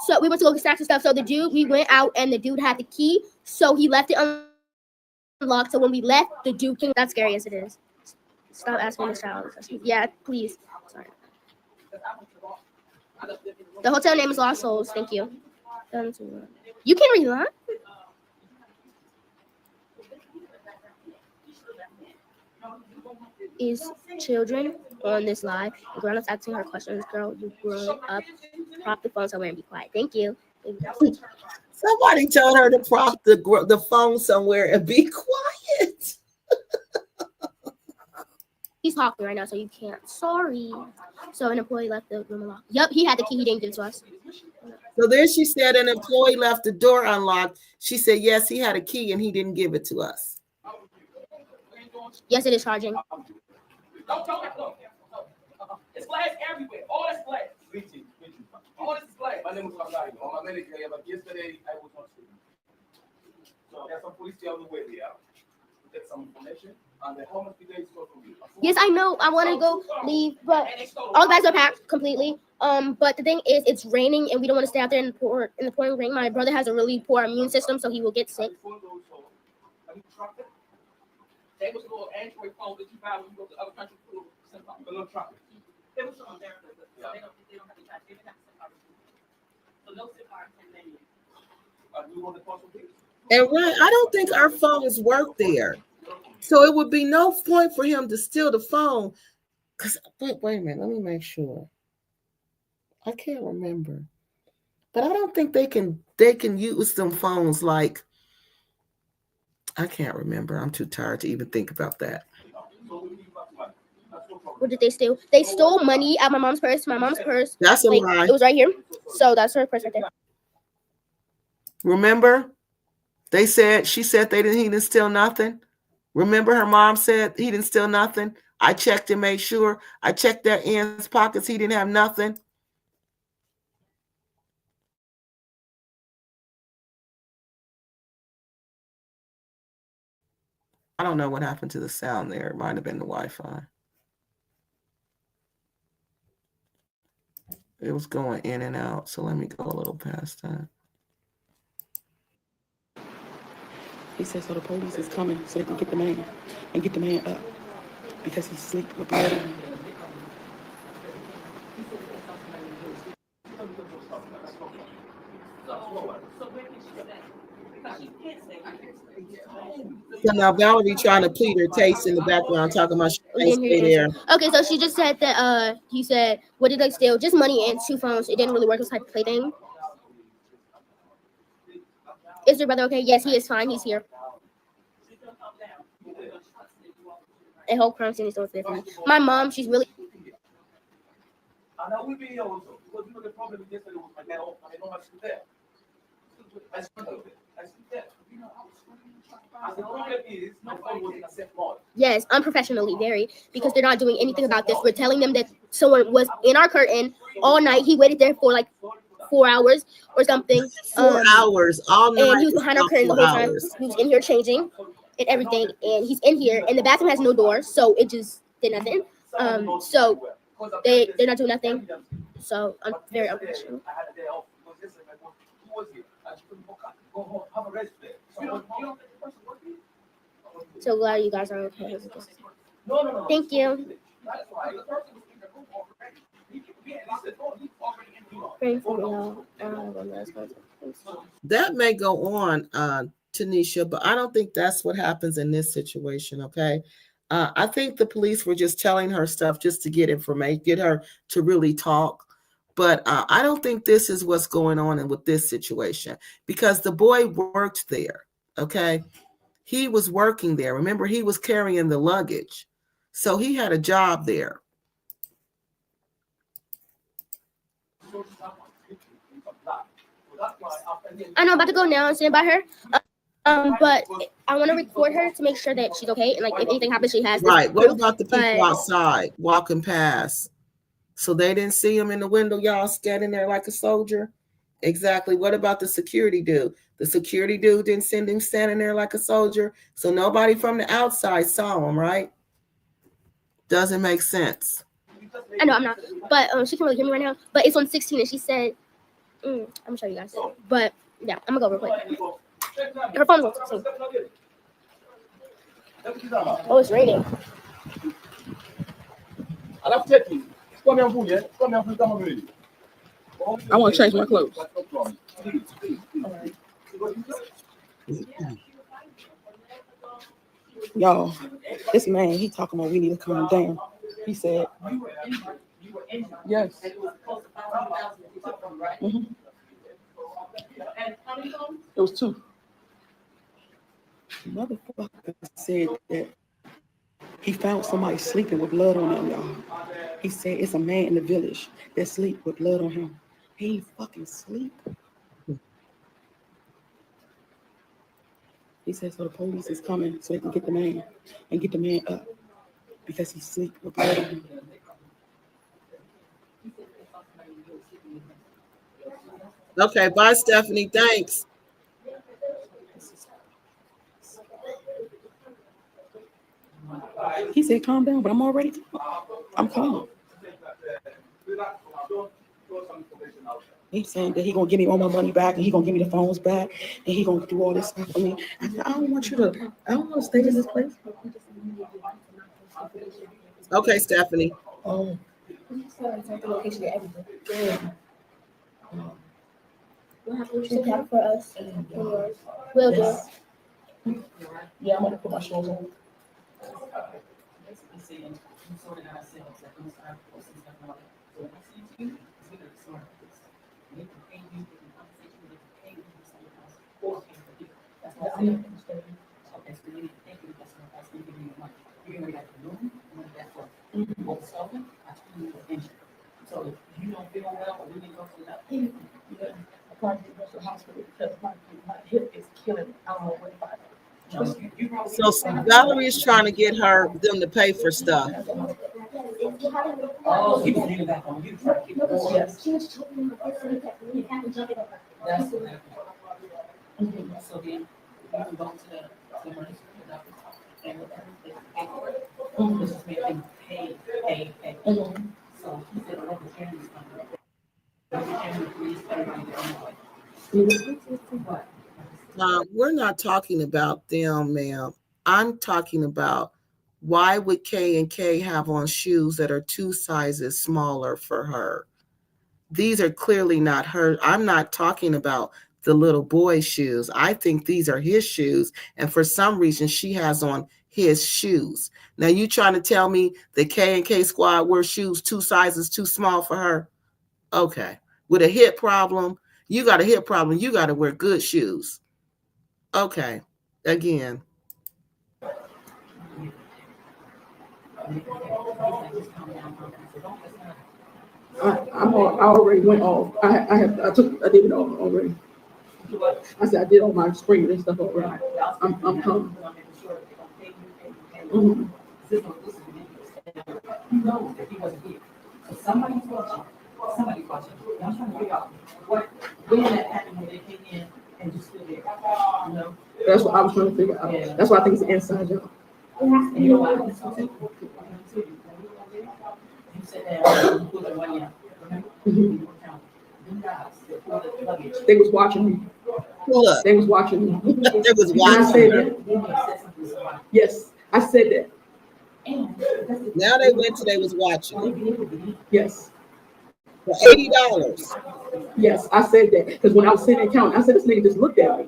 G: So we went to go get snacks and stuff. So we went out, and the dude had the key. So he left it unlocked. So when we left, the dude came. That's scary as it is. Stop asking this child. Yeah, please. Sorry. The hotel name is Lost Souls. Thank you. You can read that. Is children on this live and grown-ups asking her questions. Girl, you grown up. Prop the phone somewhere and be quiet. Thank you.
A: Somebody told her to prop the phone somewhere and be quiet.
G: He's talking right now, so you can't. Sorry. So an employee left the room unlocked. Yep, he had the key. He didn't give it to us.
A: So then she said an employee left the door unlocked. She said, yes, he had a key and he didn't give it to us.
G: Yes, it is charging.
F: It's glass everywhere. All this glass. All this is glass. My name is Magari. On my manager, yesterday I was on street. So there's some police on the way there to get some information. And how much did they store from you?
G: Yes, I know. I want to go leave, but all the bags are packed completely. But the thing is, it's raining, and we don't want to stay out there in the pouring rain. My brother has a really poor immune system, so he will get sick.
F: They was a little Android phone that you buy when you go to other countries. A little truck. There was some on there, but they don't have the touch. They didn't have the SIM card. So no SIM card can menu. You want the postal piece?
A: And Ryan, I don't think our phones work there. So it would be no point for him to steal the phone. Because wait a minute, let me make sure. I can't remember. But I don't think they can use them phones like, I can't remember. I'm too tired to even think about that.
G: What did they steal? They stole money out of my mom's purse. My mom's purse.
A: That's a lie.
G: It was right here. So that's her purse right there.
A: Remember? She said he didn't steal nothing. Remember her mom said he didn't steal nothing. I checked and made sure. I checked that Ian's pockets. He didn't have nothing. I don't know what happened to the sound there. It might have been the Wi-Fi. It was going in and out. So let me go a little past that.
B: He said, so the police is coming so they can get the man and get the man up because he's asleep with blood on him.
A: So now Valerie trying to plead her case in the background, talking about she can't stay there.
G: Okay, so she just said that he said, what did they steal? Just money and 2 phones. It didn't really work. It was like a play thing. Is your brother okay? Yes, he is fine. He's here. I hope crime scene is so fit for me. My mom, she's really.
F: I know we be here also because the problem yesterday was my dad. I know what's there. I sleep there. And the problem is my phone was in a safe mode.
G: Yes, unprofessionally, very, because they're not doing anything about this. We're telling them that someone was in our curtain all night. He waited there for like 4 hours or something.
A: 4 hours all night.
G: And he was behind our curtain the whole time. He was in here changing and everything. And he's in here, and the bathroom has no door, so it just did nothing. So they're not doing nothing. So I'm very unprofessional.
F: I had a day off. It was yesterday. Who was here? I just couldn't go home, have a rest there. So you don't think the person was here?
G: So glad you guys are okay.
F: No.
G: Thank you.
F: That's why the person was in the room already. He already in the room.
G: Praying for me, y'all.
A: That may go on, Tanisha, but I don't think that's what happens in this situation, okay? I think the police were just telling her stuff just to get information, get her to really talk. But I don't think this is what's going on with this situation, because the boy worked there, okay? He was working there. Remember, he was carrying the luggage. So he had a job there.
G: I know I'm about to go now and stand by her. But I want to record her to make sure that she's okay. And like if anything happens, she has
A: Right. What
G: proof,
A: about the people outside walking past? So they didn't see him in the window, y'all standing there like a soldier? Exactly. What about the security dude? The security dude didn't send him standing there like a soldier. So nobody from the outside saw him, right? Doesn't make sense.
G: I know I'm not, but she can't really hear me right now. But it's on 16, and she said, I'm gonna show you guys. But yeah, I'm gonna go real quick. Her phone's on 16. Oh, it's raining.
B: I want to change my clothes. Y'all, this man, he talking about we need to calm down. He said, yes. Mm-hmm. It was 2. Motherfucker said that he found somebody sleeping with blood on him, y'all. He said it's a man in the village that sleep with blood on him. He ain't fucking sleep. He said so the police is coming so they can get the man and get the man up because he sleep with blood on him.
A: Okay, bye, Stephanie. Thanks.
B: He said, calm down, but I'm already calm. I'm calm. He's saying that he gonna give me all my money back and he gonna give me the phones back and he gonna do all this stuff for me. I said, I don't want to stay in this place.
A: Okay, Stephanie.
B: Oh.
G: We'll have to check out for us. Will do.
B: Yeah, I'm gonna put my shoes on. So you don't feel well, or we need to go to the I probably need to go to the hospital because my hip is killing me. I don't know what if I.
A: So Valerie is trying to get them to pay for stuff.
B: Oh, you need it back on you. Yes. That's what happened. So then you can go to the emergency doctor and everything. This is making pay. So he said, "Let the families come." Let the family please everybody.
A: We're not talking about them, ma'am. I'm talking about why would KNK have on shoes that are 2 sizes smaller for her? These are clearly not her. I'm not talking about the little boy's shoes. I think these are his shoes, and for some reason she has on his shoes. Now you trying to tell me the KNK squad wear shoes 2 sizes too small for her? Okay. With a hip problem, you got a hip problem, you got to wear good shoes. Okay. Again.
B: I already went off. I did it all already. I said I did all my screen and stuff already. I'm coming. Mm-hmm. You know that he wasn't here. So somebody's watching. I'm trying to figure out when that happened when they came in and just stood there. You know? That's what I was trying to figure out. Yeah. That's why I think it's an inside job. And you know what? They was watching me.
A: Look,
B: They was watching me.
A: they was
B: And I
A: watching.
B: said that. Yes, I said that.
A: Now they went to they was watching
B: Yes.
A: for $80.
B: Yes, I said that. Because when I was sitting there counting, I said, this nigga just looked at me.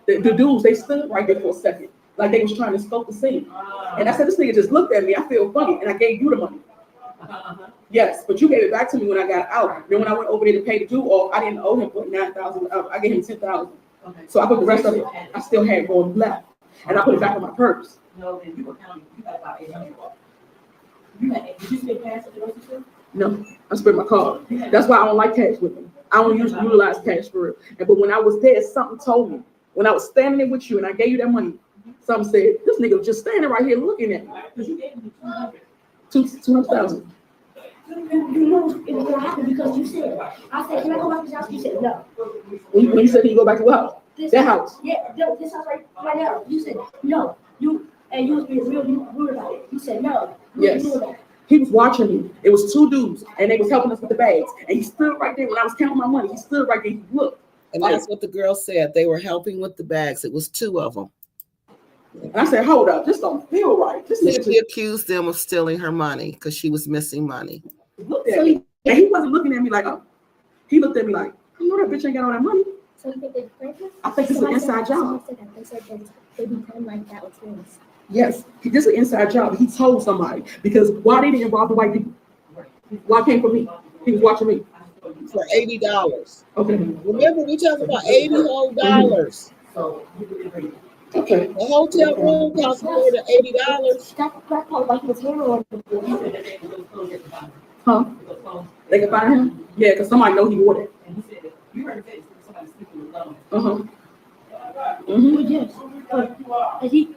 B: The dudes, they stood right there for a second. Like they was trying to scope the scene. And I said, this nigga just looked at me. I feel funny. And I gave you the money. Yes, but you gave it back to me when I got out. Then when I went over there to pay the due off, I didn't owe him for 9,000. I gave him 10,000. So I put the rest of it. I still had going left, and I put it back in my purse.
H: No, then you were counting. You got about 800. Did you spend cash at the grocery store?
B: No, I spent my card. That's why I don't like cash with me. I don't usually utilize cash for real. But when I was there, something told me. When I was standing there with you and I gave you that money, something said, this nigga was just standing right here looking at me.
H: Because you gave me
B: 200,000.
E: You know it was gonna happen because you said, I said, can I go back to the house? You said no.
B: When you said, can you go back to what house? That house.
E: Yeah, no, this house right now. You said no. You was being real rude about it. You said no.
B: Yes. He was watching me. It was two dudes, and they was helping us with the bags. And he stood right there when I was counting my money. He stood right there. He looked.
A: And that's what the girl said. They were helping with the bags. It was two of them.
B: And I said, hold up, this don't feel right. This nigga
A: She accused them of stealing her money because she was missing money.
B: looked at me. And he wasn't looking at me like, oh. He looked at me like, I know that bitch ain't got all that money.
G: So you think they're friends?
B: I think it's an inside job.
G: They said they become like that with twins.
B: Yes, this is an inside job. He told somebody because why they didn't rob the white people? Why it came from me? He was watching me.
A: For $80.
B: Okay.
A: Remember, we talking about $80 whole dollars.
H: So you would agree.
B: Okay.
A: The hotel room cost more than $80.
E: That part like he was handling
B: Huh? They can find him? Yeah, because somebody know he ordered.
H: And he said, you heard it say somebody sleeping alone.
B: Uh-huh.
E: yes. But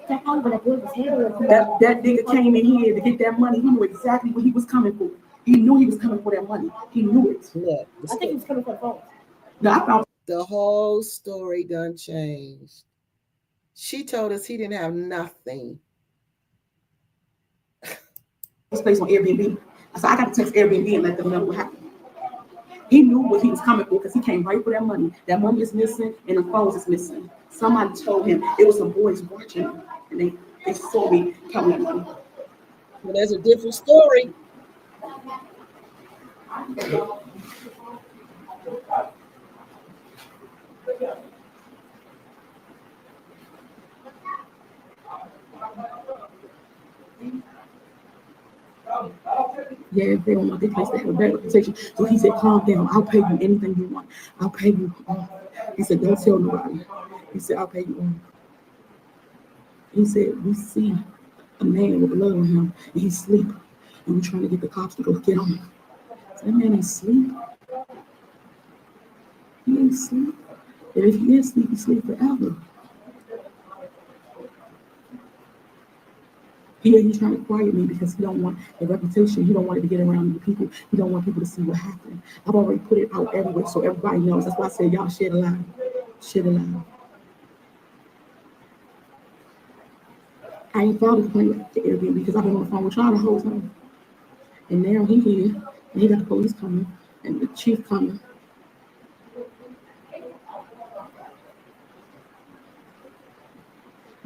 E: that part when that boy was handling
B: That nigga came in here to get that money. He knew exactly what he was coming for. He knew he was coming for that money. He knew it.
A: Look,
E: I think he was coming for the phone.
B: No, I found
A: the whole story done changed. She told us he didn't have nothing.
B: this place on Airbnb. I said, I got to text Airbnb and let them know what happened. He knew what he was coming for because he came right for that money. That money is missing and the phones is missing. Somebody told him it was some boys watching him and they saw me counting that money.
A: Well, there's a different story.
B: Yeah, they don't want their place to have a bad reputation. So he said, calm down. I'll pay you anything you want. I'll pay you. He said, don't tell nobody. He said, I'll pay you. He said, we see a man with blood on him and he's asleep. And we're trying to get the cops to go get him. So that man ain't asleep. He ain't asleep. And if he is asleep, he's asleep forever. He's trying to quiet me because he don't want the reputation. He don't want it to get around the people. He don't want people to see what happened. I've already put it out everywhere so everybody knows. That's why I said y'all share the lie. Share the lie. I ain't filed a complaint at the Airbnb because I've been on the phone with y'all the whole time. And now he here, and he got the police coming, and the chief coming.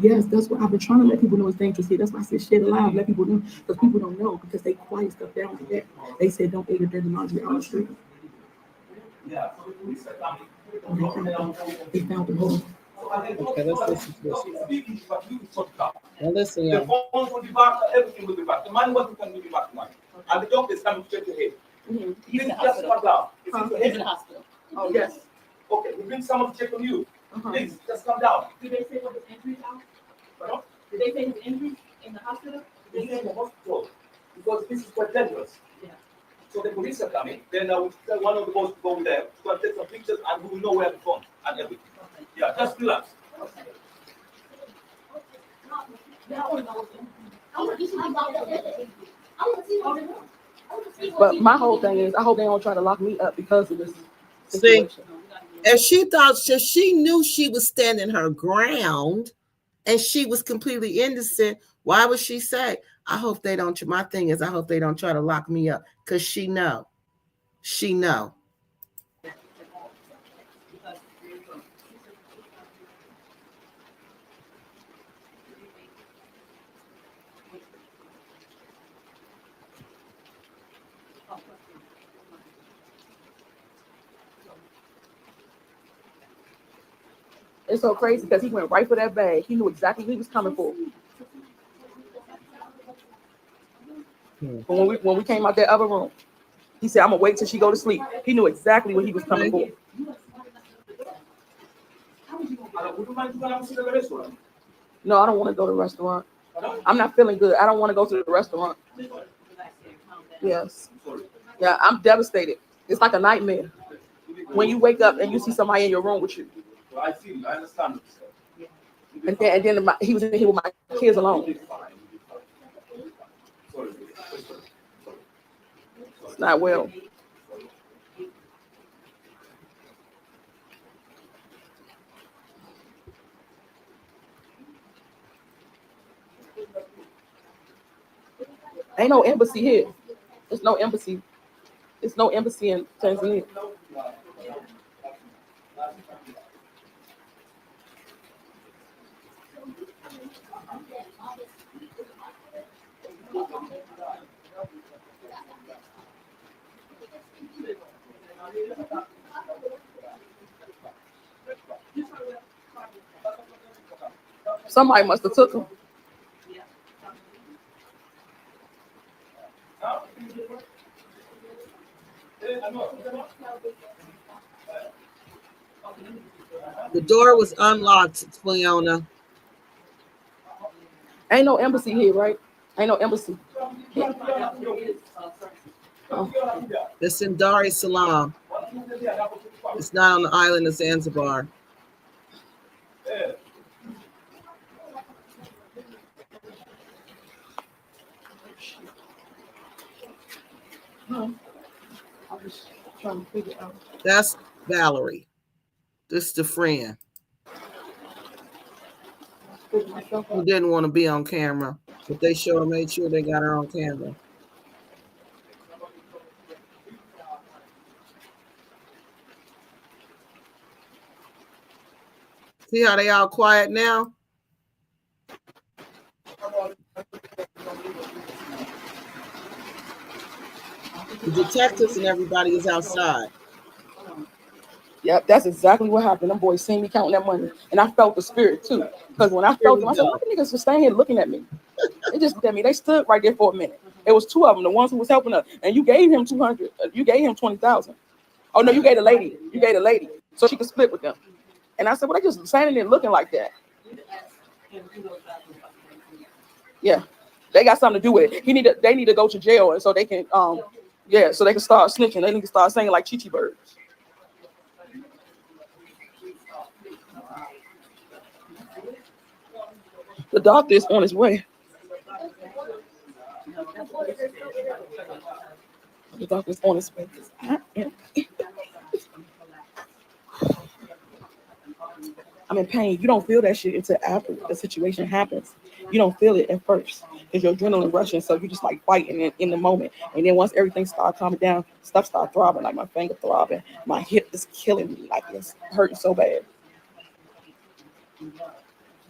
B: Yes, that's what I've been trying to let people know it's dangerous here. That's why I said share the lie, let people know, because people don't know because they quiet stuff down to that. They said don't air your dirty laundry out on the street.
F: Yeah, so the police are coming.
B: They found them home.
A: Okay, let's listen to this.
F: Speaking, but you sort it out.
A: Now listen,
F: The
A: y'all.
F: phones will be back, everything will be back. The money wasn't going to be back tonight. And the doctor is coming to check your head.
H: He's in the
F: Just come
H: hospital.
F: down. It's in your
H: He's in
F: head.
H: the hospital.
B: Oh, yes.
F: Okay, we bring someone to check on you.
B: Uh-huh.
F: Please, just come down.
H: Did they say what his injuries are?
F: Pardon?
H: Did they say his injuries in the hospital?
F: This is the hospital because this is quite dangerous.
H: Yeah.
F: So the police are coming. Then I will tell one of the boys to go there to go and take some pictures, and we will know where the phone and everything. Yeah, just relax.
B: But my whole thing is, I hope they don't try to lock me up because of this
A: See,
B: situation.
A: and she thought she knew she was standing her ground and she was completely innocent, why would she say, I hope they don't, my thing is, I hope they don't try to lock me up, because she know.
B: It's so crazy because he went right for that bag. He knew exactly what he was coming for. But when we came out that other room, he said, I'm gonna wait till she go to sleep. He knew exactly what he was coming for. No, I don't want to go to the restaurant. I'm not feeling good. I don't want to go to the restaurant. Yes. Yeah, I'm devastated. It's like a nightmare. When you wake up and you see somebody in your room with you.
F: I feel, I understand.
B: And then he was in here with my kids alone. It's not well. Ain't no embassy here. There's no embassy. There's no embassy in Tanzania. Somebody must have took him.
A: The door was unlocked, Cleona.
B: Ain't no embassy here, right? Ain't no embassy. Oh.
A: It's in Dar es Salaam. It's not on the island of Zanzibar.
B: I'm just trying to figure out.
A: That's Valerie. This is the friend who didn't want to be on camera, but they made sure they got her on camera. See how they all quiet now? The detectives and everybody is outside.
B: Yep, that's exactly what happened. Them boys seen me counting that money, and I felt the spirit too. Because when I felt them, I said, "Why the niggas just standing here looking at me?" They just looked at me. They stood right there for a minute. It was two of them, the ones who was helping us, and you gave him 200. You gave him 20,000. Oh no, you gave the lady. You gave the lady so she could split with them. And I said, "Well, they just standing there looking like that." Yeah, they got something to do with it. They need to go to jail, and so they can so they can start snitching. They need to start saying like Chichi birds. The doctor is on his way. The doctor's on his way. I'm in pain. You don't feel that shit until after the situation happens. You don't feel it at first because your adrenaline rushing, so you just like fighting in the moment. And then once everything starts calming down, stuff starts throbbing, like my finger throbbing. My hip is killing me, like it's hurting so bad.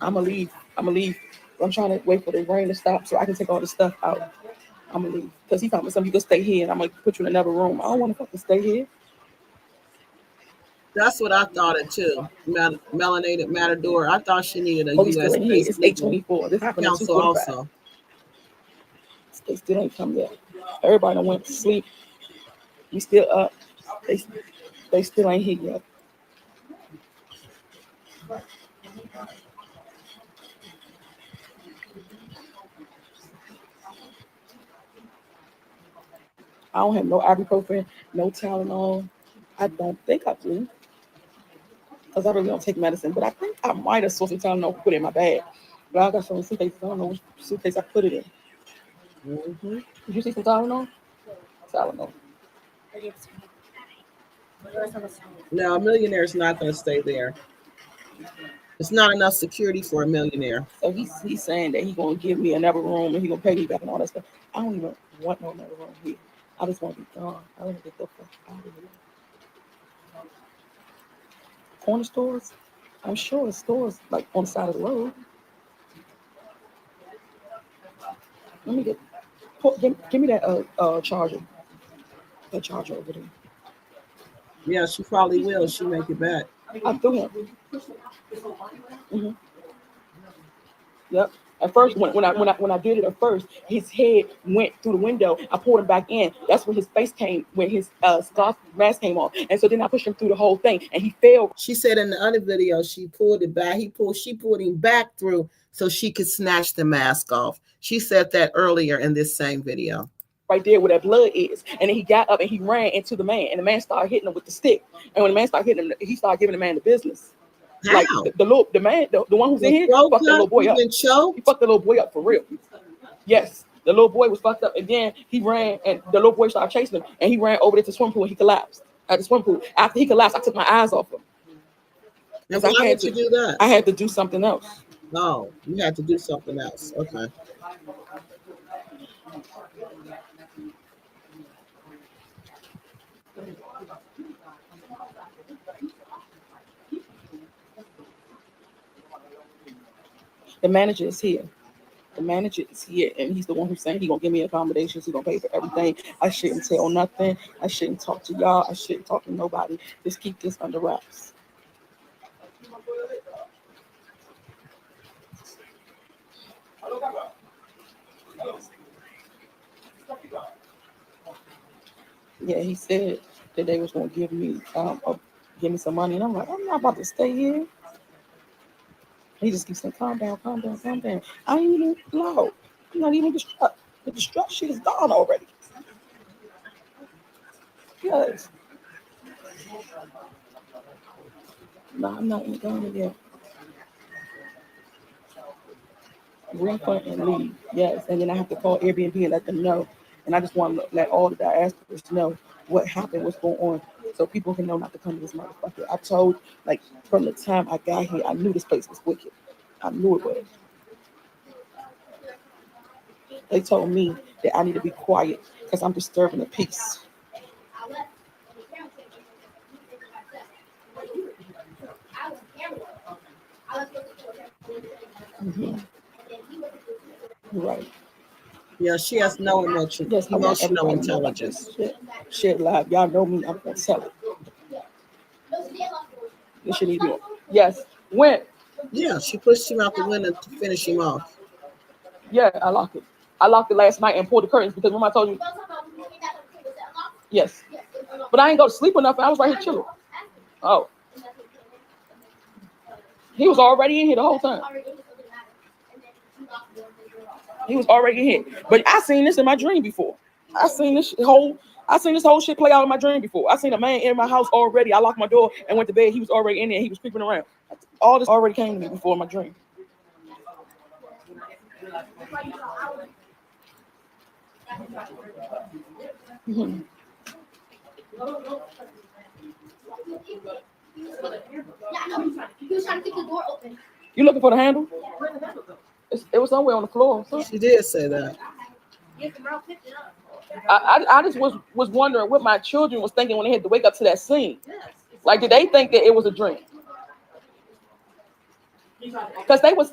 B: I'm gonna leave. I'm trying to wait for the rain to stop so I can take all the stuff out. I'm gonna leave because he told me something. You can stay here, and I'm gonna put you in another room. I don't want to fucking stay here.
A: That's what I thought it too. Melanated Matador. I thought she needed a
B: Oh, he's
A: U.S.
B: still in here. It's 8:24. This happened at
A: counsel
B: 2:45.
A: also.
B: They still ain't come yet. Everybody done went to sleep. We still up. They still ain't here yet. I don't have no ibuprofen, no Tylenol. I don't think I do. Because I really don't take medicine. But I think I might have saw some Tylenol put it in my bag. But I got some suitcase. I don't know which suitcase I put it in.
A: Mm-hmm.
B: Did you see some Tylenol? Tylenol.
A: No, a millionaire's not going to stay there. It's not enough security for a millionaire.
B: So he's saying that he's gonna give me another room and he's gonna pay me back and all that stuff. I don't even want no another room here. I just want to be gone. I want to get the fuck out of here. Corner stores, I'm sure it's stores like on the side of the road. Let me give me that charger. That charger over there.
A: Yeah, she probably will. She make it back.
B: I threw him. Mm-hmm. Yep. At first, when I did it at first, his head went through the window. I pulled him back in. That's when his face came, when his scarf mask came off. And so then I pushed him through the whole thing, and he fell.
A: She said in the other video, she pulled it back. She pulled him back through so she could snatch the mask off. She said that earlier in this same video.
B: Right there where that blood is. And then he got up and he ran into the man, and the man started hitting him with the stick. And when the man started hitting him, he started giving the man the business.
A: How?
B: Like the one who's in here, fucked the little boy up. He fucked the little boy up for real. Yes, the little boy was fucked up, and then he ran, and the little boy started chasing him, and he ran over to the swimming pool, and he collapsed at the swimming pool. After he collapsed, I took my eyes off him.
A: And why did you do that?
B: I had to do something else.
A: Oh, you had to do something else. Okay.
B: The manager is here. The manager is here, and he's the one who's saying he's gonna give me accommodations. He's gonna pay for everything. I shouldn't tell nothing. I shouldn't talk to y'all. I shouldn't talk to nobody. Just keep this under wraps. Yeah, he said that they was gonna give me some money, and I'm like, I'm not about to stay here. He just keeps saying, calm down, calm down, calm down. I ain't even loud. I'm not even distraught. The distraught shit is gone already. Yes. No, I'm not even going yet. Refund and leave. Yes. And then I have to call Airbnb and let them know. And I just want to let all the diasporas know what happened, what's going on, so people can know not to come to this motherfucker. I told, like, from the time I got here, I knew this place was wicked. I knew it was. They told me that I need to be quiet because I'm disturbing the peace. Mm-hmm. Right.
A: Yeah, she has no emotional intelligence.
B: Shit live. Y'all know me. I'm gonna tell it. This shit need to be on. Yes. When?
A: Yeah, she pushed him out the window to finish him off.
B: Yeah, I locked it. I locked it last night and pulled the curtains because remember I told you. Yes. But I ain't go to sleep enough. I was right here chilling. Oh. He was already in here the whole time. He was already in here. But I seen this in my dream before. I seen this whole shit play out in my dream before. I seen a man in my house already. I locked my door and went to bed. He was already in there. He was creeping around. All this already came to me before in my dream. Mm-hmm.
G: He was trying to keep the door open.
B: You looking for the handle? It was somewhere on the floor.
A: She did say that.
B: I just was wondering what my children was thinking when they had to wake up to that scene. Like, did they think that it was a dream? Because they was.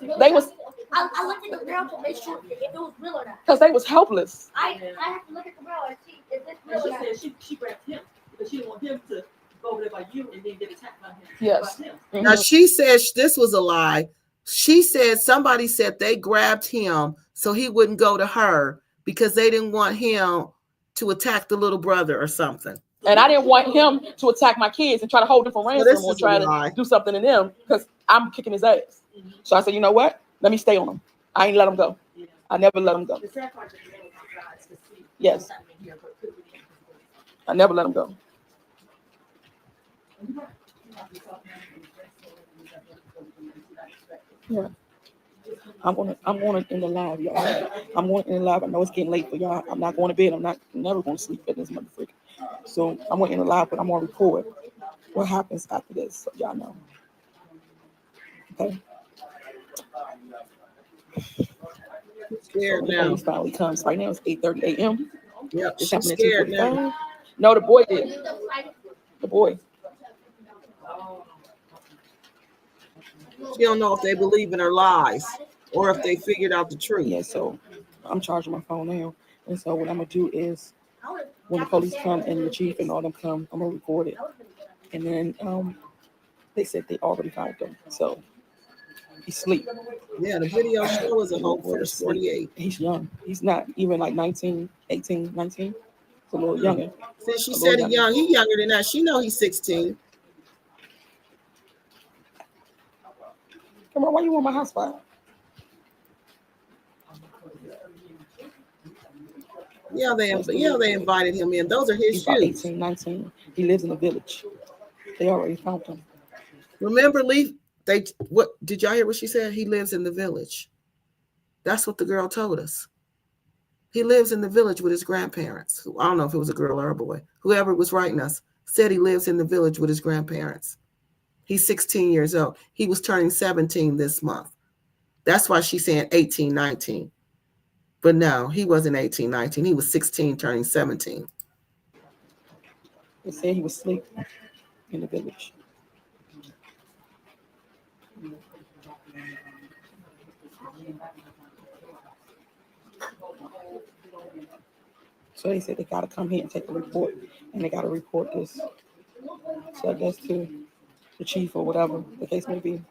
C: I looked at the girl to make sure if it was real or not.
B: Because they was helpless.
C: I have to look at the girl and see if this real or not.
H: She said she grabbed him because she didn't want him to go over there by you and then get attacked by him.
B: Yes.
H: Mm-hmm.
A: Now she said this was a lie. She said somebody said they grabbed him so he wouldn't go to her because they didn't want him to attack the little brother or something.
B: And I didn't want him to attack my kids and try to hold them for ransom or try to do something to them because I'm kicking his ass. So I said, you know what? Let me stay on him. I ain't let him go. I never let him go. Yes. I never let him go. Yeah. I'm gonna end the live, y'all. I'm going to end the live. I know it's getting late for y'all. I'm not going to bed. I'm never going to sleep at this motherfucker. So I'm going to end the live, but I'm going to record what happens after this, so y'all know. Okay.
A: Scared
B: So the
A: now.
B: police finally comes. Right now it's 8:30 a.m.
A: Yep,
B: This
A: she's
B: happened at
A: scared now.
B: 2:45. No, the boy did. The boy.
A: She don't know if they believe in her lies or if they figured out the truth.
B: Yeah, so I'm charging my phone now. And so what I'm gonna do is when the police come and the chief and all them come, I'm gonna record it. And then they said they already found him. So he's asleep.
A: Yeah, the video show is a
B: The little
A: whole
B: boy is
A: first
B: asleep.
A: 48.
B: He's young. He's not even like 19, 18, 19. He's a little younger.
A: Since she
B: A
A: said
B: little
A: he young, he younger than that. She know he's 16.
B: Come on, why you want my hotspot?
A: Yeah, they invited him in. Those are his
B: He's about
A: shoes.
B: 18, 19. He lives in the village. They already found him.
A: Remember, what did y'all hear what she said? He lives in the village. That's what the girl told us. He lives in the village with his grandparents. I don't know if it was a girl or a boy. Whoever was writing us said he lives in the village with his grandparents. He's 16 years old. He was turning 17 this month. That's why she's saying 18, 19. But no, he wasn't 18, 19. He was 16 turning 17.
B: They said he was asleep in the village. So they said they got to come here and take a report, and they got to report this. So I guess to the chief or whatever the case may be.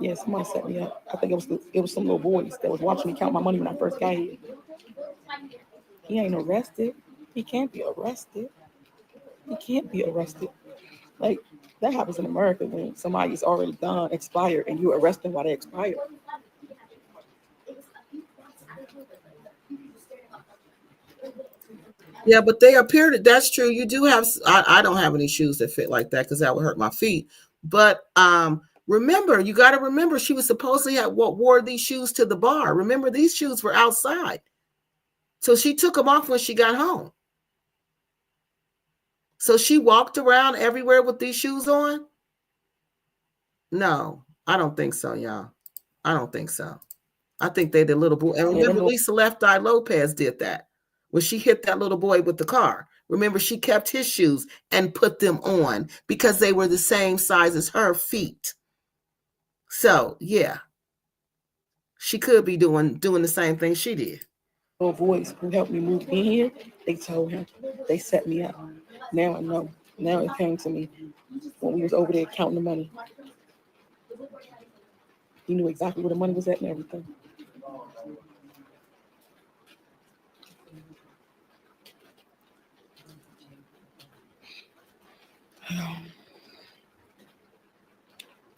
B: Yeah, somebody set me up. I think it was some little boys that was watching me count my money when I first got here. He ain't arrested. He can't be arrested. He can't be arrested. Like, that happens in America when somebody's already done, expired, and you arrest them while they expired.
A: Yeah, but they appear to, that's true. You do have, I don't have any shoes that fit like that because that would hurt my feet. But remember, you got to remember, she was supposedly wore these shoes to the bar. Remember, these shoes were outside. So she took them off when she got home. So she walked around everywhere with these shoes on? No, I don't think so, y'all. I don't think so. I think they did little boy. And remember, Lisa Left Eye Lopez did that when she hit that little boy with the car. Remember, she kept his shoes and put them on because they were the same size as her feet. So, yeah, she could be doing the same thing she did.
B: Little boys who helped me move in here, they told him, they set me up. Now I know. Now it came to me when we was over there counting the money. He knew exactly where the money was at and everything.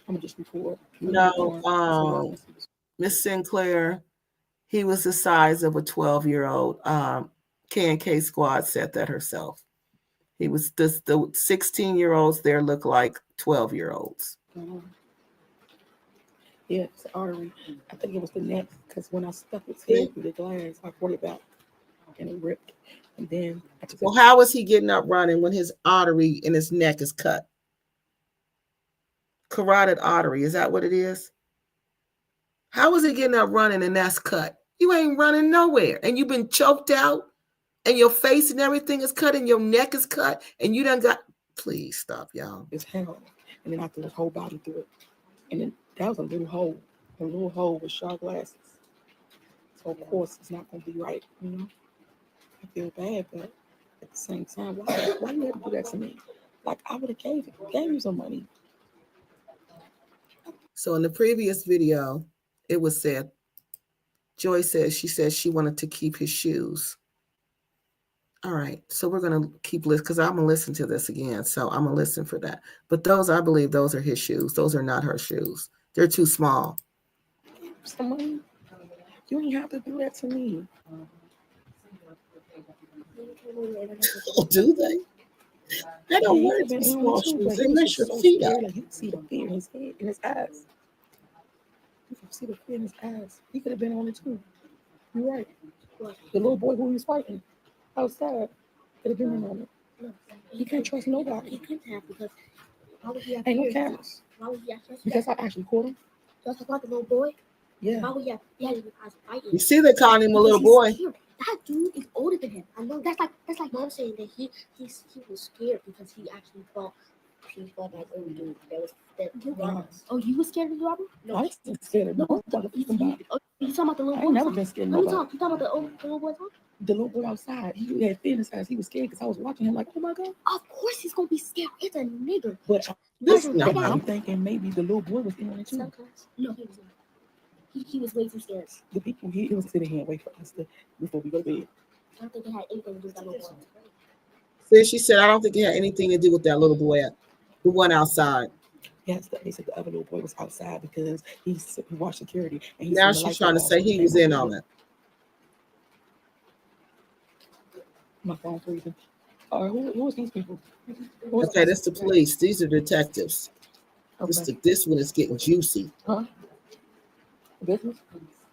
B: I'm gonna just report.
A: No, Miss Sinclair, he was the size of a 12-year-old. KNK squad said that herself. He was the 16-year-olds there look like 12-year-olds.
B: Yeah, it's the artery. I think it was the neck because when I stuck his head through the glass, I pulled it back and it ripped. And then
A: well, how is he getting up running when his artery in his neck is cut? Carotid artery, is that what it is? How is he getting up running and that's cut? You ain't running nowhere. And you've been choked out and your face and everything is cut and your neck is cut and you done got, please stop, y'all.
B: It's hell. And then I threw his whole body through it. And then that was a little hole with sharp glasses. So of course it's not gonna be right, you know. I feel bad, but at the same time, why you have to do that to me? Like I would have gave you some money.
A: So in the previous video, it was said, Joy says she wanted to keep his shoes. All right, so we're gonna keep listening because I'm gonna listen to this again. So I'm gonna listen for that. But those, I believe, those are his shoes. Those are not her shoes. They're too small.
B: Somebody, you ain't have to do that to me.
A: Oh, do they? They don't wear too small shoes. They mess your feet up.
B: Like, you see the fear in his head, in his eyes. You can see the fear in his eyes. He could have been on it too. You're right. The little boy who he was fighting outside could have been in on it. He can't trust nobody.
C: He couldn't have because
B: ain't no cameras.
G: Why would he ask us?
B: Because I actually caught him.
G: Just about the little boy.
B: Yeah.
G: Why would he had his eyes fighting?
A: You see, they calling him a
G: Because
A: little
G: he's
A: boy.
G: scared. That dude is older than him. I know. That's like mom saying that he was scared because he actually thought like oh dude that robbed us. Oh, you was scared of the robber?
B: No, I wasn't scared of nobody.
G: Oh, you talking about the little boy?
B: I ain't never been scared of nobody.
G: You talking about the little boy?
B: The little boy outside, he had fear in his eyes. He was scared because I was watching him like, oh my God.
G: Of course he's gonna be scared. It's a nigga.
B: But I'm thinking maybe the little boy was in on it too.
G: No, he was not. He was way too scared.
B: The people he was sitting here and wait for us before we go to bed.
G: I don't think it had anything to do with that little boy.
A: See, she said, I don't think it had anything to do with that little boy, the one outside.
B: Yes, they said the other little boy was outside because he watched security. And
A: Now she's trying to say he was in on it.
B: My phone freezing. Who is these people?
A: Okay, that's the police. These are detectives.
B: Okay.
A: This one is getting juicy.
B: Huh? Business?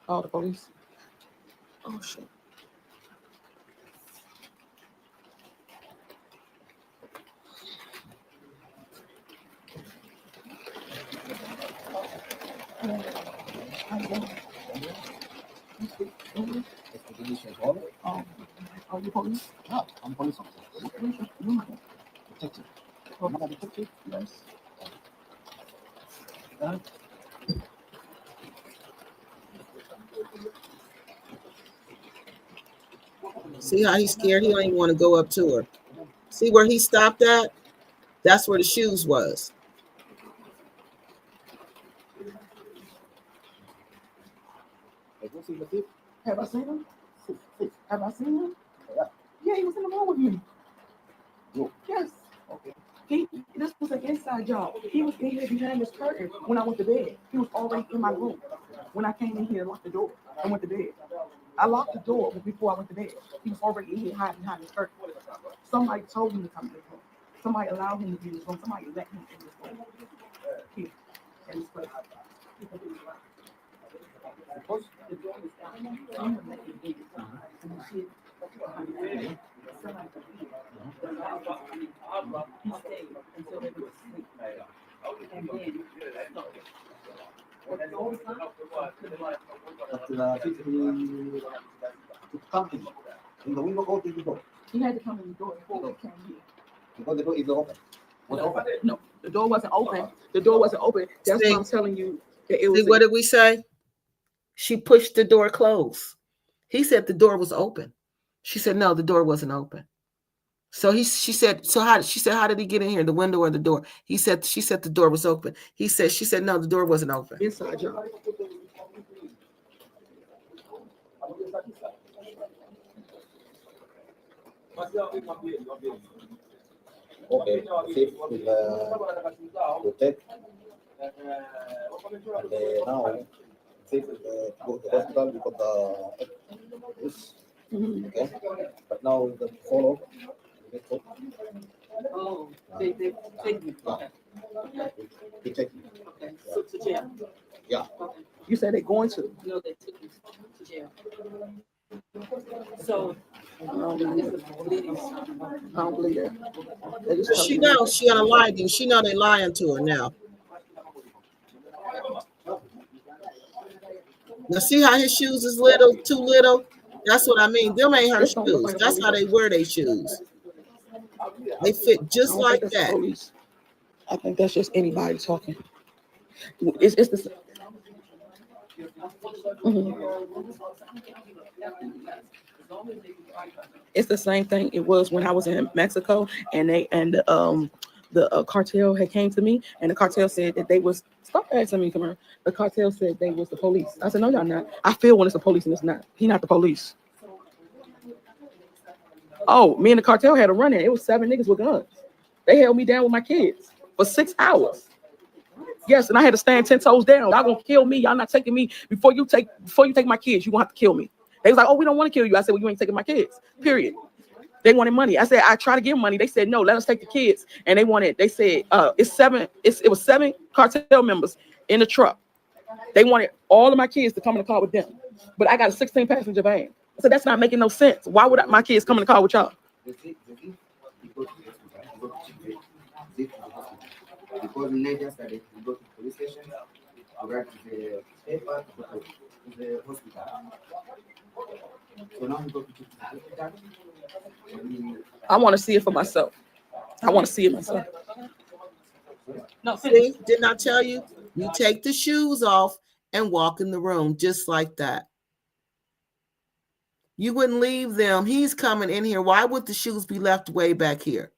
B: Oh, the police. Oh, shit. Are you police?
I: Yeah, I'm police officer. Detective. I'm not a detective. Yes.
A: See how he's scared? He don't even want to go up to her. See where he stopped at? That's where the shoes was.
B: Have I seen him? Have I seen him? Yeah, he was in the room with me. Yes. Okay. This was an inside job. He was in here behind this curtain when I went to bed. He was already in my room. When I came in here, locked the door. I went to bed. I locked the door before I went to bed. He was already in here hiding behind this curtain. Somebody told him to come to this room. Somebody allowed him to be in this room. Somebody let him in this room. Here. In this place. The door was down. Someone let him in. And he hid behind the curtain. He stayed until they were asleep. And then
I: In the window, go to the door.
B: he had to come in the door before we came here.
I: Because the door is open. Was open.
B: No, the door wasn't open. The door wasn't open. That's why I'm telling you that it was.
A: See, what did we say? She pushed the door closed. He said the door was open. She said, no, the door wasn't open. So she said, how did he get in here? The window or the door? She said the door was open. She said, no, the door wasn't open.
B: Inside job.
I: Okay, safe with the tech. And now, safe with go to the hospital because this. Okay, but now with the follow.
B: Oh, they take me. Okay.
I: They take you.
B: Okay. So to jail.
I: Yeah.
B: Okay. You said they're going to? No, they took me to jail. So I don't believe that.
A: She knows she gonna lie to you. She know they lying to her now. Now see how his shoes is little, too little? That's what I mean. Them ain't her shoes. That's how they wear their shoes. They fit just like that.
B: I think that's just anybody talking. It's the It's the same thing it was when I was in Mexico and the cartel had came to me and the cartel said that they was stop asking me, come here. The cartel said they was the police. I said, no, y'all not. I feel when it's the police and it's not. He not the police. Oh, me and the cartel had a run in. It was 7 niggas with guns. They held me down with my kids for 6 hours. Yes, and I had to stand 10 toes down. Y'all gonna kill me. Y'all not taking me before you take my kids. You gonna have to kill me. They was like, oh, we don't want to kill you. I said, well, you ain't taking my kids. Period. They wanted money. I said, I try to give them money. They said, no, let us take the kids. And they said, it was 7 cartel members in the truck. They wanted all of my kids to come in the car with them. But I got a 16 passenger van. I said, that's not making no sense. Why would my kids come in the car with y'all?
I: because in night yesterday we go to police station, we write the paper to the hospital. So now we go to the hospital.
B: I want to see it for myself. I want to see it myself.
H: No, finish.
A: See, didn't I tell you? You take the shoes off and walk in the room just like that. You wouldn't leave them. He's coming in here. Why would the shoes be left way back here?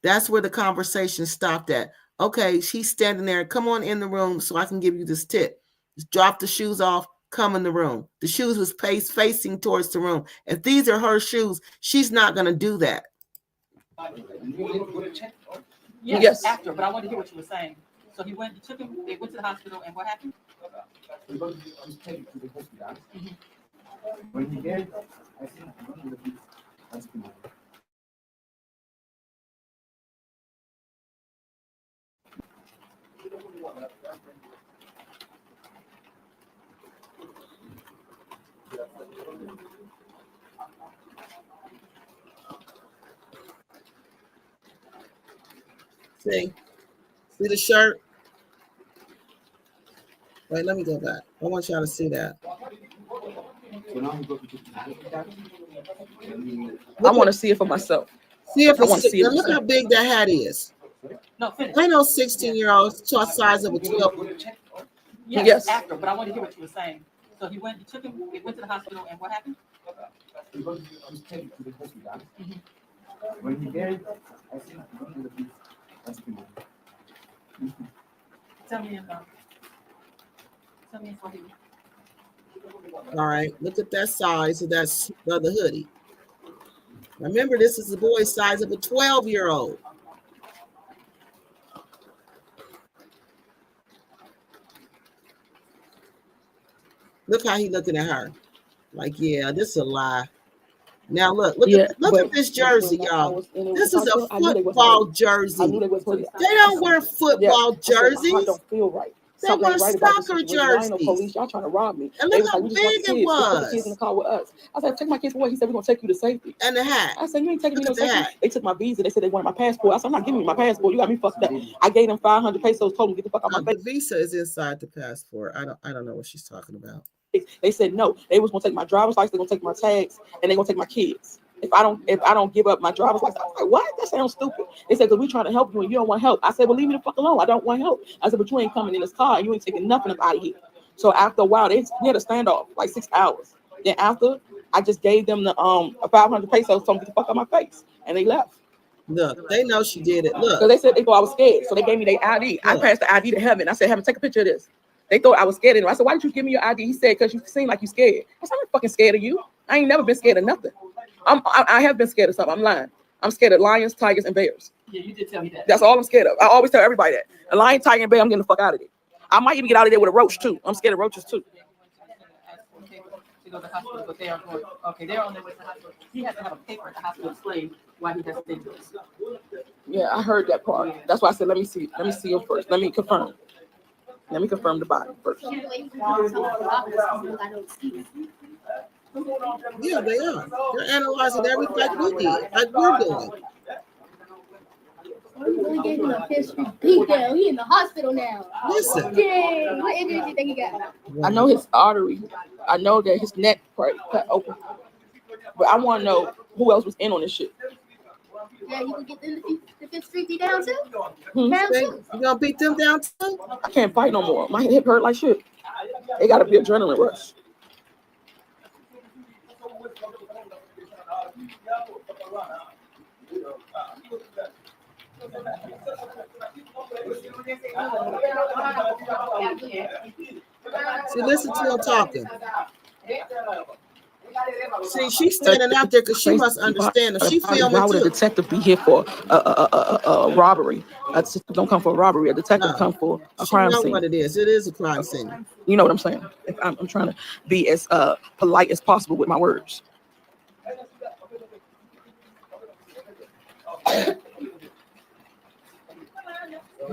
A: That's where the conversation stopped at. Okay, she's standing there. Come on in the room so I can give you this tip. Just drop the shoes off. Come in the room. The shoes was facing towards the room. If these are her shoes, she's not going to do that.
H: Yes, after, but I wanted to hear what you were saying. So he went, you took him, they went to the hospital, and what happened?
I: We go to the hospital. When he get, I think one of the hospital.
A: See the shirt? Wait, let me go back. I want y'all to see that.
I: So now we go to the hospital.
B: I want to see it for myself.
A: See if
B: I want to
A: it's,
B: see it.
A: look how big that hat is.
H: No, finish.
A: I know 16-year-olds to a size of a 12.
H: Yes, after, but I wanted to hear what you were saying. So he went, you took him, they went to the hospital, and what happened?
I: We go to the hospital. When he get, I think one of the hospital.
H: Tell me about what he.
A: All right, look at that size of that other hoodie. Remember, this is the boy's size of a 12-year-old. Look how he looking at her. Like, yeah, this is a lie. Now look at this jersey, y'all. This is a football jersey. They don't wear football jerseys.
B: I don't feel right.
A: They wear soccer jerseys.
B: Police, y'all trying to rob me.
A: And
B: They
A: look
B: was
A: how
B: like, we
A: big
B: just want the
A: it
B: kids. Just put the kids in
A: was.
B: the car with us. I said, take my kids away. He said, we're gonna take you to safety.
A: And the hat.
B: I said, you ain't taking me
A: Look
B: no
A: at the
B: safety.
A: hat.
B: They took my visa. They said they wanted my passport. I said, I'm not giving you my passport. You got me fucked up. I gave them 500 pesos. Told them get the fuck out of my
A: The visa is inside the passport. I don't know what she's talking about.
B: face. They said no. They was gonna take my driver's license. They're gonna take my tags, and they're gonna take my kids. If I don't give up my driver's license, I was like, what? That sounds stupid. They said, because we trying to help you and you don't want help. I said, well, leave me the fuck alone. I don't want help. I said, but you ain't coming in this car and you ain't taking nothing up out of here. So after a while, we had a standoff, like 6 hours. Then after, I just gave them the 500 pesos, told them get the fuck out of my face, and they left.
A: Look, they know she did it. Look.
B: Because they said they thought I was scared, so they gave me their ID. I passed the ID to Heaven. I said, Heaven, take a picture of this. They thought I was scared of them. I said, why didn't you give me your ID? He said, because you seem like you scared. I said, I'm not fucking scared of you. I ain't never been scared of nothing. I have been scared of something. I'm lying. I'm scared of lions, tigers, and bears.
H: Yeah, you did tell me that.
B: That's all I'm scared of. I always tell everybody that. A lion, tiger, and bear, I'm getting the fuck out of there. I might even get out of there with a roach too. I'm scared of roaches too.
H: To go to the hospital, but they are going. Okay, they're on their way to the hospital. He has to have a paper at the hospital explaining why he doesn't think this.
B: Yeah, I heard that part. That's why I said, let me see him first. Let me confirm. Let me confirm the body first.
A: Yeah, they are. They're analyzing everything like we did, like we're doing.
G: We gave him a history beat down. He in the hospital now.
A: Listen.
G: Dang, what injury do you think he got?
B: I know his artery. I know that his neck cut open. But I want to know who else was in on this shit.
G: Yeah, you can get the fifth street beat down too.
A: You gonna beat them down too?
B: I can't fight no more. My hip hurt like shit. It gotta be adrenaline rush.
A: See, listen to her talking. See, she's standing out there because she must understand. If she filming
B: Why would a
A: too.
B: detective be here for a robbery? A detective don't come for a robbery. A detective come for a crime
A: She know
B: scene.
A: what it is. It is a crime scene.
B: You know what I'm saying? I'm trying to be as polite as possible with my words.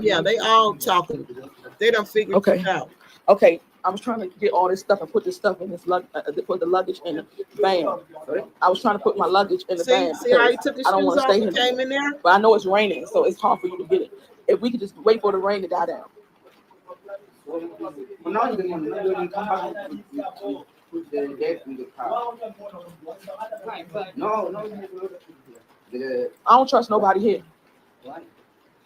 A: Yeah, they all talking. They done figured it out.
B: Okay, I was trying to get all this stuff and put this stuff in this put the luggage in the van. I was trying to put my luggage in the van.
A: See how you took the
B: I don't
A: shoes
B: want to
A: off
B: stay
A: and
B: here.
A: came in there?
B: But I know it's raining, so it's hard for you to get it. if we could just wait for the rain to die down.
I: For now, the money, when you come back, you put the debt in the car. No,
B: I don't trust nobody here.
I: Why?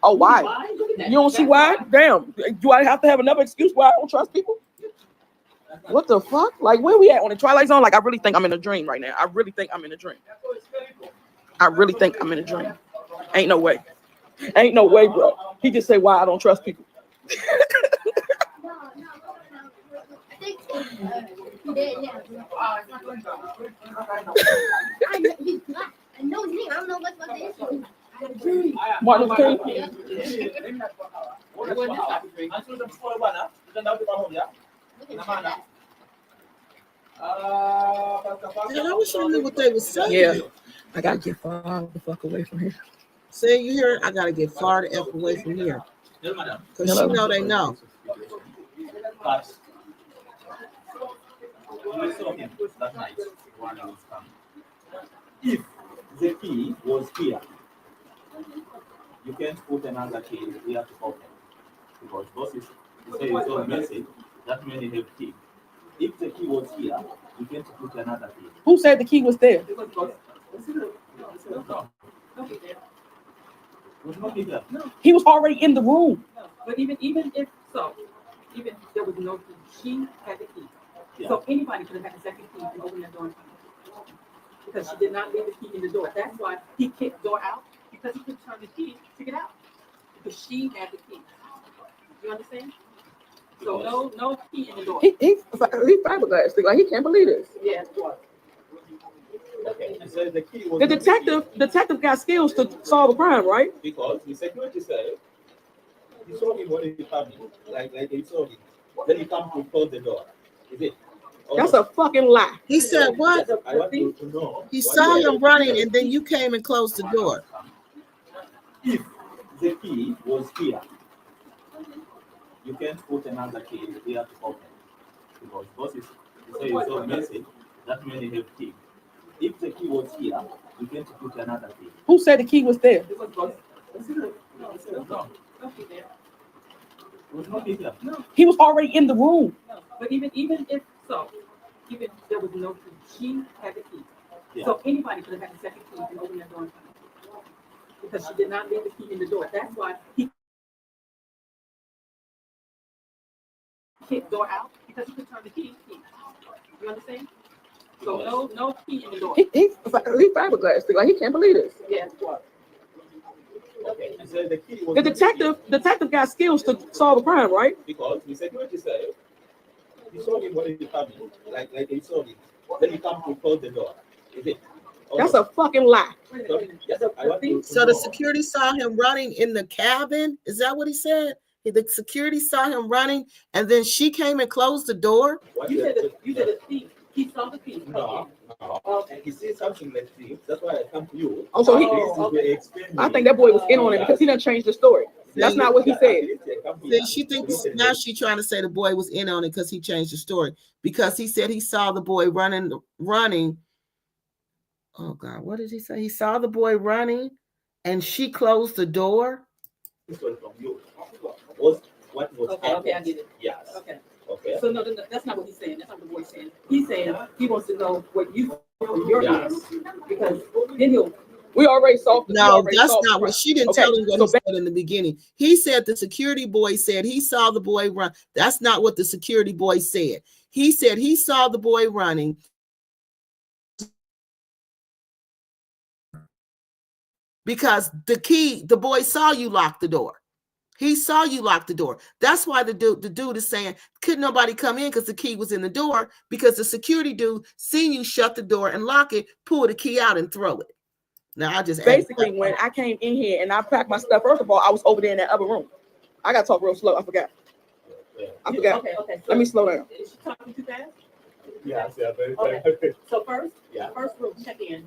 B: Oh, why? You don't see why? Damn. Do I have to have another excuse why I don't trust people? What the fuck? Like, where we at on the Twilight Zone? Like, I really think I'm in a dream right now. I really think I'm in a dream. I really think I'm in a dream. Ain't no way. Ain't no way, bro. He just say why I don't trust people.
G: I know his name. I don't know what the issue.
B: Martin Luther King.
A: Man, I wish I knew what they were saying.
B: Yeah. I gotta get far the fuck away from here.
A: Say you hear? I gotta get far the F away from here. Because you know they know.
F: If the key was here, you can't put another key here to open. Because bosses say it's all message, that means they have key. If the key was here, you can't put another key.
B: Who said the key was there? He was already in the room.
H: No, but even if so, even if there was no key, she had the key.
F: Yeah.
H: So anybody could have had the second key and open that door. Because she did not leave the key in the door. That's why he kicked the door out, because he could turn the key to get out. Because she had the key. You understand? So no key in the door.
B: He fiberglass. Like, he can't believe this.
H: Yeah.
F: Okay. And so the key was
B: The detective got skills to solve a crime, right?
F: because the security said he saw him when he came in, like he saw him. Then he come to close the door. Is it?
B: That's a fucking lie.
A: He said what?
F: I want you to know.
A: He saw him running and then you came and closed the door.
F: If the key was here, you can't put another key here to open. Because bosses say it's all message, that means they have key. If the key was here, you can't put another key.
B: Who said the key was there? He was already in the room.
H: No, but even if so, even if there was no key, she had the key.
F: Yeah.
H: So anybody could have had the second key and open that door. Because she did not leave the key in the door. That's why he kicked the door out, because he could turn the key. You understand? So no key in the door.
B: He fiberglass. Like, he can't believe this.
H: Yeah.
F: Okay. And so the key was
B: The detective got skills to solve a crime, right?
F: because the security said he saw him when he came in, like he saw him. Then he come to close the door. Is it?
B: That's a fucking lie.
F: Yes, I want you to
A: So the
F: know.
A: security saw him running in the cabin? Is that what he said? The security saw him running and then she came and closed the door?
F: What
H: You
F: the-
H: said the thief. He saw the thief.
F: No. And he said something like this. That's why I come to you.
B: Oh, so he- I think that boy was in on it because he done changed the story. That's not what he said.
A: Then she thinks now she's trying to say the boy was in on it because he changed the story. Because he said he saw the boy running. Oh God, what did he say? He saw the boy running and she closed the door.
F: This was from you. What was
H: Okay, I get it.
F: Yes.
H: Okay.
F: Okay.
H: So no, that's not what he's saying. That's not what the boy's saying. He's saying he wants to know what you from your
F: Yes.
H: end, because then he'll.
B: We already solved.
A: No, that's not what she didn't
B: Okay,
A: tell him what
B: so
A: he said in the beginning. He said the security boy said he saw the boy run. That's not what the security boy said. He said he saw the boy running. Because the boy saw you lock the door. He saw you lock the door. That's why the dude is saying, couldn't nobody come in because the key was in the door, because the security dude seen you shut the door and lock it, pull the key out and throw it. Now I just
B: Basically, when I came in here and I packed my stuff, first of all, I was over there in that other room. I got to talk real slow. I forgot.
H: Okay. So
B: Let me slow down.
H: Is she talking too fast?
F: Yes, yeah, very
H: Okay. So first,
F: Yeah.
H: first room check in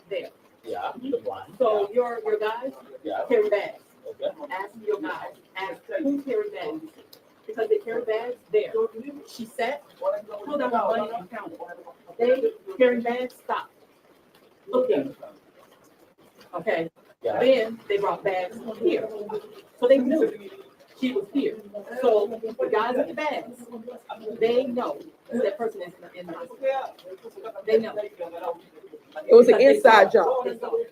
H: there.
F: Yeah, the one.
H: So your guys
F: Yeah.
H: carry bags.
F: Okay.
H: Ask your guys. Ask who carry bags, because they carry bags there. She said, pulled out her money and counted. They carry bags. Stop. Looking. Okay.
F: Yeah.
H: Then they brought bags here. So they knew she was here. So the guys with the bags, they know who that person is in the hospital. They know.
B: It was an inside job.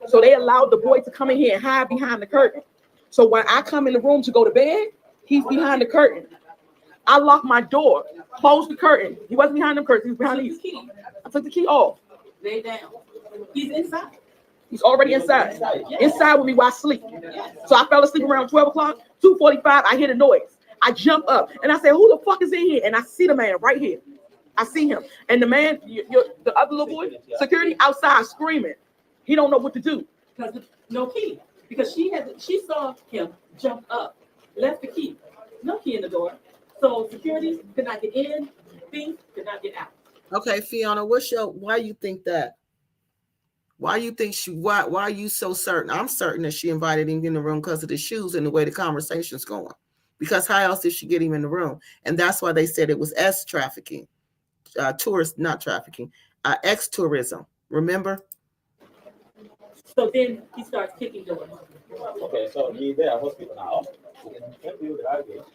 B: So they allowed the boy to come in here and hide behind the curtain. So when I come in the room to go to bed, he's behind the curtain. I locked my door, closed the curtain. He wasn't behind the curtain, he was behind these. I took the key off.
H: Lay down. He's inside.
B: He's already inside. Inside with me while I sleep. So I fell asleep around 12 o'clock, 2:45, I hear the noise. I jump up and I say, who the fuck is in here? And I see the man right here. I see him. And the man, the other little boy, security outside screaming. He don't know what to do.
H: Because no key. Because she saw him jump up, left the key. No key in the door. So security could not get in, things could not get out.
A: Okay, Fiona, why you think that? Why you think why are you so certain? I'm certain that she invited him in the room because of the shoes and the way the conversation's going. Because how else did she get him in the room? And that's why they said it was trafficking, not trafficking, ex-tourism. Remember?
H: So then he starts kicking doors.
F: Okay, so he's there at hospital now. We can help you with the luggage.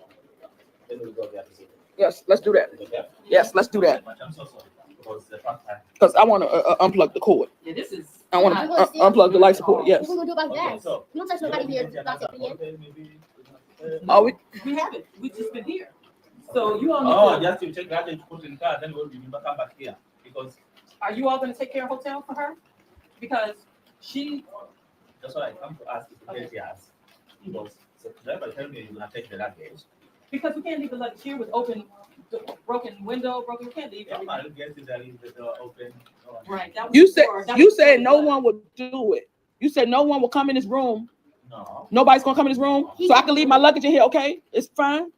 F: Then we'll go there to see.
B: Yes, let's do that.
F: Okay.
B: Yes, let's do that.
F: I'm so sorry.
B: Because I want to unplug the cord.
H: Yeah, this is.
B: I want to unplug the life support. Yes.
G: We're gonna do about that.
F: So,
G: You don't touch nobody here. Not taking in.
B: Oh,
H: We haven't. We've just been here. So you all need to.
F: just to check that and put in the car, then we'll be come back here. Because
H: Are you all going to take care of hotel for her? Because she.
F: that's what I come to ask you to take us. Because the driver tell me you're gonna take the luggage.
H: Because we can't leave the luggage here with open, broken window, broken. We can't leave
F: Yeah,
H: everything.
F: I'll get you there in the door open.
H: Right. That was
B: you
H: before- that
B: you
H: was
B: said
H: before
B: no
H: the-
B: one would do it. You said no one will come in this room.
F: No.
B: Nobody's gonna come in this room, so I can leave my luggage in here. Okay, it's fine.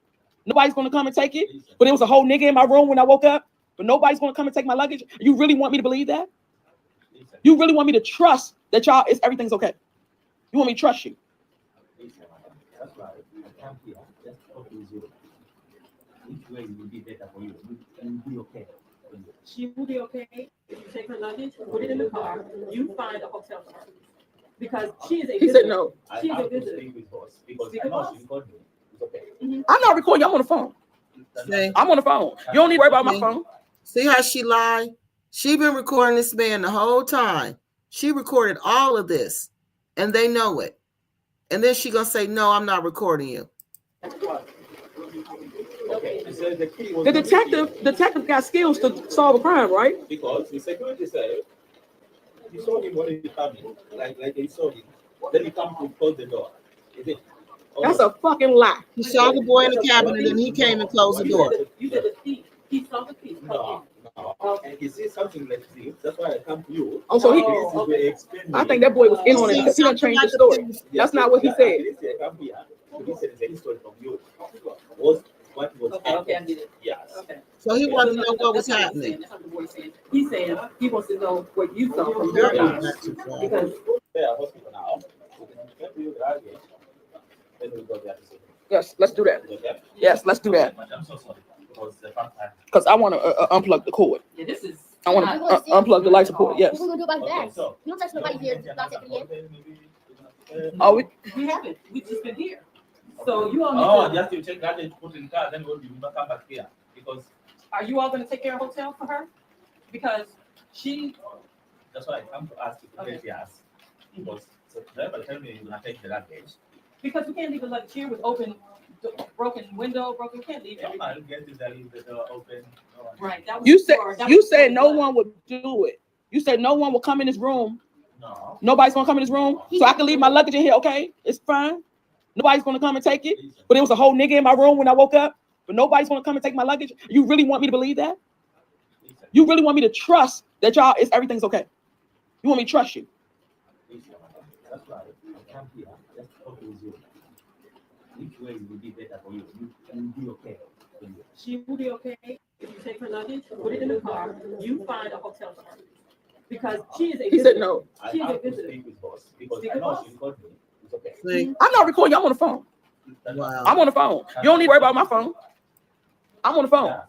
B: Nobody's gonna come and take it. But it was a whole nigga in my room when I woke up. But nobody's gonna come and take my luggage. You really want me to believe that? You really want me to trust that y'all everything's okay? You want me to trust you?
F: That's why I come here just to talk with you. Which way will be better for you? You will be okay.
H: She will be okay if you take her luggage, put it in the car, you find a hotel for her. Because she is a
B: He
H: visitor.
B: said no.
F: I
H: She's a
F: have to
H: visitor.
F: speak with boss because
H: Speak
F: I
H: with
F: know
H: boss.
F: she called me. It's okay.
B: I'm not recording you. I'm on the phone.
A: See?
B: I'm on the phone. You don't need to worry about my phone.
A: See how she lied? She been recording this man the whole time. She recorded all of this, and they know it. And then she gonna say, "No, I'm not recording you."
F: Okay. She said the key was
B: The
F: not
B: detective got skills to solve a crime, right?
F: because the security said he saw him when he coming, like he saw him. Then he come to close the door. Is it?
B: That's a fucking lie.
A: He saw the boy in the cabinet, and he came and closed the door.
H: You said the thief. He saw the thief.
F: No. And he sees something like this. That's why I come to you.
B: Oh, so he.
F: This is where he explained
B: I
F: me.
B: think that boy was in on it because he done changed the story. That's not what he said.
F: I come here. This is the history from you. What was
H: Okay, I
F: happened?
H: get it.
F: Yes.
H: Okay.
A: So he wanted to know what was
H: That's what he's
A: happening.
H: saying. That's what the boy's saying. He's saying he wants to know what you saw from
A: Very
H: your eyes.
A: much.
H: Because
F: They are hospital now. We can help you with the luggage. Then we'll go there to see.
B: Yes, let's do that.
F: Okay?
B: Yes, let's do that.
F: I'm so sorry. Because the fact that
B: Because I want to unplug the cord.
H: yeah, this is.
B: I want to unplug the life support. Yes.
G: We're gonna do about
F: okay,
G: that.
F: so
G: You don't touch nobody here. Not taking in.
B: Oh,
H: We haven't. We've just been here. So you all need to.
F: just to check that and put in the car, then we'll be come back here. Because
H: Are you all going to take care of hotel for her? Because she.
F: that's why I come to ask you to take us. Because the driver tell me you're gonna take the luggage.
H: Because we can't leave the luggage here with open, broken window, broken. We can't leave
F: Yeah,
H: everything.
F: I'll get you there in the door open.
H: Right. That was
B: you said
H: before- that
B: you
H: was
B: said
H: before
B: no
H: the-
B: one would do it. You said no one will come in this room.
F: No.
B: Nobody's gonna come in this room, so I can leave my luggage in here. Okay, it's fine. Nobody's gonna come and take it. But it was a whole nigga in my room when I woke up. But nobody's gonna come and take my luggage. You really want me to believe that? You really want me to trust that y'all everything's okay? You want me to trust you?
F: That's why I come here just to talk with you. Which way will be better for you? You will be okay.
H: She will be okay if you take her luggage, put it in the car, you find a hotel for her. Because she is a
B: He
H: visitor.
B: said no.
F: I
H: She is a
F: have to
H: visitor.
F: speak with boss because
H: Speak
F: I
H: with
F: know
H: boss.
F: she called me. It's okay.
A: See?
B: I'm not recording you. I'm on the phone.
A: Wow.
B: I'm on the phone. You don't need to worry about my phone. I'm on the phone.
F: Yeah.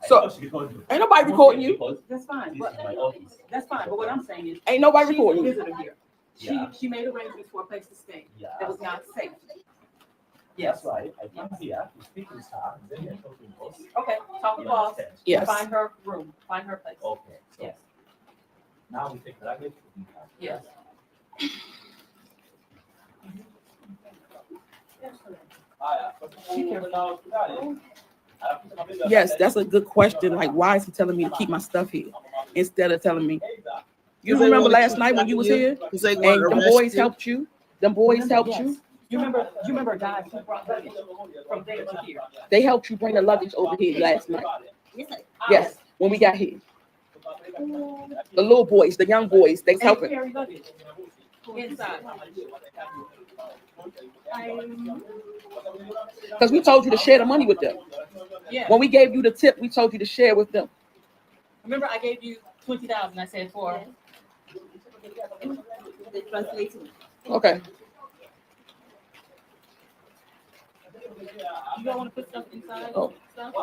F: I
B: So-
F: know she called me.
B: Ain't nobody recording you.
F: Because
H: That's fine.
F: this
H: But
F: is my office.
H: that's fine. But what I'm saying is,
B: Ain't nobody
H: she's a
B: recording you.
H: visitor here.
F: Yeah.
H: She made arrangements for a place to stay
F: Yeah.
H: that was not safe. Yes.
F: That's right. I come here to speak with her, and then I talk to boss.
H: Okay, talk to boss.
B: Yes.
H: Find her room, find her place.
F: Okay. So
H: Yes,
F: now we take luggage.
H: yes.
B: Yes, that's a good question. Like, why is he telling me to keep my stuff here instead of telling me? You
A: They
B: remember
A: wanna
B: last
A: keep
B: night when you was here
A: Because they
B: and
A: want to
B: them
A: arrest
B: boys
A: you.
B: helped you? Them boys
H: Remember,
B: helped
H: yes.
B: you?
H: You remember a guy who brought luggage from there to here?
B: They helped you bring the luggage over here last night.
C: Yes, sir.
B: Yes, when we got here. The little boys, the young boys, they
H: And
B: helping.
H: carry luggage inside.
B: Because we told you to share the money with them.
H: Yeah.
B: When we gave you the tip, we told you to share with them.
H: Remember, I gave you 20,000. I said for.
E: The translation.
B: Okay.
H: You don't want to put stuff inside?
B: Oh.
H: Stuff?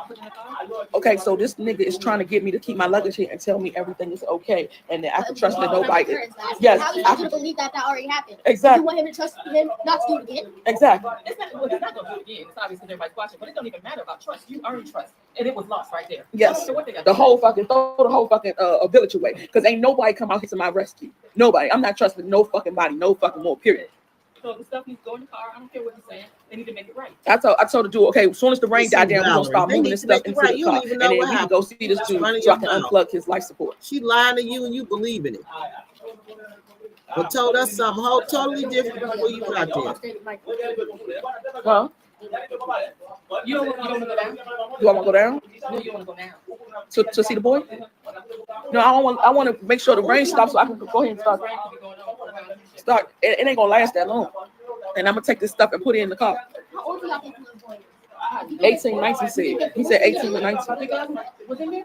H: Put in the car?
B: Okay, so this nigga is trying to get me to keep my luggage here and tell me everything is okay and that I can trust that nobody. Yes,
G: How you
B: I
G: going
B: can,
G: to believe that already happened?
B: exactly,
G: You want him to trust him not to do it again?
B: exactly.
H: It's not going to do it again. It's obvious because everybody's watching, but it don't even matter about trust. You earned trust, and it was lost right there.
B: Yes,
H: So what they got
B: the
H: to
B: whole fucking, throw the whole fucking village away because ain't nobody come out here to my rescue. Nobody. I'm not trusting no fucking body, no fucking more, period.
H: So if the stuff needs to go in the car. I don't care what you're saying. They need to make it right.
B: I told the dude, okay, as soon as the rain died down, we're gonna start
A: They
B: moving
A: need
B: this
A: to make
B: stuff
A: it
B: into
A: right.
B: the
A: You
B: car,
A: don't even
B: and
A: know
B: then
A: what
B: we can go see this dude
A: Running
B: so I
A: your
B: can
A: mouth.
B: unplug his life support.
A: She lying to you and you believe in it. But told us something whole totally different before you got there.
B: Huh?
H: You don't want to go down?
B: Do I want to go down
H: No, you want to go down.
B: to see the boy? No, I want to make sure the rain stops so I can go ahead and start. It ain't gonna last that long, and I'm gonna take this stuff and put it in the car.
G: How old are y'all think little boy?
B: 18, 19 said. He said 18 to 19.
H: Was in there?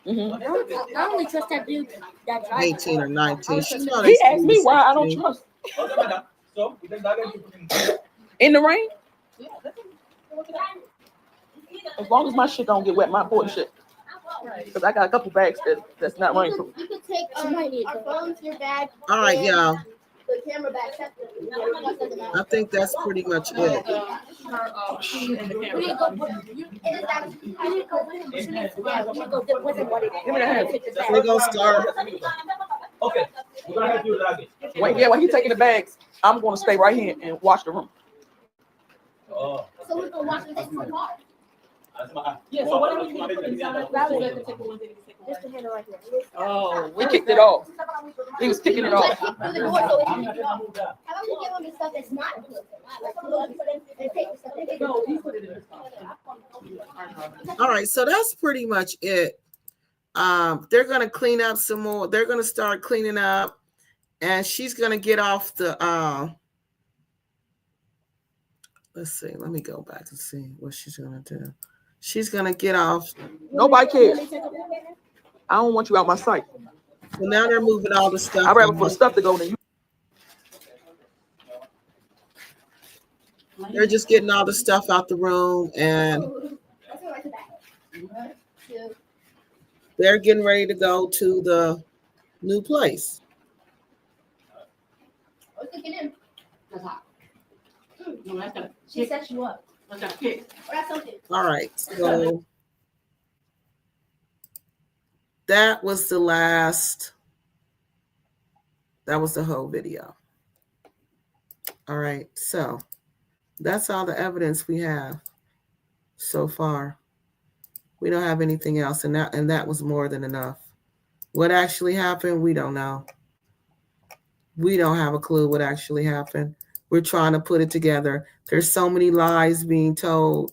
B: Mm-hmm.
C: I only trust that dude that drives.
A: 18 or 19. She know
B: He
A: they
B: asked me why I don't trust
F: So we take luggage to put in.
B: in the rain. As long as my shit don't get wet, my important shit. Because I got a couple bags that's not rainproof.
G: You could take our phones, your bag.
A: All right,
G: and
A: y'all.
G: The camera bag separately.
A: I think that's pretty much it.
H: Shoe and the
C: We
H: camera.
C: need to go with you. You need to go with him. But you need to, yeah, we need to go with him.
B: Give me the hand.
A: We're going to start.
F: Okay, we're gonna help you with luggage.
B: When he taking the bags, I'm gonna stay right here and watch the room.
F: Oh.
G: So we're going to watch the next one.
H: Yeah, so whatever you need to put inside, rather than take the ones that you take away.
G: Just the handle right here.
H: Oh,
B: He kicked it off. He was kicking it
G: Like,
B: off.
G: kick through the door so it can get off. How about we give them the stuff that's not good? Like, and take the stuff that they
H: No, you put it in his car.
A: All right, so that's pretty much it. They're going to clean up some more. They're going to start cleaning up, and she's going to get off the let's see. Let me go back and see what she's going to do. She's going to get off.
B: Nobody cares. I don't want you out my sight.
A: So now they're moving all the stuff.
B: I'd rather for the stuff to go than you.
A: They're just getting all the stuff out the room, and they're getting ready to go to the new place.
E: She set you up.
A: All right, so that was the whole video. All right, so that's all the evidence we have so far. We don't have anything else, and that was more than enough. What actually happened, we don't know. We don't have a clue what actually happened. We're trying to put it together. There's so many lies being told.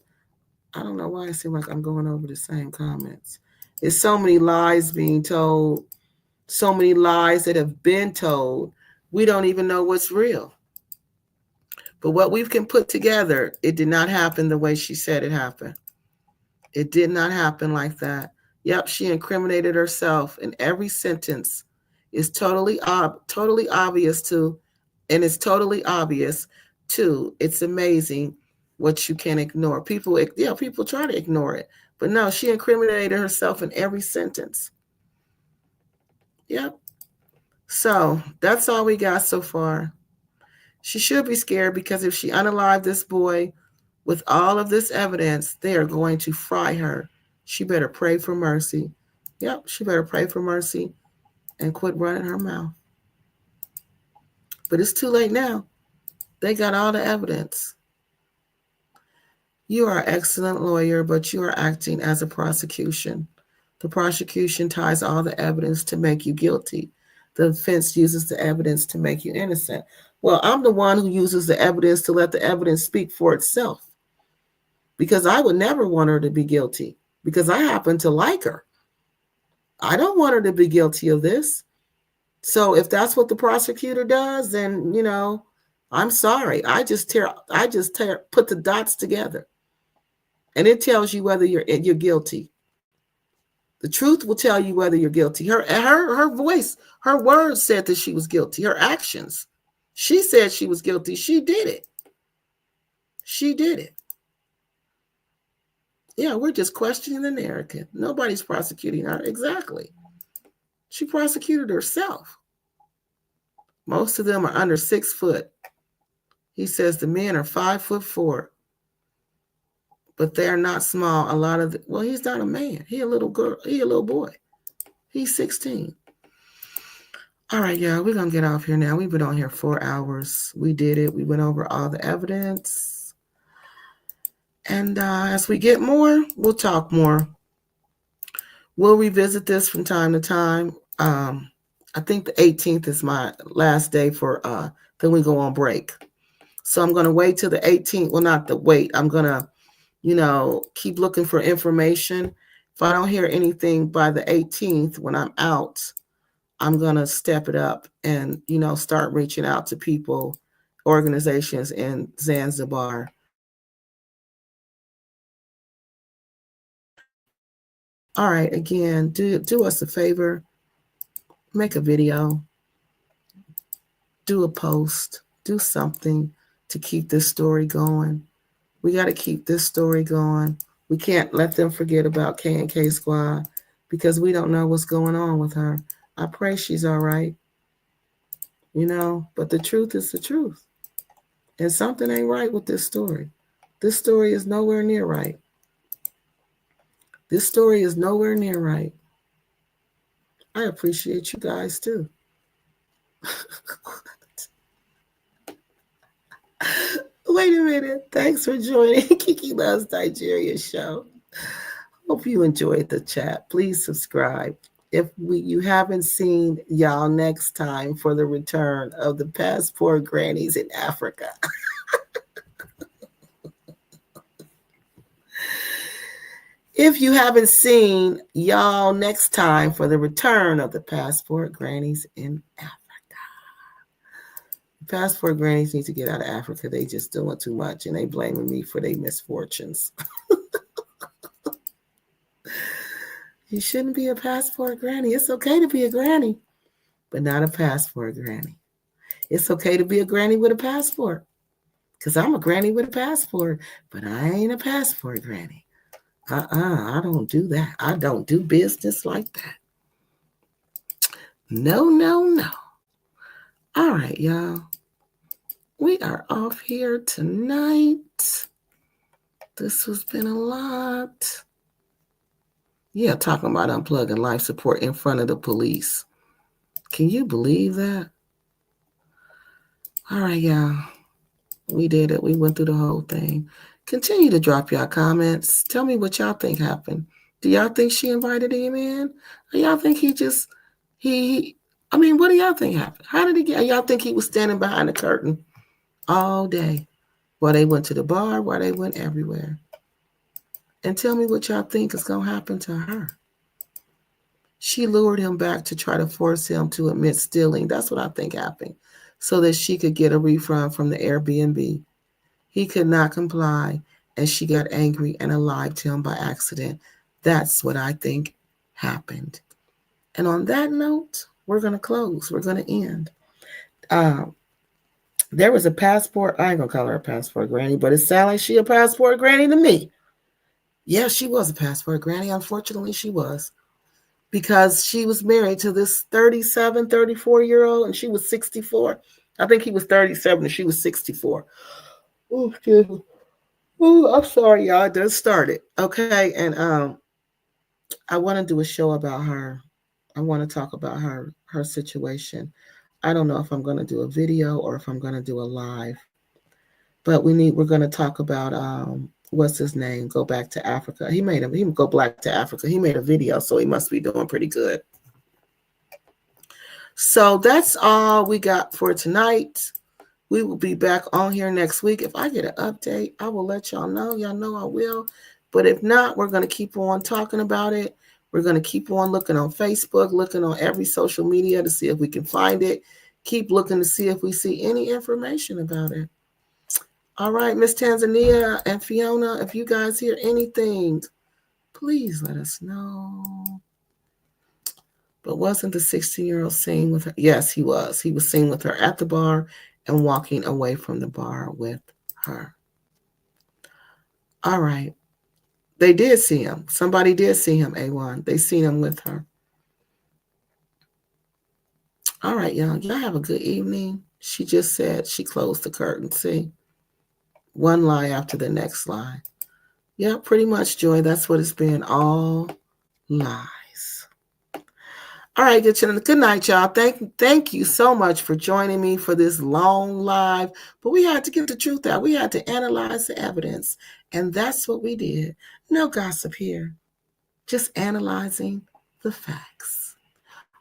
A: I don't know why it seems like I'm going over the same comments. There's so many lies being told, so many lies that have been told. We don't even know what's real. But what we can put together, it did not happen the way she said it happened. It did not happen like that. Yep, she incriminated herself, and every sentence is totally obvious to, and it's totally obvious too. It's amazing what you can ignore. People try to ignore it, but no, she incriminated herself in every sentence. Yep. So that's all we got so far. She should be scared because if she unalived this boy with all of this evidence, they are going to fry her. She better pray for mercy. Yep, she better pray for mercy and quit running her mouth. But it's too late now. They got all the evidence. You are an excellent lawyer, but you are acting as a prosecution. The prosecution ties all the evidence to make you guilty. The defense uses the evidence to make you innocent. Well, I'm the one who uses the evidence to let the evidence speak for itself. Because I would never want her to be guilty because I happen to like her. I don't want her to be guilty of this. So if that's what the prosecutor does, then, I'm sorry. I just put the dots together. And it tells you whether you're guilty. The truth will tell you whether you're guilty. Her voice, her words said that she was guilty. Her actions. She said she was guilty. She did it. She did it. Yeah, we're just questioning the narrative. Nobody's prosecuting her. Exactly. She prosecuted herself. Most of them are under 6 foot. He says the men are 5'4", but they're not small. A lot of well, he's not a man. He a little girl. He a little boy. He's 16. All right, y'all, we're gonna get off here now. We've been on here 4 hours. We did it. We went over all the evidence, and as we get more, we'll talk more. We'll revisit this from time to time. I think the 18th is my last day for then we go on break. So I'm going to wait till the 18th. Well, not the wait. I'm going to, keep looking for information. If I don't hear anything by the 18th when I'm out, I'm going to step it up and, start reaching out to people, organizations in Zanzibar. All right, again, do us a favor. Make a video, do a post, do something to keep this story going. We got to keep this story going. We can't let them forget about KNK Squad because we don't know what's going on with her. I pray she's all right, but the truth is the truth. And something ain't right with this story. This story is nowhere near right. This story is nowhere near right. I appreciate you guys too. Wait a minute. Thanks for joining Kiki Loves Nigeria show. Hope you enjoyed the chat. Please subscribe. If you haven't seen y'all next time for the return of the passport grannies in Africa. If you haven't seen y'all next time for the return of the passport grannies in Africa. Passport grannies need to get out of Africa. They just doing too much and they blaming me for their misfortunes. You shouldn't be a passport granny. It's okay to be a granny, but not a passport granny. It's okay to be a granny with a passport because I'm a granny with a passport, but I ain't a passport granny. I don't do that. I don't do business like that. No, no, no. All right, y'all. We are off here tonight. This has been a lot. Yeah, talking about unplugging life support in front of the police. Can you believe that? All right, y'all. We did it. We went through the whole thing. Continue to drop y'all comments. Tell me what y'all think happened. Do y'all think she invited him in? Or y'all think what do y'all think happened? How did he get? Y'all think he was standing behind the curtain all day while they went to the bar, while they went everywhere? And tell me what y'all think is going to happen to her. She lured him back to try to force him to admit stealing. That's what I think happened. So that she could get a refund from the Airbnb. He could not comply, and she got angry and alived him by accident. That's what I think happened. And on that note, we're going to close. We're going to end. There was a passport. I ain't going to call her a passport granny, but it sounded like she a passport granny to me. Yeah, she was a passport granny. Unfortunately, she was. Because she was married to this 37, 34-year-old, and she was 64. I think he was 37 and she was 64. Oh, excuse me. Oh, I'm sorry, y'all. It just started. Okay, and I want to do a show about her. I want to talk about her situation. I don't know if I'm going to do a video or if I'm going to do a live. But we're going to talk about what's his name? Go back to Africa. He go back to Africa. He made a video, so he must be doing pretty good. So that's all we got for tonight. We will be back on here next week. If I get an update, I will let y'all know. Y'all know I will. But if not, we're going to keep on talking about it. We're going to keep on looking on Facebook, looking on every social media to see if we can find it. Keep looking to see if we see any information about it. All right, Miss Tanzania and Fiona, if you guys hear anything, please let us know. But wasn't the 16-year-old seen with her? Yes, he was. He was seen with her at the bar and walking away from the bar with her. All right. They did see him. Somebody did see him, A1. They seen him with her. All right, y'all. Y'all have a good evening. She just said she closed the curtain. See? One lie after the next lie. Yeah, pretty much, Joy. That's what it's been. All lies. All right, good night, y'all. Thank you so much for joining me for this long live. But we had to get the truth out. We had to analyze the evidence. And that's what we did. No gossip here. Just analyzing the facts.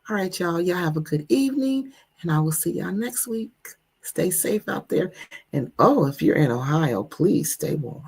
A: All right, y'all. Y'all have a good evening. And I will see y'all next week. Stay safe out there. And if you're in Ohio, please stay warm.